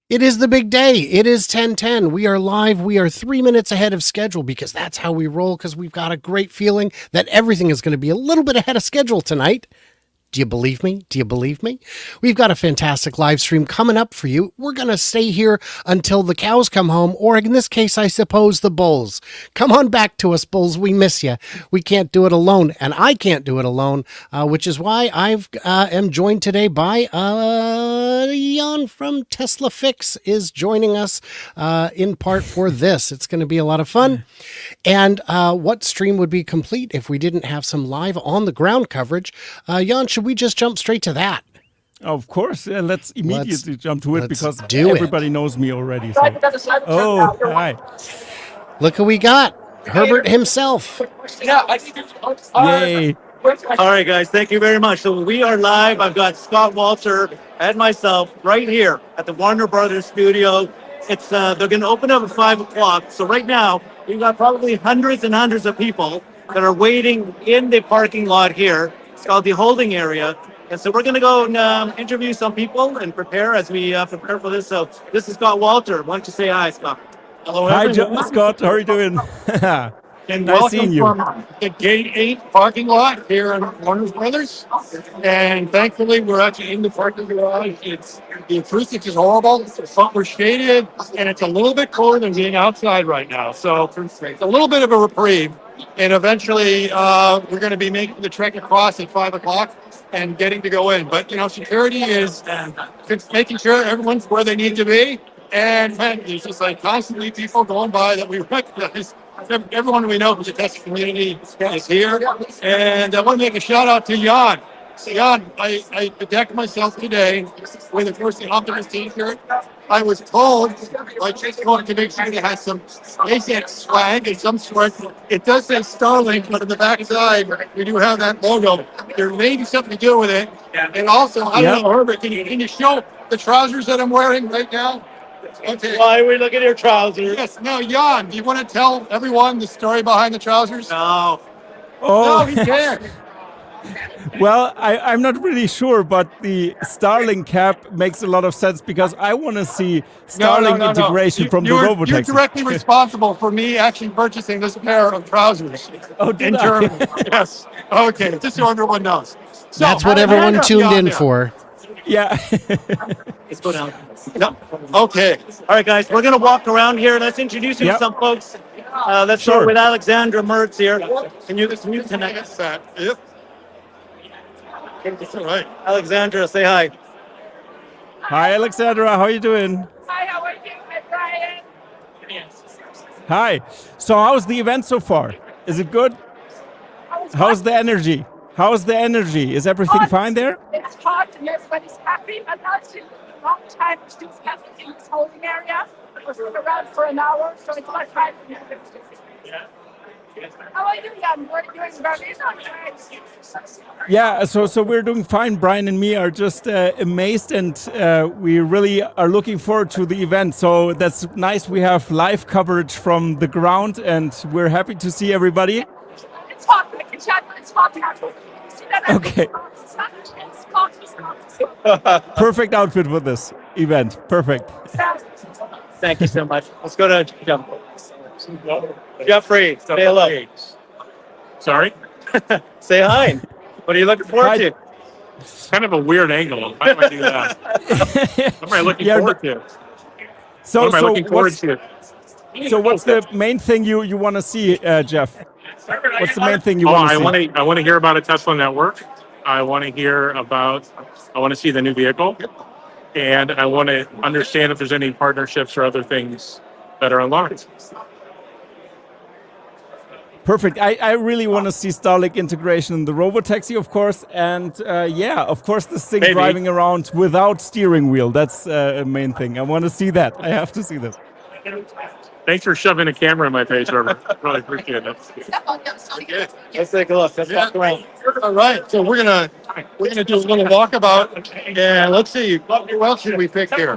It is the big day. It is 10:10. We are live. We are 3 minutes ahead of schedule because that's how we roll, because we've got a great feeling that everything is going to be a little bit ahead of schedule tonight. Do you believe me? Do you believe me? We've got a fantastic live stream coming up for you. We're going to stay here until the cows come home, or in this case, I suppose the bulls. Come on back to us, bulls. We miss you. We can't do it alone, and I can't do it alone, which is why I am joined today by Jan from TESLA Fix is joining us in part for this. It's going to be a lot of fun. And what stream would be complete if we didn't have some live on-the-ground coverage? Jan, should we just jump straight to that? Of course. Let's immediately jump to it because everybody knows me already. So. Oh, hi. Look who we got. Herbert himself. Yay. All right, guys, thank you very much. So we are live. I've got Scott Walter and myself right here at the Warner Brothers studio. It's they're going to open up at 5 o'clock. So right now, we've got probably hundreds and hundreds of people that are waiting in the parking lot here. It's called the holding area. And so we're going to go and interview some people and prepare as we prepare for this. So this is Scott Walter. Why don't you say hi, Scott? Hello, hi, Scott. How are you doing? And nice seeing you. From the Gate 8 parking lot here in Warner Brothers. And thankfully, we're actually in the parking garage. The acoustics is horrible, but we're shaded, and it's a little bit cooler than being outside right now. So it's a little bit of a reprieve. And eventually, we're going to be making the trek across at 5 o'clock and getting to go in. But, security is making sure everyone's where they need to be. And there's just like constantly people going by that we recognize. Everyone we know from the Tesla community is here. And I want to make a shout out to Jan. Jan, I decked myself today with, of course, the Optimus t-shirt. I was told by just going to make sure it has some SpaceX swag and some sort. It does say Starlink, but on the back side, we do have that logo. There may be something to do with it. And also, I don't know, Herbert, can you show the trousers that I'm wearing right now? Okay. Why are we looking at your trousers? Yes. Now, Jan, do you want to tell everyone the story behind the trousers? No. Oh. No, he can't. Well, I'm not really sure, but the Starlink cap makes a lot of sense because I want to see Starlink integration from the RoboTaxi. You're directly responsible for me actually purchasing this pair of trousers in Germany. Yes. Okay, just so everyone knows. So, that's what everyone tuned in for. Yeah. Let's go down. No. Okay. All right, guys, we're going to walk around here. Let's introduce you to some folks. Let's start with Alexandra Mertz here. Can you connect that? Yep. That's all right. Alexandra, say hi. Hi, Alexandra. How are you doing? Hi, how are you, Brian? Hi. So how's the event so far? Is it good? How's the energy? How's the energy? Is everything fine there? It's hot and everybody's happy, but now it's been a long time to do something in this holding area. We've been around for an hour, so it's about 5 minutes. How are you, Jan? We're doing very nice. Yeah, so we're doing fine. Brian and me are just amazed, and we really are looking forward to the event. So that's nice. We have live coverage from the ground, and we're happy to see everybody. It's hot. I can chat, but it's hot. Okay. Perfect outfit for this event. Perfect. Thank you so much. Let's go to Jeffrey. Say hello. Sorry? Say hi. What are you looking forward to? It's kind of a weird angle. Why do I do that? What am I looking forward to? So what's the main thing you want to see, Jeff? What's the main thing you want to see? I want to hear about a Tesla network. I want to see the new vehicle. And I want to understand if there's any partnerships or other things that are unlocked. Perfect. I really want to see Starlink integration in the RoboTaxi, of course. And of course, this thing driving around without steering wheel. That's a main thing. I want to see that. I have to see that. Thanks for shoving a camera in my face, Robert. Really appreciate it. Okay. Let's take a look. Let's walk around. All right, so we're gonna do a little walkabout, and let's see what else should we pick here.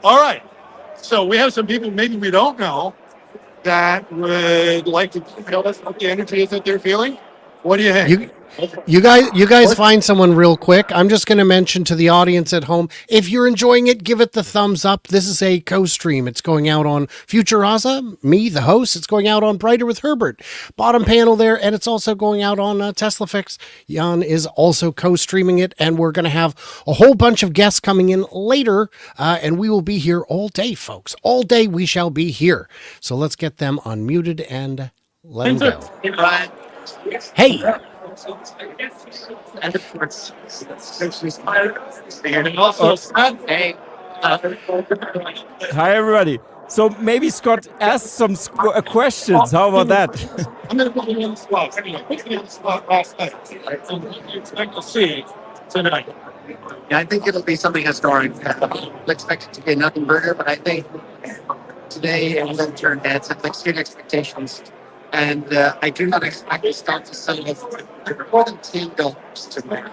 All right. So we have some people maybe we don't know that would like to tell us what the energy is that they're feeling. What do you think? You guys find someone real quick. I'm just going to mention to the audience at home, if you're enjoying it, give it the thumbs up. This is a co-stream. It's going out on Futuraza, me, the host. It's going out on Brighter with Herbert, bottom panel there, and it's also going out on Tesla Fix. Jan is also co-streaming it, and we're going to have a whole bunch of guests coming in later, and we will be here all day, folks. All day we shall be here. So let's get them unmuted and let them go. Hey, Brian. Hey. And of course, and also, hey, Hi, everybody. So maybe Scott ask some questions. How about that? I'm going to put you on the spot. Anyway, put me on the spot last night. So what do you expect to see tonight? Yeah, I think it'll be something historic. I expect it to be a nothing burger, but I think today I'm going to turn heads and exceed expectations. And I do not expect to start to sell it more than $10 tonight.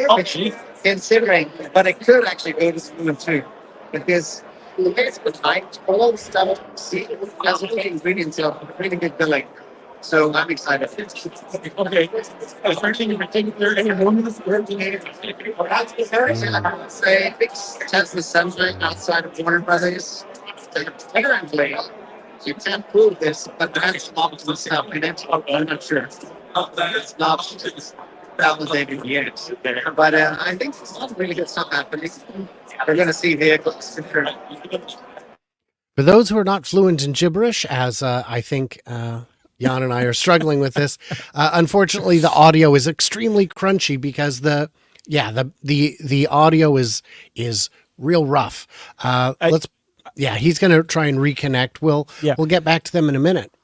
Actually, considering, but it could actually go to spoon too, because the way it's been hyped, all the stuff see has really ingredients of really good billing. So I'm excited. Okay. Is there anything in particular, any moments where you need I would say Tesla Century outside of Warner Brothers. Apparently, you can't prove this, but that's optimal stuff. And it's, I'm not sure. It's not validated yet. But I think there's a lot of really good stuff happening. We're going to see vehicles for sure. For those who are not fluent in gibberish, as I think Jan and I are struggling with this, unfortunately the audio is extremely crunchy because the audio is real rough. He's going to try and reconnect. We'll get back to them in a minute.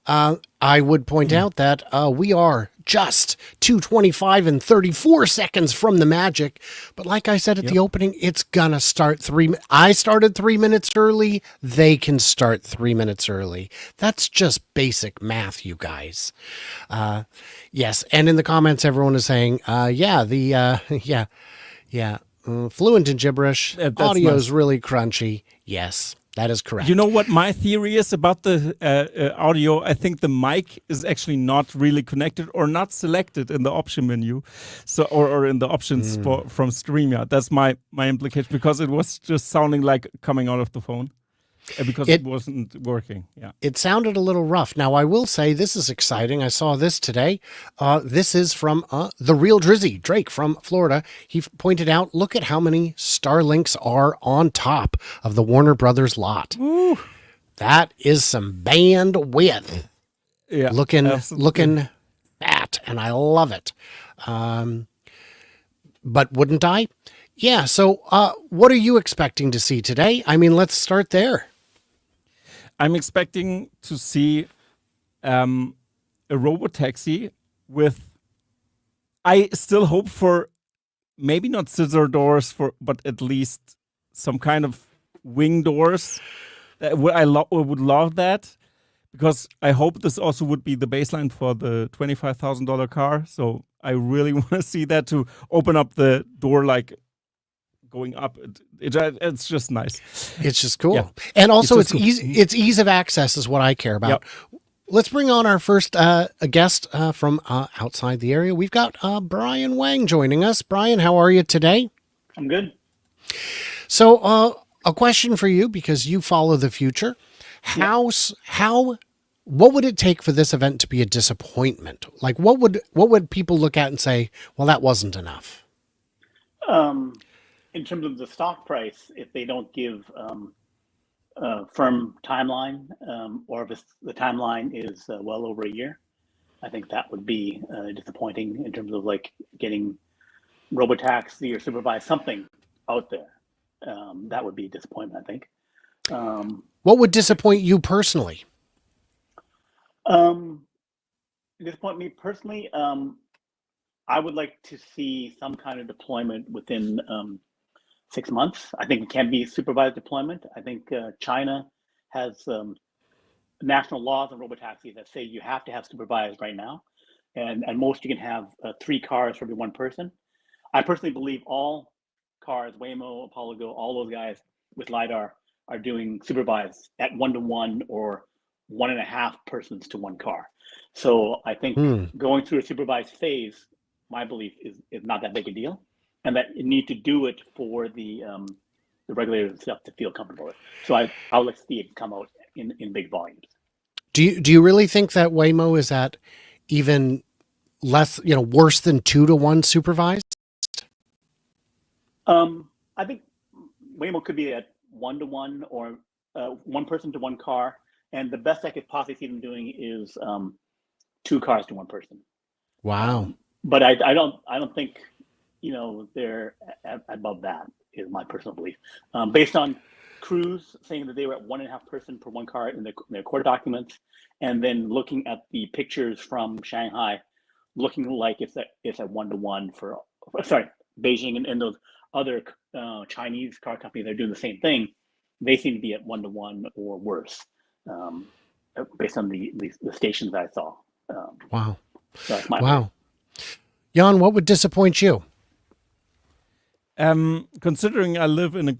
I would point out that we are just 2:25 and 34 seconds from the magic. But like I said at the opening, it's going to start I started 3 minutes early. They can start 3 minutes early. That's just basic math, you guys. Yes. And in the comments, everyone is saying, fluent in gibberish. Audio is really crunchy. Yes. That is correct. You know what my theory is about the audio? I think the mic is actually not really connected or not selected in the option menu, so or in the options from StreamYard. That's my implication, because it was just sounding like coming out of the phone. Because it wasn't working. Yeah, it sounded a little rough. Now, I will say this is exciting. I saw this today. This is from the real Drizzy, Drake from Florida. He pointed out, look at how many Starlinks are on top of the Warner Brothers lot. Ooh. That is some bandwidth. Yeah, looking fat, and I love it. But wouldn't I? Yeah. So, what are you expecting to see today? I mean, let's start there. I'm expecting to see a RoboTaxi with. I still hope for maybe not scissor doors but at least some kind of wing doors. I would love that, because I hope this also would be the baseline for the $25,000 car. So I really want to see that, to open up the door like going up. It's just nice. It's just cool. Yeah. And also it's cool. easy. It's ease of access is what I care about. Yep. Let's bring on our first a guest from outside the area. We've got Brian Wang joining us. Brian, how are you today? I'm good. So a question for you, because you follow the future. What would it take for this event to be a disappointment? Like what would people look at and say, well, that wasn't enough? In terms of the stock price, if they don't give a firm timeline, or if the timeline is well over a year, I think that would be disappointing in terms of like getting RoboTaxi or supervised something out there. That would be a disappointment, I think. What would disappoint you personally? Disappoint me personally, I would like to see some kind of deployment within 6 months. I think it can be supervised deployment. I think China has national laws on robotaxis that say you have to have supervised right now, and most you can have 3 cars for every 1 person. I personally believe all cars, Waymo, Apollo Go, all those guys with LiDAR are doing supervised at 1-to-1 or 1.5 persons to 1 car. So I think going through a supervised phase my belief is not that big a deal, and that you need to do it for the regulator itself to feel comfortable with. So I would like to see it come out in big volumes. Do you really think that Waymo is at even less, worse than 2-to-1 supervised? I think Waymo could be at 1-to-1 or one person to one car, and the best I could possibly see them doing is 2 cars to one person. Wow. But I don't think they're above that, is my personal belief. Based on Cruise saying that they were at 1.5 person per one car in their court documents, and then looking at the pictures from Shanghai, looking like it's at 1-to-1 for Beijing and those other Chinese car companies that are doing the same thing. They seem to be at 1-to-1 or worse, based on the stations I saw. Wow. So that's my Wow. Jan, what would disappoint you? Considering I live in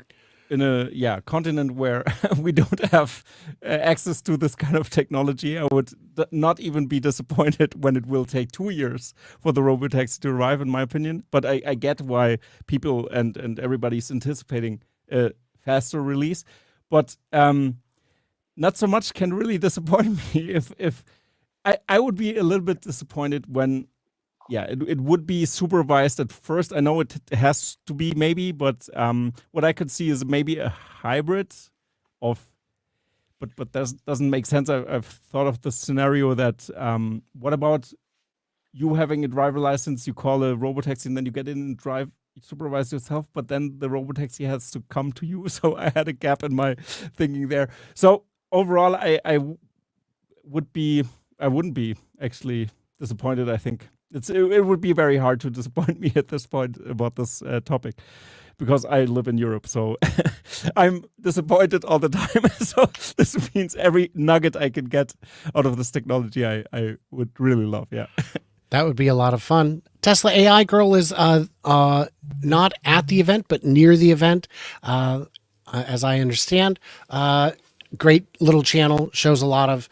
a continent where we don't have access to this kind of technology, I would not even be disappointed when it will take 2 years for the RoboTaxi to arrive, in my opinion. But I get why people and everybody's anticipating a faster release. But not so much can really disappoint me. If I would be a little bit disappointed when it would be supervised at first. I know it has to be maybe, but what I could see is maybe a hybrid of, but that doesn't make sense. I've thought of the scenario that what about you having a driver license, you call a RoboTaxi and then you get in and drive, supervise yourself, but then the RoboTaxi has to come to you. So I had a gap in my thinking there. So overall, I wouldn't be actually disappointed, I think. It would be very hard to disappoint me at this point about this topic, because I live in Europe, so I'm disappointed all the time. So this means every nugget I can get out of this technology, I would really love. Yeah, that would be a lot of fun. Tesla AI Girl is not at the event, but near the event, as I understand. Great little channel, shows a lot of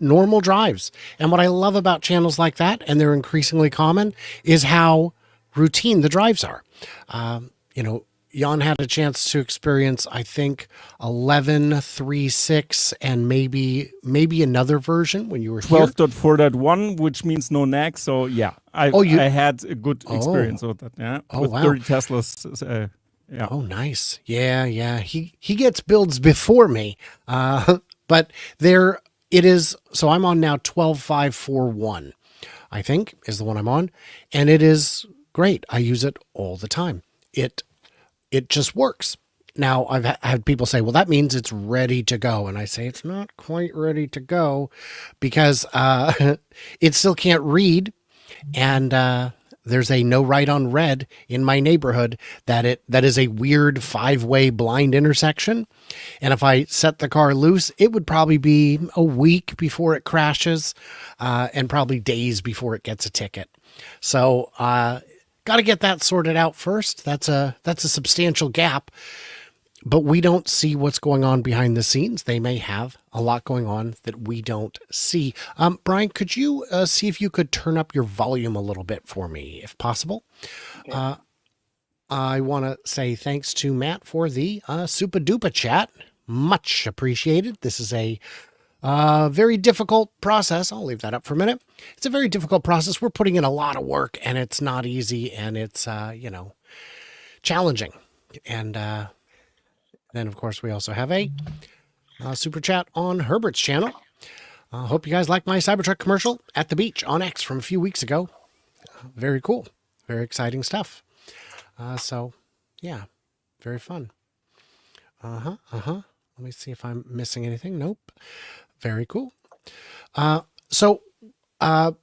normal drives. And what I love about channels like that, and they're increasingly common, is how routine the drives are. Jan had a chance to experience, I think, 11.3.6 and maybe another version when you were here. 12.4.1, which means no nag. So yeah, I had a good experience with that. Yeah, with wow. 30 Teslas. Yeah. Oh, nice. Yeah. He gets builds before me, but there. It is, so I'm on now 12.5.4.1, I think is the one I'm on. And it is great. I use it all the time. It just works. Now I've had people say, well, that means it's ready to go. And I say, it's not quite ready to go because it still can't read. And there's a no right on red in my neighborhood that is a weird 5-way blind intersection. And if I set the car loose, it would probably be a week before it crashes, and probably days before it gets a ticket. So, got to get that sorted out first. That's a substantial gap, but we don't see what's going on behind the scenes. They may have a lot going on that we don't see. Brian, could you see if you could turn up your volume a little bit for me, if possible? Okay. I want to say thanks to Matt for the super duper chat. Much appreciated. This is a very difficult process. I'll leave that up for a minute. It's a very difficult process. We're putting in a lot of work, and it's not easy, and it's challenging. And then, of course, we also have a super chat on Herbert's channel. Hope you guys like my Cybertruck commercial at the beach on X from a few weeks ago. Very cool. Very exciting stuff. So, yeah, very fun. Let me see if I'm missing anything. Nope. Very cool. So, the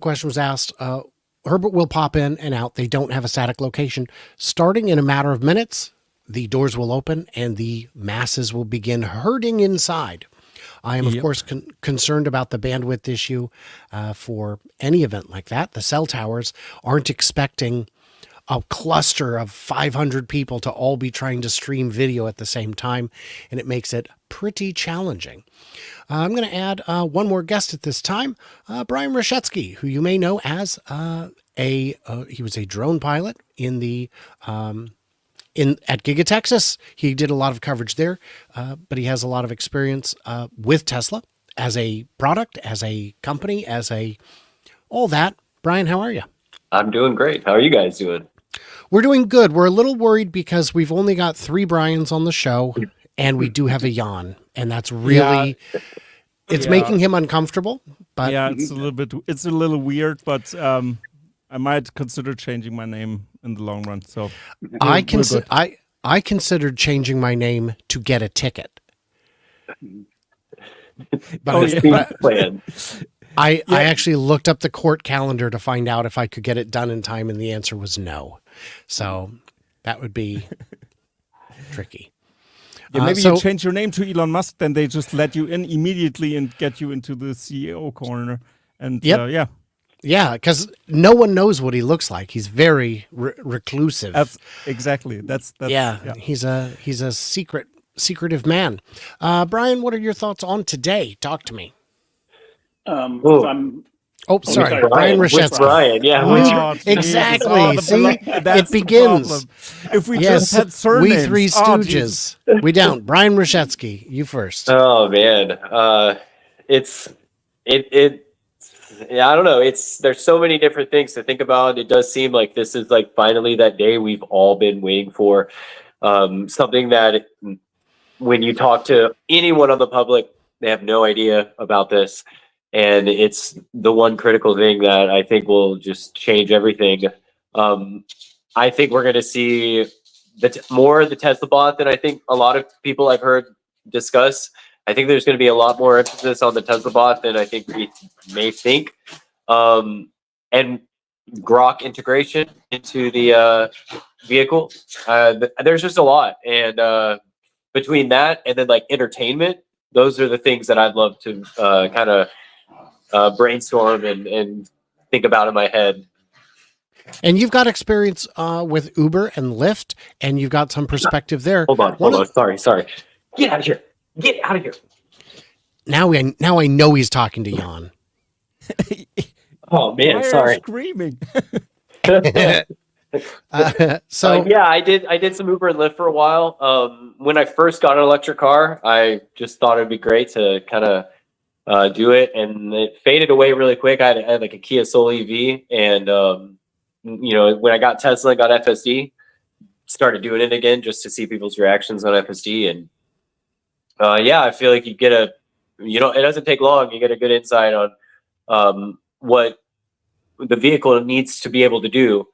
question was asked, Herbert will pop in and out. They don't have a static location. Starting in a matter of minutes, the doors will open and the masses will begin herding inside. I am, of course, concerned about the bandwidth issue for any event like that. The cell towers aren't expecting a cluster of 500 people to all be trying to stream video at the same time, and it makes it pretty challenging. I'm going to add one more guest at this time, Brian Rashetsky, who you may know as he was a drone pilot in the at Giga Texas. He did a lot of coverage there, but he has a lot of experience with Tesla as a product, as a company, all that. Brian, how are you? I'm doing great. How are you guys doing? We're doing good. We're a little worried because we've only got 3 Brians on the show, and we do have a Jan, and that's really it's making him uncomfortable. But it's a little weird, but I might consider changing my name in the long run. So I considered changing my name to get a ticket. But I actually looked up the court calendar to find out if I could get it done in time, and the answer was no. So that would be tricky. Yeah, maybe you change your name to Elon Musk, then they just let you in immediately and get you into the CEO corner. And yeah, because no one knows what he looks like. He's very reclusive. Exactly. That's he's a secretive man. Brian, what are your thoughts on today? Talk to me. I'm sorry, Brian Rashetsky. Brian, yeah. Exactly. See, it begins. If we just had surnames. We Three Stooges. We don't. Brian Rashetsky, you first. Oh man, I don't know. There's so many different things to think about. It does seem like this is like finally that day we've all been waiting for. Something that when you talk to anyone on the public, they have no idea about this. And it's the one critical thing that I think will just change everything. I think we're going to see more of the Tesla bot than I think a lot of people I've heard discuss. I think there's going to be a lot more emphasis on the Tesla bot than I think we may think. And Grok integration into the vehicle. There's just a lot. And between that and then like entertainment, those are the things that I'd love to kind of brainstorm and think about in my head. And you've got experience with Uber and Lyft, and you've got some perspective there. Hold on. Sorry. Get out of here. Get out of here. Now I know he's talking to Jan. Oh man, sorry. Screaming. I did some Uber and Lyft for a while. When I first got an electric car, I just thought it'd be great to kind of do it, and it faded away really quick. I had like a Kia Soul EV, and when I got Tesla and got FSD, started doing it again just to see people's reactions on FSD, and I feel like you get it doesn't take long. You get a good insight on what the vehicle needs to be able to do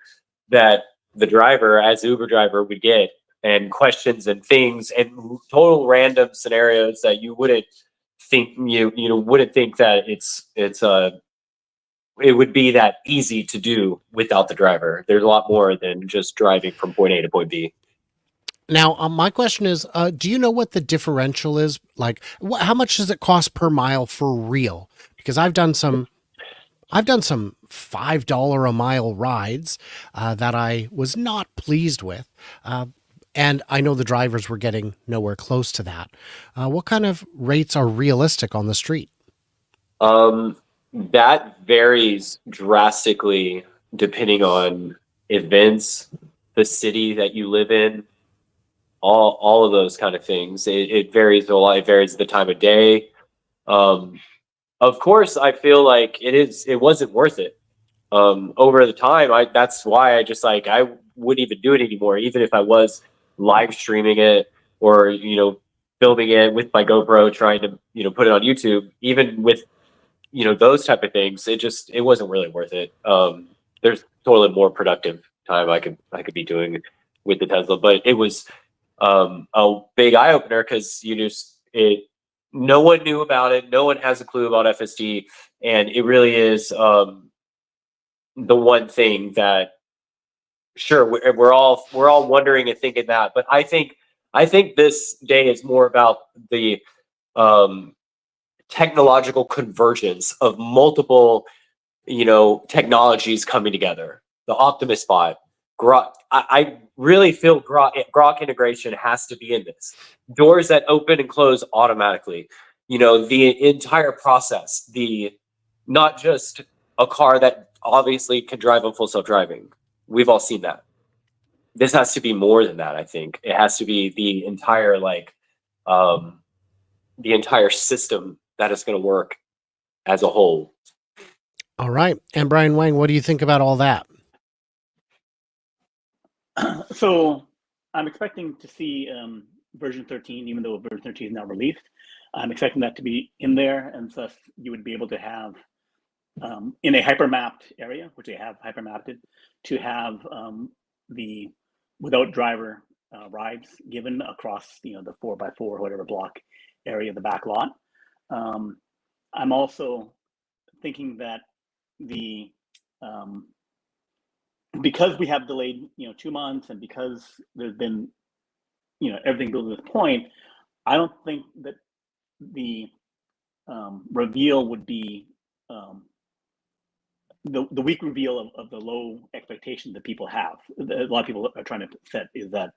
that the driver, as Uber driver, would get, and questions and things and total random scenarios that you wouldn't think wouldn't think that it would be that easy to do without the driver. There's a lot more than just driving from point A to point B. Now, my question is, do you know what the differential is? Like, how much does it cost per mile for real? Because I've done some $5 a mile rides that I was not pleased with. And I know the drivers were getting nowhere close to that. What kind of rates are realistic on the street? That varies drastically depending on events, the city that you live in, all of those kind of things. It varies a lot. It varies the time of day. Of course, I feel like it wasn't worth it. Over the time, that's why I wouldn't even do it anymore, even if I was live streaming it or filming it with my GoPro, trying to put it on YouTube. Even with those type of things, it wasn't really worth it. There's totally more productive time I could be doing with the Tesla, but it was a big eye opener because no one knew about it. No one has a clue about FSD, and it really is the one thing that sure we're all wondering and thinking that. But I think this day is more about the technological convergence of multiple technologies coming together. The Optimus bot, I really feel Grok integration has to be in this. Doors that open and close automatically. You know, the entire process, not just a car that obviously can drive on full self-driving. We've all seen that. This has to be more than that, I think. It has to be the entire system that is going to work as a whole. All right. And Brian Wang, what do you think about all that? So I'm expecting to see version 13, even though version 13 is now released. I'm expecting that to be in there, and thus you would be able to have in a hypermapped area, which they have hypermapped it, to have the without driver rides given across the 4x4 whatever block area of the back lot. I'm also thinking that because we have delayed 2 months, and because there's been everything built to this point, I don't think that the reveal would be the weak reveal of the low expectation that people have. A lot of people are trying to set is that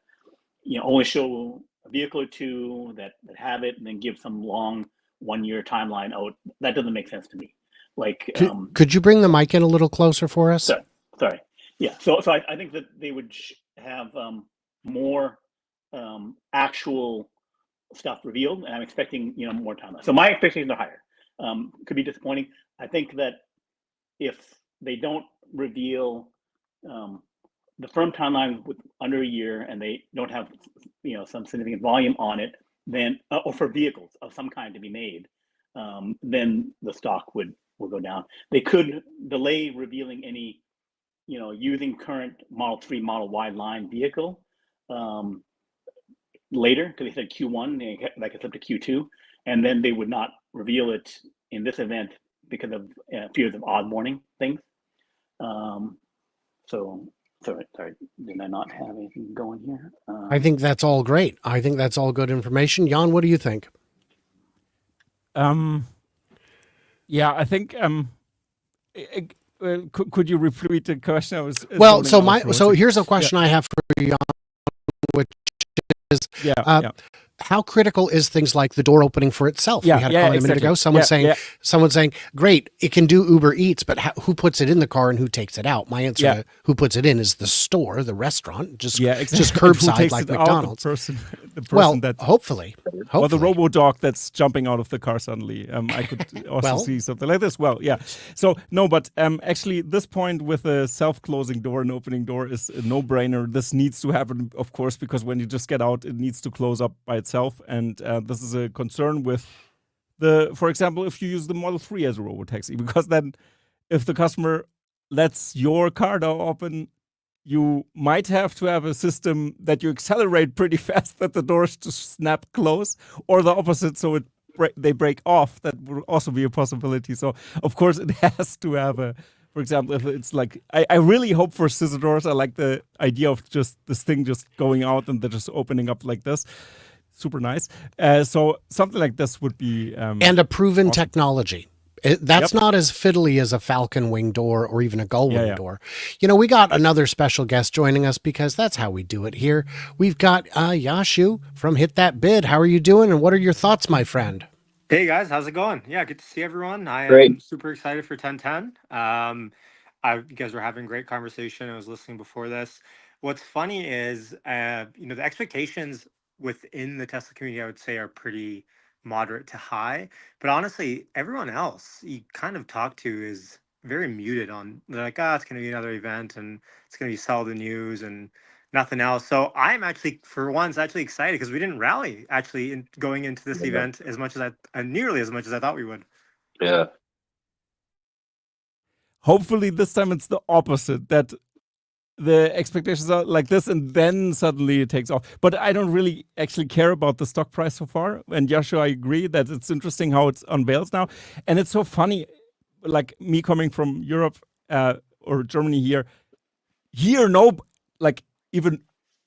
only show a vehicle or two that have it, and then give some long 1 year timeline out. That doesn't make sense to me. Like, could you bring the mic in a little closer for us? Sorry. Yeah. So I think that they would have more actual stuff revealed, and I'm expecting more time. So my expectations are higher. Could be disappointing. I think that if they don't reveal the firm timeline with under a year, and they don't have some significant volume on it, then or for vehicles of some kind to be made, then the stock will go down. They could delay revealing any using current Model 3, Model Y line vehicle later, because they said Q1, that gets up to Q2, and then they would not reveal it in this event because of fears of odd morning things. So sorry, did I not have anything going here? I think that's all great. I think that's all good information. Jan, what do you think? Yeah, I think. Could you repeat the question? So here's a question I have for you, Jan, which is how critical is things like the door opening for itself? We had a comment a minute ago. Someone saying, great, it can do Uber Eats, but who puts it in the car and who takes it out? My answer to who puts it in is the store, the restaurant, just curbside like McDonald's. The person that hopefully. Or the robo dog that's jumping out of the car suddenly. I could also see something like this. Well, yeah. So no, but actually this point with a self-closing door and opening door is a no-brainer. This needs to happen, of course, because when you just get out, it needs to close up by itself. And this is a concern with for example, if you use the Model 3 as a RoboTaxi, because then if the customer lets your car door open, you might have to have a system that you accelerate pretty fast that the doors just snap close, or the opposite, so they break off. That would also be a possibility. So, of course, it has to have for example, if it's like, I really hope for scissor doors. I like the idea of just this thing just going out and they're just opening up like this. Super nice. So something like this would be... and a proven technology. That's not as fiddly as a Falcon wing door or even a gull wing door. We got another special guest joining us because that's how we do it here. We've got Yashu from Hit That Bid. How are you doing? And what are your thoughts, my friend? Hey guys, how's it going? Yeah, good to see everyone. I am super excited for 1010. You guys were having a great conversation. I was listening before this. What's funny is, the expectations within the Tesla community, I would say, are pretty moderate to high. But honestly, everyone else you kind of talk to is very muted on. They're like, it's going to be another event and it's going to be sell the news and nothing else. So I'm actually, for once, excited because we didn't rally going into this event as much as nearly as much as I thought we would. Yeah. Hopefully this time it's the opposite, that the expectations are like this and then suddenly it takes off. But I don't really actually care about the stock price so far. And Yashu, I agree that it's interesting how it's unveils now. And it's so funny, like me coming from Europe or Germany here, even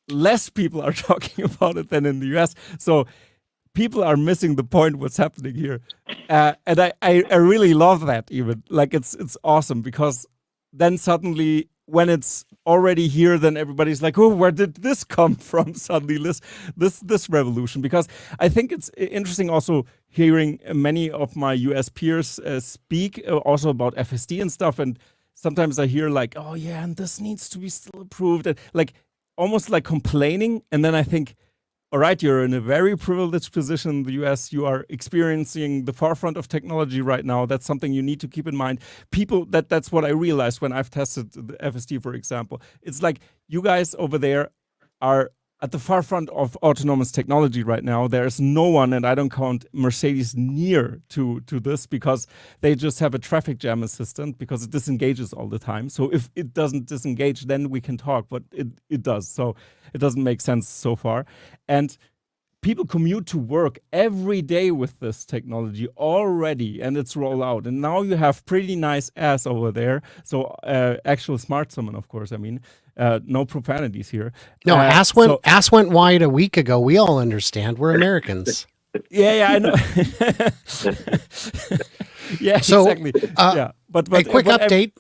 less people are talking about it than in the US. So people are missing the point what's happening here. And I really love that even. Like it's awesome because then suddenly when it's already here, then everybody's like, oh, where did this come from suddenly, this revolution? Because I think it's interesting also hearing many of my US peers speak also about FSD and stuff. And sometimes I hear like, oh yeah, and this needs to be still approved, and like almost like complaining. And then I think, all right, you're in a very privileged position in the US. You are experiencing the forefront of technology right now. That's something you need to keep in mind. People, that's what I realized when I've tested the FSD, for example. It's like you guys over there are at the forefront of autonomous technology right now. There's no one, and I don't count Mercedes near to this, because they just have a traffic jam assistant because it disengages all the time. So if it doesn't disengage, then we can talk, but it does. So it doesn't make sense so far. And people commute to work every day with this technology already, and it's rolled out. And now you have pretty nice ass over there. So actual smart summon, of course. I mean, no profanities here. No, ass went wide a week ago. We all understand. We're Americans. Yeah, I know. Yeah, so, exactly. Yeah, but a quick update.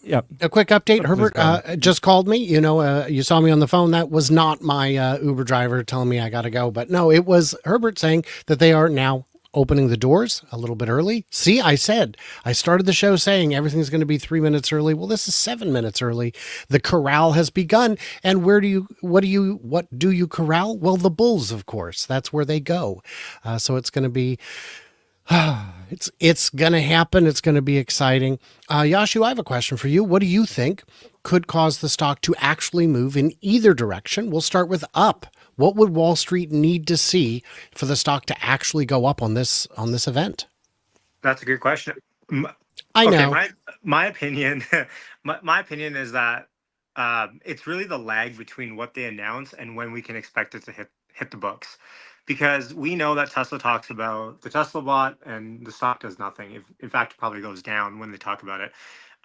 A quick update. What Herbert just called me. You know, you saw me on the phone. That was not my Uber driver telling me I got to go, but no, it was Herbert saying that they are now opening the doors a little bit early. See, I started the show saying everything's going to be 3 minutes early. Well, this is 7 minutes early. The corral has begun. And what do you corral? Well, the bulls, of course. That's where they go. So it's going to be. It's going to happen. It's going to be exciting. Yashu, I have a question for you. What do you think could cause the stock to actually move in either direction? We'll start with up. What would Wall Street need to see for the stock to actually go up on this event? That's a good question. I know. My opinion, my opinion is that it's really the lag between what they announce and when we can expect it to hit the books. Because we know that Tesla talks about the Tesla bot and the stock does nothing. In fact, it probably goes down when they talk about it.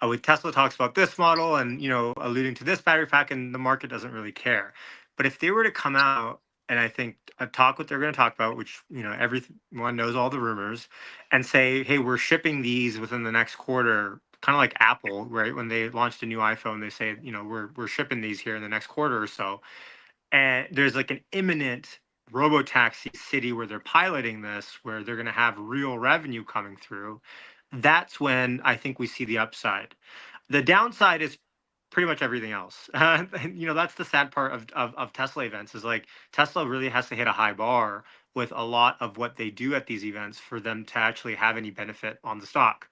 With Tesla talks about this model and, alluding to this battery pack, and the market doesn't really care. But if they were to come out and I think talk what they're going to talk about, which, everyone knows all the rumors, and say, hey, we're shipping these within the next quarter, kind of like Apple, right? When they launched a new iPhone, they say, we're shipping these here in the next quarter or so. And there's like an imminent RoboTaxi city where they're piloting this, where they're going to have real revenue coming through. That's when I think we see the upside. The downside is pretty much everything else. That's the sad part of Tesla events, is like Tesla really has to hit a high bar with a lot of what they do at these events for them to actually have any benefit on the stock.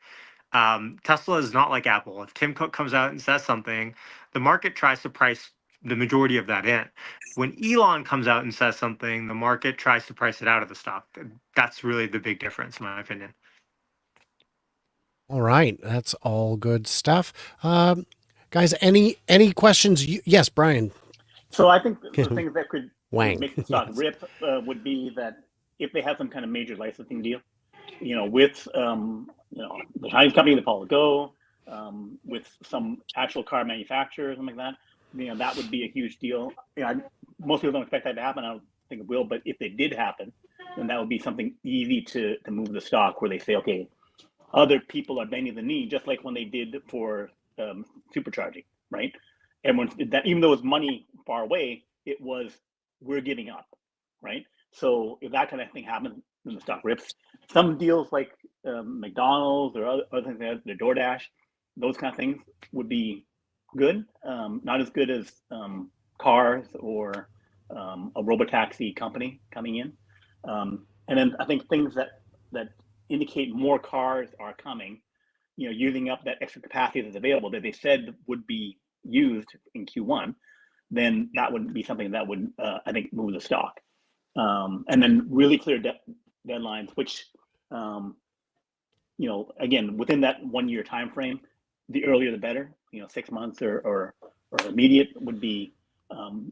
Tesla is not like Apple. If Tim Cook comes out and says something, the market tries to price the majority of that in. When Elon comes out and says something, the market tries to price it out of the stock. That's really the big difference, in my opinion. All right. That's all good stuff. Guys, any questions? Yes, Brian. So I think the things that could Wang. make the stock rip would be that if they have some kind of major licensing deal, with the Chinese company, the Apollo Go, with some actual car manufacturer or something like that, that would be a huge deal. Most people don't expect that to happen. I don't think it will, but if it did happen, then that would be something easy to move the stock, where they say, okay, other people are bending the knee, just like when they did for supercharging, right? Everyone did that, even though it was money far away, it was, we're giving up, right? So if that kind of thing happens, then the stock rips. Some deals like McDonald's or other things like that, the DoorDash, those kind of things would be good. Not as good as cars or a RoboTaxi company coming in. And then I think things that indicate more cars are coming, using up that extra capacity that's available that they said would be used in Q1, then that would be something that would, I think, move the stock. And then really clear deadlines, which, again, within that 1 year time frame, the earlier the better. 6 months or immediate would be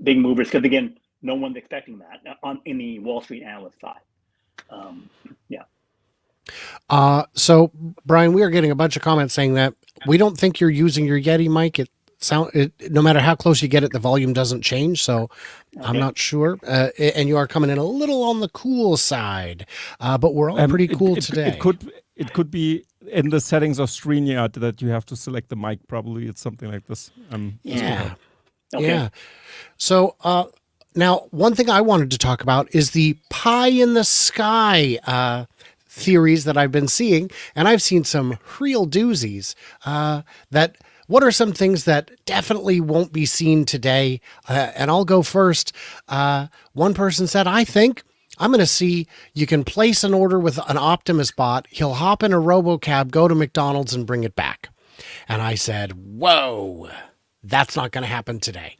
big movers, because again, no one's expecting that in the Wall Street analyst side. So Brian, we are getting a bunch of comments saying that we don't think you're using your Yeti mic. No matter how close you get it, the volume doesn't change. So okay. I'm not sure. And you are coming in a little on the cool side, but we're all pretty cool today. It could be in the settings of StreamYard that you have to select the mic. Probably it's something like this. Yeah. Okay. Yeah. So now, one thing I wanted to talk about is the pie in the sky theories that I've been seeing, and I've seen some real doozies. That what are some things that definitely won't be seen today? And I'll go first. One person said, "I think." I'm going to see you can place an order with an Optimus bot. He'll hop in a RoboCab, go to McDonald's, and bring it back. And I said, whoa, that's not going to happen today.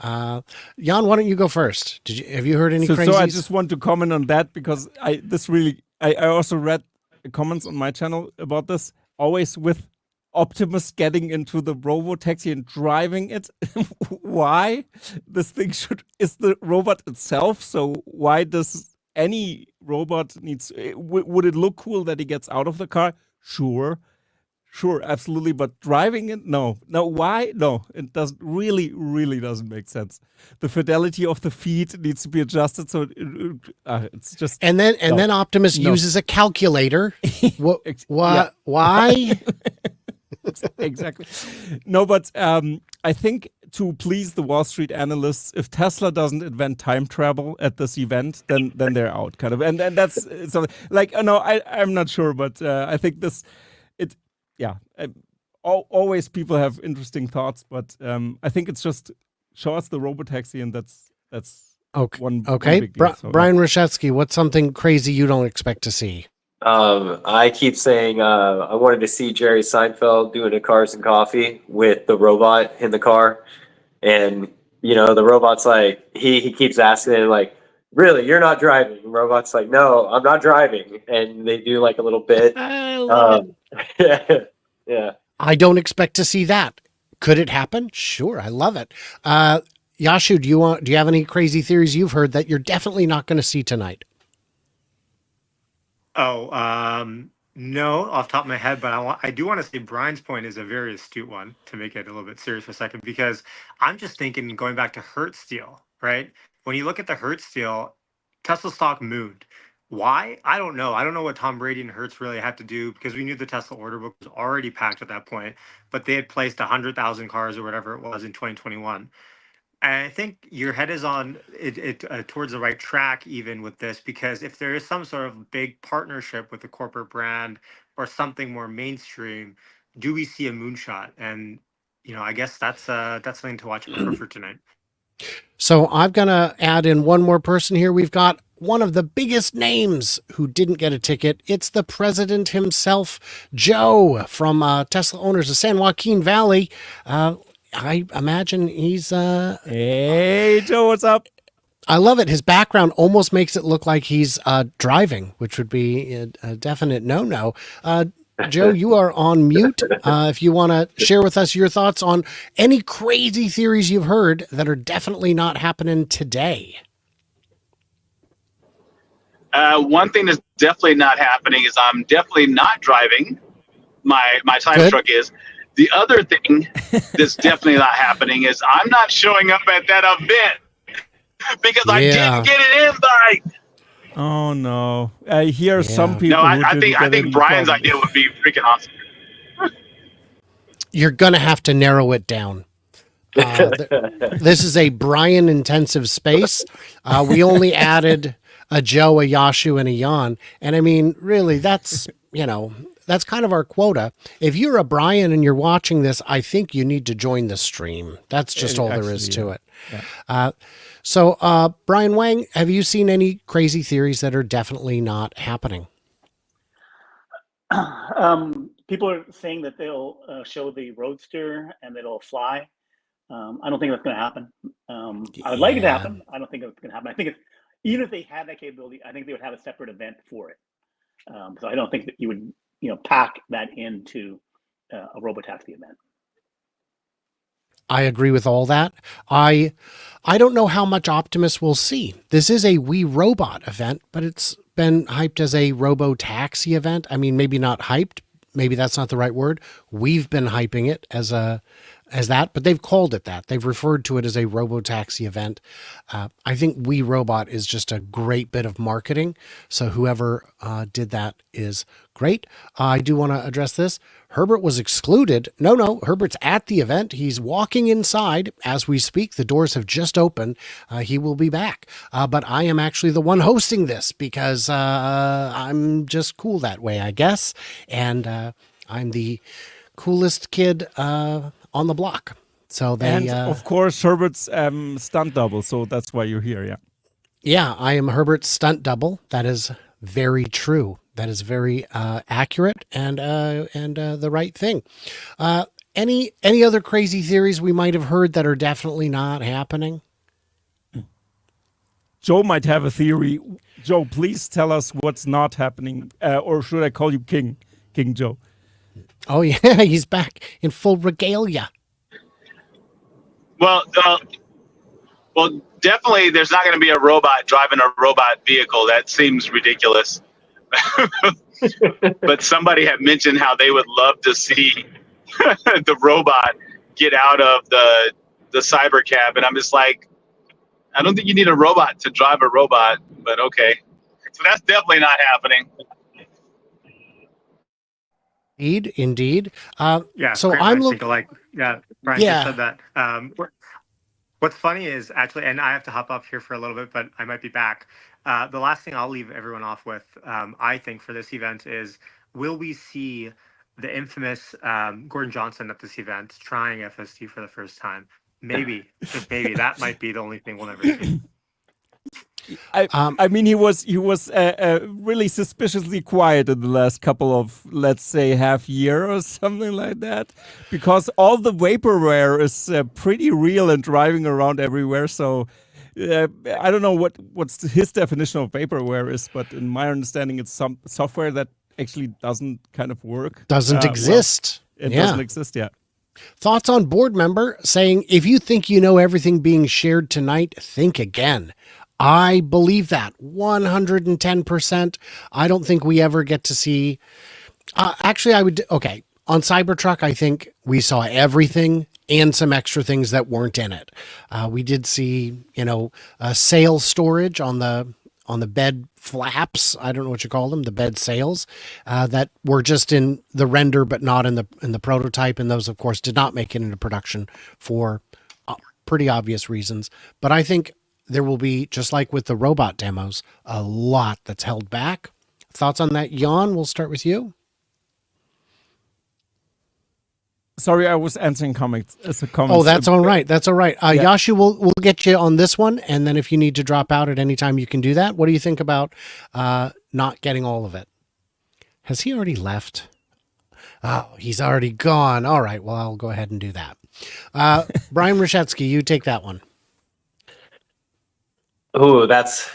Jan, why don't you go first? Have you heard any crazies? So I just want to comment on that because I also read comments on my channel about this. Always with Optimus getting into the RoboTaxi and driving it. Why? This thing is the robot itself. So why does any robot would it look cool that he gets out of the car? Sure, absolutely. But driving it, no. Why? No, it doesn't really doesn't make sense. The fidelity of the feet needs to be adjusted, so it's just. And then Optimus uses a calculator. Why? Exactly. No, but I think to please the Wall Street analysts, if Tesla doesn't invent time travel at this event, then they're out, kind of. And that's something like no, I'm not sure, but I think always people have interesting thoughts, but I think it's just show us the RoboTaxi, and that's okay. One big deal, so, Brian Rashetsky, what's something crazy you don't expect to see? I keep saying I wanted to see Jerry Seinfeld doing a Cars and Coffee with the robot in the car, and the robot's like he keeps asking him like, "Really, you're not driving?" The robot's like, "No, I'm not driving," and they do like a little bit. I love it. Yeah. I don't expect to see that. Could it happen? Sure, I love it. Yashu, do you have any crazy theories you've heard that you're definitely not going to see tonight? No, off the top of my head, but I do want to say Brian's point is a very astute one to make it a little bit serious for a second, because I'm just thinking going back to Hertz deal, right? When you look at the Hertz deal, Tesla stock moved. Why? I don't know. I don't know what Tom Brady and Hertz really had to do, because we knew the Tesla order book was already packed at that point, but they had placed 100,000 cars or whatever it was in 2021. I think your head is on it towards the right track, even with this, because if there is some sort of big partnership with a corporate brand or something more mainstream, do we see a moonshot? And I guess that's something to watch for tonight. So I'm going to add in one more person here. We've got one of the biggest names who didn't get a ticket. It's the president himself, Joe from Tesla Owners of San Joaquin Valley. I imagine he's hey Joe, what's up? I love it. His background almost makes it look like he's driving, which would be a definite no. Joe, you are on mute. If you want to share with us your thoughts on any crazy theories you've heard that are definitely not happening today. One thing that's definitely not happening is I'm definitely not driving. My time truck is. The other thing that's definitely not happening is I'm not showing up at that event because I didn't get an invite. Oh no! I hear some people. No, I think Brian's idea would be freaking awesome. You're gonna have to narrow it down. This is a Brian intensive space. We only added a Joe, a Yashu, and a Jan, and I mean, really, that's that's kind of our quota. If you're a Brian and you're watching this, I think you need to join the stream. That's just all there is to it. Yeah. So, Brian Wang, have you seen any crazy theories that are definitely not happening? People are saying that they'll show the Roadster and that it'll fly. I don't think that's going to happen. I would like it to happen. I don't think it's going to happen. I think even if they had that capability, I think they would have a separate event for it. So I don't think that you would pack that into a RoboTaxi event. I agree with all that. I don't know how much Optimus we'll see. This is a We Robot event, but it's been hyped as a RoboTaxi event. I mean, maybe not hyped. Maybe that's not the right word. We've been hyping it as as that, but they've called it that. They've referred to it as a RoboTaxi event. I think We Robot is just a great bit of marketing. So whoever did that is great. I do want to address this. Herbert was excluded. No, Herbert's at the event. He's walking inside as we speak. The doors have just opened. He will be back. But I am actually the one hosting this because I'm just cool that way, I guess. And I'm the coolest kid on the block. So they, and of course, Herbert's stunt double. So that's why you're here. Yeah. Yeah, I am Herbert's stunt double. That is very true. That is very accurate and the right thing. Any other crazy theories we might have heard that are definitely not happening? Joe might have a theory. Joe, please tell us what's not happening, or should I call you King Joe? Oh yeah, he's back in full regalia. Well, definitely there's not going to be a robot driving a robot vehicle. That seems ridiculous. But somebody had mentioned how they would love to see the robot get out of the cyber cab, and I'm just like, I don't think you need a robot to drive a robot, but okay. So that's definitely not happening. Indeed. Yeah. So great I'm minds looking. think alike. Yeah, Brian just said that. What's funny is actually, and I have to hop off here for a little bit, but I might be back. The last thing I'll leave everyone off with, I think, for this event is, will we see the infamous Gordon Johnson at this event trying FSD for the first time? Maybe, just maybe, that might be the only thing we'll never see. I mean, he was really suspiciously quiet in the last couple of, let's say, half year or something like that, because all the vaporware is pretty real and driving around everywhere. So I don't know what's his definition of vaporware is, but in my understanding, it's some software that actually doesn't kind of work. Doesn't exist. It doesn't exist yet. Thoughts on board member saying, if you think you know everything being shared tonight, think again. I believe that 110%. I don't think we ever get to see. Actually, I would. Okay. On Cybertruck, I think we saw everything and some extra things that weren't in it. We did see, sail storage on the bed flaps. I don't know what you call them, the bed sails that were just in the render, but not in the prototype. And those, of course, did not make it into production for pretty obvious reasons. But I think there will be, just like with the robot demos, a lot that's held back. Thoughts on that, Jan? We'll start with you. Sorry, I was answering comments. Oh, that's all right. That's all right. Yashu, we'll get you on this one, and then if you need to drop out at any time, you can do that. What do you think about not getting all of it? Has he already left? Oh, he's already gone. All right. Well, I'll go ahead and do that. Brian Rashetsky, you take that one. Oh, that's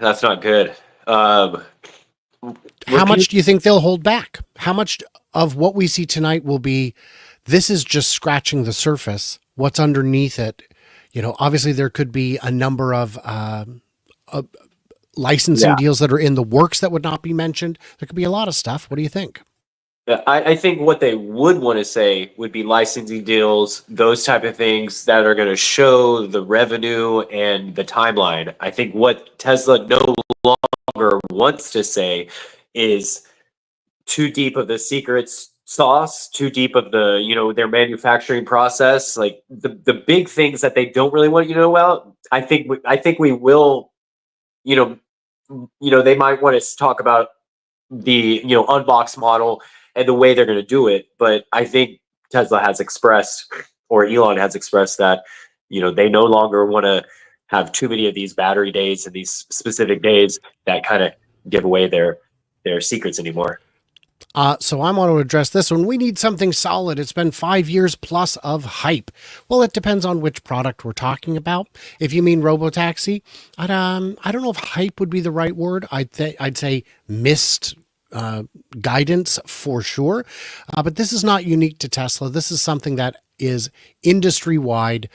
not good. How much do you think they'll hold back? How much of what we see tonight will be, this is just scratching the surface, what's underneath it? Obviously there could be a number of licensing deals that are in the works that would not be mentioned. There could be a lot of stuff. What do you think? I think what they would want to say would be licensing deals, those type of things that are going to show the revenue and the timeline. I think what Tesla no longer wants to say is too deep of the secret sauce, too deep of the, their manufacturing process, like the big things that they don't really want you to know about. I think we will, they might want to talk about the, unbox model and the way they're going to do it. But I think Tesla has expressed, or Elon has expressed, that, they no longer want to have too many of these battery days and these specific days that kind of give away their secrets anymore. So I want to address this one. We need something solid. It's been 5 years plus of hype. Well, it depends on which product we're talking about. If you mean RoboTaxi, I don't know if hype would be the right word. I'd say missed guidance for sure. But this is not unique to Tesla. This is something that is industry-wide.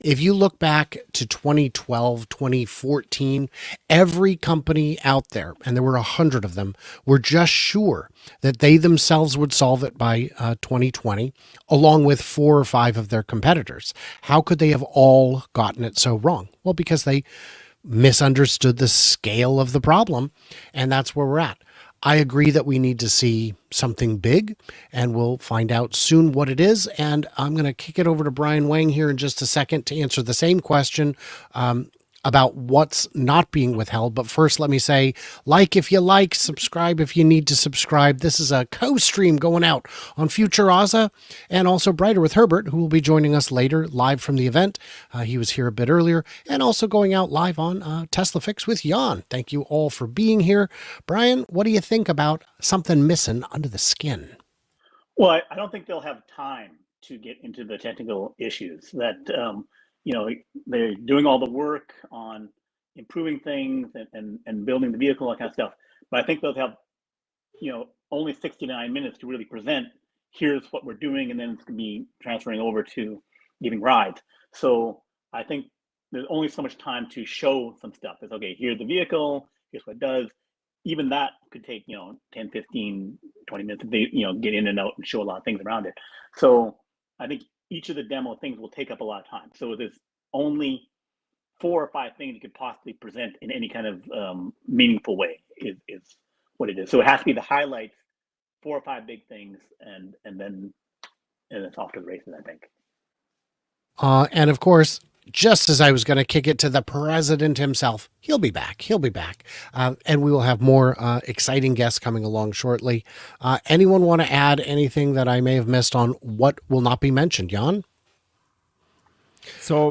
If you look back to 2012, 2014, every company out there, and there were 100 of them, were just sure that they themselves would solve it by 2020, along with 4 or 5 of their competitors. How could they have all gotten it so wrong? Well, because they misunderstood the scale of the problem, and that's where we're at. I agree that we need to see something big, and we'll find out soon what it is. And I'm going to kick it over to Brian Wang here in just a second to answer the same question about what's not being withheld. But first, let me say, like if you like, subscribe if you need to subscribe. This is a co-stream going out on Future Oza and also Brighter with Herbert, who will be joining us later live from the event. He was here a bit earlier, and also going out live on Tesla Fix with Jan. Thank you all for being here. Brian, what do you think about something missing under the skin? Well, I don't think they'll have time to get into the technical issues that, they're doing all the work on improving things and building the vehicle, that kind of stuff. But I think they'll have, only 69 minutes to really present, here's what we're doing, and then it's going to be transferring over to giving rides. So I think there's only so much time to show some stuff. It's okay, here's the vehicle, here's what it does. Even that could take, 10, 15, 20 minutes if they, get in and out and show a lot of things around it. So I think each of the demo things will take up a lot of time. So there's only 4 or 5 things you could possibly present in any kind of meaningful way is what it is. So it has to be the highlights, 4 or 5 big things, and then it's off to the races, I think. And of course, just as I was going to kick it to the president himself, he'll be back. He'll be back. And we will have more exciting guests coming along shortly. Anyone want to add anything that I may have missed on what will not be mentioned, Jan? So,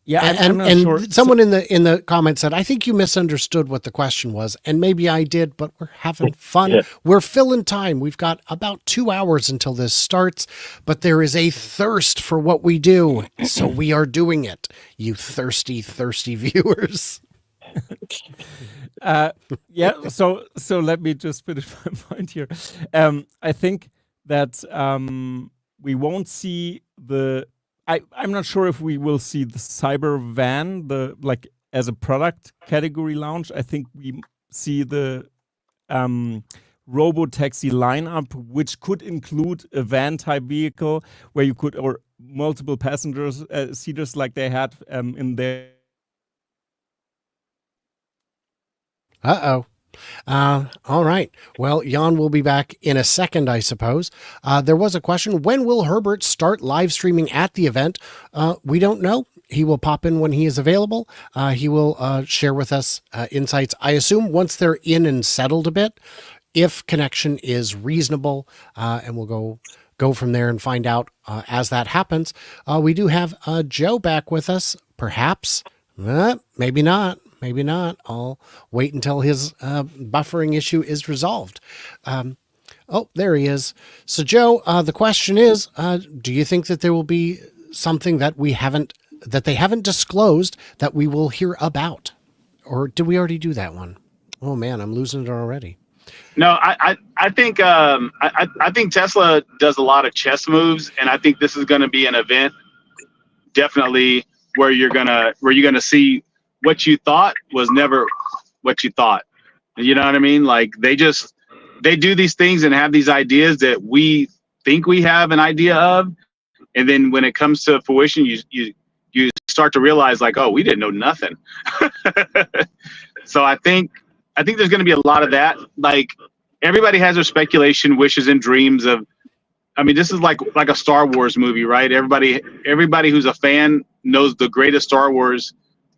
yeah, I'm not and sure. someone in the comments said, I think you misunderstood what the question was. And maybe I did, but we're having fun. Yeah. We're filling time. We've got about 2 hours until this starts, but there is a thirst for what we do. So we are doing it, you thirsty, thirsty viewers. So let me just finish my point here. I think that we won't see I'm not sure if we will see the cyber van, as a product category launch. I think we see the RoboTaxi lineup, which could include a van type vehicle where you could, or multiple passengers seaters like they had in their. All right. Well, Jan will be back in a second, I suppose. There was a question. When will Herbert start live streaming at the event? We don't know. He will pop in when he is available. He will share with us insights, I assume, once they're in and settled a bit, if connection is reasonable, and we'll go from there and find out as that happens. We do have Joe back with us, perhaps. Maybe not. Maybe not. I'll wait until his buffering issue is resolved. Oh, there he is. So, Joe, the question is, do you think that there will be something that they haven't disclosed that we will hear about? Or did we already do that one? Oh, man, I'm losing it already. No, I think I think Tesla does a lot of chess moves, and I think this is going to be an event, definitely, where you're gonna see what you thought was never what you thought. You know what I mean? Like they do these things and have these ideas that we think we have an idea of, and then when it comes to fruition, you start to realize like, oh, we didn't know nothing. So I think there's going to be a lot of that. Like everybody has their speculation, wishes, and dreams of. I mean, this is like a Star Wars movie, right? Everybody who's a fan knows the greatest Star Wars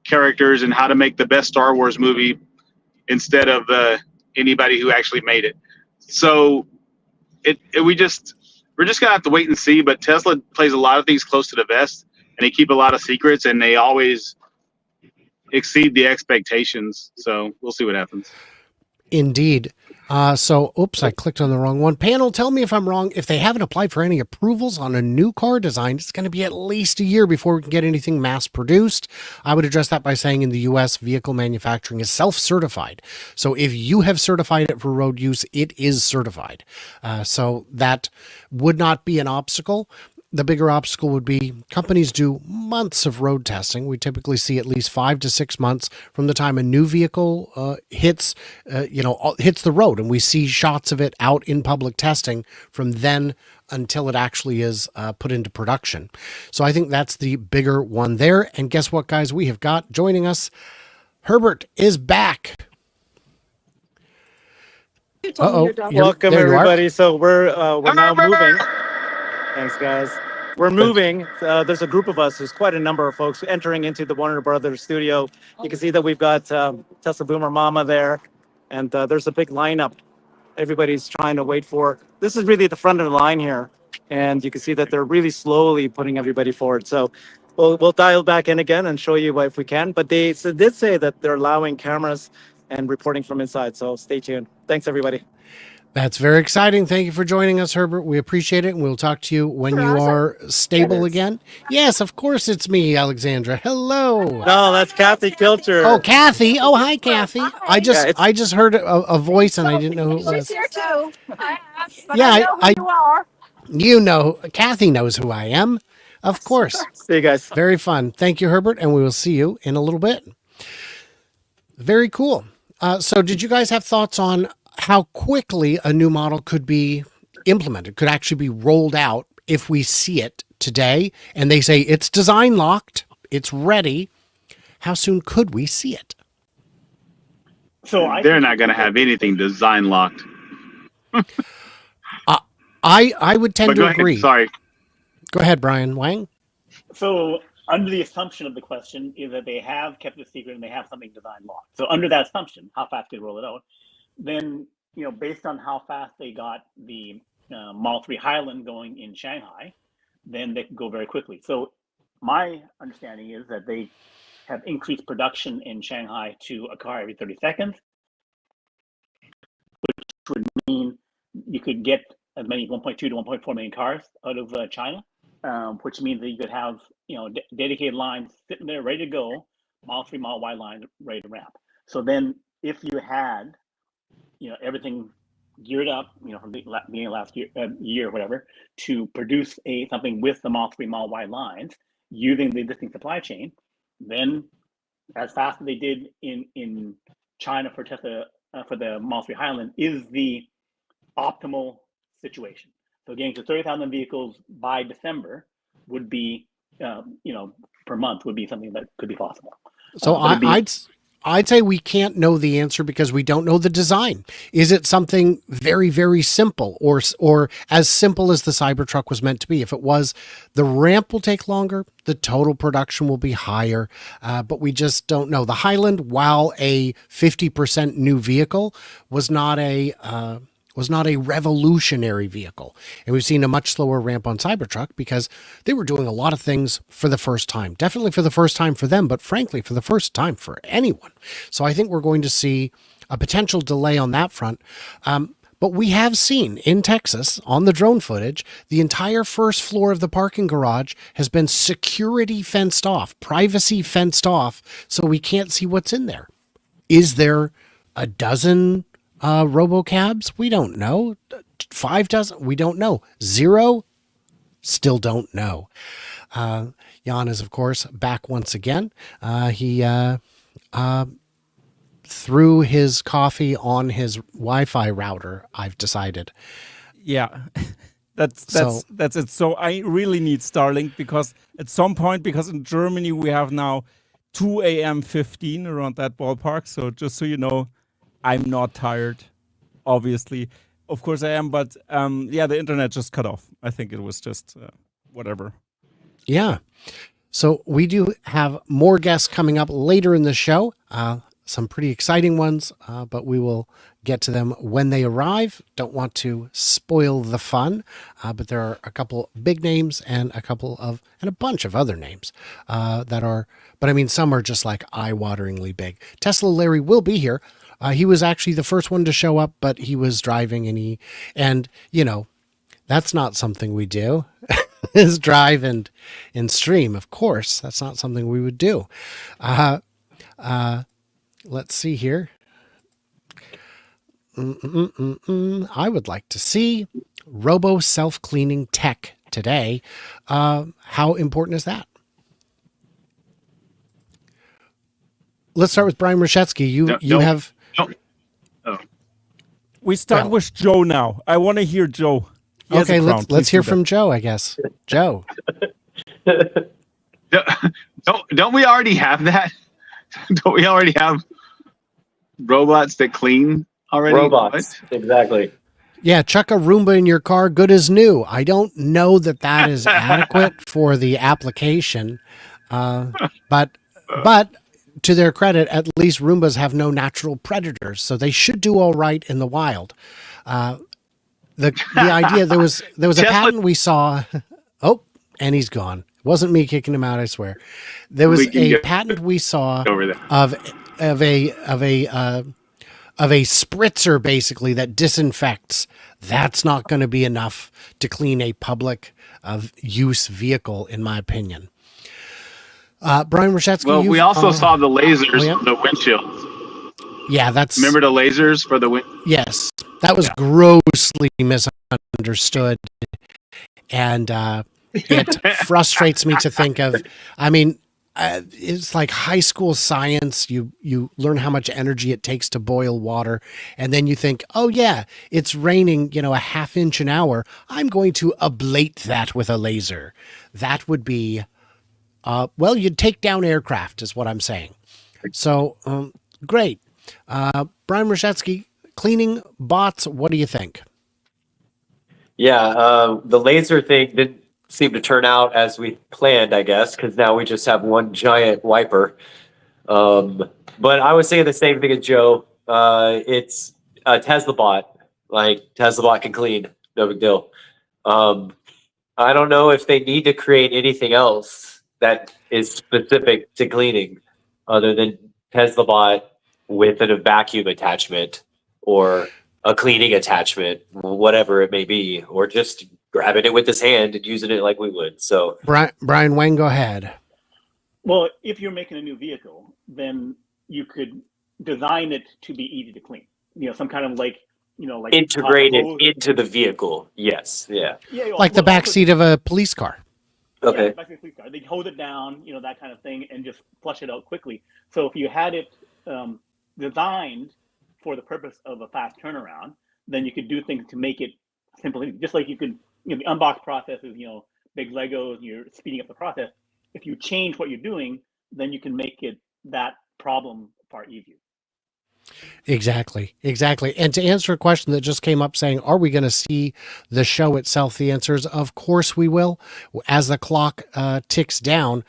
characters and how to make the best Star Wars movie instead of anybody who actually made it. So we're just gonna have to wait and see. But Tesla plays a lot of things close to the vest, and they keep a lot of secrets, and they always exceed the expectations. So we'll see what happens. Indeed. Oops, I clicked on the wrong one. Panel, tell me if I'm wrong. If they haven't applied for any approvals on a new car design, it's going to be at least a year before we can get anything mass produced. I would address that by saying in the US, vehicle manufacturing is self-certified. So if you have certified it for road use, it is certified. So that would not be an obstacle. the bigger obstacle would be companies do months of road testing. We typically see at least 5 to 6 months from the time a new vehicle hits the road, and we see shots of it out in public testing from then until it actually is put into production. So I think that's the bigger one there. And guess what, guys? We have got joining us, Herbert is back. Welcome, everybody. So we're now moving. Thanks, guys. We're moving. There's a group of us. There's quite a number of folks entering into the Warner Brothers studio. You can see that we've got Tesla Boomer Mama there, and there's a big lineup. Everybody's trying to wait for. This is really the front of the line here, and you can see that they're really slowly putting everybody forward. So we'll dial back in again and show you if we can. But they did say that they're allowing cameras and reporting from inside. So stay tuned. Thanks, everybody. That's very exciting. Thank you for joining us, Herbert. We appreciate it, and we'll talk to you when you are stable again. Yes, of course it's me, Alexandra. Hello. No, that's Kathy Kilcher. Oh, Kathy. Oh, hi, Kathy. I just heard a voice, and I didn't know who it was. She's here too. Yeah, I know who you are. You know, Kathy knows who I am. Of course. See you guys. Very fun. Thank you, Herbert, and we will see you in a little bit. Very cool. So did you guys have thoughts on how quickly a new model could be implemented, could actually be rolled out if we see it today and they say it's design locked, it's ready? How soon could we see it? So they're not going to have anything design locked. I would tend to agree. Sorry. Go ahead, Brian Wang. So under the assumption of the question is that they have kept it secret and they have something design locked. So under that assumption, how fast they roll it out, then, based on how fast they got the Model 3 Highland going in Shanghai, then they can go very quickly. So my understanding is that they have increased production in Shanghai to a car every 30 seconds, which would mean you could get as many 1.2 to 1.4 million cars out of China, which means that you could have dedicated lines sitting there ready to go, Model 3, Model Y line ready to ramp. So then if you had everything geared up, from the beginning of last year or whatever, to produce something with the Model 3, Model Y lines using the existing supply chain, then as fast as they did in China for Tesla, for the Model 3 Highland, is the optimal situation. So getting to 30,000 vehicles by December would be, per month would be something that could be possible. So I'd say we can't know the answer because we don't know the design. Is it something very, very simple or as simple as the Cybertruck was meant to be? If it was, the ramp will take longer, the total production will be higher, but we just don't know. The Highland, while a 50% new vehicle, was not a revolutionary vehicle. And we've seen a much slower ramp on Cybertruck because they were doing a lot of things for the first time. Definitely for the first time for them, but frankly, for the first time for anyone. So I think we're going to see a potential delay on that front. But we have seen in Texas on the drone footage, the entire first floor of the parking garage has been security fenced off, privacy fenced off, so we can't see what's in there. Is there a dozen robocabs? We don't know. 5 dozen? We don't know. 0? Still don't know. Jan is, of course, back once again. He threw his coffee on his Wi-Fi router, I've decided. Yeah, that's it. So I really need Starlink because at some point, because in Germany we have now 2 a.m. 15 around that ballpark. So just so you know, I'm not tired, obviously. Of course I am, but the internet just cut off. I think it was just whatever. Yeah. So we do have more guests coming up later in the show. Some pretty exciting ones, but we will get to them when they arrive. Don't want to spoil the fun, but there are a couple big names and a bunch of other names that are, but I mean, some are just like eye-wateringly big. Tesla Larry will be here. He was actually the first one to show up, but he was driving and that's not something we do is drive and stream. Of course, that's not something we would do. Let's see here. I would like to see robo self-cleaning tech today. How important is that? Let's start with Brian Rashetsky. You have. We start with Joe now. I want to hear Joe. Okay, let's hear from Joe, I guess. Joe. Don't we already have that? Don't we already have robots that clean already? Robots, exactly. Yeah, chuck a Roomba in your car, good as new. I don't know that is adequate for the application, but to their credit, at least Roombas have no natural predators, so they should do all right in the wild. The idea there was a patent we saw. Oh, and he's gone. It wasn't me kicking him out, I swear. There was a patent we saw of a spritzer basically that disinfects. That's not going to be enough to clean a public use vehicle, in my opinion. Brian Rashetsky. Well, we also saw the lasers on the windshield. Yeah, that's. Remember the lasers for the wind? Yes, that was grossly misunderstood, and it frustrates me to think of. I mean, it's like high school science. You learn how much energy it takes to boil water, and then you think, oh yeah, it's raining, a half inch an hour. I'm going to ablate that with a laser. That would be, well, you'd take down aircraft, is what I'm saying. So great, Brian Rashetsky, cleaning bots. What do you think? Yeah, the laser thing didn't seem to turn out as we planned, I guess, because now we just have one giant wiper. But I was saying the same thing as Joe. It's a Tesla bot. Like, Tesla bot can clean, no big deal. I don't know if they need to create anything else that is specific to cleaning other than Tesla bot with a vacuum attachment or a cleaning attachment, whatever it may be, or just grabbing it with his hand and using it like we would. So Brian Wang, go ahead. Well, if you're making a new vehicle, then you could design it to be easy to clean. Some kind of like integrate it into the vehicle. Yes. Yeah. Like the back seat of a police car. Okay. Yeah, the back seat of a police car. They hose it down, that kind of thing, and just flush it out quickly. So if you had it designed for the purpose of a fast turnaround, then you could do things to make it simple. Just like you could, the unbox process is, big Legos, and you're speeding up the process. If you change what you're doing, then you can make it that problem far easier. Exactly. And to answer a question that just came up saying, are we going to see the show itself? The answer is, of course we will, as the clock ticks down.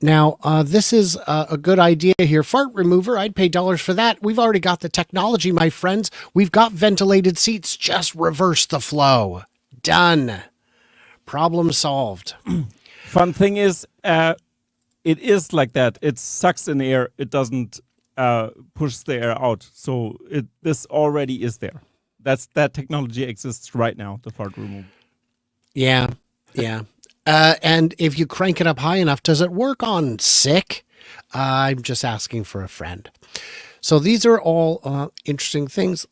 Now, this is a good idea here. Fart remover, I'd pay dollars for that. We've already got the technology, my friends. We've got ventilated seats. Just reverse the flow. Done. Problem solved. Fun thing is, it is like that. It sucks in the air. It doesn't push the air out. So this already is there. That technology exists right now, the fart removal. Yeah. And if you crank it up high enough, does it work on sick? I'm just asking for a friend. So these are all interesting things.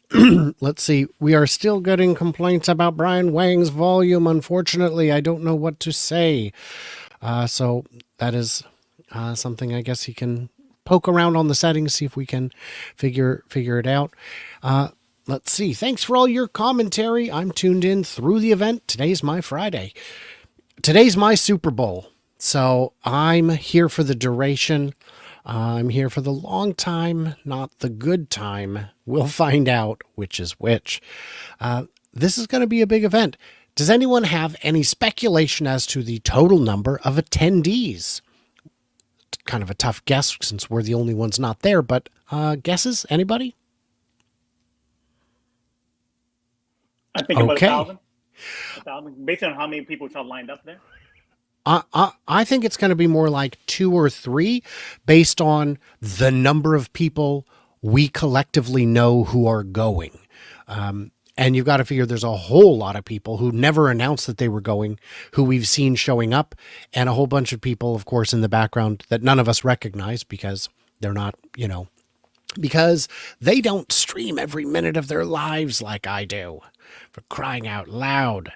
Let's see. We are still getting complaints about Brian Wang's volume. Unfortunately, I don't know what to say. So that is something I guess he can poke around on the settings, see if we can figure it out. Let's see. Thanks for all your commentary. I'm tuned in through the event. Today's my Friday. Today's my Super Bowl. So I'm here for the duration. I'm here for the long time, not the good time. We'll find out which is which. This is going to be a big event. Does anyone have any speculation as to the total number of attendees? Kind of a tough guess since we're the only ones not there, but guesses? Anybody? I think about 1,000. 1,000, based on how many people have lined up there. I think it's going to be more like 2 or 3 based on the number of people we collectively know who are going. And you've got to figure there's a whole lot of people who never announced that they were going, who we've seen showing up, and a whole bunch of people, of course, in the background that none of us recognize because they're not, because they don't stream every minute of their lives like I do, for crying out loud.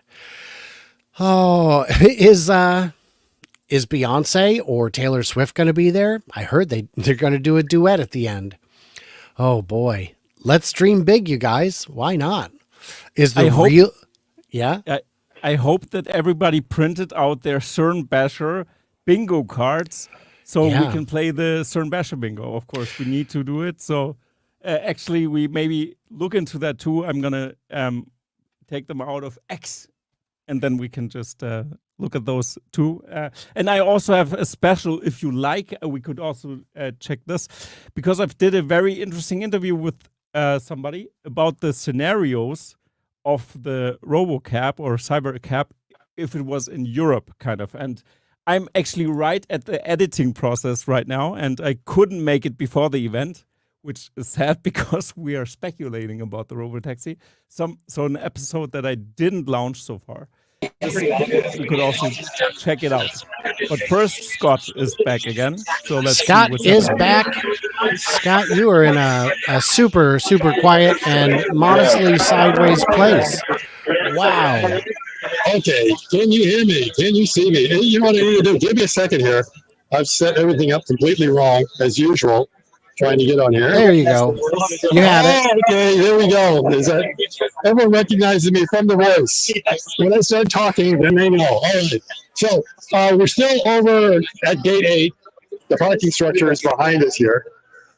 Oh, is Beyonce or Taylor Swift going to be there? I heard they're going to do a duet at the end. Oh boy, let's dream big, you guys. Why not? Is the real? Yeah. I hope that everybody printed out their CERN Basher bingo cards so we can play the CERN Basher bingo. Of course, we need to do it. So actually, we maybe look into that too. I'm gonna take them out of X, and then we can just look at those too. And I also have a special, if you like, we could also check this, because I've did a very interesting interview with somebody about the scenarios of the RoboCab or CyberCab if it was in Europe, kind of. And I'm actually right at the editing process right now, and I couldn't make it before the event, which is sad because we are speculating about the RoboTaxi. So an episode that I didn't launch so far. You could also check it out. But first, Scott is back again. So let's Scott see is back. Scott, you are in a super, super quiet and modestly sideways place. Wow. Okay, can you hear me? Can you see me? You know what I need to do? Give me a second here. I've set everything up completely wrong, as usual. Trying to get on here. There you go. You have it. Okay, there we go. Is that everyone recognizes me from the voice? When I start talking, then they know. All right. So we're still over at gate 8. The parking structure is behind us here.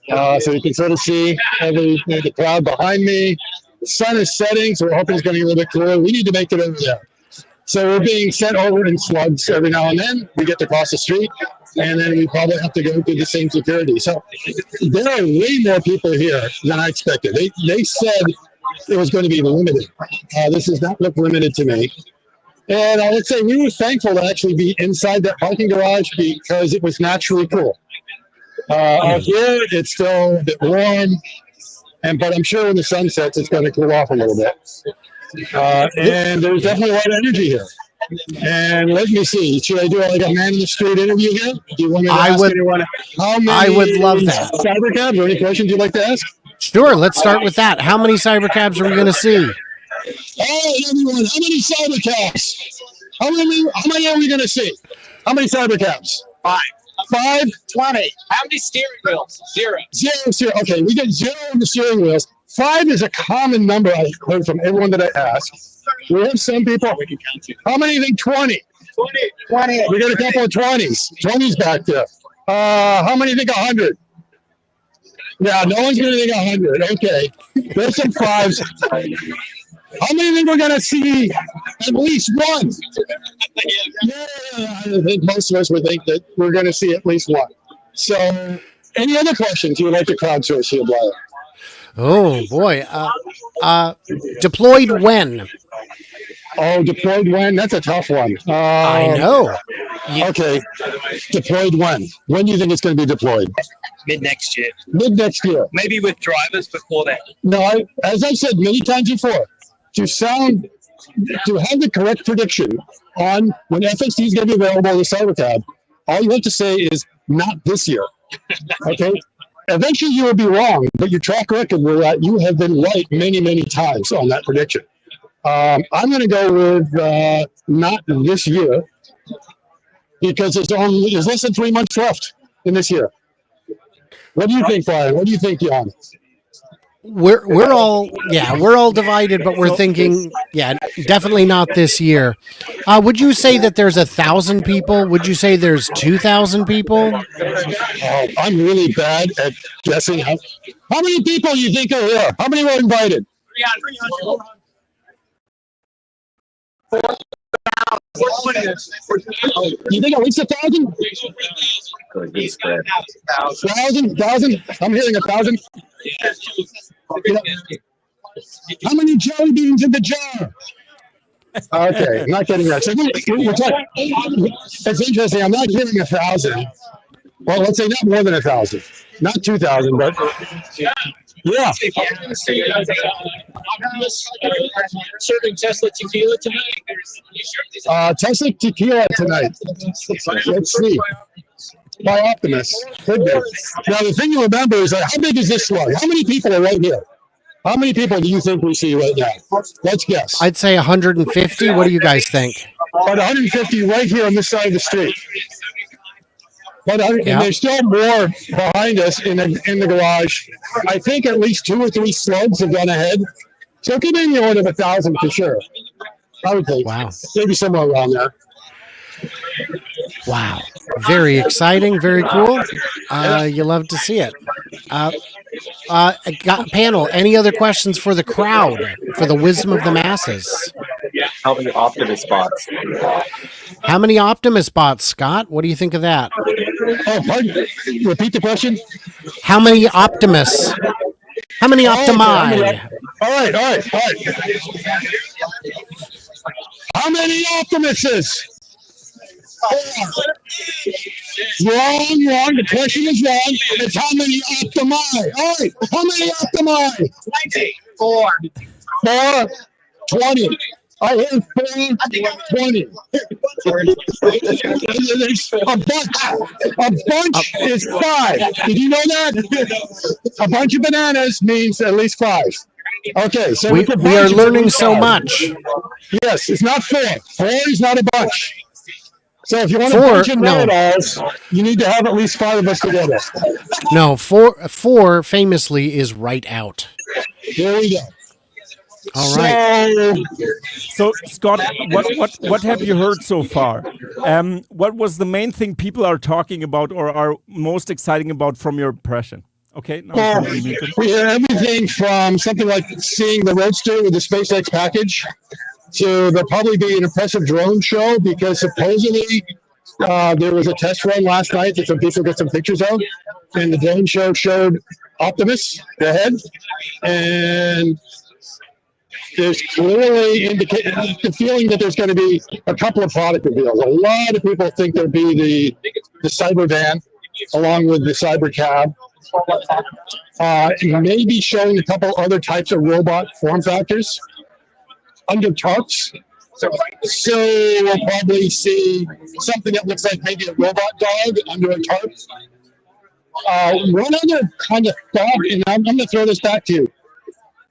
So you can sort of see the cloud behind me. The sun is setting, so we're hoping it's going to get a little bit cooler. We need to make it over there. So we're being sent over in slugs every now and then. We get to cross the street, and then we probably have to go through the same security. So there are way more people here than I expected. They said it was going to be limited. This does not look limited to me. And I would say we were thankful to actually be inside that parking garage because it was naturally cool. Out here, it's still a bit warm, but I'm sure when the sun sets, it's going to cool off a little bit. And there's definitely a lot of energy here. And let me see. Should I do like a man in the street interview here? Do you want me to ask anyone how many I would love that. Cybercabs or any questions you'd like to ask? Sure, let's start with that. How many Cybercabs are we going to see? Hey, everyone, how many Cybercabs? How many are we going to see? How many Cybercabs? 5. 5? 20. How many steering wheels? 0. 0. Okay, we get 0 on the steering wheels. 5 is a common number I heard from everyone that I asked. We have some people. How many think 20? 20. We got a couple of 20s. 20s back there. How many think 100? Yeah, no one's going to think 100. Okay. There's some 5s. How many think we're going to see at least one? Yeah, I think most of us would think that we're going to see at least one. So, any other questions you would like to crowdsource here, Blair? Oh, boy. Deployed when? Oh, deployed when? That's a tough one. I know. Okay. Deployed when? When do you think it's going to be deployed? Mid next year. Mid next year. Maybe with drivers before that. No, as I've said many times before, to have the correct prediction on when FSD is going to be available in the Cybercab, all you have to say is not this year. Okay? Eventually you will be wrong, but your track record will that you have been right many, many times on that prediction. I'm going to go with not this year because there's less than 3 months left in this year. What do you think, Brian? What do you think, Jan? We're all divided, but we're thinking, definitely not this year. Would you say that there's 1,000 people? Would you say there's 2,000 people? I'm really bad at guessing. How many people you think are here? How many were invited? 300. You think at least 1,000? 1,000? I'm hearing 1,000. How many jelly beans in the jar? Okay, I'm not getting that. So we're talking, it's interesting. I'm not hearing 1,000. Well, let's say not more than 1,000, not 2,000, but yeah. Serving Tesla tequila tonight. Tesla tequila tonight. Let's see. By Optimus. Could be. Now, the thing to remember is that how big is this slug? How many people are right here? How many people do you think we see right now? Let's guess. I'd say 150. What do you guys think? but 150 right here on this side of the street. But and there's still more behind us in the garage. I think at least 2 or 3 slugs have gone ahead. So it could be in the order of 1,000 for sure. I would think. Wow. Maybe somewhere around there. Wow. Very exciting. Very cool. You love to see it. Panel, any other questions for the crowd, for the wisdom of the masses? How many Optimus bots? How many Optimus bots, Scott? What do you think of that? Oh, pardon. Repeat the question. How many Optimus? How many Optimi? Okay. All right. How many Optimuses? Wrong. The question is wrong. It's how many Optimi. All right. How many Optimi? 4. 20. I have 20. There's a bunch. A bunch is 5. Did you know that? A bunch of bananas means at least 5. Okay, so we are learning so much. Yes, it's not 4. 4 is not a bunch. So if you want a bunch of know-it-alls, you need to have at least 5 of us together. No, 4 famously is right out. Here we go. All right. So Scott, what have you heard so far? What was the main thing people are talking about or are most exciting about from your impression? Okay. Now we hear everything from something like seeing the Roadster with the SpaceX package to there'll probably be an impressive drone show because supposedly there was a test run last night that some people got some pictures of, and the drone show showed Optimus, the head, and there's clearly the feeling that there's going to be a couple of product reveals. A lot of people think there'll be the cyber van along with the cyber cab. Maybe showing a couple other types of robot form factors under tarps. So we'll probably see something that looks like maybe a robot dog under a tarp. One other kind of thought, and I'm going to throw this back to you.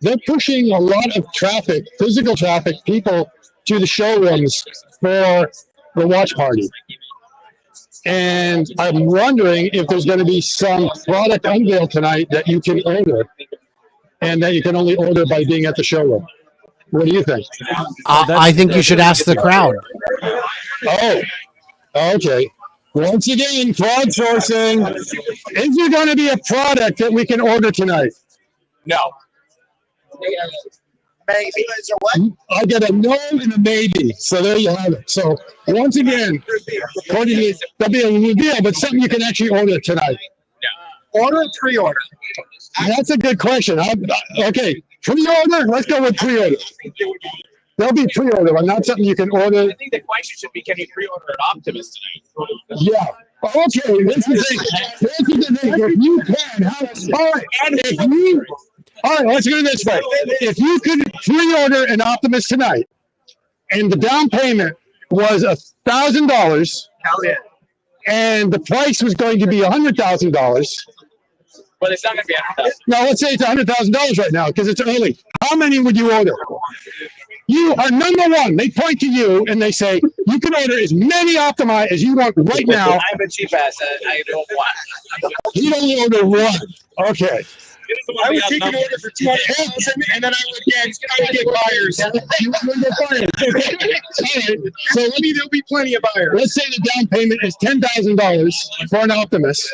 They're pushing a lot of traffic, physical traffic, people to the showrooms for the watch party. And I'm wondering if there's going to be some product unveil tonight that you can order and that you can only order by being at the showroom. What do you think? I think you should ask the crowd. Oh, okay. Once again, crowdsourcing. Is there going to be a product that we can order tonight? No. Maybe. I get a no and a maybe. So there you have it. So once again, there'll be a reveal, but something you can actually order tonight. No. Order or pre-order? That's a good question. Okay, pre-order? Let's go with pre-order. There'll be pre-order, but not something you can order. I think the question should be, can you pre-order an Optimus tonight? Yeah. Okay, this is the thing. If you can, all right, let's do it this way. If you could pre-order an Optimus tonight, and the down payment was $1,000, hell yeah, and the price was going to be $100,000. But it's not going to be $100,000. No, let's say it's $100,000 right now because it's early. How many would you order? You are number one. They point to you and they say, you can order as many Optimi as you want right now. I'm a cheap ass. I don't want. You only order one. Okay. I would take an order for 200,000 and then I would get buyers. You would get buyers. Okay. So maybe there'll be plenty of buyers. Let's say the down payment is $10,000 for an Optimus,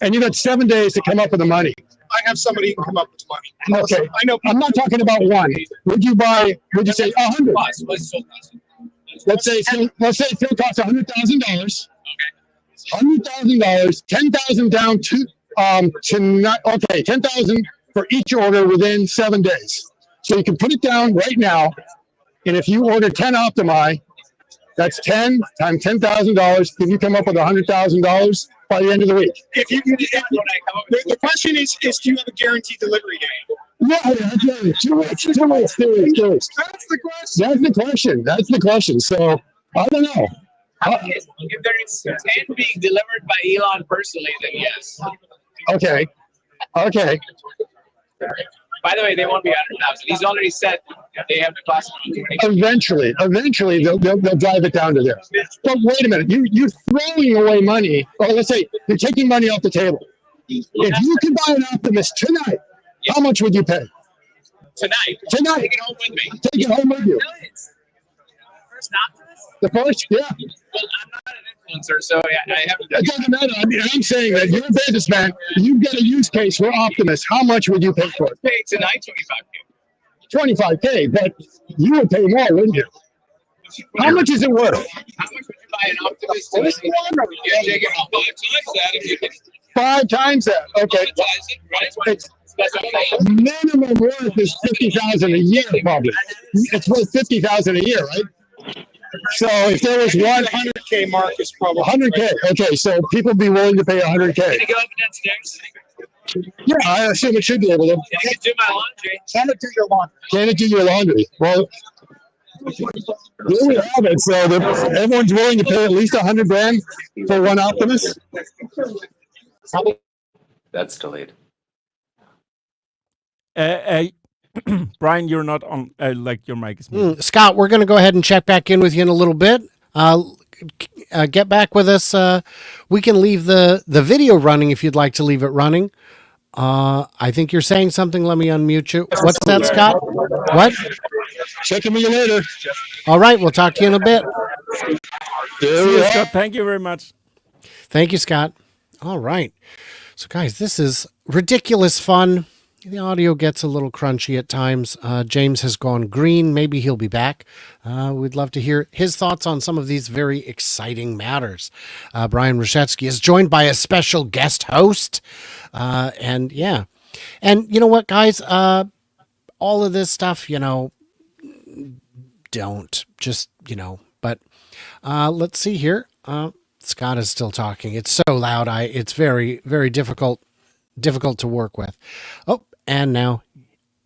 and you got 7 days to come up with the money. I have somebody who can come up with money. Okay. I know. I'm not talking about one. Would you say 100? Let's say it still costs $100,000. $100,000, 10,000 down to not okay, 10,000 for each order within 7 days. So you can put it down right now, and if you order 10 Optimi, that's 10 times $10,000. Can you come up with $100,000 by the end of the week? If you can, the question is, do you have a guaranteed delivery date? Yeah, 2 weeks. That's the question. That's the question. So I don't know. If there is 10 being delivered by Elon personally, then yes. Okay. By the way, they won't be 100,000. He's already said they have the class around 20. Eventually, they'll drive it down to there. But wait a minute, you're throwing away money. Or let's say you're taking money off the table. If you can buy an Optimus tonight, how much would you pay? Tonight. Take it home with me. Take it home with you. First Optimus? The first, yeah. Well, I'm not an influencer, so I haven't. It doesn't matter. I mean, I'm saying that you're a businessman. You've got a use case for Optimus. How much would you pay for it? Pay tonight, 25K. 25K, but you would pay more, wouldn't you? How much is it worth? How much would you buy an Optimus tonight? You're taking 5 times that if you can. 5 times that. Okay. It's minimum worth is 50,000 a year, probably. It's worth 50,000 a year, right? So if there was 100K mark, is probably 100K. Okay, so people be willing to pay 100K. Can you go up and downstairs? Yeah, I assume it should be able to. Can you do my laundry? Can it do your laundry? Can it do your laundry? Well, there we have it. So everyone's willing to pay at least 100 grand for one Optimus. That's delayed. Brian, you're not on. Like your mic is muted. Scott, we're going to go ahead and check back in with you in a little bit. Get back with us. We can leave the video running if you'd like to leave it running. I think you're saying something. Let me unmute you. What's that, Scott? What? Checking with you later. All right, we'll talk to you in a bit. See you, Scott. Thank you very much. Thank you, Scott. All right. So, guys, this is ridiculous fun. The audio gets a little crunchy at times. James has gone green. Maybe he'll be back. We'd love to hear his thoughts on some of these very exciting matters. Brian Rashetsky is joined by a special guest host. And yeah. And you know what, guys? All of this stuff, don't just, but let's see here. Scott is still talking. It's so loud. It's very, very difficult to work with. Oh, and now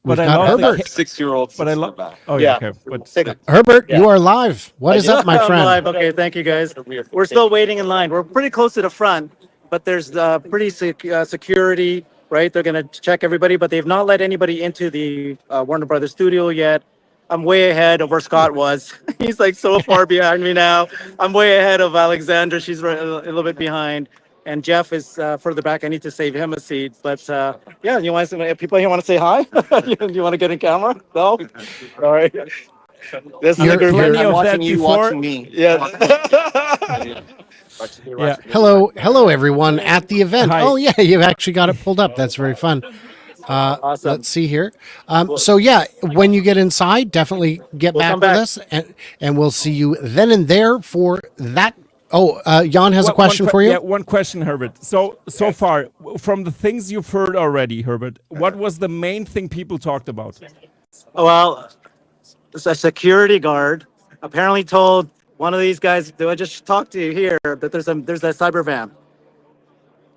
we've got Herbert. 6-year-old. But I love. Oh Yeah. yeah. Okay. Herbert, you are live. What is up, my I'm friend? live. Okay, thank you guys. We're still waiting in line. We're pretty close to the front, but there's pretty security, right? They're going to check everybody, but they've not let anybody into the Warner Brothers studio yet. I'm way ahead of where Scott was. He's like so far behind me now. I'm way ahead of Alexandra. She's a little bit behind. And Jeff is further back. I need to save him a seat. But yeah, you want to people here want to say hi? You want to get in camera? No? All right. This is a good plenty one. of that watching you, before. watching me. Yeah. Yeah. Hello, everyone at the event. Hi. Oh, yeah, you've actually got it pulled up. That's very fun. Awesome. Let's see here. So yeah, when you get inside, definitely get back come with back. us, and we'll see you then and there for that. Oh, Jan has a question for you. Yeah, one question, Herbert. So far, from the things you've heard already, Herbert, what was the main thing people talked about? Well, a security guard apparently told one of these guys that I just talked to here that there's that cyber van.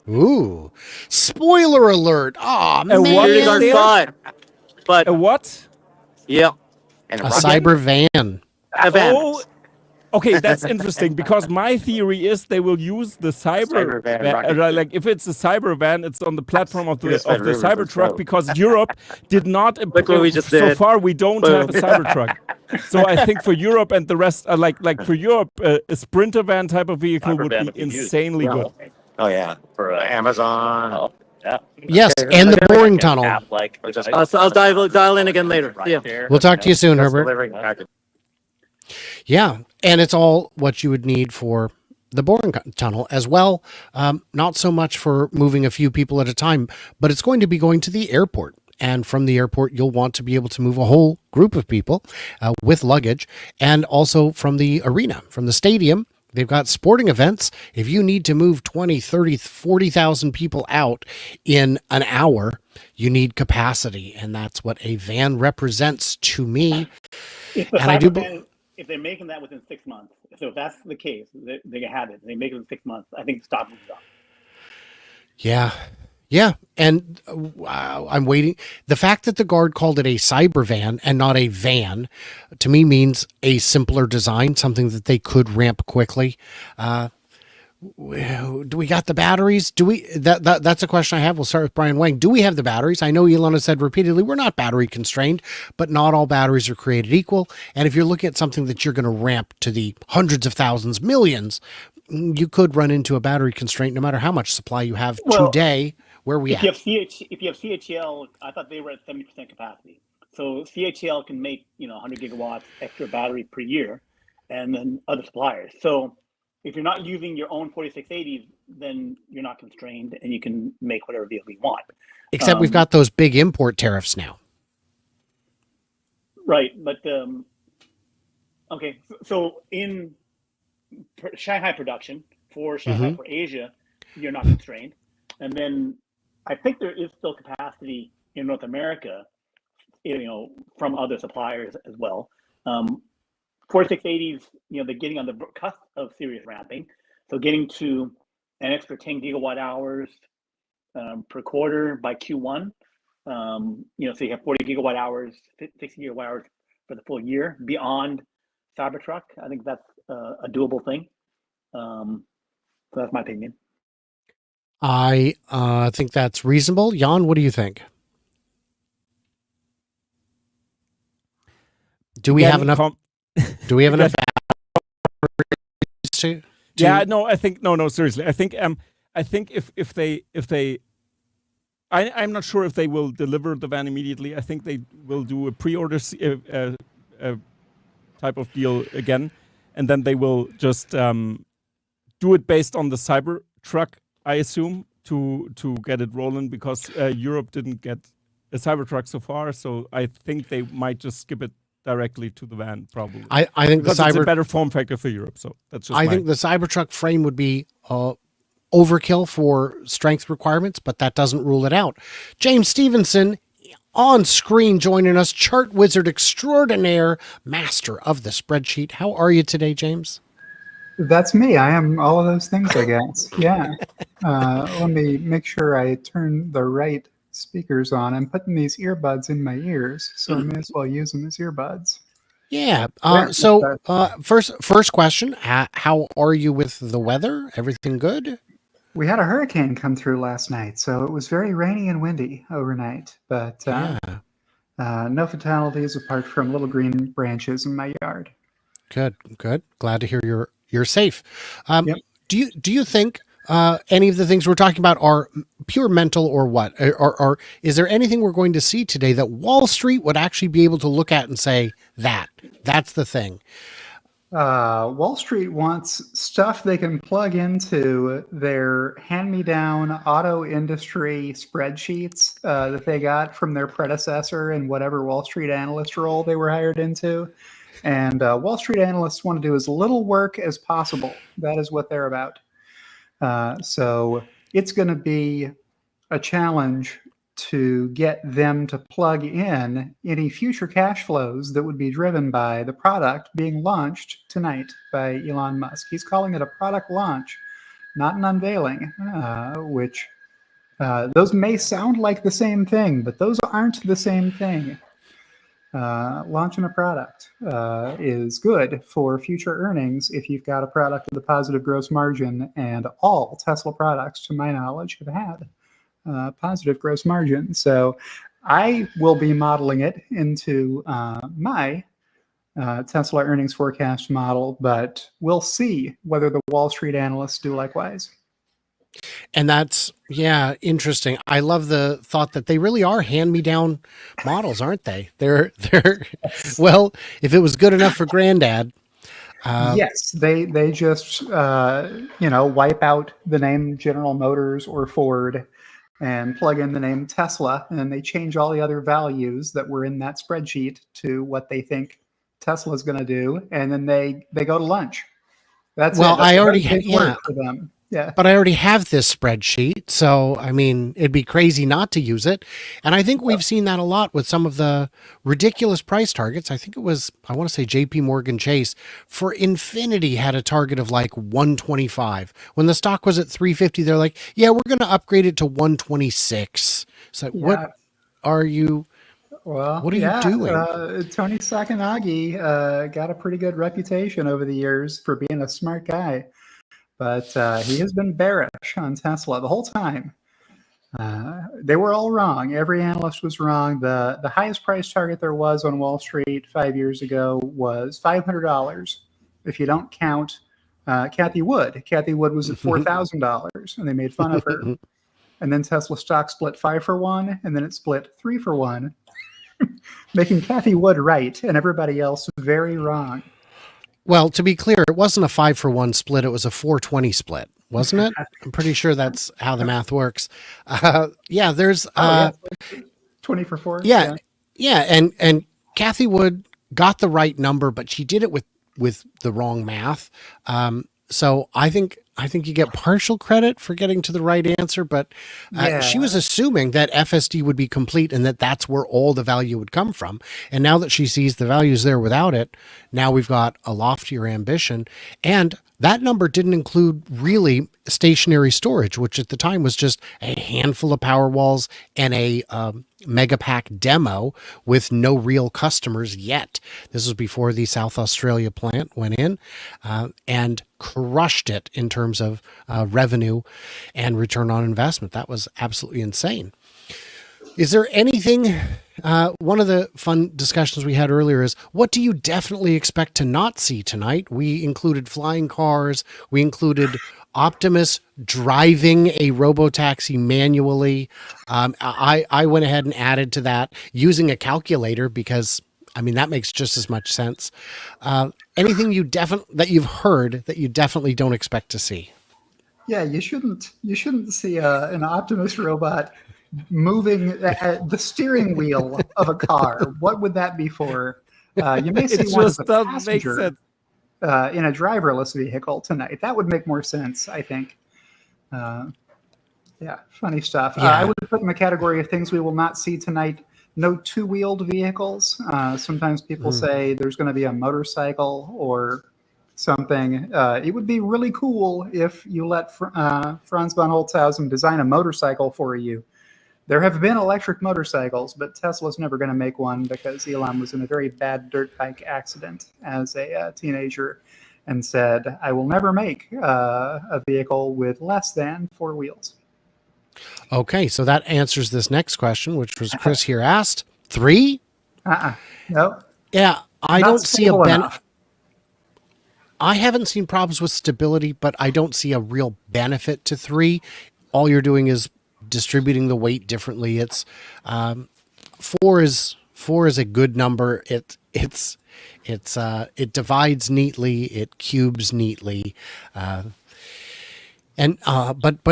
Ooh, spoiler alert! Oh A what? Security guard man, saw it. But A what? yeah, a cyber van. a van. Oh, okay, that's interesting because my theory is they will use the cyber van van, rocket. like if it's a cyber van, it's on the platform of the Yes, Fed River cyber Road. truck because Europe did not. Look what we just so did. far, we don't Boom. have a cyber truck. So I think for Europe and the rest, like for Europe, a Sprinter van type of vehicle Cyber would van be would be used. insanely good. Oh yeah, for Amazon. Oh, yeah. Yes, and the boring tunnel. Like or just So I'll dial in again later. Yeah. We'll talk to you soon, Herbert. delivering package. Yeah, and it's all what you would need for the boring tunnel as well. Not so much for moving a few people at a time, but it's going to be going to the airport. And from the airport, you'll want to be able to move a whole group of people with luggage. And also from the arena, from the stadium, they've got sporting events. If you need to move 20, 30, 40,000 people out in an hour, you need capacity. And that's what a van represents to me. If the And I do cyber van, if they're making that within 6 months, so if that's the case, they can have it. They make it in 6 months. I think stop and stop. Yeah. Yeah. And I'm waiting. The fact that the guard called it a cyber van and not a van to me means a simpler design, something that they could ramp quickly. Do we got the batteries? Do we? That's a question I have. We'll start with Brian Wang. Do we have the batteries? I know Elon has said repeatedly we're not battery constrained, but not all batteries are created equal. And if you're looking at something that you're going to ramp to the hundreds of thousands, millions, you could run into a battery constraint no matter how much supply you have today. Where we at? If you have CATL, I thought they were at 70% capacity. So CATL can make 100 gigawatts extra battery per year, and then other suppliers. So if you're not using your own 4680s, then you're not constrained, and you can make whatever vehicle you want. Except we've got those big import tariffs now. Right, but okay. So in Shanghai production for Shanghai for Asia, you're not constrained, and then I think there is still capacity in North America, from other suppliers as well. 4680s, they're getting on the cusp of serious ramping. So getting to an extra 10 gigawatt hours per quarter by Q1. So you have 40 gigawatt hours, 60 gigawatt hours for the full year beyond Cybertruck. I think that's a doable thing. So that's my opinion. I think that's reasonable. Jan, what do you think? Do we have enough? Do we have enough to? Yeah, no, I think no, seriously. I think if they I'm not sure if they will deliver the van immediately. I think they will do a pre-order type of deal again, and then they will just do it based on the Cybertruck, I assume, to get it rolling, because Europe didn't get a Cybertruck so far. So I think they might just skip it directly to the van, probably. I think because it's a better form factor for Europe. So that's just. I think the Cybertruck frame would be overkill for strength requirements, but that doesn't rule it out. James Stevenson on screen joining us, chart wizard extraordinaire, master of the spreadsheet. How are you today, James? That's me. I am all of those things, I guess. Yeah. Let me make sure I turn the right speakers on. I'm putting these earbuds in my ears, so I may as well use them as earbuds. Yeah. First question: how are you with the weather? Everything good? We had a hurricane come through last night, so it was very rainy and windy overnight. But no fatalities apart from little green branches in my yard. Good. Glad to hear you're safe. Do you think any of the things we're talking about are pure mental, or what? Or is there anything we're going to see today that Wall Street would actually be able to look at and say that's the thing? Wall Street wants stuff they can plug into their hand-me-down auto industry spreadsheets that they got from their predecessor in whatever Wall Street analyst role they were hired into. And Wall Street analysts want to do as little work as possible. That is what they're about. So it's going to be a challenge to get them to plug in any future cash flows that would be driven by the product being launched tonight by Elon Musk. He's calling it a product launch, not an unveiling, which those may sound like the same thing, but those aren't the same thing. Launching a product is good for future earnings if you've got a product with a positive gross margin, and all Tesla products, to my knowledge, have had positive gross margin. So I will be modeling it into my Tesla earnings forecast model, but we'll see whether the Wall Street analysts do likewise. And that's, interesting. I love the thought that they really are hand-me-down models, aren't they? They're well, if it was good enough for Granddad. Yes, they just wipe out the name General Motors or Ford and plug in the name Tesla, and they change all the other values that were in that spreadsheet to what they think Tesla is going to do, and then they go to lunch. That's well, it. That's I already work for them. Yeah. But I already have this spreadsheet, so I mean, it'd be crazy not to use it. And I think we've seen that a lot with some of the ridiculous price targets. I think it was, I want to say JP Morgan Chase for Infinity had a target of like 125. When the stock was at 350, they're like, yeah, we're going to upgrade it to 126. So what are you... Well, what are you doing? Tony Sacconaghi got a pretty good reputation over the years for being a smart guy. but he has been bearish on Tesla the whole time. They were all wrong. Every analyst was wrong. The highest price target there was on Wall Street 5 years ago was $500. If you don't count Kathy Wood. Kathy Wood was at $4,000, and they made fun of her. And then Tesla stock split 5 for 1, and then it split 3 for 1, making Kathy Wood right and everybody else very wrong. Well, to be clear, it wasn't a 5 for 1 split. It was a 420 split, wasn't it? I'm pretty sure that's how the math works. Yeah, there's 20 for 4. Yeah. And Kathy Wood got the right number, but she did it with the wrong math. So I think you get partial credit for getting to the right answer, but she was assuming that FSD would be complete and that's where all the value would come from. And now that she sees the values there without it, now we've got a loftier ambition. And that number didn't include really stationary storage, which at the time was just a handful of Powerwalls and a Megapack demo with no real customers yet. This was before the South Australia plant went in and crushed it in terms of revenue and return on investment. That was absolutely insane. Is there anything, one of the fun discussions we had earlier is, what do you definitely expect to not see tonight? We included flying cars. We included Optimus driving a RoboTaxi manually. I went ahead and added to that using a calculator because, I mean, that makes just as much sense. Anything that you've heard that you definitely don't expect to see? Yeah, you shouldn't see an Optimus robot moving the steering wheel of a car. What would that be for? You may see one as a passenger in a driverless vehicle tonight. That would make more sense, I think. Yeah, funny stuff. Yeah. I would put in the category of things we will not see tonight. No two-wheeled vehicles. Sometimes people say there's going to be a motorcycle or something. It would be really cool if you let Franz von Holzhausen design a motorcycle for you. There have been electric motorcycles, but Tesla's never going to make one because Elon was in a very bad dirt bike accident as a teenager and said, I will never make a vehicle with less than 4 wheels. Okay, so that answers this next question, which was Chris here asked. 3? No. Yeah, I Not don't see a stable enough. I haven't seen problems with stability, but I don't see a real benefit to 3. All you're doing is distributing the weight differently. It's 4 is a good number. It divides neatly. It cubes neatly. But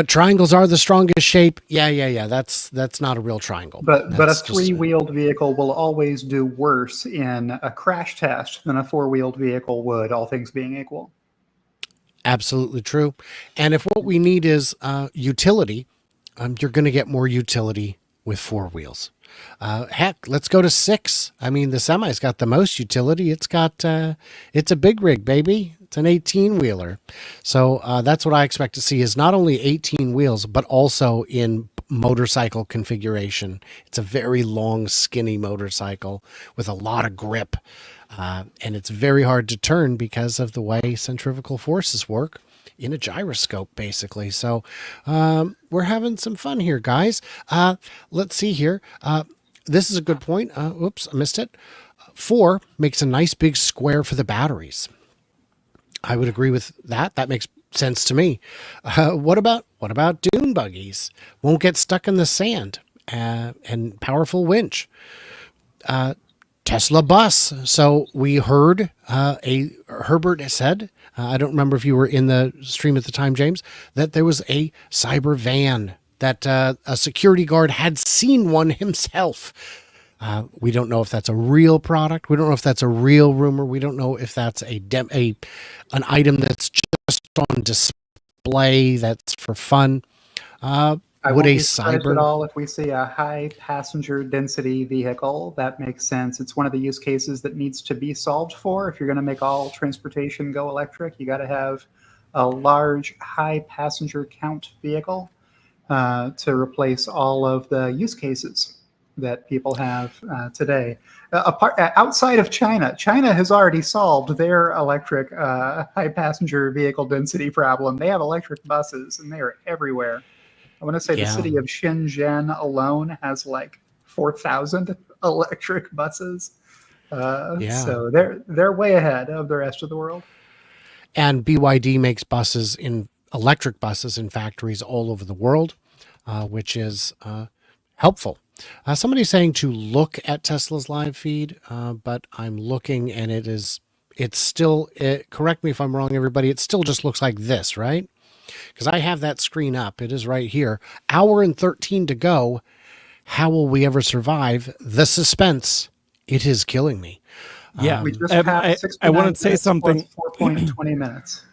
triangles are the strongest shape. Yeah. That's not a real triangle. But a That's just 3-wheeled vehicle will always do worse in a crash test than a 4-wheeled vehicle would, all things being equal. absolutely true. And if what we need is utility, you're going to get more utility with 4 wheels. Heck, let's go to 6. I mean, the semi's got the most utility. It's a big rig, baby. It's an 18-wheeler. So that's what I expect to see is not only 18 wheels, but also in motorcycle configuration. It's a very long, skinny motorcycle with a lot of grip. And it's very hard to turn because of the way centrifugal forces work in a gyroscope, basically. So we're having some fun here, guys. Let's see here. This is a good point. Oops, I missed it. 4 makes a nice big square for the batteries. I would agree with that. That makes sense to me. What about dune buggies? Won't get stuck in the sand and powerful winch. Tesla bus. So we heard Herbert said, I don't remember if you were in the stream at the time, James, that there was a cyber van that a security guard had seen one himself. We don't know if that's a real product. We don't know if that's a real rumor. We don't know if that's an item that's just on display that's for fun. I won't be surprised at all if we see a high passenger density vehicle. That makes sense. It's one of the use cases that needs to be solved for. If you're going to make all transportation go electric, you got to have a large high passenger count vehicle to replace all of the use cases. that people have today. Outside of China, China has already solved their electric high passenger vehicle density problem. They have electric buses, and they are everywhere. I want to say the city of Shenzhen alone has like 4,000 electric buses. So they're way ahead of the rest of the world. And BYD makes electric buses in factories all over the world, which is helpful. Somebody's saying to look at Tesla's live feed, but I'm looking and it's still, correct me if I'm wrong, everybody, it still just looks like this, right? Because I have that screen up. It is right here. Hour and 13 to go. How will we ever survive? The suspense. It is killing me. Yeah, we just passed I want to say something. 4.20 minutes.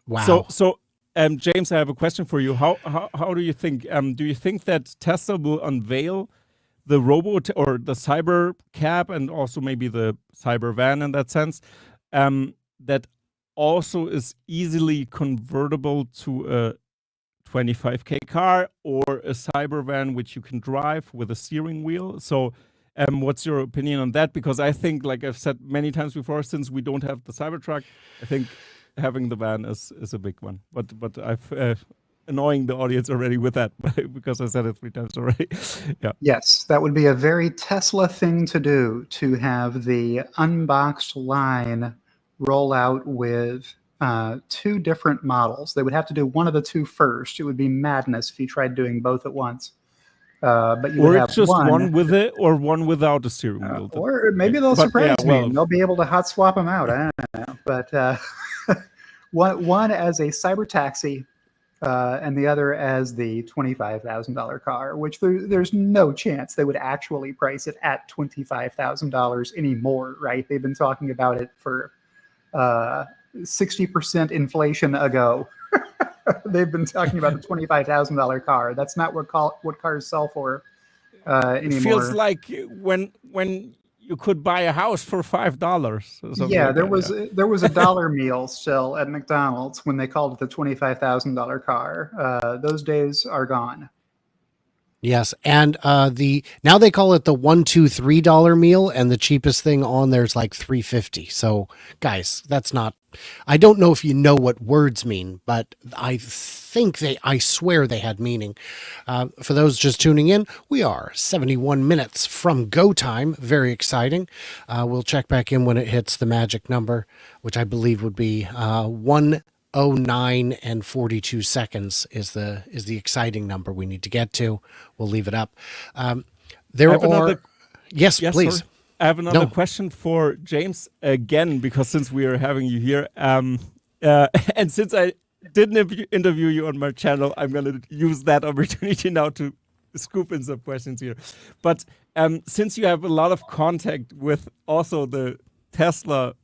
Wow. So James, I have a question for you. How do you think? Do you think that Tesla will unveil the or the cyber cab and also maybe the cyber van in that sense, that also is easily convertible to a 25K car or a cyber van which you can drive with a steering wheel? So what's your opinion on that? Because I think, like I've said many times before, since we don't have the Cybertruck, I think having the van is a big one. But I've annoying the audience already with that because I said it 3 times already. Yeah. Yes, that would be a very Tesla thing to do, to have the unboxed line roll out with 2 different models. They would have to do one of the 2 first. It would be madness if you tried doing both at once. But you would have just one with it or one without a steering wheel. Or maybe they'll surprise me and they'll be able to hot swap them out. I don't know. But one as a cyber taxi and the other as the $25,000 car, which there's no chance they would actually price it at $25,000 anymore, right? They've been talking about it for 60% inflation ago. They've been talking about the $25,000 car. That's not what cars sell for anymore. It feels like when you could buy a house for $5. Yeah, there was a dollar meal still at McDonald's when they called it the $25,000 car. Those days are gone. Yes, and now they call it the $1, $2, $3 meal, and the cheapest thing on there's like $3.50. So, guys, that's not. I don't know if you know what words mean, but I swear they had meaning. For those just tuning in, we are 71 minutes from go time. Very exciting. We'll check back in when it hits the magic number, which I believe would be 1:09 and 42 seconds is the exciting number we need to get to. We'll leave it up. Yes, please. Sorry. I have another question for James again, because since we are having you here, and since I didn't interview you on my channel, I'm going to use that opportunity now to scoop in some questions here. But since you have a lot of contact with also the Tesla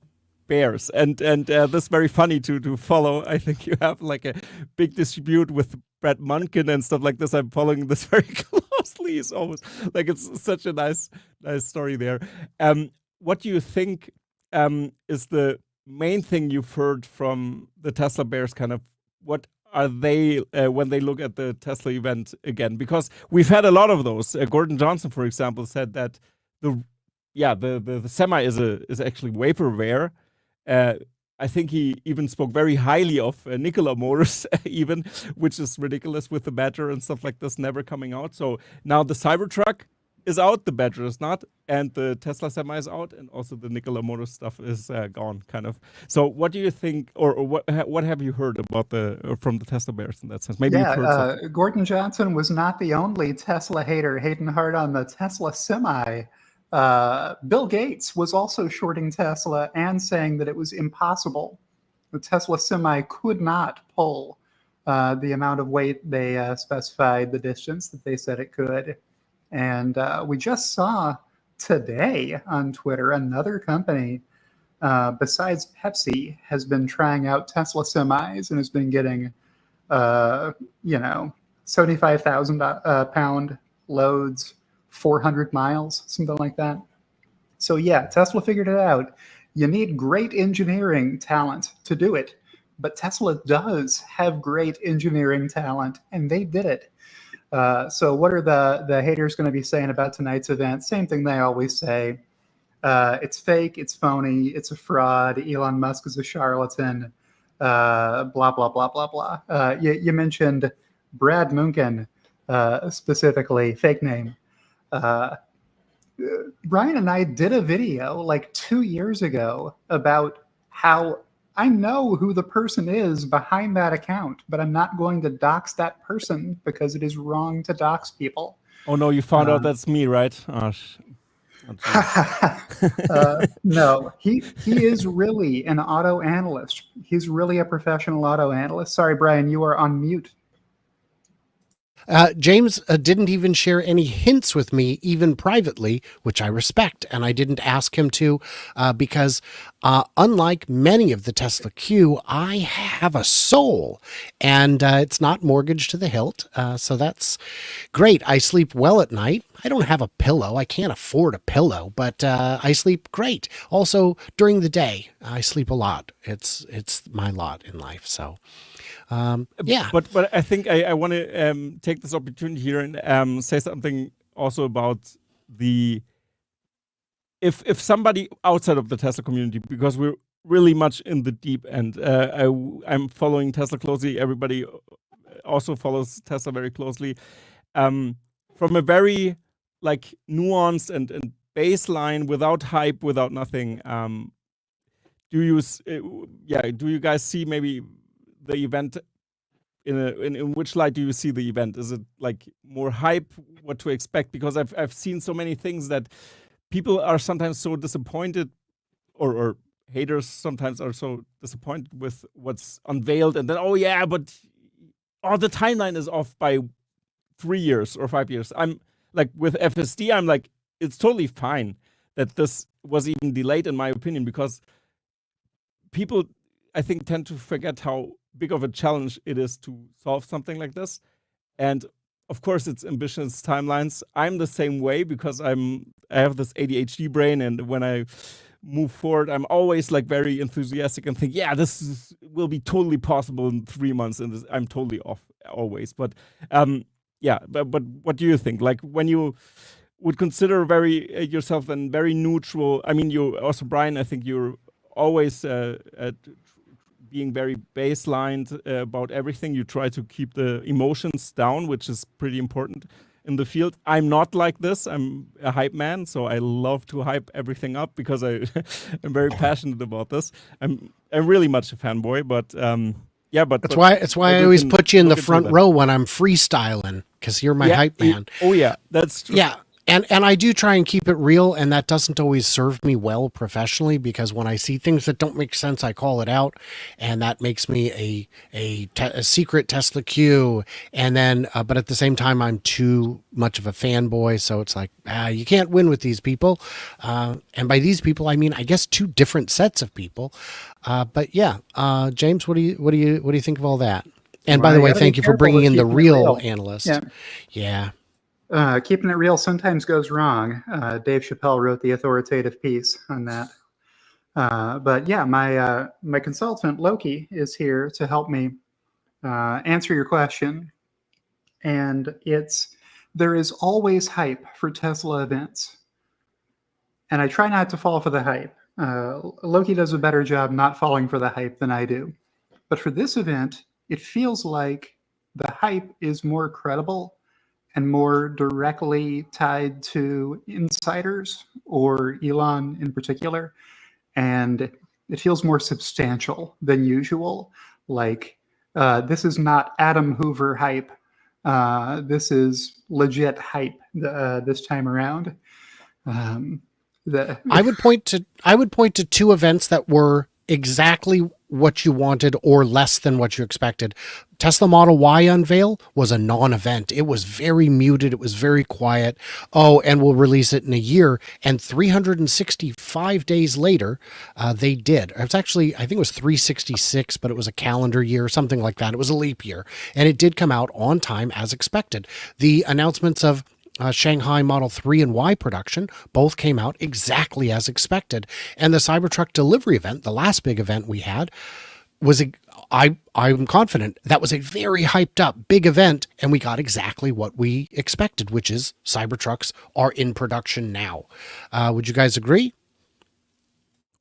bears, and this is very funny to follow. I think you have like a big dispute with Brett Munkin and stuff like this. I'm following this very closely. It's almost like it's such a nice story there. What do you think is the main thing you've heard from the Tesla bears? Kind of what are they when they look at the Tesla event again? Because we've had a lot of those. Gordon Johnson, for example, said that the Semi is actually vaporware. I think he even spoke very highly of Nikola Motors, even, which is ridiculous with the Badger and stuff like this never coming out. So now the Cybertruck is out, the Badger is not, and the Tesla Semi is out, and also the Nikola Motors stuff is gone, kind of. So what do you think, or what have you heard about from the Tesla bears in that sense? Maybe you've heard something. Gordon Johnson was not the only Tesla hater hating hard on the Tesla Semi. Bill Gates was also shorting Tesla and saying that it was impossible. The Tesla Semi could not pull the amount of weight they specified, the distance that they said it could. And we just saw today on Twitter another company besides Pepsi has been trying out Tesla Semis and has been getting 75,000 pound loads, 400 miles, something like that. So yeah, Tesla figured it out. You need great engineering talent to do it, but Tesla does have great engineering talent, and they did it. So what are the haters going to be saying about tonight's event? Same thing they always say. It's fake, it's phony, it's a fraud. Elon Musk is a charlatan. Blah blah blah blah blah. You mentioned Brad Munkin specifically, fake name. Brian and I did a video like 2 years ago about how I know who the person is behind that account, but I'm not going to dox that person because it is wrong to dox people. Oh no, you found out that's me, right? No, he is really an auto analyst. He's really a professional auto analyst. Sorry, Brian, you are on mute. James didn't even share any hints with me, even privately, which I respect. And I didn't ask him to because unlike many of the Tesla Q, I have a soul and it's not mortgaged to the hilt. So that's great. I sleep well at night. I don't have a pillow. I can't afford a pillow, but I sleep great. Also, during the day, I sleep a lot. It's my lot in life. So. Yeah, but I think I want to take this opportunity here and say something also about the if somebody outside of the Tesla community, because we're really much in the deep end. I'm following Tesla closely. Everybody also follows Tesla very closely. From a very like nuanced and baseline, without hype, without nothing. Do you guys see maybe the event in which light do you see the event? Is it like more hype, what to expect? Because I've seen so many things that people are sometimes so disappointed, or haters sometimes are so disappointed with what's unveiled, and then but the timeline is off by 3 years or 5 years. I'm like with FSD, I'm like, it's totally fine that this was even delayed, in my opinion, because people, I think, tend to forget how big of a challenge it is to solve something like this. And of course, it's ambitious timelines. I'm the same way because I have this ADHD brain, and when I move forward, I'm always like very enthusiastic and think, will be totally possible in 3 months, and I'm totally off always. But but what do you think? Like when you would consider yourself and very neutral. I mean, you also, Brian, I think you're always being very baselined about everything. You try to keep the emotions down, which is pretty important in the field. I'm not like this. I'm a hype man, so I love to hype everything up because I'm very passionate about this. I'm really much a fanboy, but that's why I always put you in the front row when I'm freestyling, because you're my hype man. That's true. Yeah. And I do try and keep it real, and that doesn't always serve me well professionally, because when I see things that don't make sense, I call it out, and that makes me a secret Tesla Q. And then, but at the same time, I'm too much of a fanboy, so it's like you can't win with these people. And by these people, I mean I guess two different sets of people. But yeah, James, what do you think of all that? And by the way, thank you for bringing in the real analyst. Yeah. Keeping it real sometimes goes wrong. Dave Chappelle wrote the authoritative piece on that. But yeah, my consultant Loki is here to help me answer your question. And there is always hype for Tesla events, and I try not to fall for the hype. Loki does a better job not falling for the hype than I do. But for this event, it feels like the hype is more credible and more directly tied to insiders or Elon in particular. And it feels more substantial than usual. Like, this is not Adam Hoover hype. This is legit hype this time around. I would point to two events that were exactly what you wanted or less than what you expected. Tesla Model Y unveil was a non-event. It was very muted. It was very quiet. Oh, and we'll release it in a year. And 365 days later, they did. It's actually, I think it was 366, but it was a calendar year, something like that. It was a leap year. And it did come out on time as expected. The announcements of Shanghai Model 3 and Y production both came out exactly as expected. And the Cybertruck delivery event, the last big event we had, was I'm confident that was a very hyped up big event, and we got exactly what we expected, which is Cybertrucks are in production now. Would you guys agree?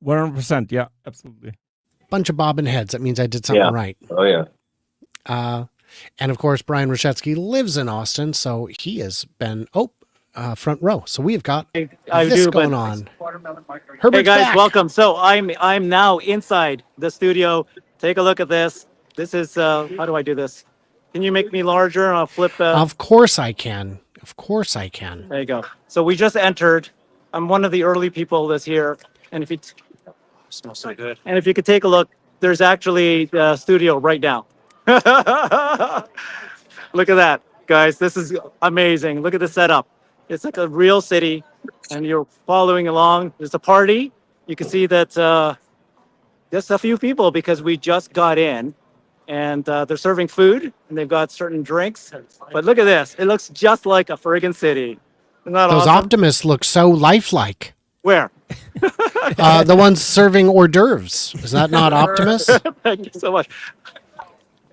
100%. Yeah, absolutely. Bunch of bobbing heads. That means I did something right. Oh yeah. And of course, Brian Rashetsky lives in Austin, so he has been front row. So we've got this going on. Hey guys, welcome. So I'm now inside the studio. Take a look at this. This is how do I do this? Can you make me larger? I'll flip. Of course I can. Of course I can. There you go. So we just entered. I'm one of the early people that's here, and if you smells so good. And if you could take a look, there's actually the studio right now. Look at that, guys. This is amazing. Look at the setup. It's like a real city, and you're following along. There's a party. You can see that just a few people because we just got in, and they're serving food, and they've got certain drinks. But look at this. It looks just like a friggin' city. Isn't that Those awesome? optimists look so lifelike. Where? The ones serving hors d'oeuvres. Is that not Optimus? Thank you so much.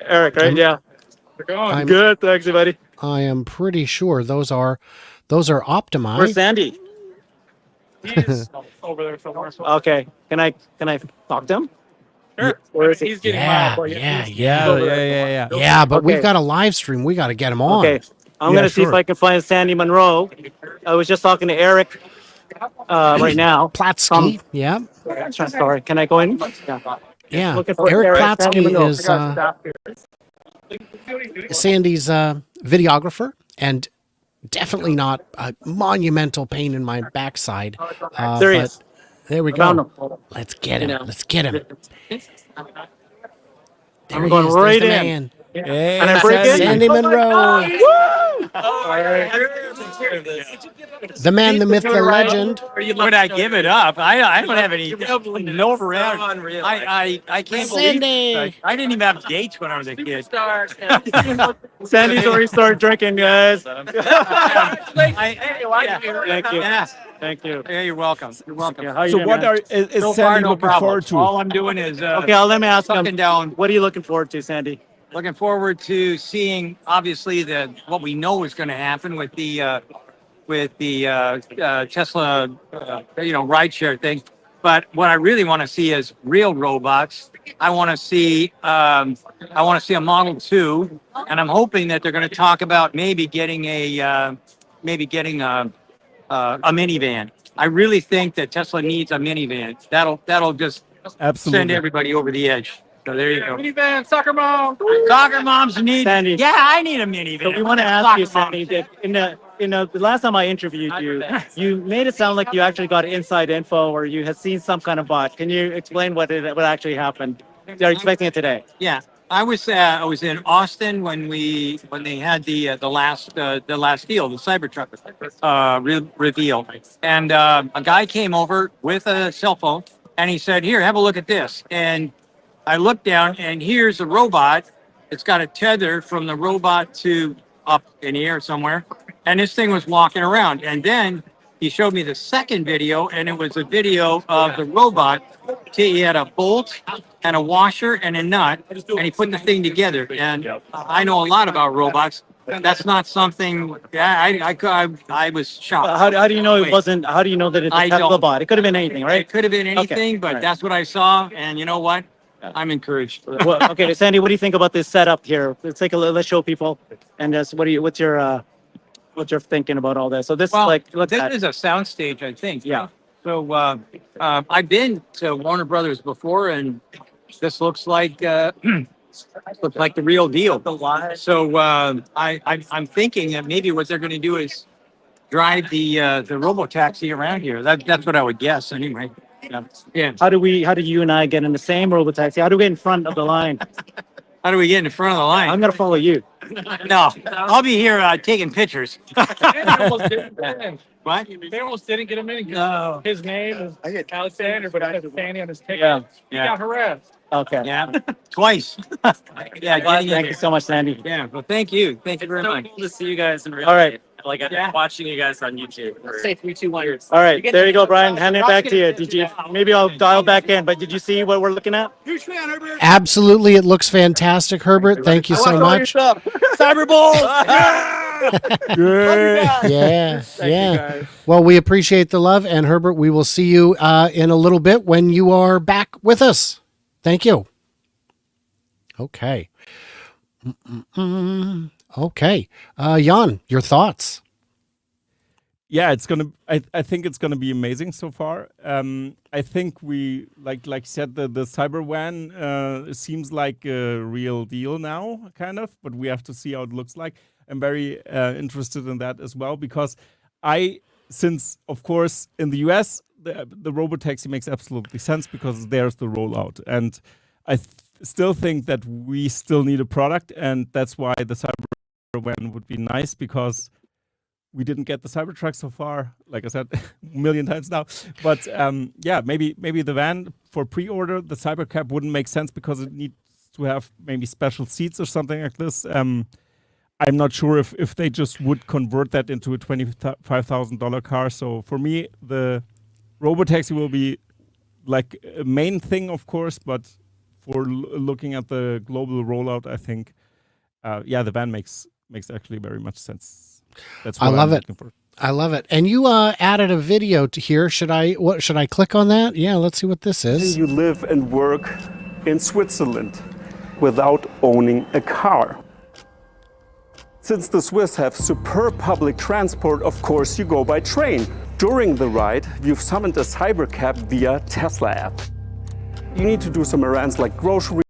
Eric, right? Yeah. I'm good. Thanks, buddy. I am pretty sure those are Optimi. Where's Sandy? He's over there somewhere. Okay. Can I talk to him? Sure. Where is he? He's getting Yeah, but we've got a live stream. We got to get him on. Okay. I'm going to see if I can find Sandy Monroe. I was just talking to Eric right now. Platsky. Yeah. Sorry. Can I go in? Yeah. Looking for Eric Sandy Platsky Monroe. is Sandy's videographer, and definitely not a monumental pain in my backside. There he is. There we go. Let's get him. Let's get him. I'm going right in. Hey, Can I break in? Sandy Monroe. The man, the myth, the legend. When I give it up, I don't have any no around. I can't believe it. I didn't even have dates when I was a kid. Sandy's already started drinking, guys. Thank you. Thank you. Yeah, you're welcome. You're welcome. Yeah, how you So doing, what man? is So Sandy far, no looking problem. forward to? All I'm doing is Okay, let me ask sucking him. down. What are you looking forward to, Sandy? Looking forward to seeing, obviously, what we know is going to happen with the Tesla, rideshare thing. But what I really want to see is real robots. I want to see a Model 2, and I'm hoping that they're going to talk about maybe getting a minivan. I really think that Tesla needs a minivan. That'll just send everybody over the edge. So there you go. Minivan, soccer mom. Soccer moms need. Sandy. Yeah, I need a minivan. So we want to ask you, Sandy, that the last time I interviewed you, you made it sound like you actually got inside info or you had seen some kind of bot. Can you explain what actually happened? They're expecting it today. Yeah, I was in Austin when they had the last deal, the Cybertruck reveal, and a guy came over with a cell phone and he said, "Here, have a look at this." And I looked down and here's a robot. It's got a tether from the robot to up in the air somewhere, and this thing was walking around. And then he showed me the second video, and it was a video of the robot. He had a bolt and a washer and a nut, and he put the thing together. And I know a lot about robots. That's not something. I was shocked. How do you know it wasn't? How do you know that it's a Tesla bot? It could have been anything, right? It could have been anything, but that's what I saw. And you know what? I'm encouraged. Well, okay, Sandy, what do you think about this setup here? Let's take a look. Let's show people. And just what's your thinking about all this? So this this is a soundstage, I think. Yeah. So I've been to Warner Brothers before, and this looks like the real deal. So I'm thinking that maybe what they're going to do is drive the RoboTaxi around here. That's what I would guess, anyway. Yeah. How do you and I get in the same RoboTaxi? How do we get in front of the line? How do we get in front of the line? I'm gonna follow you. No, I'll be here taking pictures. What? They almost didn't get him in. No. His name is Alexander, but it says Sandy on his ticket. Yeah. He got harassed. Okay. Yeah. Twice. Thank you so much, Sandy. Yeah. Well, thank you. Thank you very much. Cool to see you guys in real All right. like watching you guys on YouTube. Say 3, 2, 1. All right, there you go, Brian. Hand it back to you. Did you? Maybe I'll dial back in. But did you see what we're looking at? Huge fan, Herbert. Absolutely, it looks fantastic, Herbert. Thank you so much. Cyber Bulls. Yeah. Well, we appreciate the love, and Herbert, we will see you in a little bit when you are back with us. Thank you. Okay. Okay. Jan, your thoughts? Yeah, I think it's gonna be amazing so far. I think we like you said, the cyber van seems like a real deal now, kind of, but we have to see how it looks like. I'm very interested in that as well, because since of course in the US the RoboTaxi makes absolutely sense because there's the rollout, and I still think that we still need a product, and that's why the cyber van would be nice, because we didn't get the Cybertruck so far, like I said a million times now. But yeah, maybe the van for pre-order, the Cybercab wouldn't make sense because it needs to have maybe special seats or something like this. I'm not sure if they just would convert that into a $25,000 car. So for me, the RoboTaxi will be like a main thing, of course, but for looking at the global rollout, I think, yeah, the van makes actually very much sense. That's what I love I'm it. looking for. I love it. And you added a video to here. Should I click on that? Yeah, let's see what this is. You live and work in Switzerland without owning a car. Since the Swiss have superb public transport, of course you go by train. During the ride, you've summoned a cybercab via TESLA app. You need to do some errands like grocery.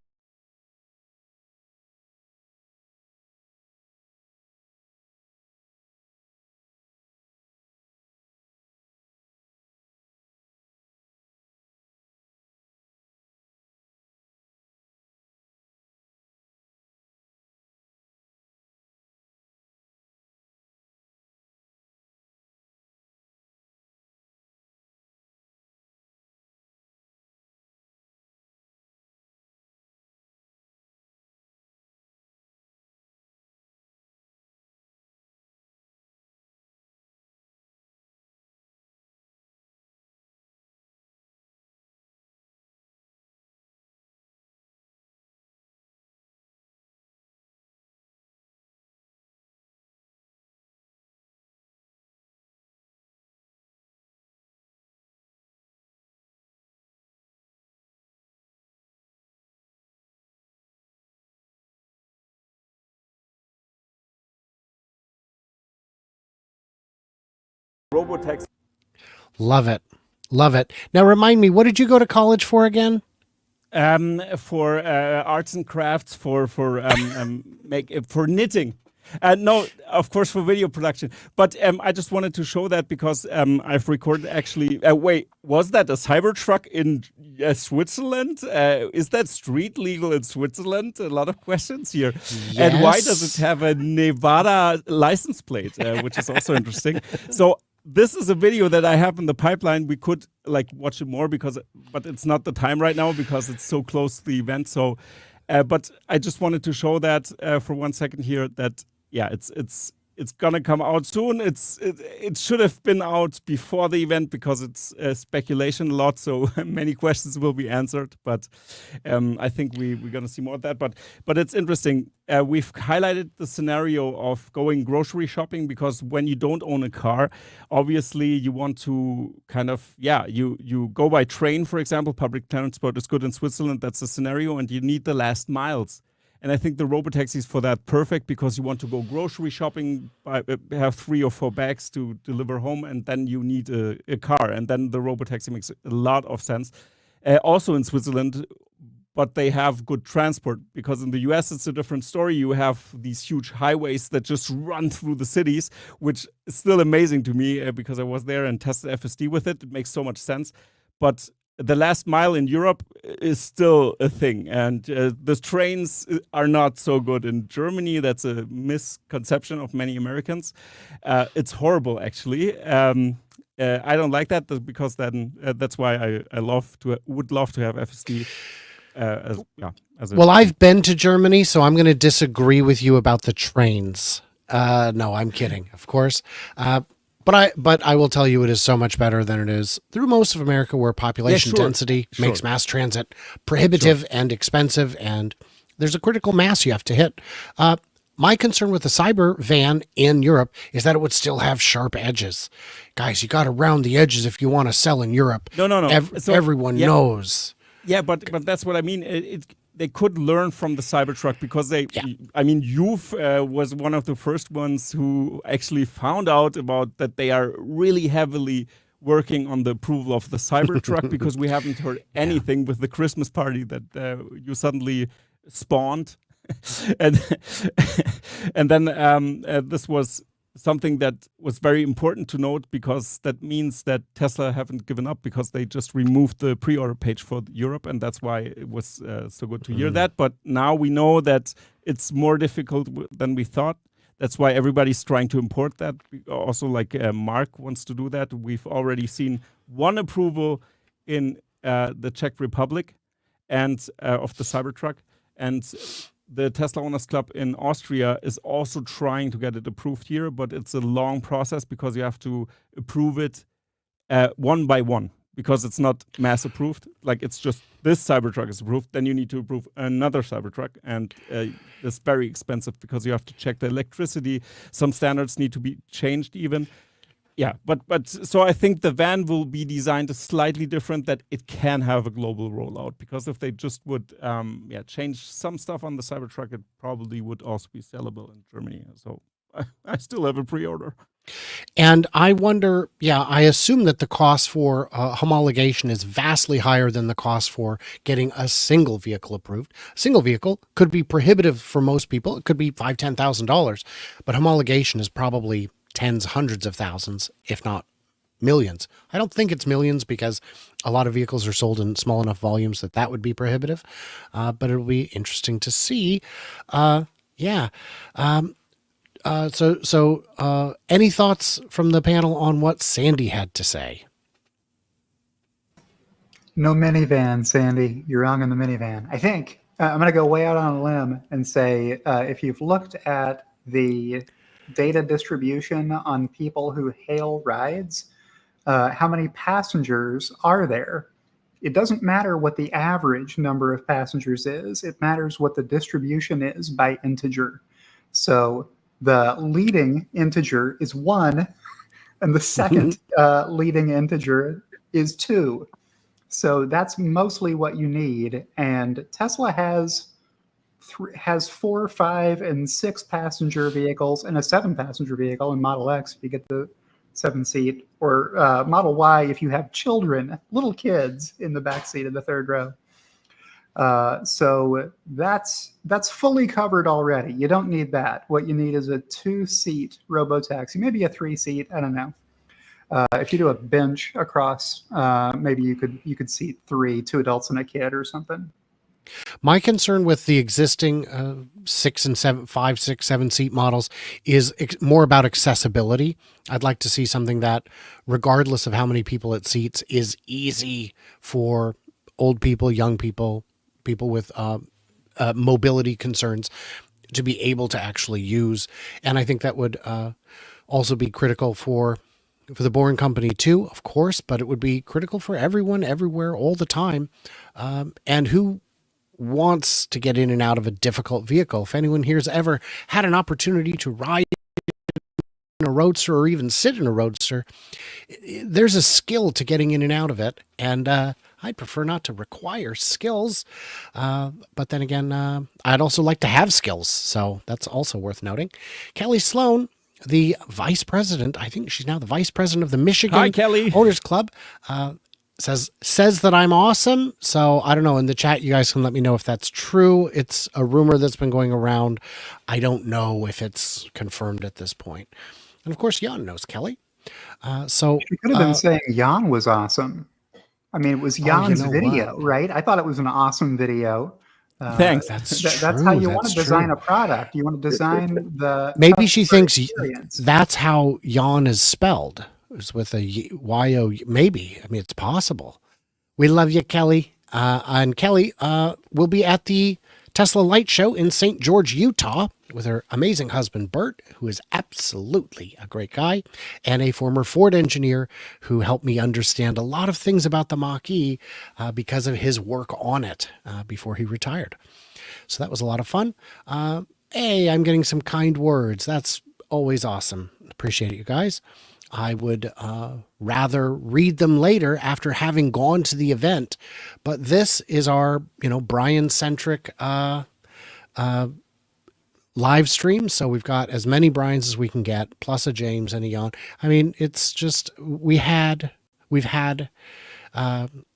RoboTaxi. Love it. Love it. Now remind me, what did you go to college for again? For arts and crafts, for knitting. No, of course, for video production. But I just wanted to show that because I've recorded actually. Wait, was that a Cybertruck in Switzerland? Is that street legal in Switzerland? A lot of questions here. Yes. And why does it have a Nevada license plate, which is also interesting? So this is a video that I have in the pipeline. We could like watch it more but it's not the time right now because it's so close to the event. So, but I just wanted to show that for 1 second here that. Yeah, it's gonna come out soon. It should have been out before the event because it's speculation a lot, so many questions will be answered. But I think we're gonna see more of that. But it's interesting. We've highlighted the scenario of going grocery shopping because when you don't own a car, obviously you want to kind of you go by train, for example. Public transport is good in Switzerland. That's the scenario, and you need the last miles. And I think the RoboTaxi is for that perfect because you want to go grocery shopping, have 3 or 4 bags to deliver home, and then you need a car. And then the RoboTaxi makes a lot of sense. Also in Switzerland, but they have good transport because in the US it's a different story. You have these huge highways that just run through the cities, which is still amazing to me because I was there and tested FSD with it. It makes so much sense. But the last mile in Europe is still a thing, and the trains are not so good in Germany. That's a misconception of many Americans. It's horrible, actually. I don't like that because then that's why I would love to have FSD. Well, I've been to Germany, so I'm going to disagree with you about the trains. No, I'm kidding, of course. But I will tell you, it is so much better than it is through most of America, where population sure. density Sure. makes mass transit prohibitive and expensive, and there's a critical mass you have to hit. My concern with the cyber van in Europe is that it would still have sharp edges. Guys, you got to round the edges if you want to sell in Europe. No. Everyone knows. Yeah, but that's what I mean. They could learn from the Cybertruck because I mean, you've was one of the first ones who actually found out about that they are really heavily working on the approval of the Cybertruck because we haven't heard anything with the Christmas party that you suddenly spawned. and and then this was something that was very important to note because that means that Tesla haven't given up because they just removed the pre-order page for Europe, and that's why it was so good to hear that. But now we know that it's more difficult than we thought. That's why everybody's trying to import that. Also, like Mark wants to do that. We've already seen one approval in the Czech Republic and of the Cybertruck, and the Tesla Owners Club in Austria is also trying to get it approved here, but it's a long process because you have to approve it one by one because it's not mass approved. Like it's just this Cybertruck is approved, then you need to approve another Cybertruck, and it's very expensive because you have to check the electricity. Some standards need to be changed even. Yeah, but so I think the van will be designed slightly different, that it can have a global rollout, because if they just would change some stuff on the Cybertruck, it probably would also be sellable in Germany. So I still have a pre-order. And I wonder, I assume that the cost for homologation is vastly higher than the cost for getting a single vehicle approved. A single vehicle could be prohibitive for most people. It could be $5,000, $10,000, but homologation is probably tens, hundreds of thousands, if not millions. I don't think it's millions because a lot of vehicles are sold in small enough volumes that would be prohibitive. But it'll be interesting to see. So any thoughts from the panel on what Sandy had to say? No minivan, Sandy. You're wrong on the minivan. I think I'm going to go way out on a limb and say if you've looked at the data distribution on people who hail rides, how many passengers are there? It doesn't matter what the average number of passengers is. It matters what the distribution is by integer. So the leading integer is 1, and the second leading integer is 2. So that's mostly what you need. And Tesla has 4, 5, and 6 passenger vehicles and a 7-passenger vehicle in Model X if you get the 7-seat, or Model Y if you have children, little kids in the back seat of the third row. So that's fully covered already. You don't need that. What you need is a 2-seat RoboTaxi, maybe a 3-seat. I don't know. If you do a bench across, maybe you could seat 3, 2 adults and a kid or something. My concern with the existing 5, 6, 7-seat models is more about accessibility. I'd like to see something that, regardless of how many people it seats, is easy for old people, young people, people with mobility concerns to be able to actually use. And I think that would also be critical for the Boring Company too, of course, but it would be critical for everyone, everywhere, all the time. And who wants to get in and out of a difficult vehicle? If anyone here's ever had an opportunity to ride in a Roadster or even sit in a Roadster, there's a skill to getting in and out of it. And I'd prefer not to require skills. But then again, I'd also like to have skills. So that's also worth noting. Kelly Sloan, the vice president, I think she's now the vice president of the Michigan Owners Club, says that I'm awesome. So I don't know. In the chat, you guys can let me know if that's true. It's a rumor that's been going around. I don't know if it's confirmed at this point. And of course, Jan knows Kelly. So she could have been saying Jan was awesome. I mean, it was Jan's video, right? I thought it was an awesome video. Thanks. That's how you want to design a product. You want to design the. Maybe she thinks that's how Jan is spelled. It's with a Y-O. Maybe. I mean, it's possible. We love you, Kelly. And Kelly will be at the Tesla Light Show in St. George, Utah, with her amazing husband, Bert, who is absolutely a great guy, and a former Ford engineer who helped me understand a lot of things about the Mach-E because of his work on it before he retired. So that was a lot of fun. Hey, I'm getting some kind words. That's always awesome. Appreciate it, you guys. I would rather read them later after having gone to the event. But this is our, Brian-centric live stream. So we've got as many Brians as we can get, plus a James and a Jan. I mean, it's just,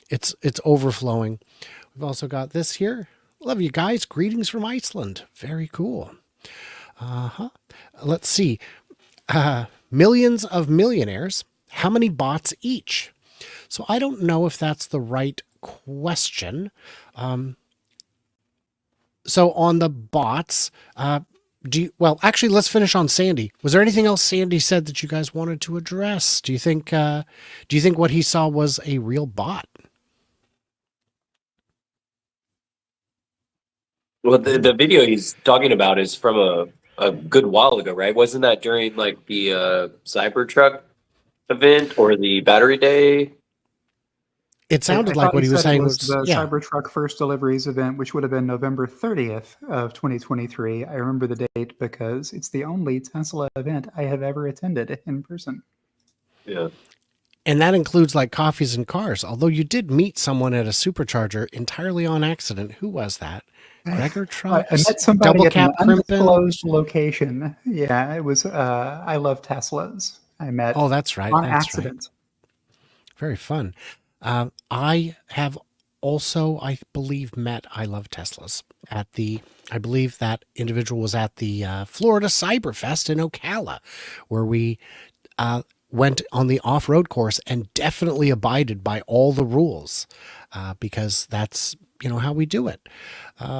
it's overflowing. We've also got this here. Love you guys. Greetings from Iceland. Very cool. Let's see. Millions of millionaires. How many bots each? So I don't know if that's the right question. So on the bots, actually, let's finish on Sandy. Was there anything else Sandy said that you guys wanted to address? Do you think what he saw was a real bot? Well, the video he's talking about is from a good while ago, right? Wasn't that during like the Cybertruck event or the Battery Day? It sounded like what he was saying was the Cybertruck first deliveries event, which would have been November 30th of 2023. I remember the date because it's the only Tesla event I have ever attended in person. Yeah. And that includes like coffees and cars. Although you did meet someone at a supercharger entirely on accident. Who was that? Gregor Trucks? I met somebody Double at Cap an Crimpen? undisclosed location. Yeah, it was I Love Teslas. I met that's right. on That's accident. Right. Very fun. I have also, I believe, met I Love Teslas at I believe that individual was at the Florida Cyberfest in Ocala, where we went on the off-road course and definitely abided by all the rules because that's, how we do it.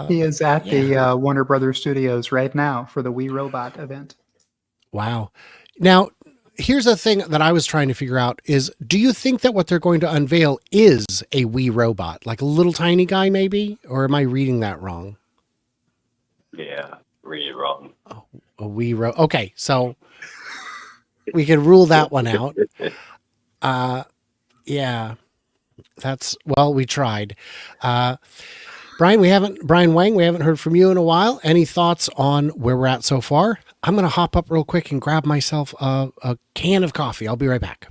He is at the Warner Brothers Studios right now for the We Robot event. Wow. Now, here's a thing that I was trying to figure out is, do you think that what they're going to unveil is a Wii robot, like a little tiny guy maybe? Or am I reading that wrong? Yeah, read it wrong. Oh, a Wii Okay, so we can rule that one out. Yeah, we tried. Brian Wang, we haven't heard from you in a while. Any thoughts on where we're at so far? I'm going to hop up real quick and grab myself a can of coffee. I'll be right back.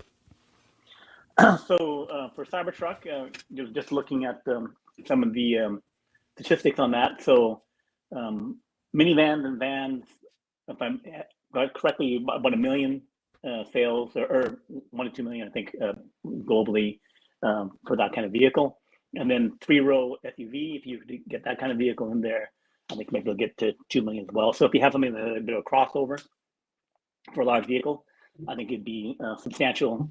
So for Cybertruck, just looking at some of the statistics on that. So minivans and vans, if I got it correctly, about 1 million sales, or 1 to 2 million, I think, globally for that kind of vehicle. And then 3-row SUV, if you get that kind of vehicle in there, I think maybe they'll get to 2 million as well. So if you have something that a bit of a crossover for a large vehicle, I think it'd be a substantial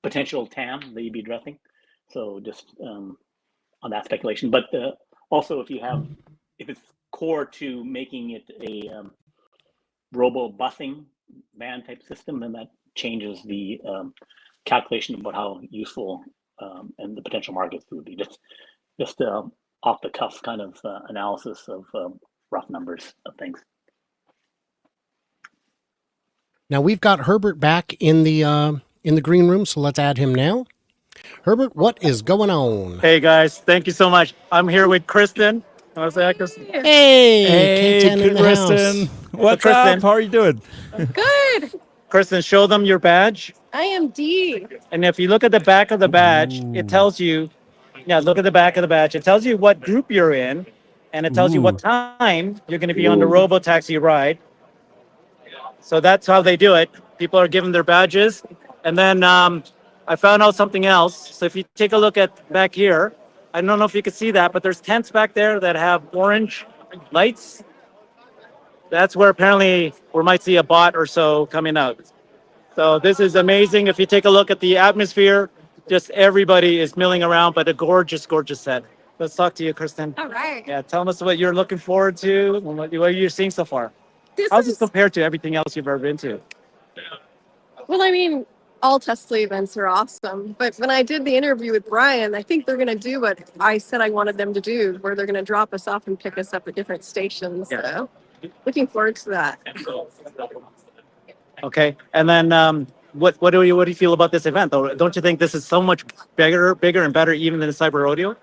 potential TAM that you'd be addressing. So just on that speculation. But also if it's core to making it a robo-busing van type system, then that changes the calculation about how useful and the potential markets would be. Just off the cuff kind of analysis of rough numbers of things. Now we've got Herbert back in the green room, so let's add him now. Herbert, what is going on? Hey guys, thank you so much. I'm here with Kristen. Want to say hi, Kristen? Hey, K10 in the Kristen. house. What's Kristen, up? How are you doing? Good. Kristen, show them your badge. I am D. And if you look at the back of the badge, it tells you, look at the back of the badge. It tells you what group you're in, and it tells you what time you're going to be on the RoboTaxi ride. So that's how they do it. People are given their badges. And then I found out something else. So if you take a look at back here, I don't know if you can see that, but there's tents back there that have orange lights. That's where apparently we might see a bot or so coming out. So this is amazing. If you take a look at the atmosphere, just everybody is milling around, but a gorgeous, gorgeous set. Let's talk to you, Kristen. All right. Yeah, tell us what you're looking forward to and what you're seeing so far. How's this compared to everything else you've ever been to? Well, I mean, all Tesla events are awesome. But when I did the interview with Brian, I think they're going to do what I said I wanted them to do, where they're going to drop us off and pick us up at different stations. Yeah. So looking forward to that. Okay, and then what do you feel about this event though? Don't you think this is so much bigger and better even than the Cyber Rodeo?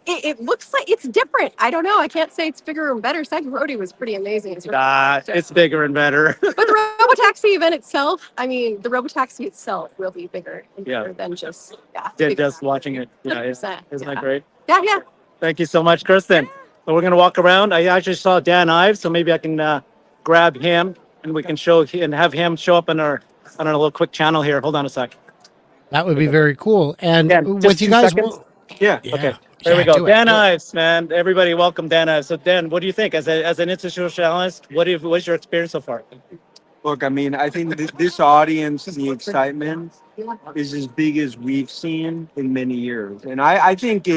It looks like it's different. I don't know. I can't say it's bigger and better. Cyber Rodeo was pretty amazing. It's bigger and better. But the RoboTaxi event itself, I mean, the RoboTaxi itself will be bigger and Yeah. better than just, Just watching it. Yeah, isn't 100%, that great? Yeah. Thank you so much, Kristen. So we're gonna walk around. I actually saw Dan Ives, so maybe I can grab him and we can have him show up on our little quick channel here. Hold on a sec. That would be very cool. And Yeah, with just you 2 guys, seconds. Yeah. Yeah. Okay. There we Yeah, go. do it, Dan do it. Ives, man. Everybody, welcome Dan Ives. So Dan, what do you think as an institutional analyst? What's your experience so far? Look, I mean, I think this audience, the excitement is as big as we've seen in many years. And I think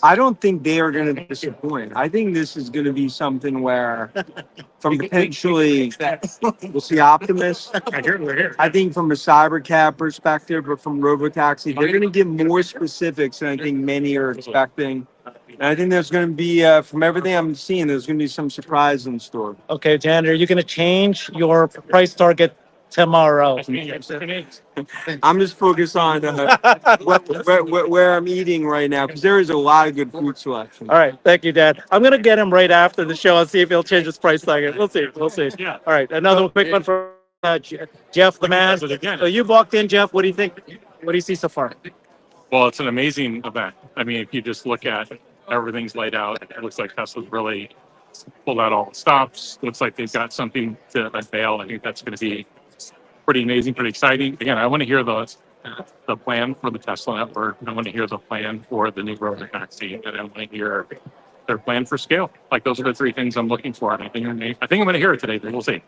I don't think they are going to disappoint. I think this is going to be something where, from potentially, we'll see Optimus. I think from a CyberCab perspective, but from RoboTaxi, they're going to give more specifics than I think many are expecting. And I think there's going to be, from everything I'm seeing, there's going to be some surprise in store. Okay, Dan, are you going to change your price target tomorrow? I'm just focused on where I'm eating right now because there is a lot of good food selection. All right, thank you, Dan. I'm gonna get him right after the show and see if he'll change his price target. We'll see. All right, another quick one for Jeff, the man. So you walked in, Jeff. What do you think? What do you see so far? Well, it's an amazing event. I mean, if you just look at everything's laid out, it looks like Tesla's really pulled out all the stops. Looks like they've got something to unveil. I think that's going to be pretty amazing, pretty exciting. Again, I want to hear the plan for the Tesla network. I want to hear the plan for the new RoboTaxi, and I want to hear their plan for scale. Like those are the three things I'm looking for. And I think I'm going to hear it today, but we'll see.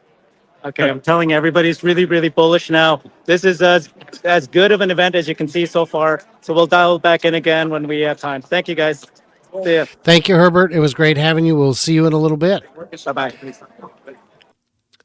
Okay, I'm telling you, everybody's really, really bullish now. This is as good of an event as you can see so far. So we'll dial back in again when we have time. Thank you, guys. See ya. Thank you, Herbert. It was great having you. We'll see you in a little bit. Bye-bye.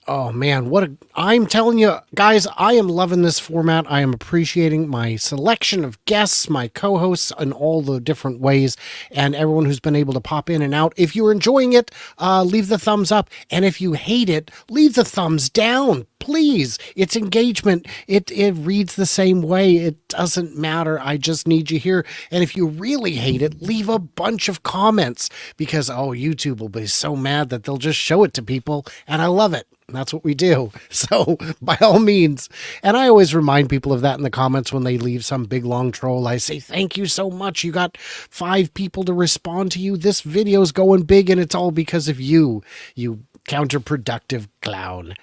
Oh man, I'm telling you guys, I am loving this format. I am appreciating my selection of guests, my co-hosts in all the different ways, and everyone who's been able to pop in and out. If you're enjoying it, leave the thumbs up. And if you hate it, leave the thumbs down. Please. It's engagement. It reads the same way. It doesn't matter. I just need you here. And if you really hate it, leave a bunch of comments because, YouTube will be so mad that they'll just show it to people. And I love it. That's what we do. So by all means, and I always remind people of that in the comments when they leave some big long troll. I say, thank you so much. You got 5 people to respond to you. This video's going big and it's all because of you, you counterproductive clown.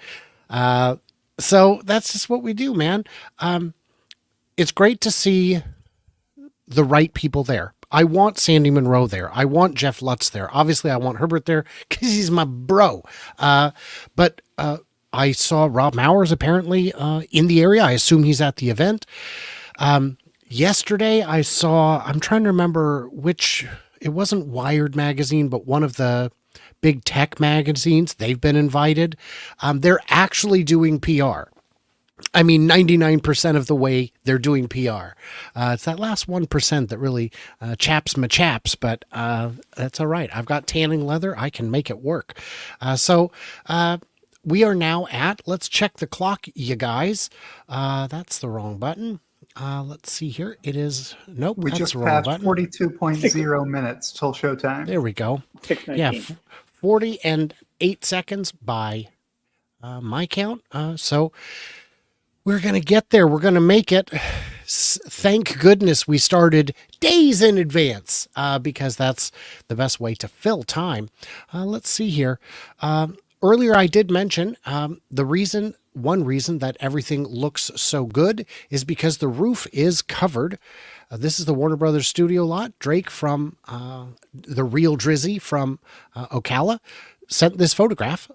So that's just what we do, man. It's great to see the right people there. I want Sandy Monroe there. I want Jeff Lutz there. Obviously, I want Herbert there because he's my bro. But I saw Rob Mowers apparently in the area. I assume he's at the event. Yesterday, I'm trying to remember which, it wasn't Wired magazine, but one of the big tech magazines. They've been invited. They're actually doing PR. I mean, 99% of the way they're doing PR. It's that last 1% that really chaps my chaps, but that's all right. I've got tanning leather. I can make it work. So we are now let's check the clock, you guys. That's the wrong button. Let's see here. It is, nope, We that's just the wrong passed button. 42.0 minutes till showtime. There we go. 6:19. Yeah, 40 and 8 seconds by my count. So we're going to get there. We're going to make it. Thank goodness we started days in advance because that's the best way to fill time. Let's see here. Earlier I did mention one reason that everything looks so good is because the roof is covered. This is the Warner Brothers studio lot. Drake from the real Drizzy from Ocala sent this photograph.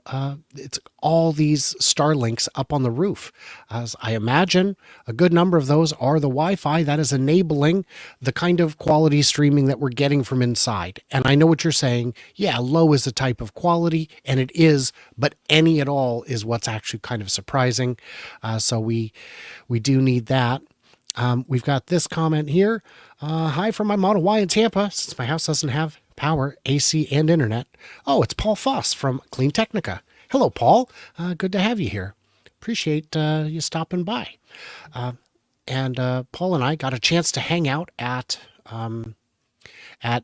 It's all these Starlinks up on the roof. As I imagine, a good number of those are the Wi-Fi that is enabling the kind of quality streaming that we're getting from inside. And I know what you're saying. Yeah, low is a type of quality, and it is, but any at all is what's actually kind of surprising. So we do need that. We've got this comment here. Hi from my Model Y in Tampa, since my house doesn't have power, AC, and internet. Oh, it's Paul Foss from Clean Technica. Hello, Paul. Good to have you here. Appreciate you stopping by. And Paul and I got a chance to hang out at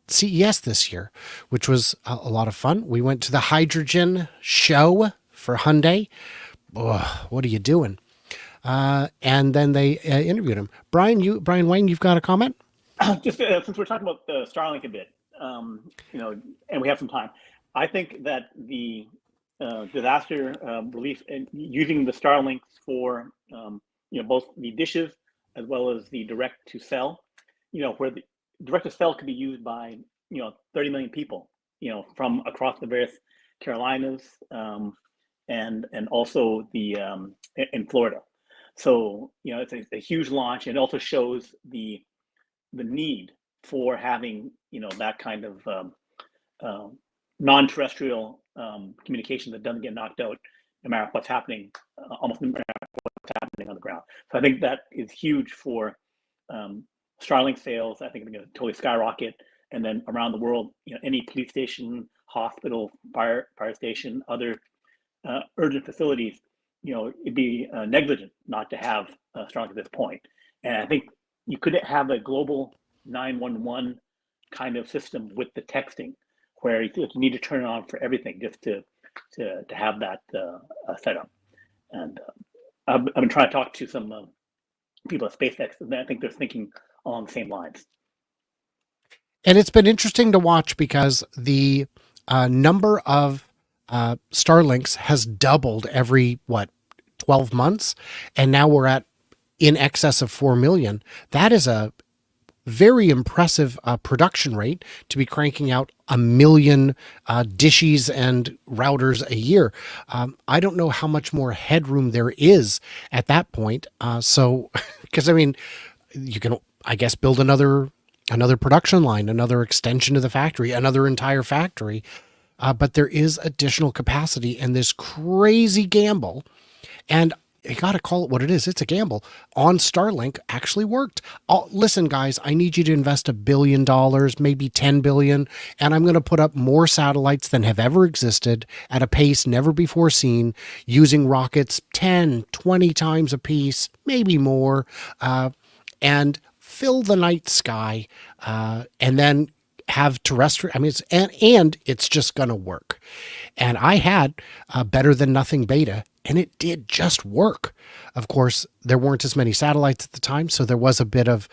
CES this year, which was a lot of fun. We went to the hydrogen show for Hyundai. Oh, what are you doing? And then they interviewed him. Brian Wayne, you've got a comment? Just since we're talking about Starlink a bit, and we have some time, I think that the disaster relief and using the Starlinks for both the dishes as well as the direct to cell, where the direct to cell could be used by 30 million people, from across the various Carolinas, and also the in Florida. So it's a huge launch, and it also shows the need for having that kind of non-terrestrial communication that doesn't get knocked out no matter what's happening, almost no matter what's happening on the ground. So I think that is huge for Starlink sales. I think it's going to totally skyrocket, and then around the world, any police station, hospital, fire station, other urgent facilities, it'd be negligent not to have Starlink at this point. And I think you could have a global 911 kind of system with the texting, where you need to turn it on for everything just to have that set up. And I've been trying to talk to some people at SpaceX, and I think they're thinking along the same lines. And it's been interesting to watch because the number of Starlinks has doubled every 12 months, and now we're at in excess of 4 million. That is a very impressive production rate to be cranking out 1 million dishes and routers a year. I don't know how much more headroom there is at that point. So, because I mean, you can, I guess, build another production line, another extension of the factory, another entire factory. But there is additional capacity, and this crazy gamble, and you got to call it what it is. It's a gamble on Starlink actually worked. Listen, guys, I need you to invest $1 billion, maybe 10 billion. And I'm going to put up more satellites than have ever existed at a pace never before seen, using rockets 10, 20 times a piece, maybe more, and fill the night sky, and then have terrestrial. I mean, it's just going to work. And I had better than nothing beta, and it did just work. Of course, there weren't as many satellites at the time, so there was a bit of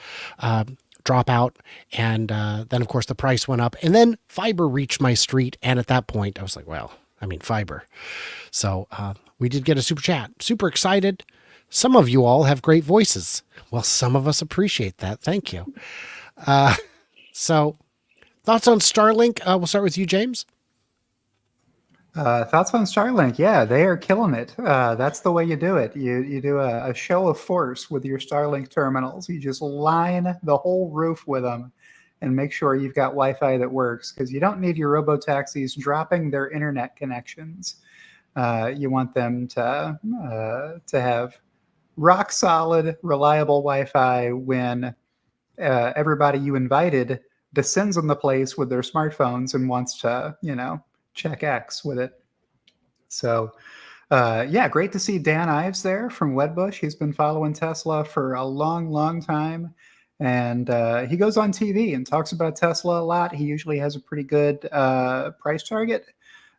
dropout. And then, of course, the price went up. And then fiber reached my street. And at that point, I was like, well, I mean, fiber. So we did get a super chat. Super excited. Some of you all have great voices. Well, some of us appreciate that. Thank you. So thoughts on Starlink? We'll start with you, James. Thoughts on Starlink? Yeah, they are killing it. That's the way you do it. You do a show of force with your Starlink terminals. You just line the whole roof with them and make sure you've got Wi-Fi that works, because you don't need your robotaxis dropping their internet connections. You want them to have rock solid, reliable Wi-Fi when everybody you invited descends on the place with their smartphones and wants to, check X with it. So, yeah, great to see Dan Ives there from Wedbush. He's been following Tesla for a long, long time. And he goes on TV and talks about Tesla a lot. He usually has a pretty good price target,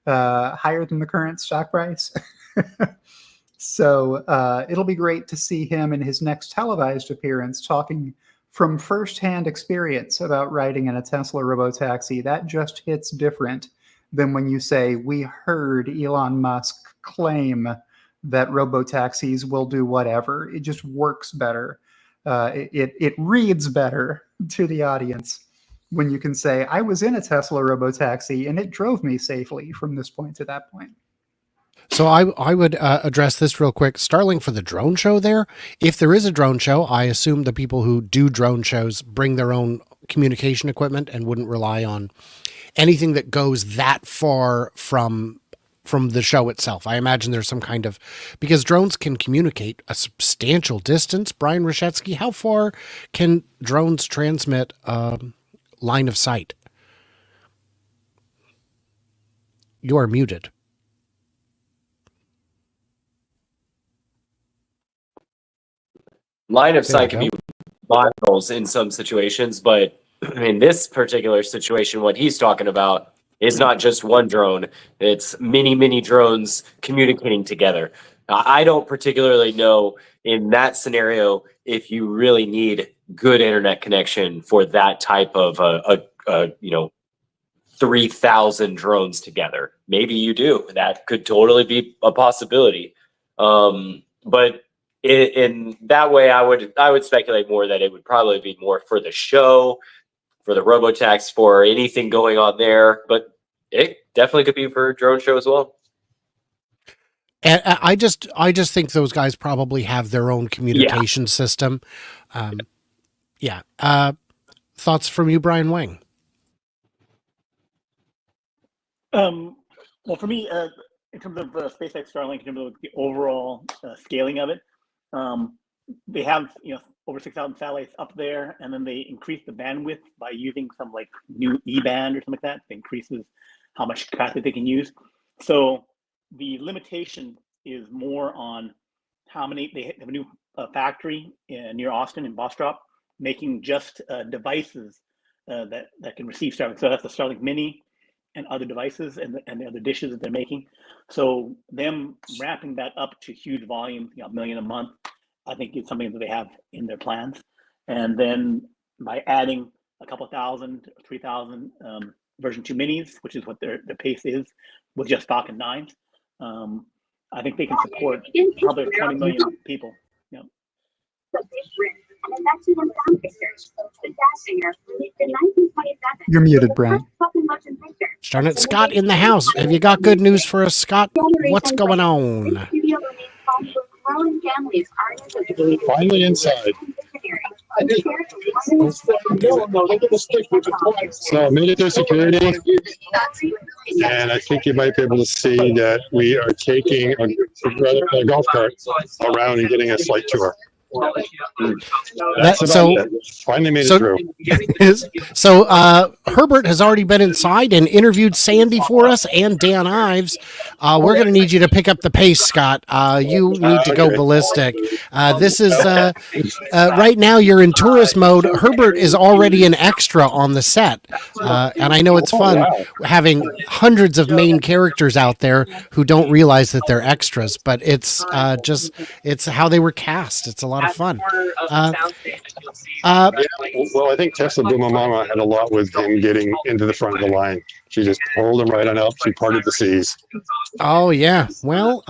higher than the current stock price. So it'll be great to see him in his next televised appearance talking from firsthand experience about riding in a Tesla robotaxi. That just hits different than when you say, we heard Elon Musk claim that robotaxis will do whatever. It just works better. It reads better to the audience when you can say, I was in a Tesla robotaxi and it drove me safely from this point to that point. So I would address this real quick. Starlink for the drone show there. If there is a drone show, I assume the people who do drone shows bring their own communication equipment and wouldn't rely on anything that goes that far from the show itself. I imagine there's some kind of, because drones can communicate a substantial distance. Brian Rashetsky, how far can drones transmit line of sight? You are muted. Line of There we sight can go. be miles in some situations, but in this particular situation, what he's talking about is not just one drone. It's many drones communicating together. I don't particularly know in that scenario if you really need good internet connection for that type of 3,000 drones together. Maybe you do. That could totally be a possibility. But in that way, I would speculate more that it would probably be more for the show, for the RoboTax, for anything going on there. But it definitely could be for a drone show as well. And I just think those guys probably have their own communication system. Thoughts from you, Brian Wang? Well, for me, in terms of SpaceX Starlink, in terms of the overall scaling of it, they have over 6,000 satellites up there, and then they increase the bandwidth by using some like new E-band or something like that. It increases how much capacity they can use. So the limitation is more on how many. They have a new factory near Austin in Bostrop, making just devices that can receive Starlink. So that's the Starlink Mini and other devices and the other dishes that they're making. So them ramping that up to huge volume, $1 million a month, I think is something that they have in their plans. And then by adding a couple thousand, 3,000 version 2 minis, which is what their pace is with just Falcon 9s, I think they can support probably 20 million people. Yep. You're muted, Brian. Darn it, Scott in the house. Have you got good news for us, Scott? What's going on? Finally inside. So I made it through security, and I think you might be able to see that we are taking a golf cart around and getting a flight tour. Finally made it through. So Herbert has already been inside and interviewed Sandy for us and Dan Ives. We're going to need you to pick up the pace, Scott. You need to go ballistic. This is right now you're in tourist mode. Herbert is already an extra on the set. And I know it's fun having hundreds of main characters out there who don't realize that they're extras, but it's how they were cast. It's a lot of fun. Well, I think Tesla Boomer Mama had a lot with him getting into the front of the line. She just pulled him right on up. She parted the seas. Oh yeah. Well,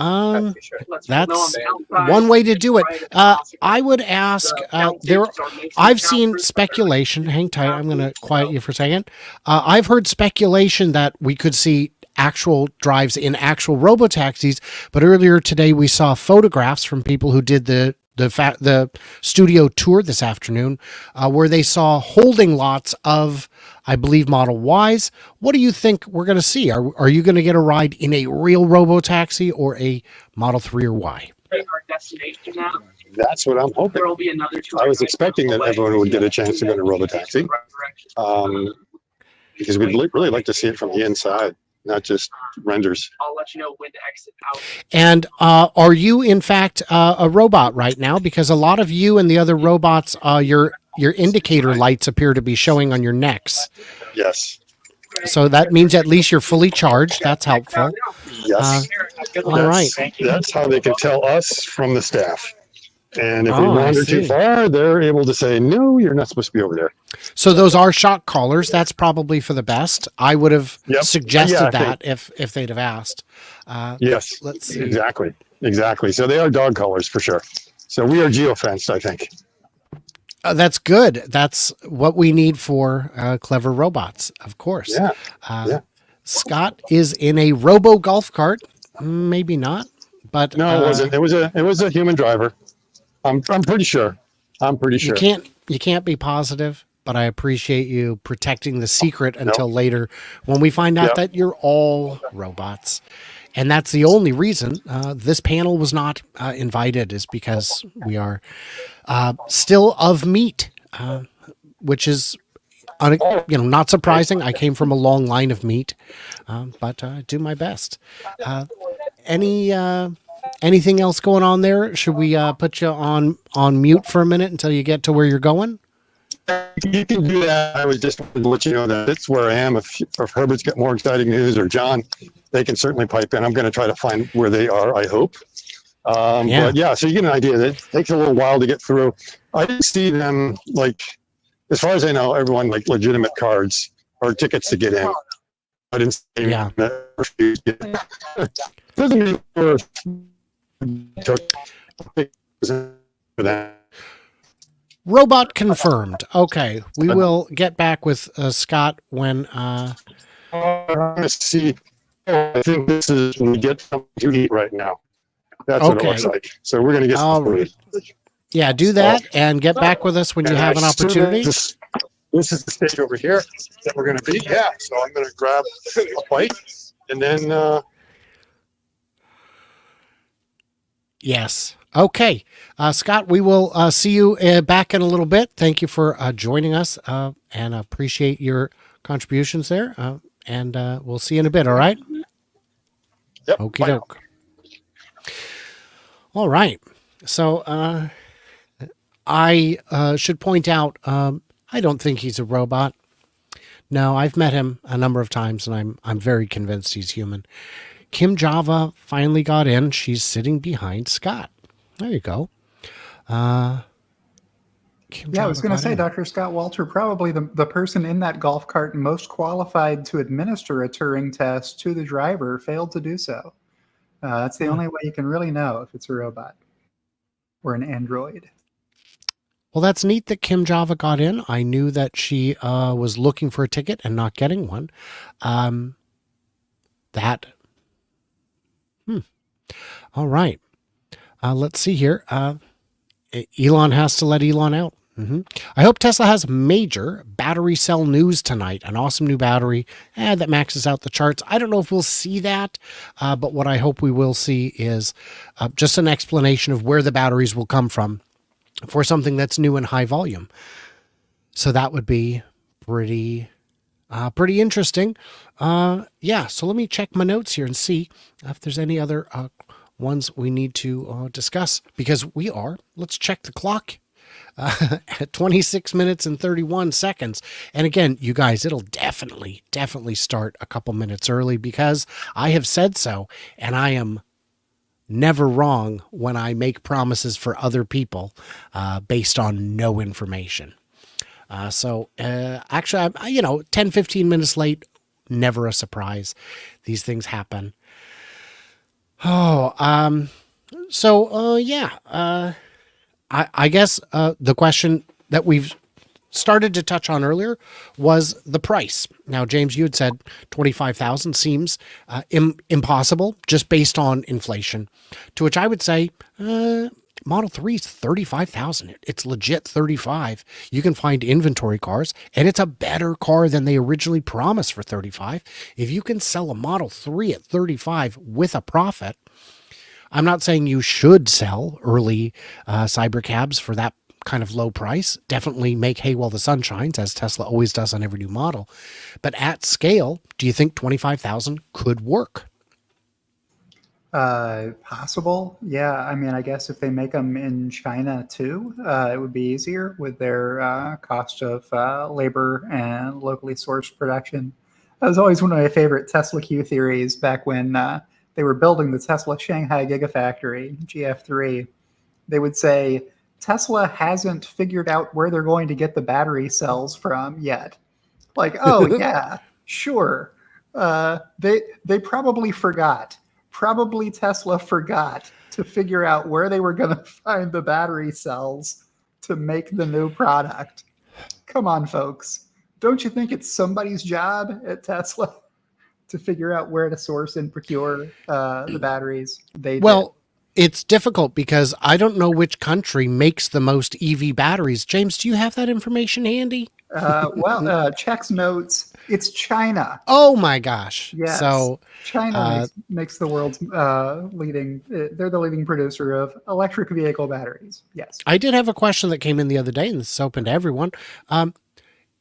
that's one way to do it. I would ask I've seen speculation. Hang tight. I'm going to quiet you for a second. I've heard speculation that we could see actual drives in actual robotaxis, but earlier today we saw photographs from people who did the studio tour this afternoon, where they saw holding lots of, I believe, Model Ys. What do you think we're going to see? Are you going to get a ride in a real robotaxi or a Model 3 or Y? That's what I'm hoping. I was expecting that everyone would get a chance to go to robotaxi, because we'd really like to see it from the inside, not just renders. I'll let you know when to exit out. And are you, in fact, a robot right now? Because a lot of you and the other robots, your indicator lights appear to be showing on your necks. Yes. So that means at least you're fully charged. That's helpful. Yes. All right. That's how they can tell us from the staff. And if we wander too far, they're able to say, no, you're not supposed to be over there. So those are shock collars. That's probably for the best. I would have suggested that if they'd have asked. Yes. Let's see. Exactly. So they are dog collars for sure. So we are geofenced, I think. That's good. That's what we need for clever robots, of course. Yeah. Scott is in a robo golf cart. Maybe not, but no, it wasn't. It was a human driver. I'm pretty sure. You can't be positive, but I appreciate you protecting the secret until later when we find out that you're all robots. And that's the only reason this panel was not invited, is because we are still of meat, which is not surprising. I came from a long line of meat, but do my best. Anything else going on there? Should we put you on mute for a minute until you get to where you're going? You can do that. I was just wanted to let you know that it's where I am. If Herbert's got more exciting news, or John, they can certainly pipe in. I'm going to try to find where they are, I hope. Yeah. But yeah, so you get an idea. That it takes a little while to get through. I didn't see them, like, as far as I know, everyone like legitimate cards or tickets to get in. I didn't see Yeah. Doesn't mean we're for that. Robot confirmed. Okay, we will get back with Scott when. See, I think this is when we get something to eat right now. That's what it looks like. So we're going to get some food. Yeah, do that and get back with us when you have an opportunity. This is the stage over here that we're going to be. Yeah, so I'm going to grab a bite and then. Yes. Okay. Scott, we will see you back in a little bit. Thank you for joining us and appreciate your contributions there. And we'll see you in a bit. All right. Yep. Okie doke. All right. So I should point out, I don't think he's a robot. No, I've met him a number of times and I'm very convinced he's human. Kim Java finally got in. She's sitting behind Scott. There you go. I was going to say, Dr. Scott Walter, probably the person in that golf cart most qualified to administer a Turing test to the driver failed to do so. That's the only way you can really know if it's a robot or an android. Well, that's neat that Kim Java got in. I knew that she was looking for a ticket and not getting one. All right. Let's see here. Elon has to let Elon out. I hope Tesla has major battery cell news tonight. An awesome new battery that maxes out the charts. I don't know if we'll see that, but what I hope we will see is just an explanation of where the batteries will come from for something that's new and high volume. So that would be pretty interesting. Yeah, so let me check my notes here and see if there's any other ones we need to discuss, because let's check the clock at 26 minutes and 31 seconds. And again, you guys, it'll definitely start a couple minutes early because I have said so, and I am never wrong when I make promises for other people based on no information. So actually, I'm 10, 15 minutes late, never a surprise. These things happen. I guess the question that we've started to touch on earlier was the price. Now, James, you had said 25,000 seems impossible just based on inflation, to which I would say Model 3 is 35,000. It's legit 35. You can find inventory cars, and it's a better car than they originally promised for 35. If you can sell a Model 3 at 35 with a profit, I'm not saying you should sell early cybercabs for that kind of low price. Definitely make hay while the sun shines, as Tesla always does on every new model. But at scale, do you think 25,000 could work? Possible. Yeah. I mean, I guess if they make them in China too, it would be easier with their cost of labor and locally sourced production. That was always one of my favorite Tesla Q theories back when they were building the Tesla Shanghai Gigafactory, GF3. They would say, Tesla hasn't figured out where they're going to get the battery cells from yet. Like, oh yeah, sure. They probably forgot. Probably Tesla forgot to figure out where they were going to find the battery cells to make the new product. Come on, folks. Don't you think it's somebody's job at Tesla to figure out where to source and procure the batteries? It's difficult because I don't know which country makes the most EV batteries. James, do you have that information handy? Check's notes. It's China. Oh my gosh. Yes. So China makes the world's leading. They're the leading producer of electric vehicle batteries. Yes. I did have a question that came in the other day, and this is open to everyone.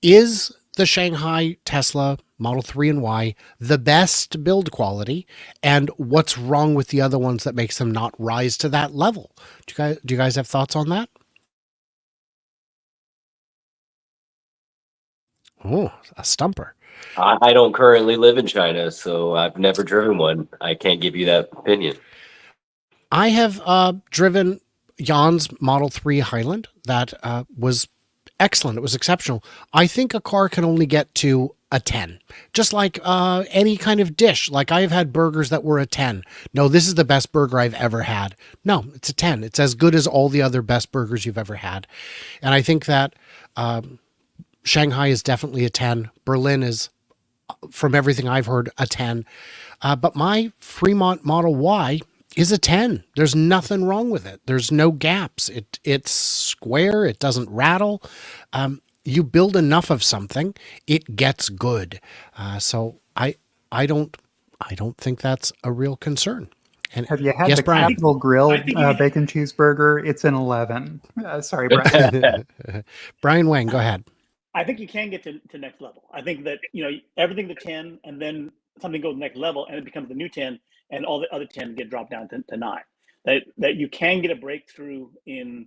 Is the Shanghai Tesla Model 3 and Y the best build quality, and what's wrong with the other ones that makes them not rise to that level? Do you guys have thoughts on that? Oh, a stumper. I don't currently live in China, so I've never driven one. I can't give you that opinion. I have driven Jan's Model 3 Highland. That was excellent. It was exceptional. I think a car can only get to a 10, just like any kind of dish. Like I've had burgers that were a 10. No, this is the best burger I've ever had. No, it's a 10. It's as good as all the other best burgers you've ever had. And I think that Shanghai is definitely a 10. Berlin is, from everything I've heard, a 10. But my Fremont Model Y is a 10. There's nothing wrong with it. There's no gaps. It's square. It doesn't rattle. You build enough of something, it gets good. So I don't think that's a real concern. And have you had yes, the Brian? Capital Grill bacon cheeseburger? It's an 11. Sorry, Brian. Brian Wang, go ahead. I think you can get to next level. I think that, everything to 10 and then something goes next level and it becomes the new 10 and all the other 10 get dropped down to 9. That you can get a breakthrough in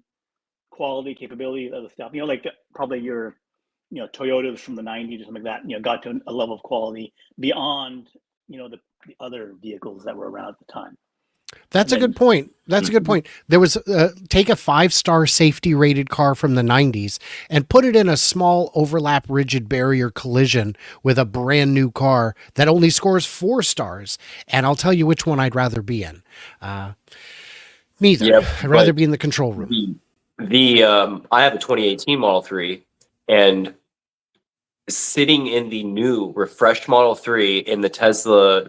quality, capability, other stuff. Like probably your, Toyotas from the 90s or something like that, got to a level of quality beyond, the other vehicles that were around at the time. That's a good point. That's a good point. There was take a 5-star safety rated car from the 90s and put it in a small overlap rigid barrier collision with a brand new car that only scores 4 stars. And I'll tell you which one I'd rather be in. Neither. Yep, I'd rather be in the control room. I have a 2018 Model 3, and sitting in the new refreshed Model 3 in the Tesla,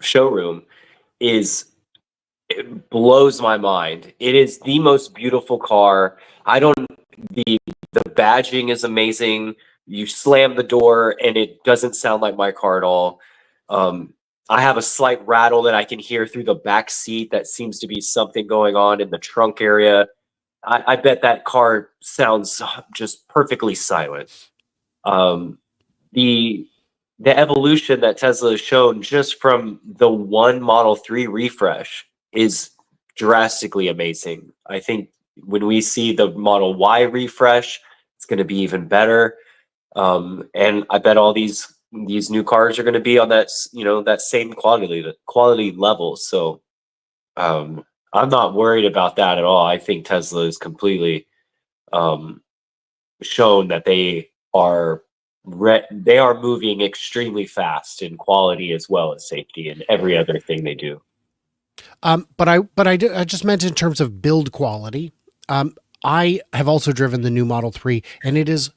showroom it blows my mind. It is the most beautiful car. The badging is amazing. You slam the door and it doesn't sound like my car at all. I have a slight rattle that I can hear through the back seat. That seems to be something going on in the trunk area. I bet that car sounds just perfectly silent. The evolution that Tesla has shown just from the one Model 3 refresh is drastically amazing. I think when we see the Model Y refresh, it's going to be even better. And I bet all these new cars are going to be on that, that same quality level. So I'm not worried about that at all. I think Tesla is completely shown that they are moving extremely fast in quality as well as safety and every other thing they do. But I just meant in terms of build quality. I have also driven the new Model 3, and it is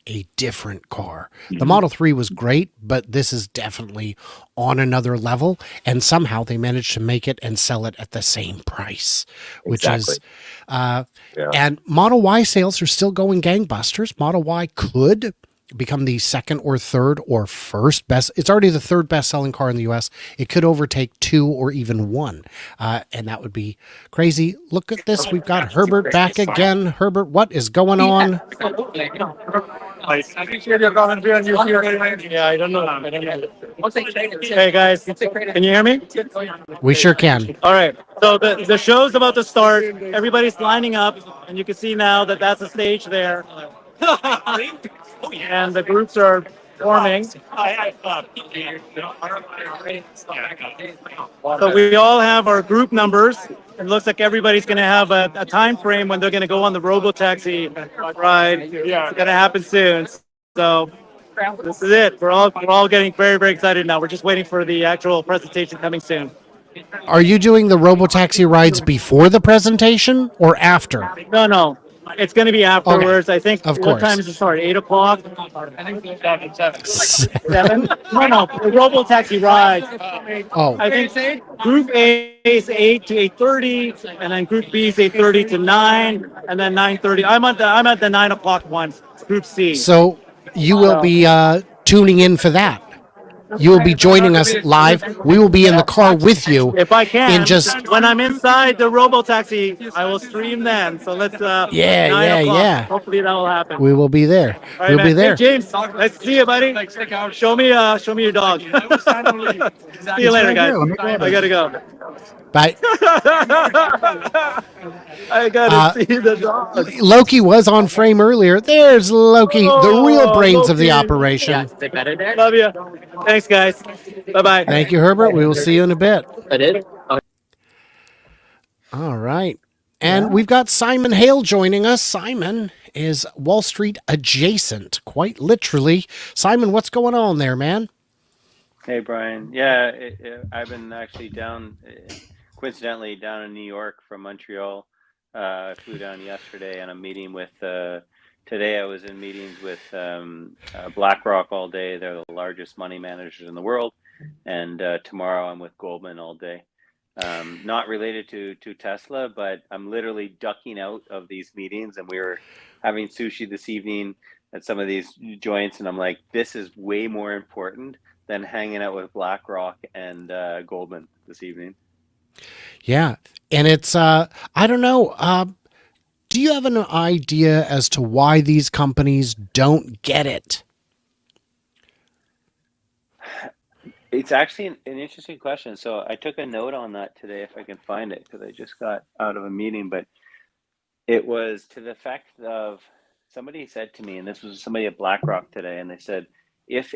a different car. The Model 3 was great, but this is definitely on another level, and somehow they managed to make it and sell it at the same price, which is and Model Y sales are still going gangbusters. Model Y could become the second or third or first best. It's already the third best selling car in the US. It could overtake 2 or even 1. And that would be crazy. Look at this. We've got Herbert back again. Herbert, what is going on? Yeah, I don't know. Hey guys, can you hear me? We sure can. All right. So the show's about to start. Everybody's lining up, and you can see now that that's the stage there. And the groups are forming. So we all have our group numbers. It looks like everybody's going to have a time frame when they're going to go on the RoboTaxi ride. It's going to happen soon. So this is it. We're all getting very, very excited now. We're just waiting for the actual presentation coming soon. Are you doing the RoboTaxi rides before the presentation or after? No. It's going to be afterwards. Okay. I think. Of What course. time is it start? 8 o'clock? I think it's 7. No. The RoboTaxi ride. Oh. I think Group A is 8 to 8:30, and then Group B is 8:30 to 9, and then 9:30. I'm at the 9 o'clock one. Group C. So you will be tuning in for that. You will be joining us live. We will be in the car with you. If I can, in just when I'm inside the RoboTaxi, I will stream then. So let's 9 o'clock. yeah. Hopefully that will happen. We will be there. All right, We'll be man. Hey, there. James, nice to see you, buddy. Show me your dog. See you later, guys. I gotta go. Bye. I gotta see the dog. Loki was on frame earlier. There's Loki, the real brains of the Loki. operation. Love you. Thanks, guys. Bye-bye. Thank you, Herbert. We will see you in a bit. I did. All right. And we've got Simon Hale joining us. Simon is Wall Street adjacent, quite literally. Simon, what's going on there, man? Hey, Brian. Yeah, I've been actually down, coincidentally, down in New York from Montreal. I flew down yesterday, and I'm meeting with, today I was in meetings with BlackRock all day. They're the largest money managers in the world. And tomorrow I'm with Goldman all day. Not related to Tesla, but I'm literally ducking out of these meetings, and we were having sushi this evening at some of these joints, and I'm like, this is way more important than hanging out with BlackRock and Goldman this evening. Yeah, and it's I don't know. Do you have an idea as to why these companies don't get it? It's actually an interesting question. So I took a note on that today, if I can find it, because I just got out of a meeting. But it was to the effect of, somebody said to me, and this was somebody at BlackRock today, and they said, if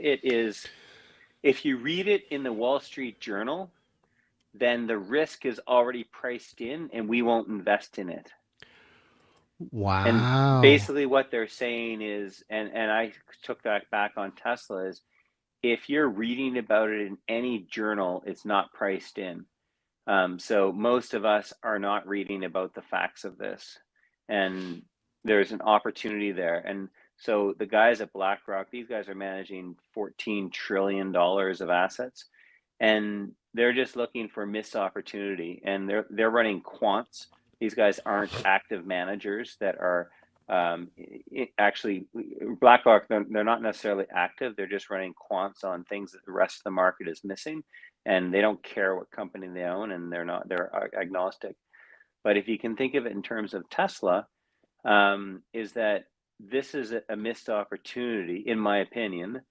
you read it in the Wall Street Journal, then the risk is already priced in and we won't invest in it. Wow. And basically what they're saying is, and I took that back on Tesla, is if you're reading about it in any journal, it's not priced in. So most of us are not reading about the facts of this. And there's an opportunity there. And so the guys at BlackRock, these guys are managing $14 trillion of assets, and they're just looking for missed opportunity. And they're running quants. These guys aren't active managers that are actually, BlackRock, they're not necessarily active. They're just running quants on things that the rest of the market is missing, and they don't care what company they own, and they're agnostic. But if you can think of it in terms of Tesla, is that this is a missed opportunity, in my opinion,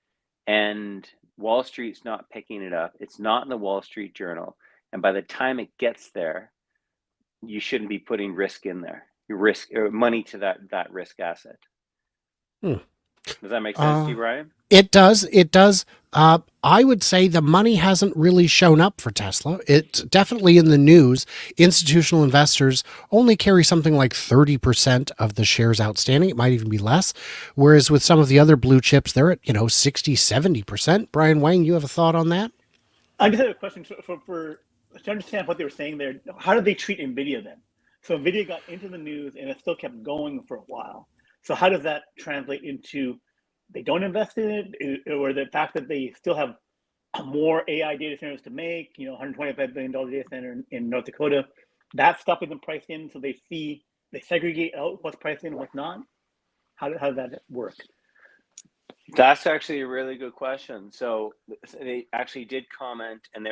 and Wall Street's not picking it up. It's not in the Wall Street Journal, and by the time it gets there, you shouldn't be putting risk in there. You risk money to that risk asset. Does that make sense to you, Brian? It does. It does. I would say the money hasn't really shown up for Tesla. It's definitely in the news. Institutional investors only carry something like 30% of the shares outstanding. It might even be less. Whereas with some of the other blue chips, they're at, 60, 70%. Brian Wang, you have a thought on that? I just have a question for to understand what they were saying there. How did they treat NVIDIA then? So NVIDIA got into the news and it still kept going for a while. So how does that translate into they don't invest in it, or the fact that they still have more AI data centers to make, $125 billion data center in North Dakota, that's stopping them priced in, so they segregate out what's priced in and what's not? How does that work? That's actually a really good question. So they actually did comment, and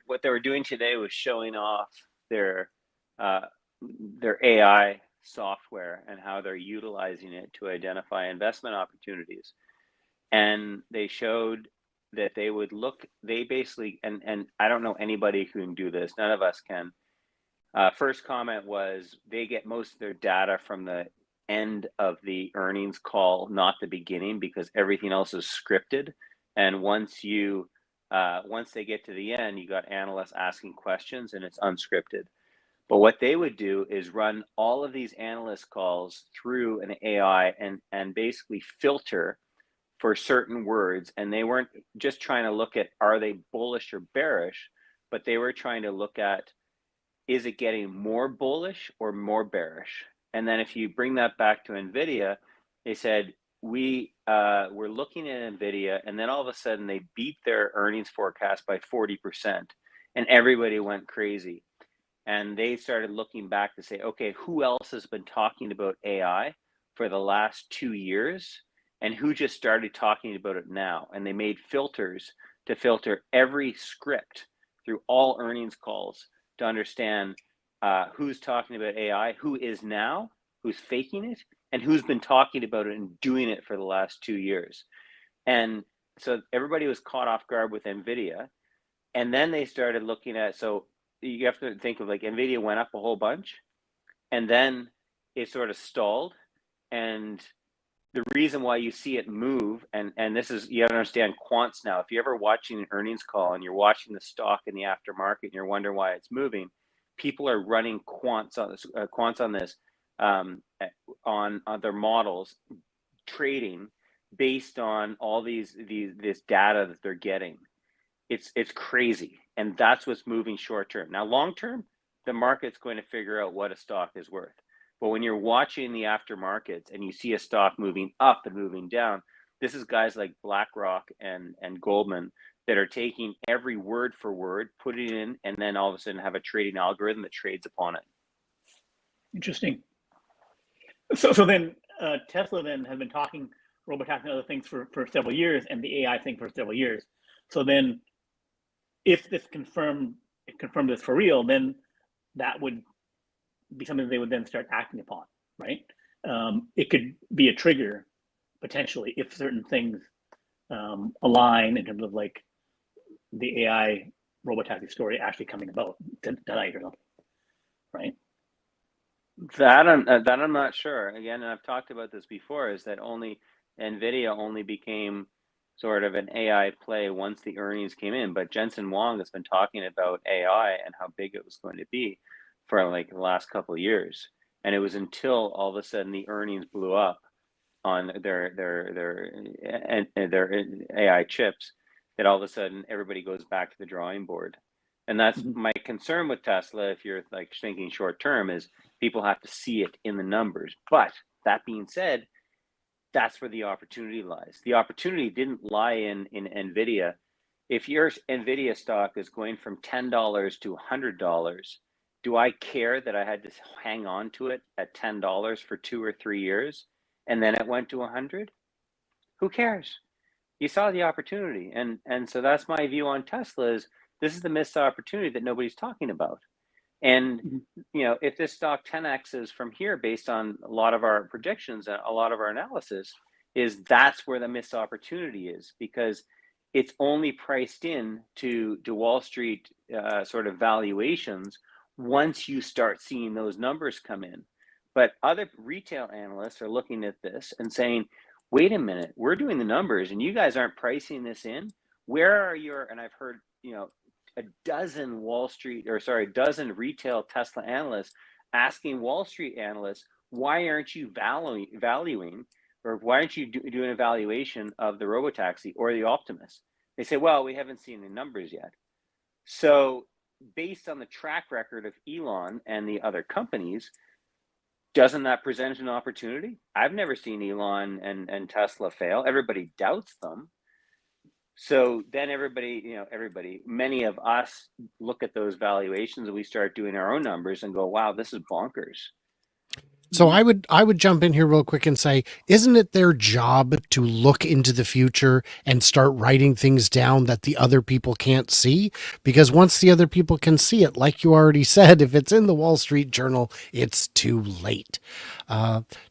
what they were doing today was showing off their AI software and how they're utilizing it to identify investment opportunities. And they showed that they basically, and I don't know anybody who can do this, none of us can. First comment was they get most of their data from the end of the earnings call, not the beginning, because everything else is scripted. And once they get to the end, you got analysts asking questions and it's unscripted. But what they would do is run all of these analyst calls through an AI and basically filter for certain words. And they weren't just trying to look at, are they bullish or bearish, but they were trying to look at, is it getting more bullish or more bearish? And then if you bring that back to NVIDIA, they said, we're looking at NVIDIA, and then all of a sudden they beat their earnings forecast by 40%, and everybody went crazy. And they started looking back to say, okay, who else has been talking about AI for the last 2 years? And who just started talking about it now? And they made filters to filter every script through all earnings calls to understand who's talking about AI, who is now, who's faking it, and who's been talking about it and doing it for the last 2 years. And so everybody was caught off guard with NVIDIA. And then they started looking at, so you have to think of like NVIDIA went up a whole bunch and then it sort of stalled. And the reason why you see it move, and this is, you have to understand quants now. If you're ever watching an earnings call and you're watching the stock in the aftermarket and you're wondering why it's moving, people are running quants on this, on their models, trading based on all this data that they're getting. It's crazy, and that's what's moving short term. Now, long term, the market's going to figure out what a stock is worth. But when you're watching the aftermarkets and you see a stock moving up and moving down, this is guys like BlackRock and Goldman that are taking every word for word, put it in, and then all of a sudden have a trading algorithm that trades upon it. Interesting. So then Tesla then has been talking RoboTaxi and other things for several years, and the AI thing for several years. So then, if this confirmed this for real, then that would be something they would then start acting upon, right? It could be a trigger potentially if certain things align in terms of like the AI RoboTaxi story actually coming about tonight or something, right? That I'm not sure. Again, and I've talked about this before, is that NVIDIA only became sort of an AI play once the earnings came in. But Jensen Huang has been talking about AI and how big it was going to be for like the last couple of years. And it was until all of a sudden the earnings blew up on their AI chips that all of a sudden everybody goes back to the drawing board. And that's my concern with Tesla. If you're like thinking short term, is people have to see it in the numbers. But that being said, that's where the opportunity lies. The opportunity didn't lie in NVIDIA. If your NVIDIA stock is going from $10 to $100, do I care that I had to hang on to it at $10 for 2 or 3 years and then it went to 100? Who cares? You saw the opportunity. And so that's my view on Tesla, is this is the missed opportunity that nobody's talking about. And, you know, if this stock 10Xs from here, based on a lot of our predictions, a lot of our analysis, that's where the missed opportunity is, because it's only priced in to Wall Street sort of valuations once you start seeing those numbers come in. But other retail analysts are looking at this and saying, wait a minute, we're doing the numbers and you guys aren't pricing this in. Where are your, and I've heard, you know, a dozen retail Tesla analysts asking Wall Street analysts, why aren't you valuing, or why aren't you doing a valuation of the RoboTaxi or the Optimus? They say, well, we haven't seen the numbers yet. So based on the track record of Elon and the other companies, doesn't that present an opportunity? I've never seen Elon and Tesla fail. Everybody doubts them. So then many of us look at those valuations and we start doing our own numbers and go, wow, this is bonkers. So I would jump in here real quick and say, isn't it their job to look into the future and start writing things down that the other people can't see? Because once the other people can see it, like you already said, if it's in the Wall Street Journal, it's too late.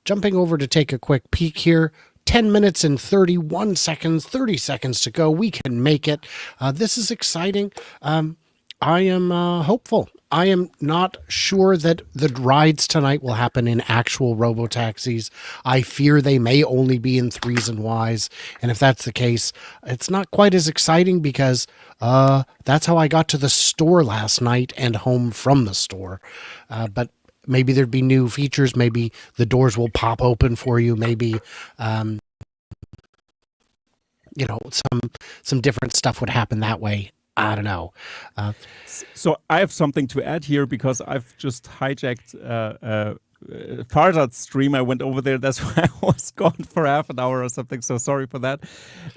Jumping over to take a quick peek here. 10 minutes and 31 seconds, 30 seconds to go. We can make it. This is exciting. I am hopeful. I am not sure that the rides tonight will happen in actual robotaxis. I fear they may only be in 3s and Ys. And if that's the case, it's not quite as exciting, because that's how I got to the store last night and home from the store. But maybe there'd be new features. Maybe the doors will pop open for you. Maybe, some different stuff would happen that way. I don't know. So I have something to add here, because I've just hijacked Farzad's stream. I went over there. That's why I was gone for half an hour or something. So sorry for that.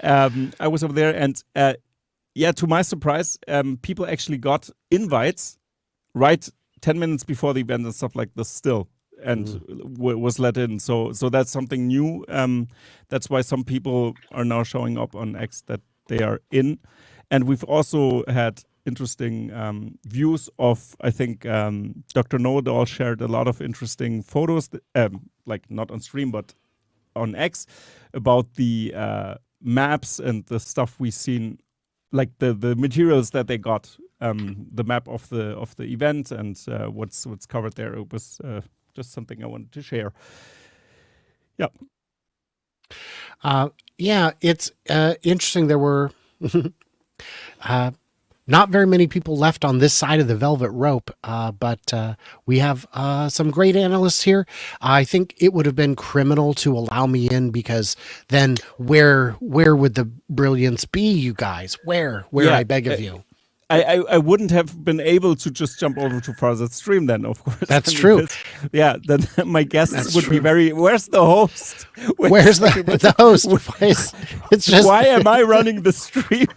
I was over there, and to my surprise, people actually got invites right 10 minutes before the event and stuff like this still, and was let in. So that's something new. That's why some people are now showing up on X that they are in. And we've also had interesting views of, I think, Dr. Know-it-all shared a lot of interesting photos, like not on stream, but on X, about the maps and the stuff we've seen, like the materials that they got, the map of the event and what's covered there. It was just something I wanted to share. Yeah. Yeah, it's interesting. There were not very many people left on this side of the velvet rope, but we have some great analysts here. I think it would have been criminal to allow me in, because then where would the brilliance be, you guys? Where Yeah, I beg of you. I wouldn't have been able to just jump over to Farzad's stream then, of course. That's true. Yeah, then my guests That's would be true. very, where's the host? Where's the host? It's just, why am I running the stream?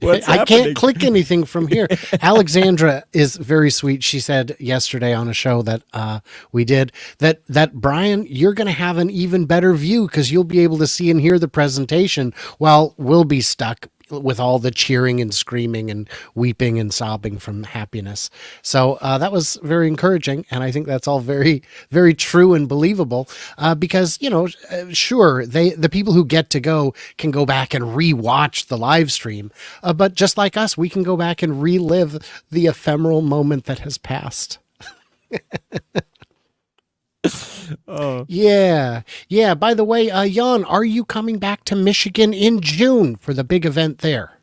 What's I happening? can't click anything from here. Alexandra is very sweet. She said yesterday on a show that we did that Brian, you're going to have an even better view because you'll be able to see and hear the presentation, while we'll be stuck with all the cheering and screaming and weeping and sobbing from happiness. So that was very encouraging. And I think that's all very, very true and believable, because, sure, the people who get to go can go back and rewatch the live stream. But just like us, we can go back and relive the ephemeral moment that has passed. Oh. Yeah. By the way, Jan, are you coming back to Michigan in June for the big event there?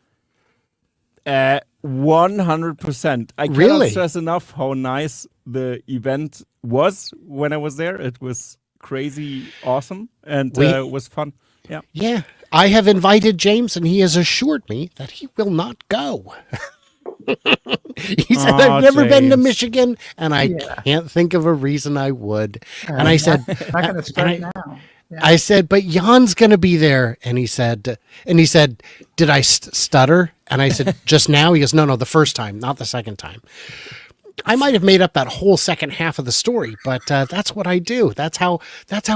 100%. I cannot Really? stress enough how nice the event was when I was there. It was crazy awesome, and it was fun. Yeah. Yeah. I have invited James, and he has assured me that he will not go. He said, I've never been to James. Michigan, and I can't think of a reason I would. And I said, Not going to start now. Yeah. I said, but Jan's going to be there. And he said, did I stutter? And I said, just now? He goes, no, the first time, not the second time. I might have made up that whole second half of the story, but that's what I do. That's how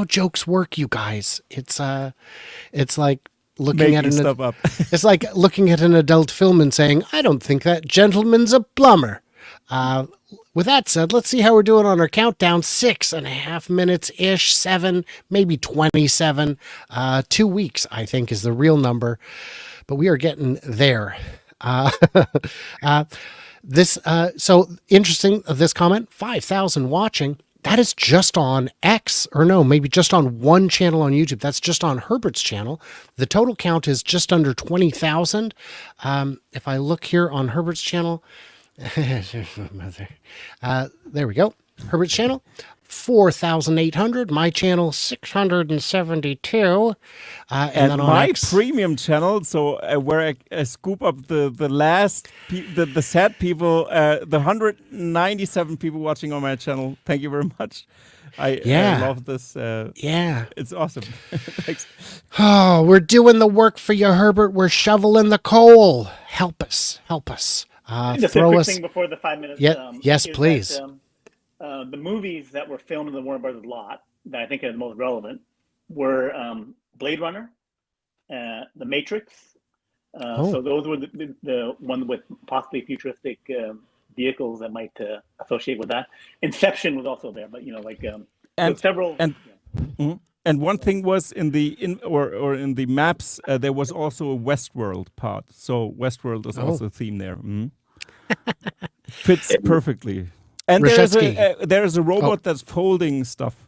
jokes work, you guys. It's like looking at stuff up. It's like looking at an adult film and saying, I don't think that gentleman's a plumber. With that said, let's see how we're doing on our countdown. 6.5 minutes ish, 7, maybe 27. 2 weeks, I think, is the real number, but we are getting there. So interesting, this comment, 5,000 watching. That is just on X, or no, maybe just on one channel on YouTube. That's just on Herbert's channel. The total count is just under 20,000. If I look here on Herbert's channel, there we go. Herbert's channel, 4,800. My channel, 672. And then on my X, premium channel, so where I scoop up the last, the sad people, the 197 people watching on my channel. Thank you very much. I love this. It's awesome. Thanks. Oh, we're doing the work for you, Herbert. We're shoveling the coal. Help us. Just a quick thing before the 5 minutes. Yes, is please. that, the movies that were filmed in the Warner Brothers lot that I think are the most relevant were Blade Runner, The Matrix. So those were the one with possibly futuristic vehicles that might associate with that. Inception was also there, but several. And one thing was in the maps there was also a Westworld part. So Westworld is also a theme there. Fits perfectly. And there's a robot that's folding stuff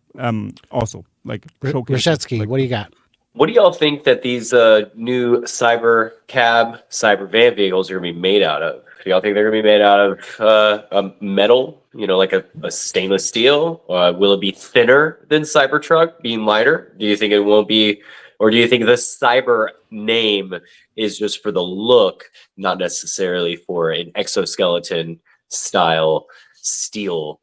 also, like Rashetsky, what do you got? What do y'all think that these new cyber van vehicles are going to be made out of? Do y'all think they're going to be made out of metal, like a stainless steel? Will it be thinner than Cybertruck, being lighter? Do you think it won't be, or do you think the cyber name is just for the look, not necessarily for an exoskeleton style steel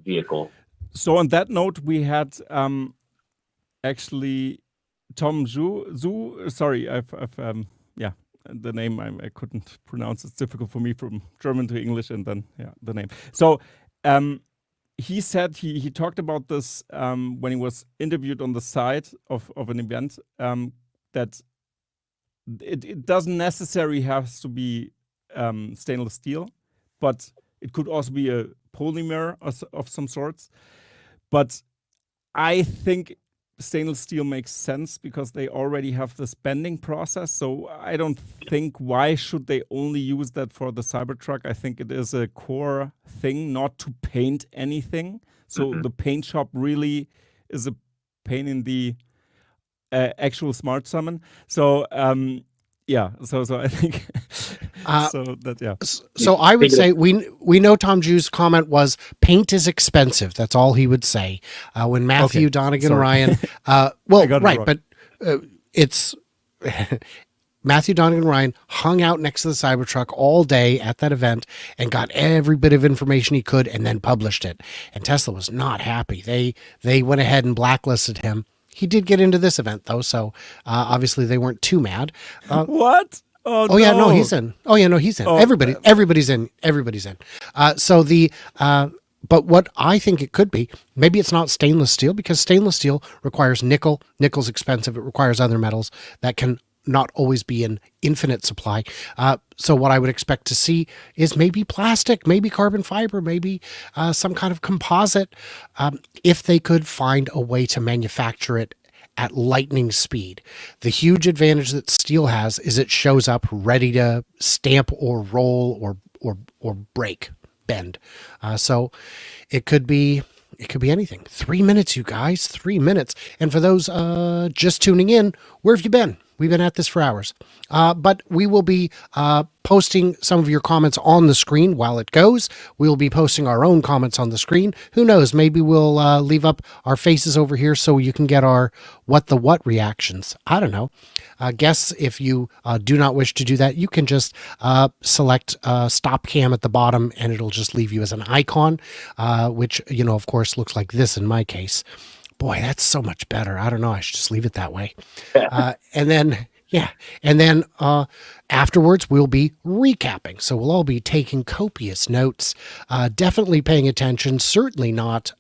vehicle? So on that note, we had actually Tom Zhu. Sorry, I've the name I couldn't pronounce. It's difficult for me from German to English, and then the name. So he said he talked about this when he was interviewed on the side of an event, that it doesn't necessarily have to be stainless steel, but it could also be a polymer of some sorts. But I think stainless steel makes sense because they already have this bending process. So I don't think why should they only use that for the Cybertruck. I think it is a core thing not to paint anything. So the paint shop really is a pain in the actual smart summon. So yeah, so I think so that yeah. So I would say we know Tom Jew's comment was paint is expensive. That's all he would say. When Matthew Donegan Ryan, well, right, but it's Matthew Donegan Ryan hung out next to the Cybertruck all day at that event and got every bit of information he could and then published it. And Tesla was not happy. They went ahead and blacklisted him. He did get into this event though, so obviously they weren't too mad. What? Oh yeah, no, he's in. Oh yeah, no, he's in. Everybody's in. Everybody's in. But what I think it could be, maybe it's not stainless steel because stainless steel requires nickel. Nickel's expensive. It requires other metals that can not always be in infinite supply. So what I would expect to see is maybe plastic, maybe carbon fiber, maybe some kind of composite, if they could find a way to manufacture it at lightning speed. The huge advantage that steel has is it shows up ready to stamp or roll or break, bend. So it could be anything. 3 minutes, you guys, 3 minutes. And for those just tuning in, where have you been? We've been at this for hours. But we will be posting some of your comments on the screen while it goes. We'll be posting our own comments on the screen. Who knows? Maybe we'll leave up our faces over here so you can get our what the what reactions. I don't know. Guess if you do not wish to do that, you can just select stop cam at the bottom and it'll just leave you as an icon, which, of course, looks like this in my case. Boy, that's so much better. I don't know. I should just leave it that way. And then afterwards, we'll be recapping. So we'll all be taking copious notes, definitely paying attention, certainly not,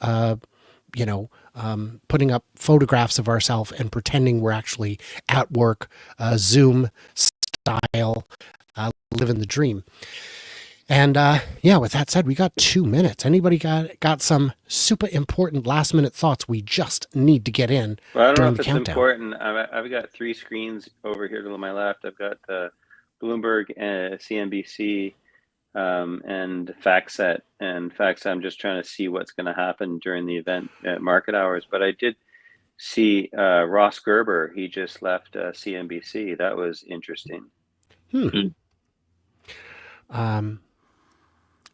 putting up photographs of ourselves and pretending we're actually at work, Zoom style, living the dream. And with that said, we got 2 minutes. Anybody got some super important last minute thoughts we just need to get in? Well, I don't know during if the it's countdown? important. I've got 3 screens over here to my left. I've got Bloomberg, CNBC, and FactSet. And FactSet, I'm just trying to see what's going to happen during the event at market hours. But I did see Ross Gerber. He just left CNBC. That was interesting.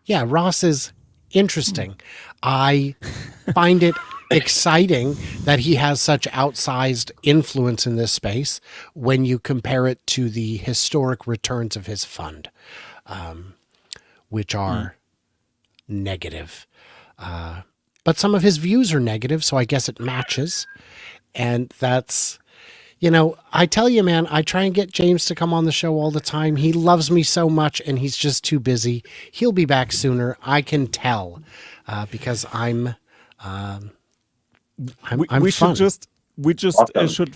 Yeah, Ross is interesting. I find it exciting that he has such outsized influence in this space when you compare it to the historic returns of his fund, which are negative. But some of his views are negative, so I guess it matches. And that's... I tell you, man, I try and get James to come on the show all the time. He loves me so much and he's just too busy. He'll be back sooner. I can tell because I'm we fun. should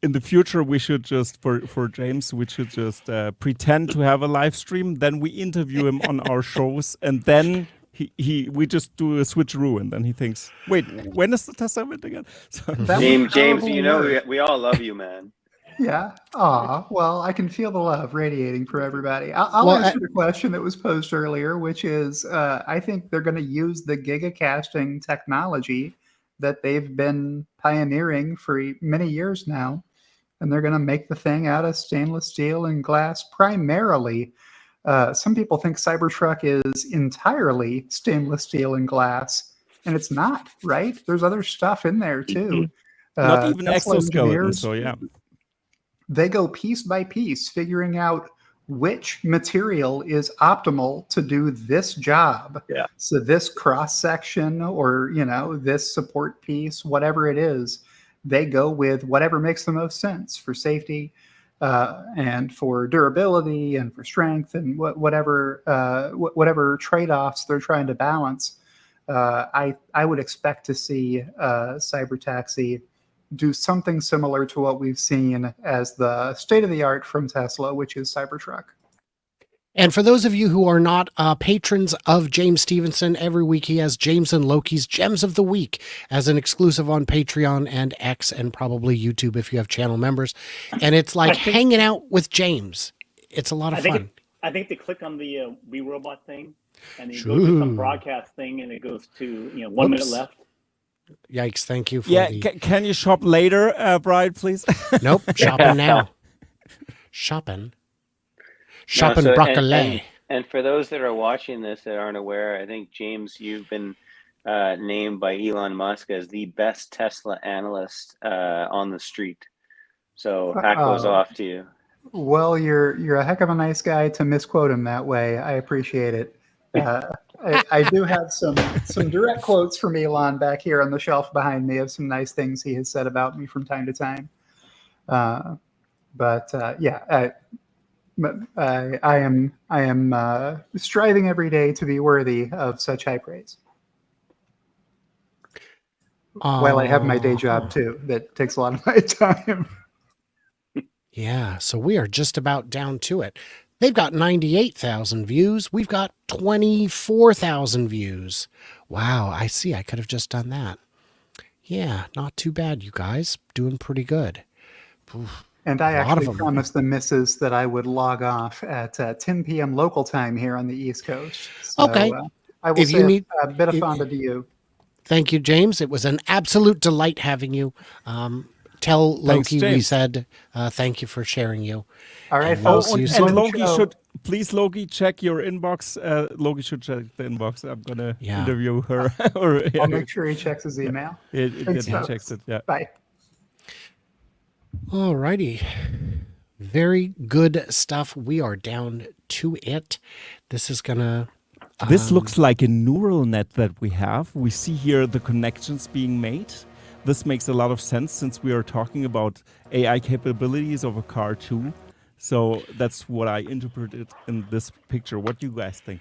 in the future, we should just, for James, we should just pretend to have a live stream. Then we interview him on our shows and then we just do a switcheroo and then he thinks, wait, when is the Tesla event again? So, James, we all love you, man. Yeah. Aw, well, I can feel the love radiating for everybody. I'll answer the question that was posed earlier, which is I think they're going to use the gigacasting technology that they've been pioneering for many years now. And they're going to make the thing out of stainless steel and glass primarily. Some people think Cybertruck is entirely stainless steel and glass, and it's not, right? There's other stuff in there too. Not even Tesla exoskeleton, engineers, so yeah. They go piece by piece, figuring out which material is optimal to do this job. Yeah. So this cross section or, this support piece, whatever it is, they go with whatever makes the most sense for safety, and for durability and for strength and whatever trade-offs they're trying to balance. I would expect to see Cybertaxi do something similar to what we've seen as the state of the art from Tesla, which is Cybertruck. And for those of you who are not patrons of James Stevenson, every week he has James and Loki's Gems of the Week as an exclusive on Patreon and X and probably YouTube if you have channel members. And it's like hanging out with James. It's a lot of fun. I think they click on the We Robot thing and they go to some broadcast thing and it goes to 1 minute left. Yikes, thank you for can you shop later, Brian, please? Nope, shopping now. Shopping broccoli. And for those that are watching this that aren't aware, I think, James, you've been named by Elon Musk as the best Tesla analyst on the street. So hat goes off to you. Well, you're a heck of a nice guy to misquote him that way. I appreciate it. I do have some direct quotes from Elon back here on the shelf behind me of some nice things he has said about me from time to time. I am striving every day to be worthy of such high praise. While I have my day job too, that takes a lot of my time. Yeah, so we are just about down to it. They've got 98,000 views. We've got 24,000 views. Wow, I see. I could have just done that. Yeah, not too bad, you guys. Doing pretty good. Oof. And I actually promised the missus that I would log off at 10 p.m. local time here on the East Coast. So, okay. I will say a bit of fonda to you. Thank you, James. It was an absolute delight having you. Tell Loki we said thank you for sharing you. All right, folks. And Loki should Loki check your inbox. Loki should check the inbox. I'm gonna interview her. I'll make sure he checks his email. He checks it. Yeah. Bye. All righty. Very good stuff. We are down to it. This is gonna. This looks like a neural net that we have. We see here the connections being made. This makes a lot of sense since we are talking about AI capabilities of a car too. So that's what I interpreted in this picture. What do you guys think?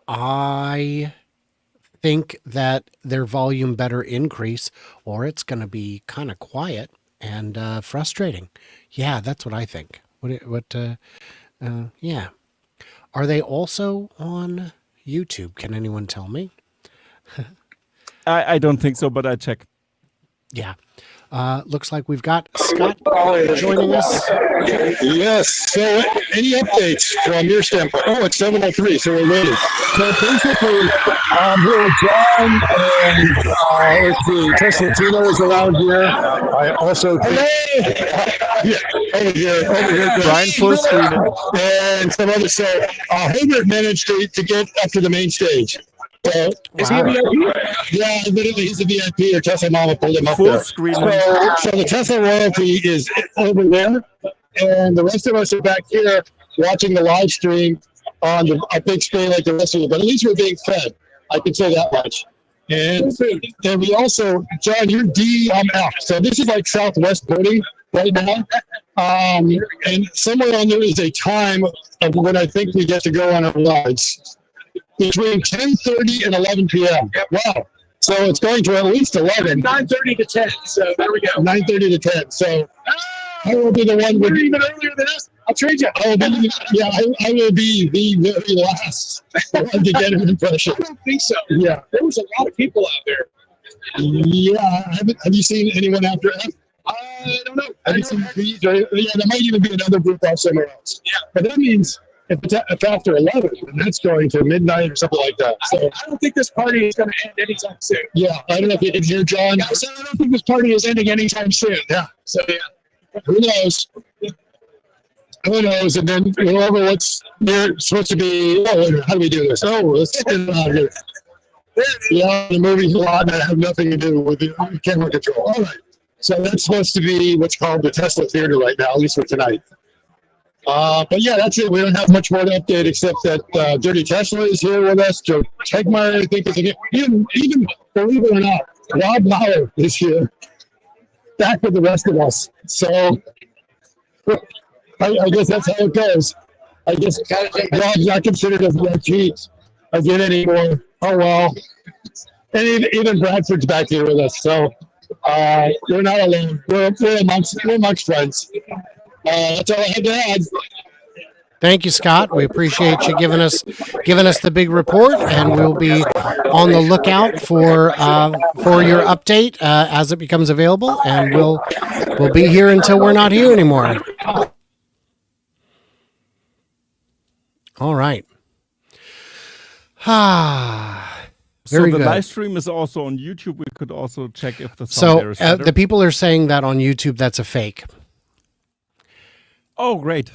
I think that their volume better increase or it's going to be kind of quiet and frustrating. Yeah, that's what I think. Yeah. Are they also on YouTube? Can anyone tell me? I don't think so, but I check. Yeah. Looks like we've got Scott joining us. Yes. So any updates from your standpoint? Oh, it's 7:03, so we're ready. So basically, here with John and let's see, Tesla Tino is around here. I also over here, Brian full screen and some other. So Hubert managed to get up to the main stage. So, is he a VIP? Yeah, admittedly, he's a VIP. Or Tesla Mama pulled him up full there. Screen. So the Tesla royalty is over there, and the rest of us are back here watching the live stream on a big screen like the rest of you. But at least we're being fed. I can say that much. And we also, John, you're D, I'm F. So this is like Southwest birding right now. And somewhere on there is a time of when I think we get to go on our rides. Between 10:30 and 11 p.m. Wow. So it's going to at least 11. 9:30 to 10. So there we go. 9:30 to 10. So I will be the one with even earlier than us. I'll trade you. I will be the very last one to get an impression. I don't think so. Yeah. There was a lot of people out there. Yeah. Have you seen anyone after F? I don't know. Have you seen these? Yeah, there might even be another group off somewhere else. Yeah. But that means if after 11, then that's going to midnight or something like that. So I don't think this party is going to end anytime soon. Yeah, I don't know if you can hear John. Yeah, so I don't think this party is ending anytime soon. Yeah. So yeah. Who knows? Who knows? And then whoever what's they're supposed to be. Oh, how do we do this? Oh, let's get it out here. Yeah, the movie's a lot that have nothing to do with the camera control. All right. So that's supposed to be what's called the Tesla Theater right now, at least for tonight. But yeah, that's it. We don't have much more to update except that Dirty Tesla is here with us. Joe Tegmeyer, I think, is here. Even believe it or not, Rob Lauer is here, back with the rest of us. So I guess that's how it goes. I guess Rob's not considered a VIP again anymore. Oh well. And even Bradford's back here with us. So We're not alone. We're amongst friends. That's all I had to add. Thank you, Scott. We appreciate you giving us the big report, and we'll be on the lookout for your update as it becomes available, and we'll be here until we're not here anymore. All right. Very so the good. live stream is also on YouTube. We could also check if the sound there is better. The people are saying that on YouTube that's a fake. Oh, great.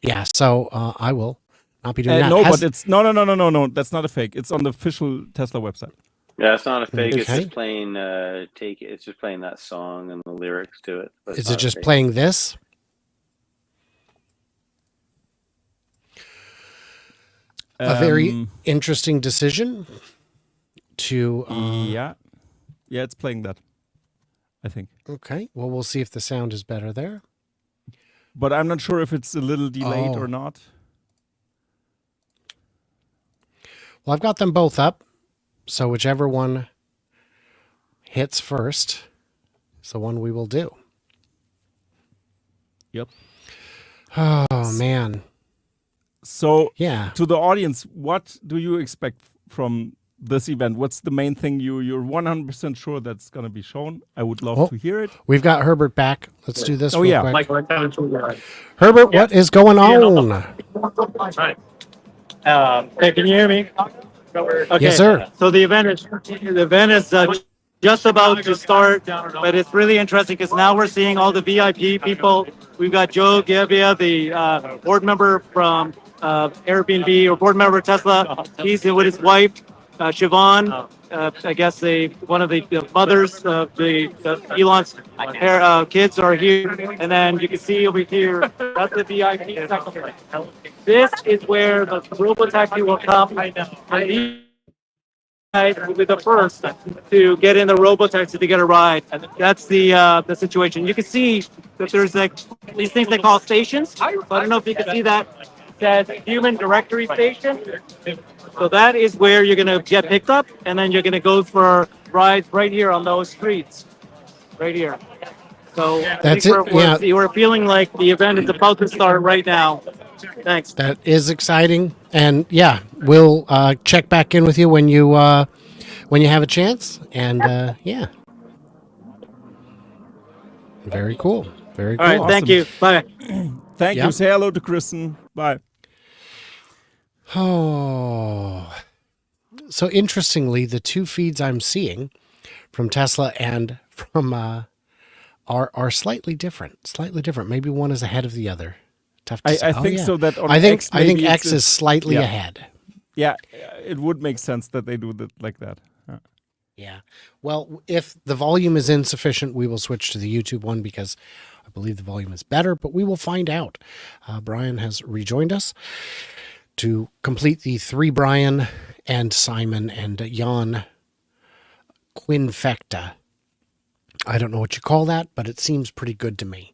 Yeah, so I will not be doing that. No, but it's no. That's not a fake. It's on the official Tesla website. Yeah, it's not a fake. Okay. It's just playing. It's just playing that song and the lyrics to it. But Is it just playing this? A very interesting decision to. Yeah, it's playing that, I think. Okay. Well, we'll see if the sound is better there. But I'm not sure if it's a little delayed or not. Well, I've got them both up, so whichever one hits first is the one we will do. Yep. Oh, man. So, yeah, to the audience, what do you expect from this event? What's the main thing you're 100% sure that's going to be shown? I would love to hear it. We've got Herbert back. Let's do this real quick. Herbert, Herbert, what is going on? Hey, can you hear me? Okay. Yes, sir. So the event is just about to start, but it's really interesting because now we're seeing all the VIP people. We've got Joe Gebbia, the board member from Airbnb, or board member of Tesla. He's with his wife, Siobhan. I guess one of the mothers of the Elon's kids are here, and then you can see over here that's the VIP section. This is where the RoboTaxi will come. And these guys will be the first to get in the RoboTaxi to get a ride. That's the situation. You can see that there's like these things they call stations. So I don't know if you can see that. It says human directory station. So that is where you're going to get picked up, and then you're going to go for rides right here on those streets, right here. So That's it. We're feeling like the event is about to start right now. Thanks. That is exciting, and yeah, we'll check back in with you when you have a chance. And yeah, very cool. Very cool. All right, thank you. Bye. Thank you. Say hello to Kristen. Bye. Oh, so interestingly, the two feeds I'm seeing from Tesla and from are slightly different. Slightly different. Maybe one is ahead of the other. Tough to say. I think so. That on I think maybe X is slightly ahead. Yeah, it would make sense that they do that like that. Yeah. Well, if the volume is insufficient, we will switch to the YouTube one because I believe the volume is better, but we will find out. Brian has rejoined us to complete the three Brian and Simon and Jan Quinfecta. I don't know what you call that, but it seems pretty good to me.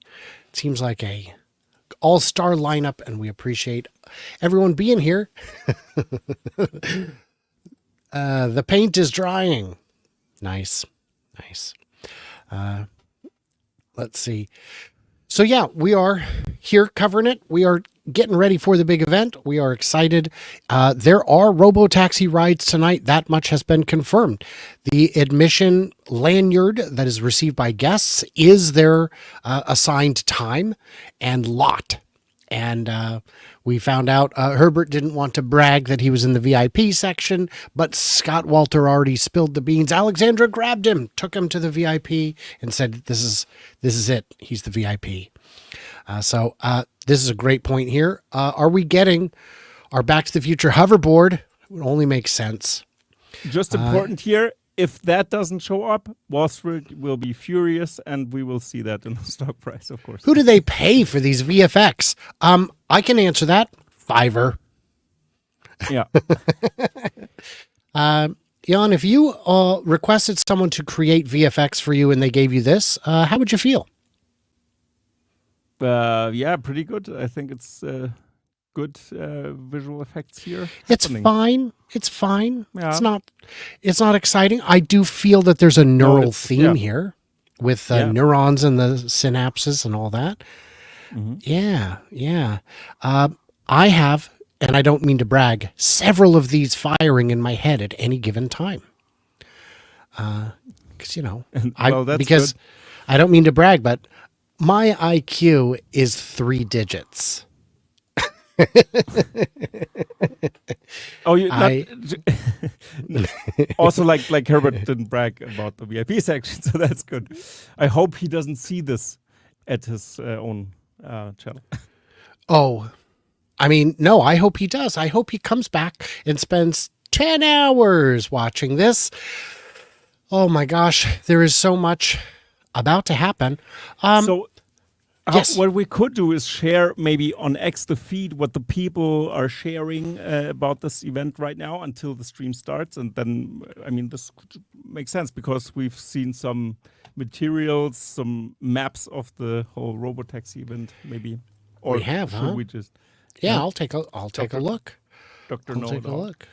It seems like a all-star lineup, and we appreciate everyone being here. The paint is drying. Nice. Let's see. So yeah, we are here covering it. We are getting ready for the big event. We are excited. There are RoboTaxi rides tonight. That much has been confirmed. The admission lanyard that is received by guests is their assigned time and lot. And we found out Herbert didn't want to brag that he was in the VIP section, but Scott Walter already spilled the beans. Alexandra grabbed him, took him to the VIP, and said, "This is it. He's the VIP." So this is a great point here. Are we getting our Back to the Future hoverboard? It would only make sense. Just important here. If that doesn't show up, Wall Street will be furious, and we will see that in the stock price, of course. Who do they pay for these VFX? I can answer that. Fiverr. Yeah. Jan, if you requested someone to create VFX for you and they gave you this, how would you feel? Yeah, pretty good. I think it's good visual effects here? It's happening? fine. It's fine. Yeah. It's not exciting. I do feel that there's a neural it's- theme yeah. here with the Yeah. neurons and the synapses and all that. Mhm. Yeah. I have, and I don't mean to brag, several of these firing in my head at any given time. Because Well, that's because good. I don't mean to brag, but my IQ is 3 digits. Oh, you not I- also like Herbert didn't brag about the VIP section, so that's good. I hope he doesn't see this at his own channel. Oh, I mean, no, I hope he does. I hope he comes back and spends 10 hours watching this. Oh my gosh, there is so much about to happen. So yes. what we could do is share maybe on X the feed what the people are sharing about this event right now until the stream starts. And then, I mean, this could make sense because we've seen some materials, some maps of the whole RoboTaxi event maybe. Or We have, should huh? we just... Yeah, huh? I'll take a look. Dr. I'll take a Know-it-all. look.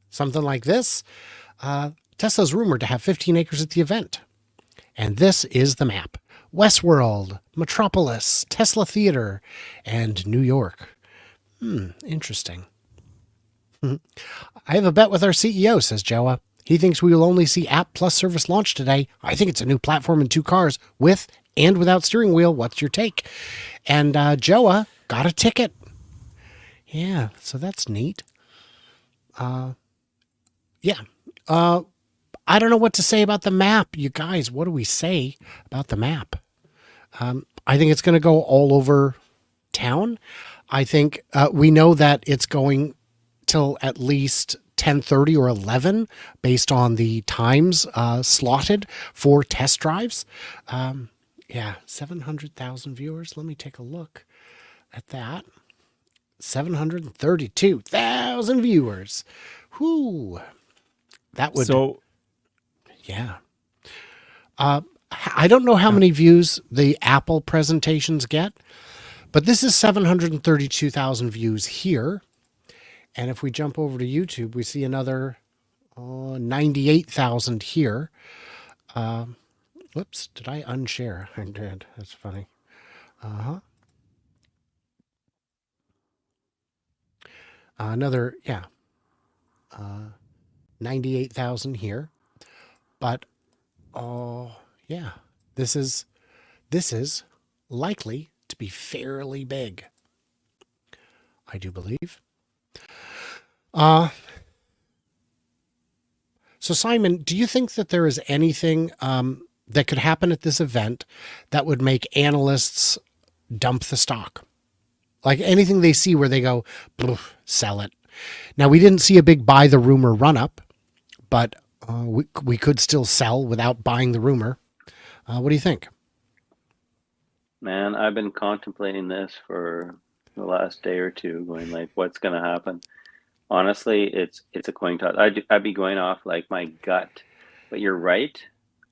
Something like this. Tesla's rumored to have 15 acres at the event. And this is the map. Westworld, Metropolis, Tesla Theater, and New York. Interesting. I have a bet with our CEO, says Joa. He thinks we will only see app plus service launch today. I think it's a new platform and 2 cars with and without steering wheel. What's your take? And Joa got a ticket. Yeah, so that's neat. Yeah. I don't know what to say about the map. You guys, what do we say about the map? I think it's going to go all over town. I think we know that it's going till at least 10:30 or 11 based on the times slotted for test drives. Yeah, 700,000 viewers. Let me take a look at that. 732,000 viewers. Whoo. That would... So, yeah. I don't know how many views the Apple presentations get, but this is 732,000 views here. And if we jump over to YouTube, we see another 98,000 here. Whoops, did I unshare? I did. That's funny. Another, 98,000 here. But, yeah, this is likely to be fairly big. I do believe. So Simon, do you think that there is anything that could happen at this event that would make analysts dump the stock? Like anything they see where they go, sell it. Now, we didn't see a big buy the rumor run up, but we could still sell without buying the rumor. What do you think? Man, I've been contemplating this for the last day or two, going like, what's going to happen? Honestly, it's a coin toss. I'd be going off like my gut, but you're right.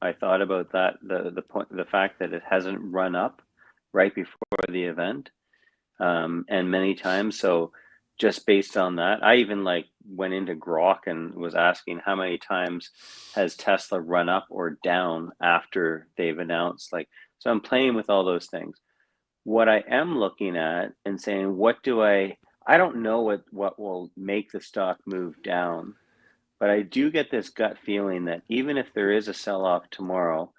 I thought about that, the fact that it hasn't run up right before the event, and many times. So just based on that, I even like went into Grok and was asking how many times has Tesla run up or down after they've announced. Like, so I'm playing with all those things. What I am looking at and saying, I don't know what will make the stock move down, but I do get this gut feeling that even if there is a sell-off tomorrow,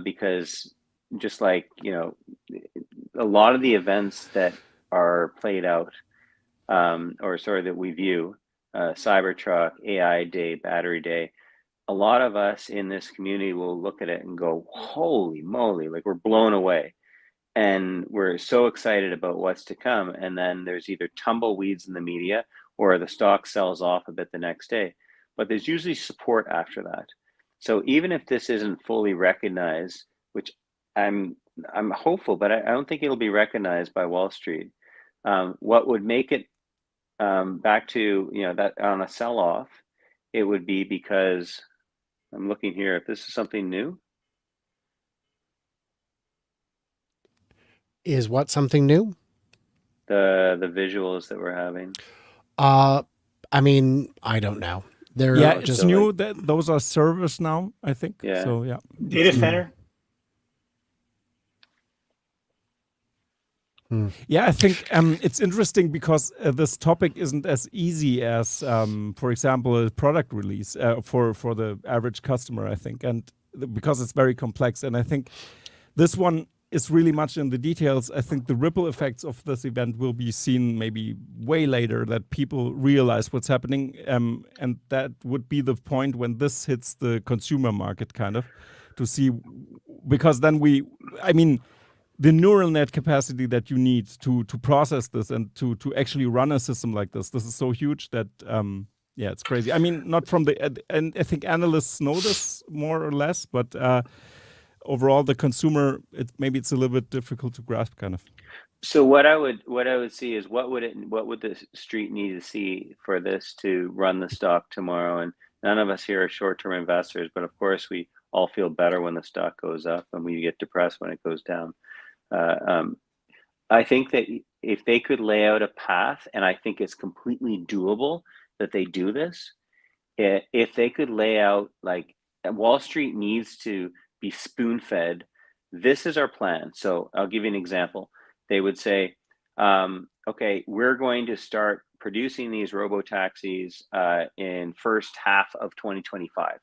because just like, a lot of the events that are played out, that we view, Cybertruck, AI Day, Battery Day, a lot of us in this community will look at it and go, holy moly, like we're blown away. And we're so excited about what's to come. And then there's either tumbleweeds in the media or the stock sells off a bit the next day. But there's usually support after that. So even if this isn't fully recognized, which I'm hopeful, but I don't think it'll be recognized by Wall Street. What would make it back to, that on a sell-off, it would be because I'm looking here if this is something new. Is what something new? The visuals that we're having. I mean, I don't know. They're Yeah, it's just new that those are servers now, I think. Yeah. So yeah. Data center. Yeah, I think it's interesting because this topic isn't as easy as, for example, a product release for the average customer, I think, and because it's very complex. And I think this one is really much in the details. I think the ripple effects of this event will be seen maybe way later, that people realize what's happening, and that would be the point when this hits the consumer market, kind of, to see, because then the neural net capacity that you need to process this and to actually run a system like this is so huge that it's crazy. I mean, not from and I think analysts know this more or less, but overall the consumer, maybe it's a little bit difficult to grasp, kind of. So what I would see is what would the street need to see for this to run the stock tomorrow? And none of us here are short-term investors, but of course we all feel better when the stock goes up, and we get depressed when it goes down. I think that if they could lay out a path, and I think it's completely doable that they do this, if they could lay out, like, Wall Street needs to be spoon-fed, this is our plan. So I'll give you an example. They would say, okay, we're going to start producing these robo-taxis in first half of 2025.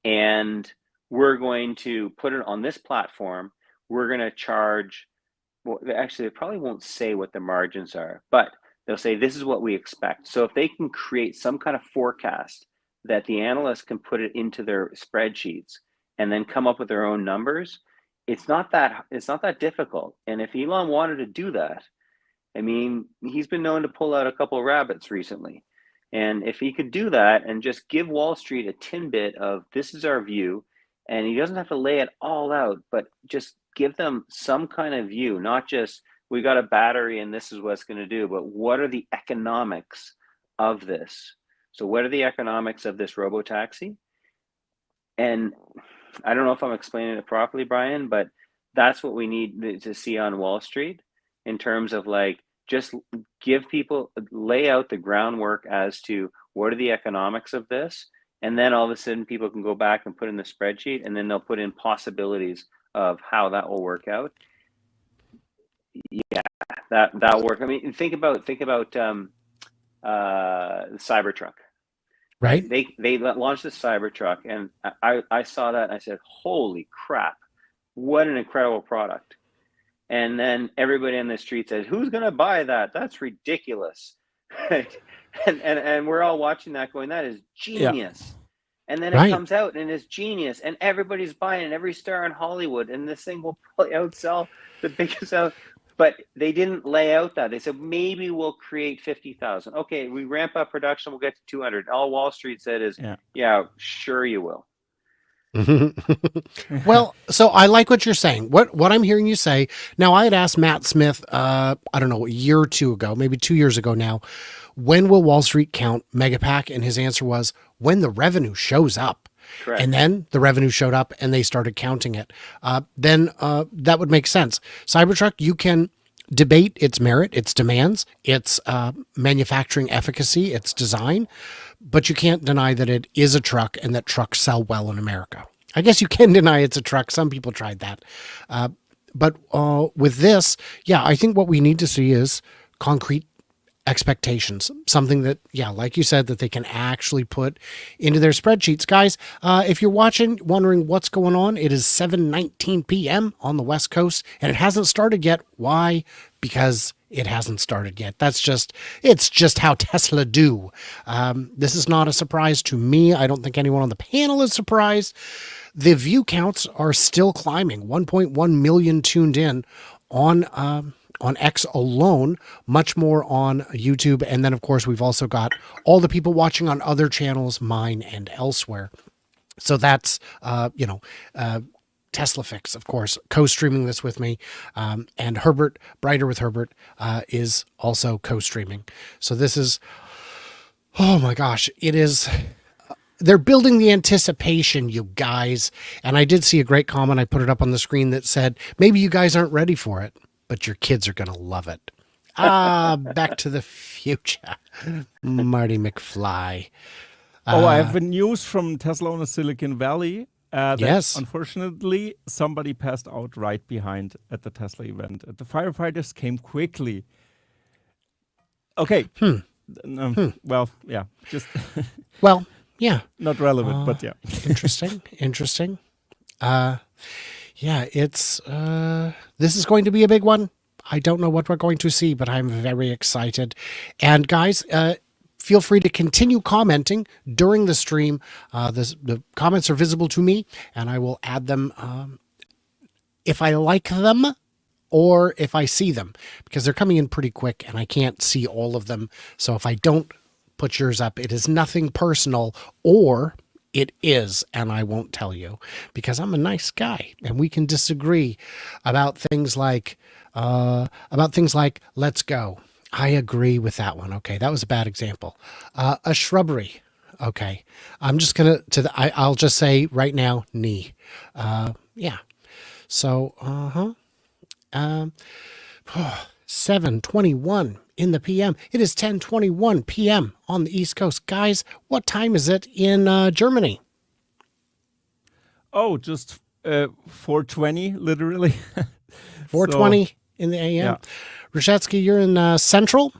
And we're going to put it on this platform. We're going to charge, well, actually, they probably won't say what the margins are, but they'll say, this is what we expect. So if they can create some kind of forecast that the analysts can put it into their spreadsheets and then come up with their own numbers, it's not that difficult. And if Elon wanted to do that, I mean, he's been known to pull out a couple of rabbits recently. And if he could do that and just give Wall Street a tidbit of, this is our view, and he doesn't have to lay it all out, but just give them some kind of view, not just, we got a battery and this is what it's going to do, but what are the economics of this? So what are the economics of this robo-taxi? And I don't know if I'm explaining it properly, Brian, but that's what we need to see on Wall Street, in terms of, like, just give people, lay out the groundwork as to what are the economics of this. And then all of a sudden people can go back and put in the spreadsheet, and then they'll put in possibilities of how that will work out. Yeah, that'll work. I mean, think about the Cybertruck. Right. They launched the Cybertruck, and I saw that and I said, holy crap, what an incredible product. And then everybody in the street says, who's going to buy that? That's ridiculous. and we're all watching that going, that is genius. Yeah. And then it comes out and it's genius, and everybody's buying it, every star in Hollywood, and this thing will probably outsell the biggest out. But they didn't lay out that. They said, maybe we'll create 50,000. Okay, we ramp up production, we'll get to 200. All Wall Street said is, yeah sure you will. Well, so I like what you're saying. What I'm hearing you say. Now, I had asked Matt Smith, I don't know, a year or two ago, maybe 2 years ago now, when will Wall Street count Megapack? And his answer was, when the revenue shows up. Correct. And then the revenue showed up and they started counting it. Then that would make sense. Cybertruck, you can debate its merit, its demands, its manufacturing efficacy, its design, but you can't deny that it is a truck and that trucks sell well in America. I guess you can deny it's a truck. Some people tried that. But with this, I think what we need to see is concrete expectations, something that, like you said, that they can actually put into their spreadsheets. Guys, if you're watching, wondering what's going on, it is 7:19 p.m. on the West Coast, and it hasn't started yet. Why? Because it hasn't started yet. It's just how Tesla do. This is not a surprise to me. I don't think anyone on the panel is surprised. The view counts are still climbing. 1.1 million tuned in on X alone, much more on YouTube. And then, of course, we've also got all the people watching on other channels, mine and elsewhere. So that's, Tesla Fix, of course, co-streaming this with me. And Herbert, Brighter with Herbert, is also co-streaming. So this is, oh my gosh, it is... They're building the anticipation, you guys. And I did see a great comment. I put it up on the screen that said, maybe you guys aren't ready for it. but your kids are going to love it. Back to the Future. Marty McFly. I have a news from Tesla on the Silicon Valley. That Yes. Unfortunately, somebody passed out right behind at the Tesla event. The firefighters came quickly. Okay. Well, yeah, just Well, yeah. not relevant, but yeah. Interesting. Yeah, it's this is going to be a big one. I don't know what we're going to see, but I'm very excited. And guys, feel free to continue commenting during the stream. The comments are visible to me, and I will add them if I like them or if I see them, because they're coming in pretty quick and I can't see all of them. So if I don't put yours up, it is nothing personal, or it is, and I won't tell you, because I'm a nice guy and we can disagree about things like let's go. I agree with that one. Okay, that was a bad example. A shrubbery. Okay, I'm just gonna I'll just say right now, knee. Yeah. So 7:21 in the PM. It is 10:21 PM on the East Coast. Guys, what time is it in Germany? Oh, just 4:20, literally. 4:20 in the AM. Yeah. Rashetsky, you're in Central?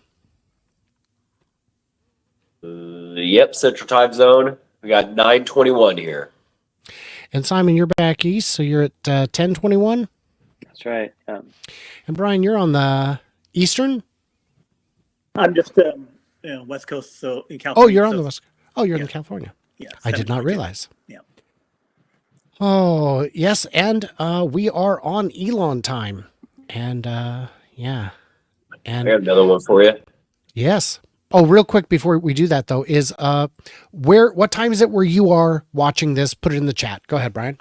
Yep, Central Time Zone. We got 9:21 here. And Simon, you're back east, so you're at 10:21? That's right. And Brian, you're on the Eastern? I'm just West Coast, so in California. Oh, you're on the West. Oh, you're in California. Yeah, I did not realize. Yeah. Oh, yes, and we are on Elon time. And yeah. And I got another one for you. yes. Oh, real quick before we do that though, is what time is it where you are watching this? Put it in the chat. Go ahead, Brian.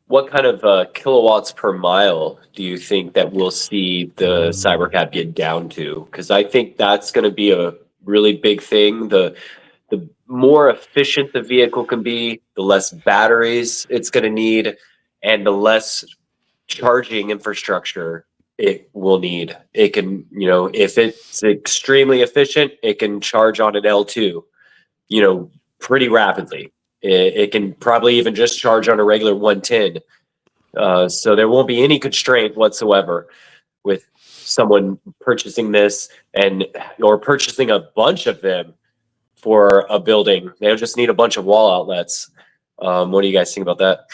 What kind of kilowatts per mile do you think that we'll see the Cybercab get down to? Because I think that's going to be a really big thing. The more efficient the vehicle can be, the less batteries it's going to need, and the less charging infrastructure it will need. It can, if it's extremely efficient, it can charge on an L2, pretty rapidly. It can probably even just charge on a regular 110. So there won't be any constraint whatsoever with someone purchasing this or purchasing a bunch of them for a building. They'll just need a bunch of wall outlets. What do you guys think about that?